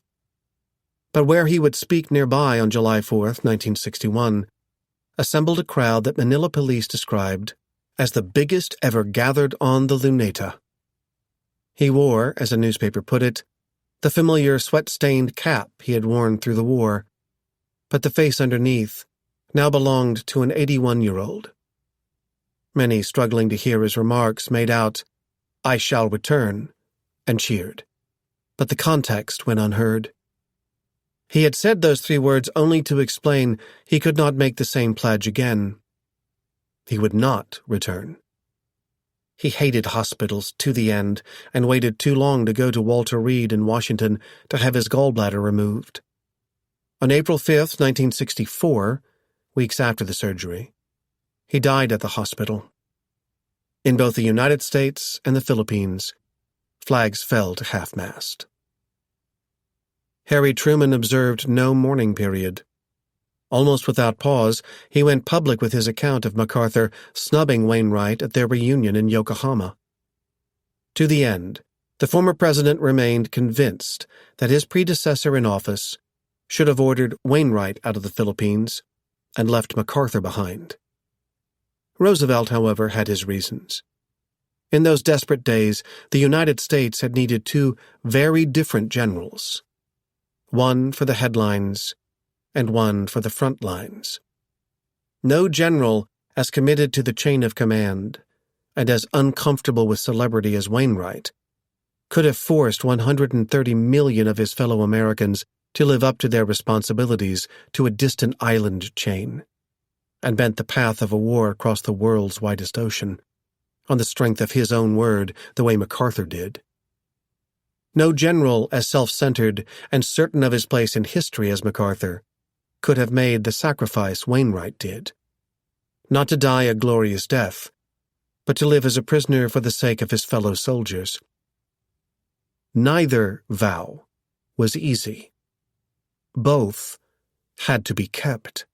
But where he would speak nearby on July 4th, 1961, assembled a crowd that Manila police described as the biggest ever gathered on the Luneta. He wore, as a newspaper put it, the familiar sweat-stained cap he had worn through the war, but the face underneath now belonged to an 81-year-old. Many, struggling to hear his remarks, made out, "I shall return," and cheered. But the context went unheard. He had said those 3 words only to explain he could not make the same pledge again. He would not return. He hated hospitals to the end and waited too long to go to Walter Reed in Washington to have his gallbladder removed. On April 5, 1964, weeks after the surgery, he died at the hospital. In both the United States and the Philippines, flags fell to half-mast. Harry Truman observed no mourning period. Almost without pause, he went public with his account of MacArthur snubbing Wainwright at their reunion in Yokohama. To the end, the former president remained convinced that his predecessor in office should have ordered Wainwright out of the Philippines and left MacArthur behind. Roosevelt, however, had his reasons. In those desperate days, the United States had needed 2 very different generals, one for the headlines and one for the front lines. No general as committed to the chain of command and as uncomfortable with celebrity as Wainwright could have forced 130 million of his fellow Americans to live up to their responsibilities to a distant island chain, and bent the path of a war across the world's widest ocean, on the strength of his own word, the way MacArthur did. No general as self-centered and certain of his place in history as MacArthur could have made the sacrifice Wainwright did. Not to die a glorious death, but to live as a prisoner for the sake of his fellow soldiers. Neither vow was easy. Both had to be kept.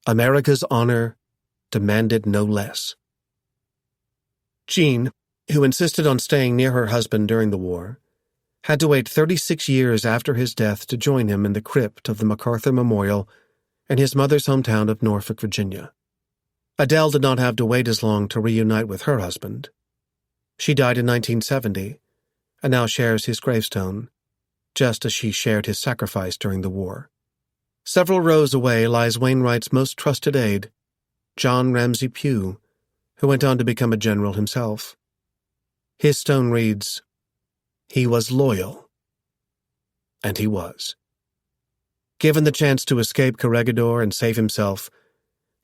America's honor demanded no less. Jean, who insisted on staying near her husband during the war, had to wait 36 years after his death to join him in the crypt of the MacArthur Memorial in his mother's hometown of Norfolk, Virginia. Adele did not have to wait as long to reunite with her husband. She died in 1970 and now shares his gravestone, just as she shared his sacrifice during the war. Several rows away lies Wainwright's most trusted aide, John Ramsey Pugh, who went on to become a general himself. His stone reads, "He was loyal." And he was. Given the chance to escape Corregidor and save himself,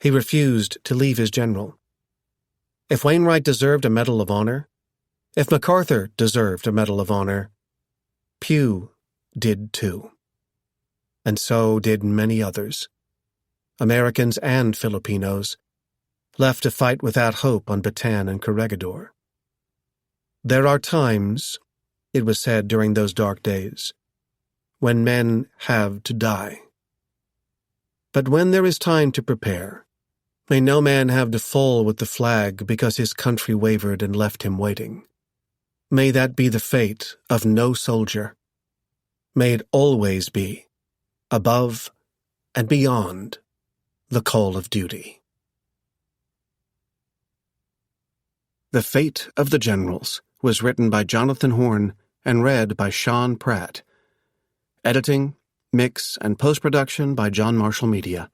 he refused to leave his general. If Wainwright deserved a Medal of Honor, if MacArthur deserved a Medal of Honor, Pugh did too. And so did many others, Americans and Filipinos, left to fight without hope on Bataan and Corregidor. There are times, it was said during those dark days, when men have to die. But when there is time to prepare, may no man have to fall with the flag because his country wavered and left him waiting. May that be the fate of no soldier. May it always be, above and beyond, the call of duty. The Fate of the Generals was written by Jonathan Horn and read by Sean Pratt. Editing, mix, and post-production by John Marshall Media.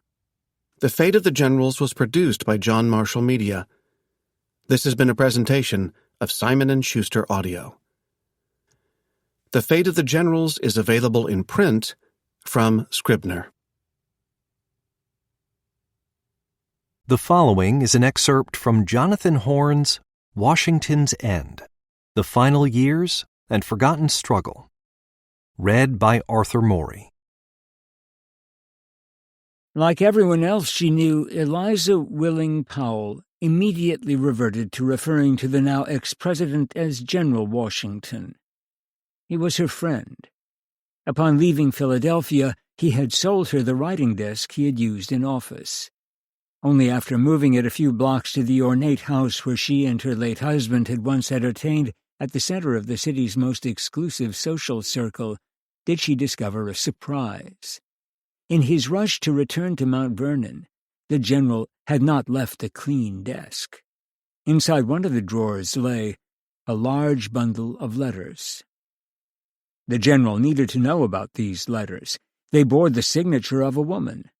The Fate of the Generals was produced by John Marshall Media. This has been a presentation of Simon & Schuster Audio. The Fate of the Generals is available in print from Scribner. The following is an excerpt from Jonathan Horn's Washington's End, The Final Years and Forgotten Struggle, read by Arthur Morey. Like everyone else she knew, Eliza Willing Powell immediately reverted to referring to the now ex-president as General Washington. He was her friend. Upon leaving Philadelphia, he had sold her the writing desk he had used in office. Only after moving it a few blocks to the ornate house where she and her late husband had once entertained at the center of the city's most exclusive social circle did she discover a surprise. In his rush to return to Mount Vernon, the general had not left the clean desk. Inside one of the drawers lay a large bundle of letters. The general needed to know about these letters. They bore the signature of a woman.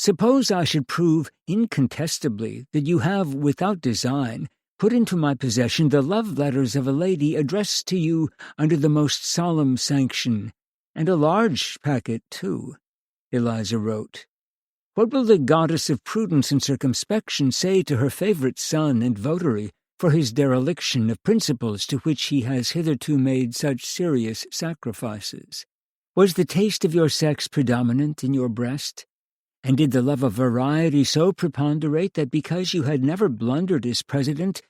Suppose I should prove incontestably that you have, without design, put into my possession the love letters of a lady addressed to you under the most solemn sanction, and a large packet, too, Eliza wrote. What will the goddess of prudence and circumspection say to her favourite son and votary for his dereliction of principles to which he has hitherto made such serious sacrifices? Was the taste of your sex predominant in your breast? And did the love of variety so preponderate that because you had never blundered as president,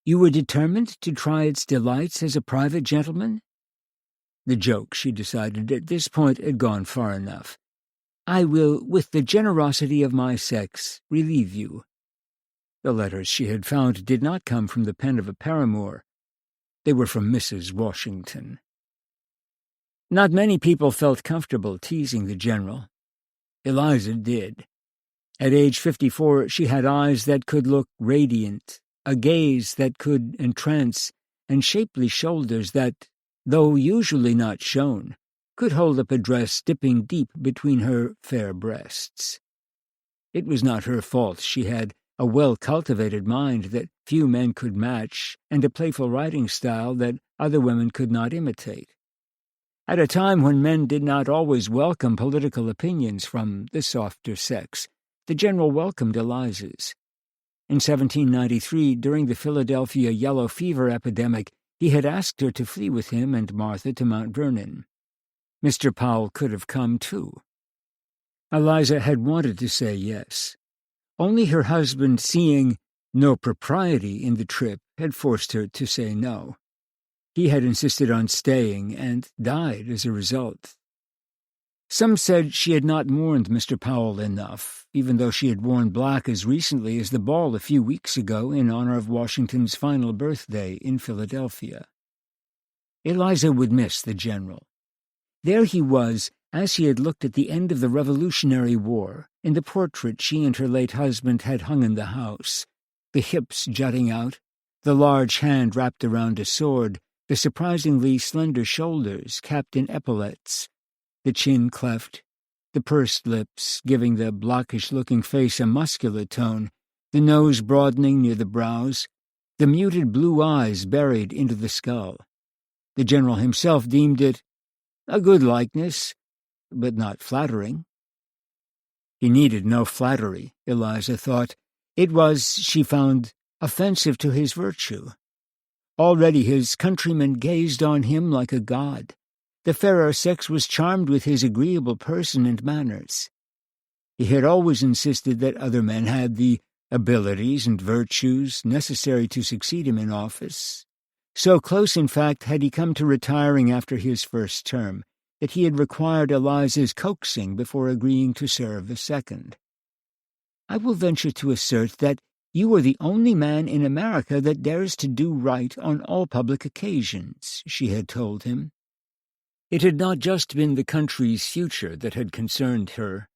you were determined to try its delights as a private gentleman? The joke, she decided, at this point had gone far enough. I will, with the generosity of my sex, relieve you. The letters she had found did not come from the pen of a paramour. They were from Mrs. Washington. Not many people felt comfortable teasing the general. Eliza did. At age 54, she had eyes that could look radiant, a gaze that could entrance, and shapely shoulders that, though usually not shown, could hold up a dress dipping deep between her fair breasts. It was not her fault. She had a well-cultivated mind that few men could match, and a playful writing style that other women could not imitate. At a time when men did not always welcome political opinions from the softer sex, the general welcomed Eliza's. In 1793, during the Philadelphia yellow fever epidemic, he had asked her to flee with him and Martha to Mount Vernon. Mr. Powell could have come, too. Eliza had wanted to say yes. Only her husband, seeing no propriety in the trip, had forced her to say no. He had insisted on staying and died as a result. Some said she had not mourned Mr. Powell enough, even though she had worn black as recently as the ball a few weeks ago in honor of Washington's final birthday in Philadelphia. Eliza would miss the general. There he was, as he had looked at the end of the Revolutionary War, in the portrait she and her late husband had hung in the house, the hips jutting out, the large hand wrapped around a sword, the surprisingly slender shoulders capped in epaulets, the chin cleft, the pursed lips giving the blockish-looking face a muscular tone, the nose broadening near the brows, the muted blue eyes buried into the skull. The general himself deemed it a good likeness, but not flattering. He needed no flattery, Eliza thought. It was, she found, offensive to his virtue. Already his countrymen gazed on him like a god. The fairer sex was charmed with his agreeable person and manners. He had always insisted that other men had the abilities and virtues necessary to succeed him in office. So close, in fact, had he come to retiring after his first term, that he had required Eliza's coaxing before agreeing to serve a second. I will venture to assert that you are the only man in America that dares to do right on all public occasions, she had told him. It had not just been the country's future that had concerned her.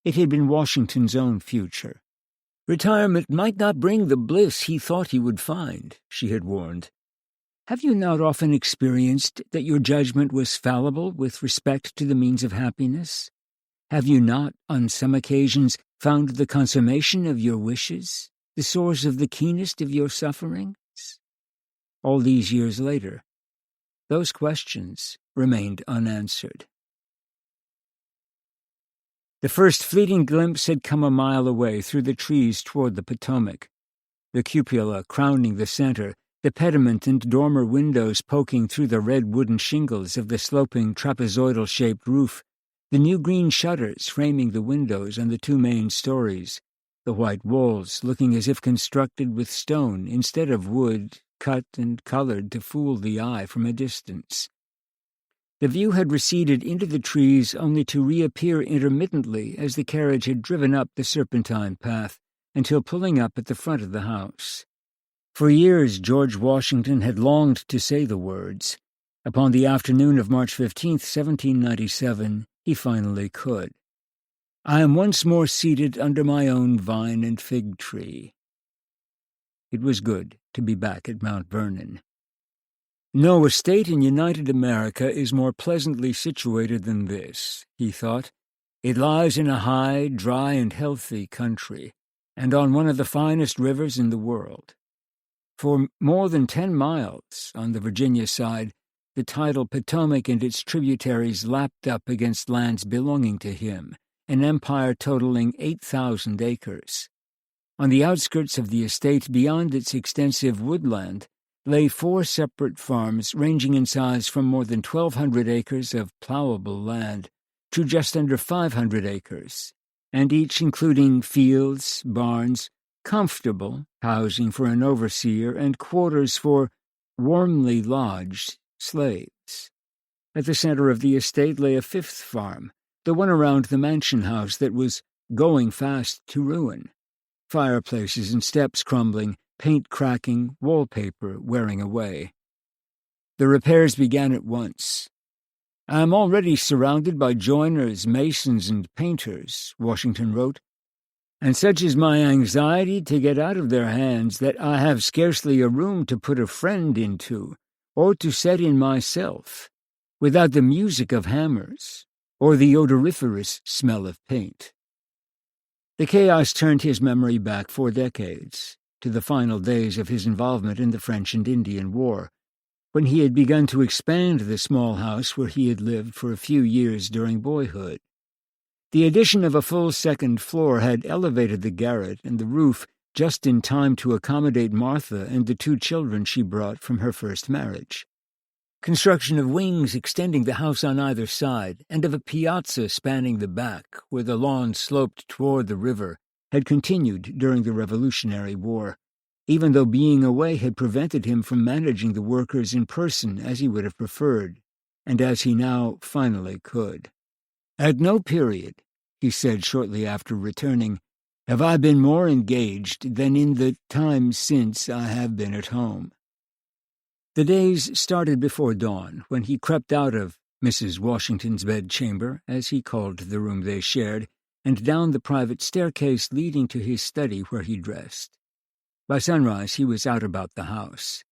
It had been Washington's own future. Retirement might not bring the bliss he thought he would find, she had warned. Have you not often experienced that your judgment was fallible with respect to the means of happiness? Have you not, on some occasions, found the consummation of your wishes the source of the keenest of your sufferings? All these years later, those questions remained unanswered. The first fleeting glimpse had come a mile away through the trees toward the Potomac, the cupola crowning the center, the pediment and dormer windows poking through the red wooden shingles of the sloping trapezoidal-shaped roof, the new green shutters framing the windows on the two main stories, the white walls looking as if constructed with stone instead of wood, cut and colored to fool the eye from a distance. The view had receded into the trees only to reappear intermittently as the carriage had driven up the serpentine path until pulling up at the front of the house. For years George Washington had longed to say the words. Upon the afternoon of March 15th, 1797, he finally could. I am once more seated under my own vine and fig tree. It was good to be back at Mount Vernon. No estate in United America is more pleasantly situated than this, he thought. It lies in a high, dry, and healthy country, and on one of the finest rivers in the world. For more than 10 miles on the Virginia side, the tidal Potomac and its tributaries lapped up against lands belonging to him, an empire totaling 8,000 acres. On the outskirts of the estate, beyond its extensive woodland, lay 4 separate farms ranging in size from more than 1,200 acres of plowable land to just under 500 acres, and each including fields, barns, comfortable housing for an overseer, and quarters for warmly lodged slaves. At the center of the estate lay a 5th farm, the one around the mansion house that was going fast to ruin. Fireplaces and steps crumbling, paint cracking, wallpaper wearing away. The repairs began at once. "I am already surrounded by joiners, masons, and painters," Washington wrote, "and such is my anxiety to get out of their hands that I have scarcely a room to put a friend into, or to set in myself, without the music of hammers, or the odoriferous smell of paint." The chaos turned his memory back 4 decades, to the final days of his involvement in the French and Indian War, when he had begun to expand the small house where he had lived for a few years during boyhood. The addition of a full 2nd floor had elevated the garret and the roof just in time to accommodate Martha and the 2 children she brought from her first marriage. Construction of wings extending the house on either side, and of a piazza spanning the back, where the lawn sloped toward the river, had continued during the Revolutionary War, even though being away had prevented him from managing the workers in person as he would have preferred, and as he now finally could. "At no period," he said shortly after returning, "have I been more engaged than in the time since I have been at home." The days started before dawn, when he crept out of Mrs. Washington's bedchamber, as he called the room they shared, and down the private staircase leading to his study where he dressed. By sunrise he was out about the house.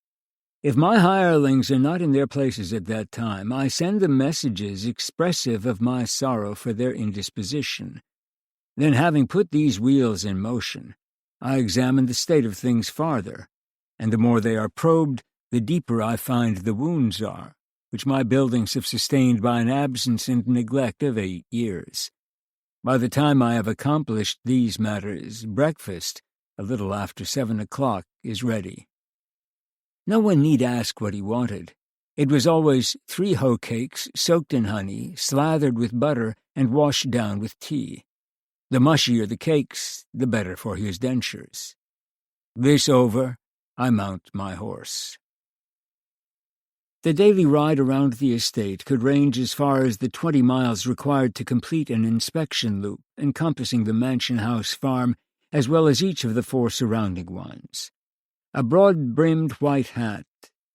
"If my hirelings are not in their places at that time, I send them messages expressive of my sorrow for their indisposition. Then, having put these wheels in motion, I examine the state of things farther, and the more they are probed, the deeper I find the wounds are, which my buildings have sustained by an absence and neglect of 8 years. By the time I have accomplished these matters, breakfast, a little after 7 o'clock, is ready." No one need ask what he wanted. It was always 3 hoe cakes soaked in honey, slathered with butter, and washed down with tea. The mushier the cakes, the better for his dentures. This over, I mount my horse. The daily ride around the estate could range as far as the 20 miles required to complete an inspection loop encompassing the mansion house farm, as well as each of the 4 surrounding ones. A broad-brimmed white hat,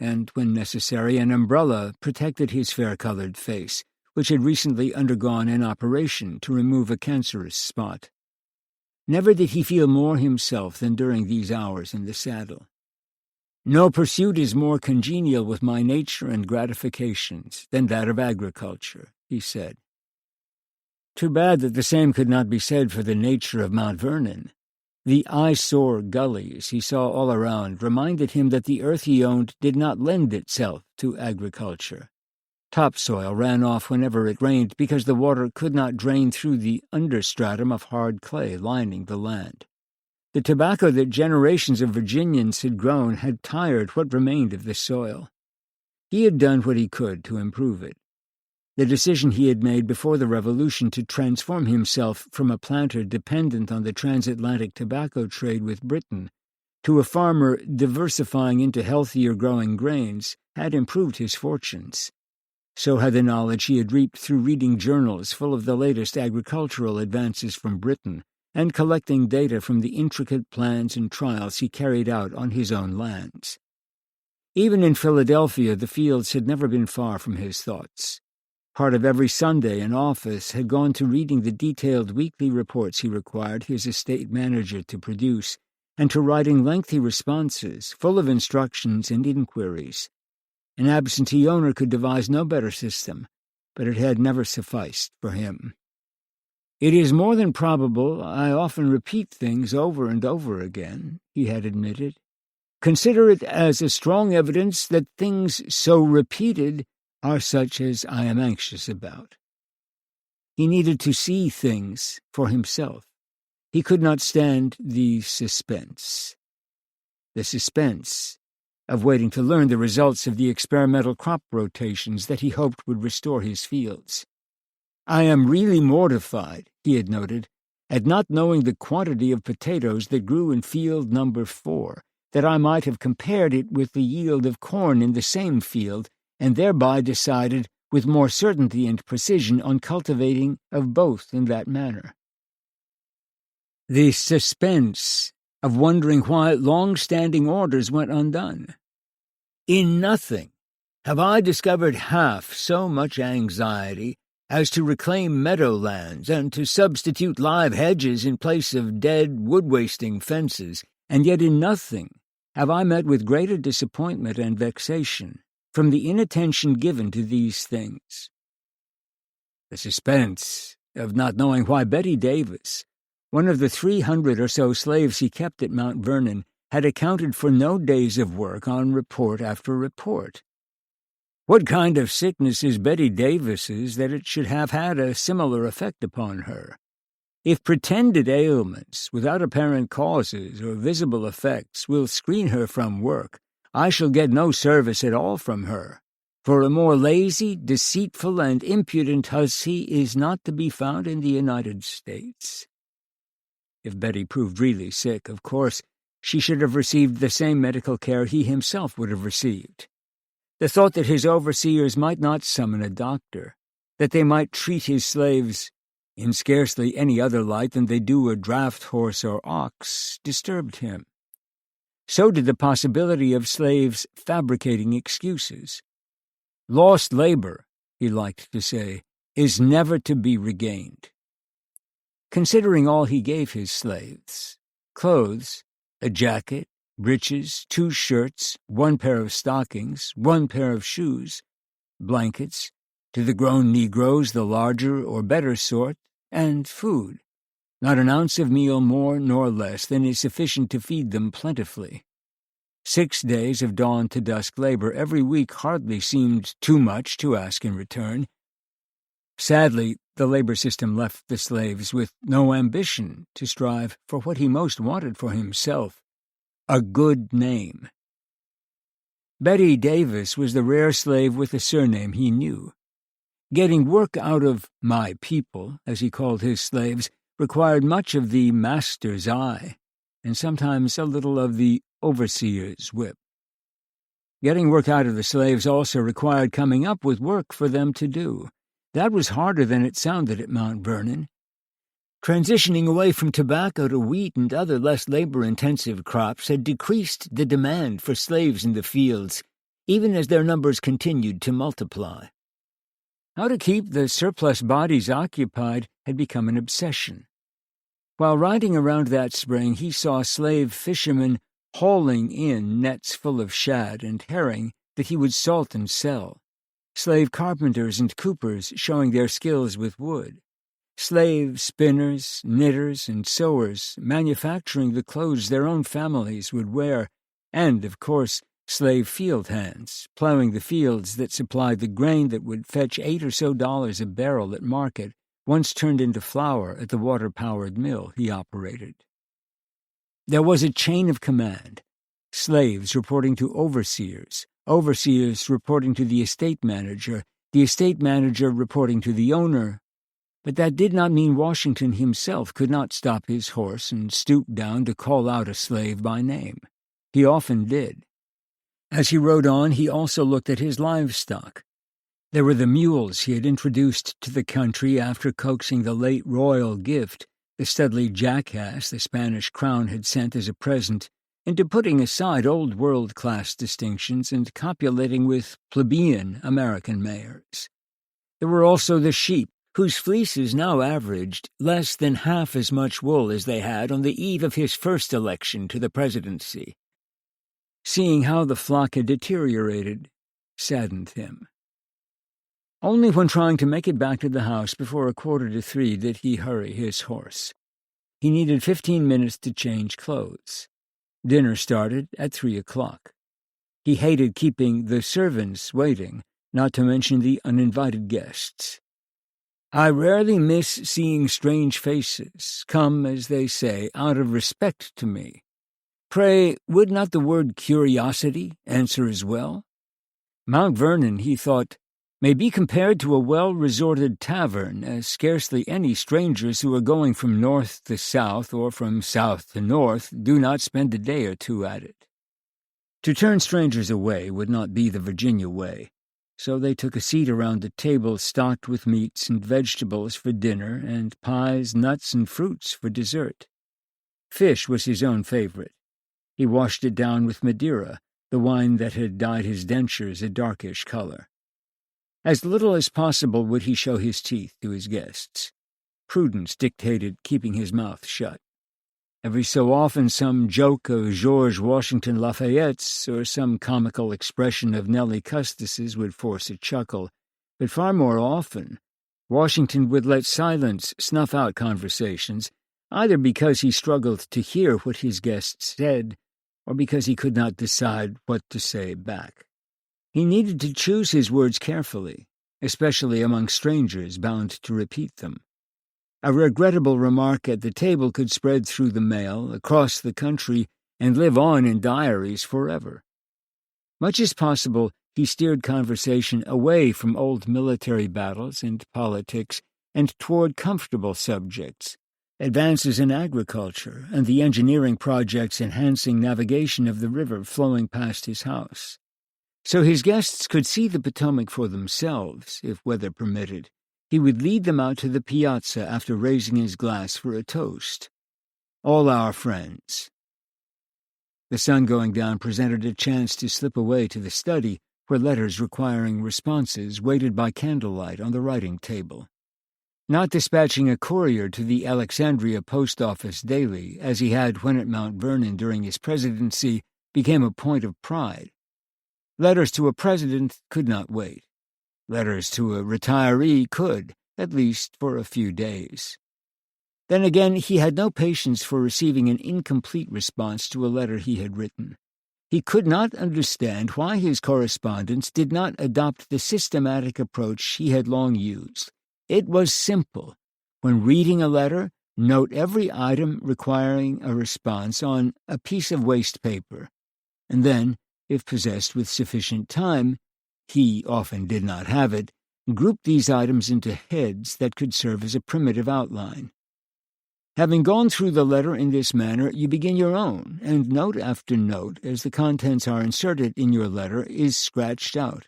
and, when necessary, an umbrella protected his fair-colored face, which had recently undergone an operation to remove a cancerous spot. Never did he feel more himself than during these hours in the saddle. "No pursuit is more congenial with my nature and gratifications than that of agriculture," he said. Too bad that the same could not be said for the nature of Mount Vernon. The eyesore gullies he saw all around reminded him that the earth he owned did not lend itself to agriculture. Topsoil ran off whenever it rained because the water could not drain through the understratum of hard clay lining the land. The tobacco that generations of Virginians had grown had tired what remained of the soil. He had done what he could to improve it. The decision he had made before the Revolution to transform himself from a planter dependent on the transatlantic tobacco trade with Britain to a farmer diversifying into healthier growing grains had improved his fortunes. So had the knowledge he had reaped through reading journals full of the latest agricultural advances from Britain and collecting data from the intricate plans and trials he carried out on his own lands. Even in Philadelphia, the fields had never been far from his thoughts. Part of every Sunday in office had gone to reading the detailed weekly reports he required his estate manager to produce, and to writing lengthy responses full of instructions and inquiries. An absentee owner could devise no better system, but it had never sufficed for him. "It is more than probable I often repeat things over and over again," he had admitted. "Consider it as a strong evidence that things so repeated are such as I am anxious about." He needed to see things for himself. He could not stand the suspense. The suspense of waiting to learn the results of the experimental crop rotations that he hoped would restore his fields. "I am really mortified," he had noted, "at not knowing the quantity of potatoes that grew in field number 4, that I might have compared it with the yield of corn in the same field, and thereby decided with more certainty and precision on cultivating of both in that manner." The suspense of wondering why long-standing orders went undone. "In nothing have I discovered half so much anxiety as to reclaim meadowlands and to substitute live hedges in place of dead, wood-wasting fences, and yet in nothing have I met with greater disappointment and vexation from the inattention given to these things." The suspense of not knowing why Betty Davis, one of the 300 or so slaves he kept at Mount Vernon, had accounted for no days of work on report after report. What kind of sickness is Betty Davis's that it should have had a similar effect upon her? If pretended ailments, without apparent causes or visible effects, will screen her from work, I shall get no service at all from her, for a more lazy, deceitful, and impudent hussy is not to be found in the United States. If Betty proved really sick, of course, she should have received the same medical care he himself would have received. The thought that his overseers might not summon a doctor, that they might treat his slaves in scarcely any other light than they do a draft horse or ox, disturbed him. So did the possibility of slaves fabricating excuses. "Lost labor," he liked to say, "is never to be regained." Considering all he gave his slaves, clothes, a jacket, breeches, 2 shirts, 1 pair of stockings, 1 pair of shoes, blankets, to the grown Negroes the larger or better sort, and food, not an ounce of meal more nor less than is sufficient to feed them plentifully. 6 days of dawn to dusk labor every week hardly seemed too much to ask in return. Sadly, the labor system left the slaves with no ambition to strive for what he most wanted for himself, a good name. Betty Davis was the rare slave with a surname he knew. Getting work out of "my people," as he called his slaves, required much of the master's eye, and sometimes a little of the overseer's whip. Getting work out of the slaves also required coming up with work for them to do. That was harder than it sounded at Mount Vernon. Transitioning away from tobacco to wheat and other less labor-intensive crops had decreased the demand for slaves in the fields, even as their numbers continued to multiply. How to keep the surplus bodies occupied had become an obsession. While riding around that spring, he saw slave fishermen hauling in nets full of shad and herring that he would salt and sell, slave carpenters and coopers showing their skills with wood, slave spinners, knitters, and sewers manufacturing the clothes their own families would wear, and, of course, slave field hands, plowing the fields that supplied the grain that would fetch $8 or so a barrel at market, once turned into flour at the water-powered mill he operated. There was a chain of command, slaves reporting to overseers, overseers reporting to the estate manager reporting to the owner. But that did not mean Washington himself could not stop his horse and stoop down to call out a slave by name. He often did. As he rode on, he also looked at his livestock. There were the mules he had introduced to the country after coaxing the late royal gift, the Studley jackass the Spanish crown had sent as a present, into putting aside old world-class distinctions and copulating with plebeian American mares. There were also the sheep, whose fleeces now averaged less than half as much wool as they had on the eve of his first election to the presidency. Seeing how the flock had deteriorated saddened him. Only when trying to make it back to the house before 2:45 did he hurry his horse. He needed 15 minutes to change clothes. Dinner started at 3:00. He hated keeping the servants waiting, not to mention the uninvited guests. "I rarely miss seeing strange faces, come, as they say, out of respect to me. Pray, would not the word curiosity answer as well? Mount Vernon, he thought, may be compared to a well-resorted tavern, as scarcely any strangers who are going from north to south or from south to north do not spend a day or two at it. To turn strangers away would not be the Virginia way, so they took a seat around the table stocked with meats and vegetables for dinner and pies, nuts, and fruits for dessert. Fish was his own favorite. He washed it down with Madeira, the wine that had dyed his dentures a darkish color. As little as possible would he show his teeth to his guests. Prudence dictated keeping his mouth shut. Every so often some joke of George Washington Lafayette's or some comical expression of Nellie Custis's would force a chuckle, but far more often Washington would let silence snuff out conversations, either because he struggled to hear what his guests said or because he could not decide what to say back. He needed to choose his words carefully, especially among strangers bound to repeat them. A regrettable remark at the table could spread through the mail, across the country, and live on in diaries forever. Much as possible, he steered conversation away from old military battles and politics and toward comfortable subjects, advances in agriculture and the engineering projects enhancing navigation of the river flowing past his house. So his guests could see the Potomac for themselves, if weather permitted. He would lead them out to the piazza after raising his glass for a toast. "All our friends." The sun going down presented a chance to slip away to the study, where letters requiring responses waited by candlelight on the writing table. Not dispatching a courier to the Alexandria post office daily, as he had when at Mount Vernon during his presidency, became a point of pride. Letters to a president could not wait. Letters to a retiree could, at least for a few days. Then again, he had no patience for receiving an incomplete response to a letter he had written. He could not understand why his correspondents did not adopt the systematic approach he had long used. It was simple. When reading a letter, note every item requiring a response on a piece of waste paper, and then, if possessed with sufficient time, he often did not have it, group these items into heads that could serve as a primitive outline. Having gone through the letter in this manner, you begin your own, and note after note, as the contents are inserted in your letter, is scratched out.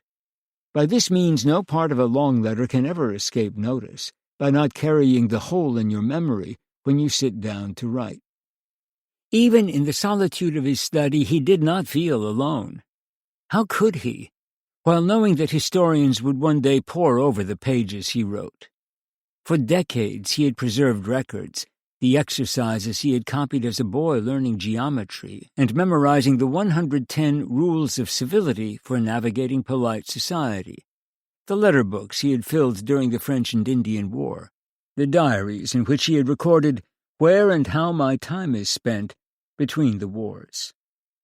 By this means no part of a long letter can ever escape notice, by not carrying the whole in your memory when you sit down to write. Even in the solitude of his study, he did not feel alone. How could he, while knowing that historians would one day pore over the pages he wrote? For decades he had preserved records, the exercises he had copied as a boy learning geometry and memorizing the 110 rules of civility for navigating polite society, the letter books he had filled during the French and Indian War, the diaries in which he had recorded where and how my time is spent between the wars,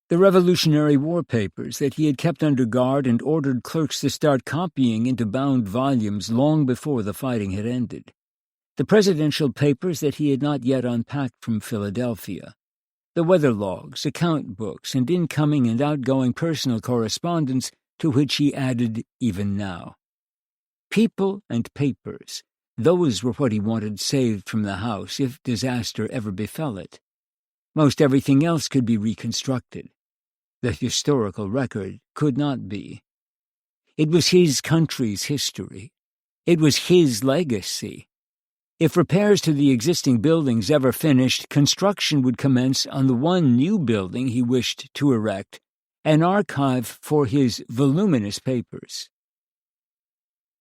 the Revolutionary War papers that he had kept under guard and ordered clerks to start copying into bound volumes long before the fighting had ended, the presidential papers that he had not yet unpacked from Philadelphia, the weather logs, account books, and incoming and outgoing personal correspondence to which he added even now. People and papers, those were what he wanted saved from the house if disaster ever befell it. Most everything else could be reconstructed. The historical record could not be. It was his country's history. It was his legacy. If repairs to the existing buildings ever finished, construction would commence on the one new building he wished to erect, an archive for his voluminous papers.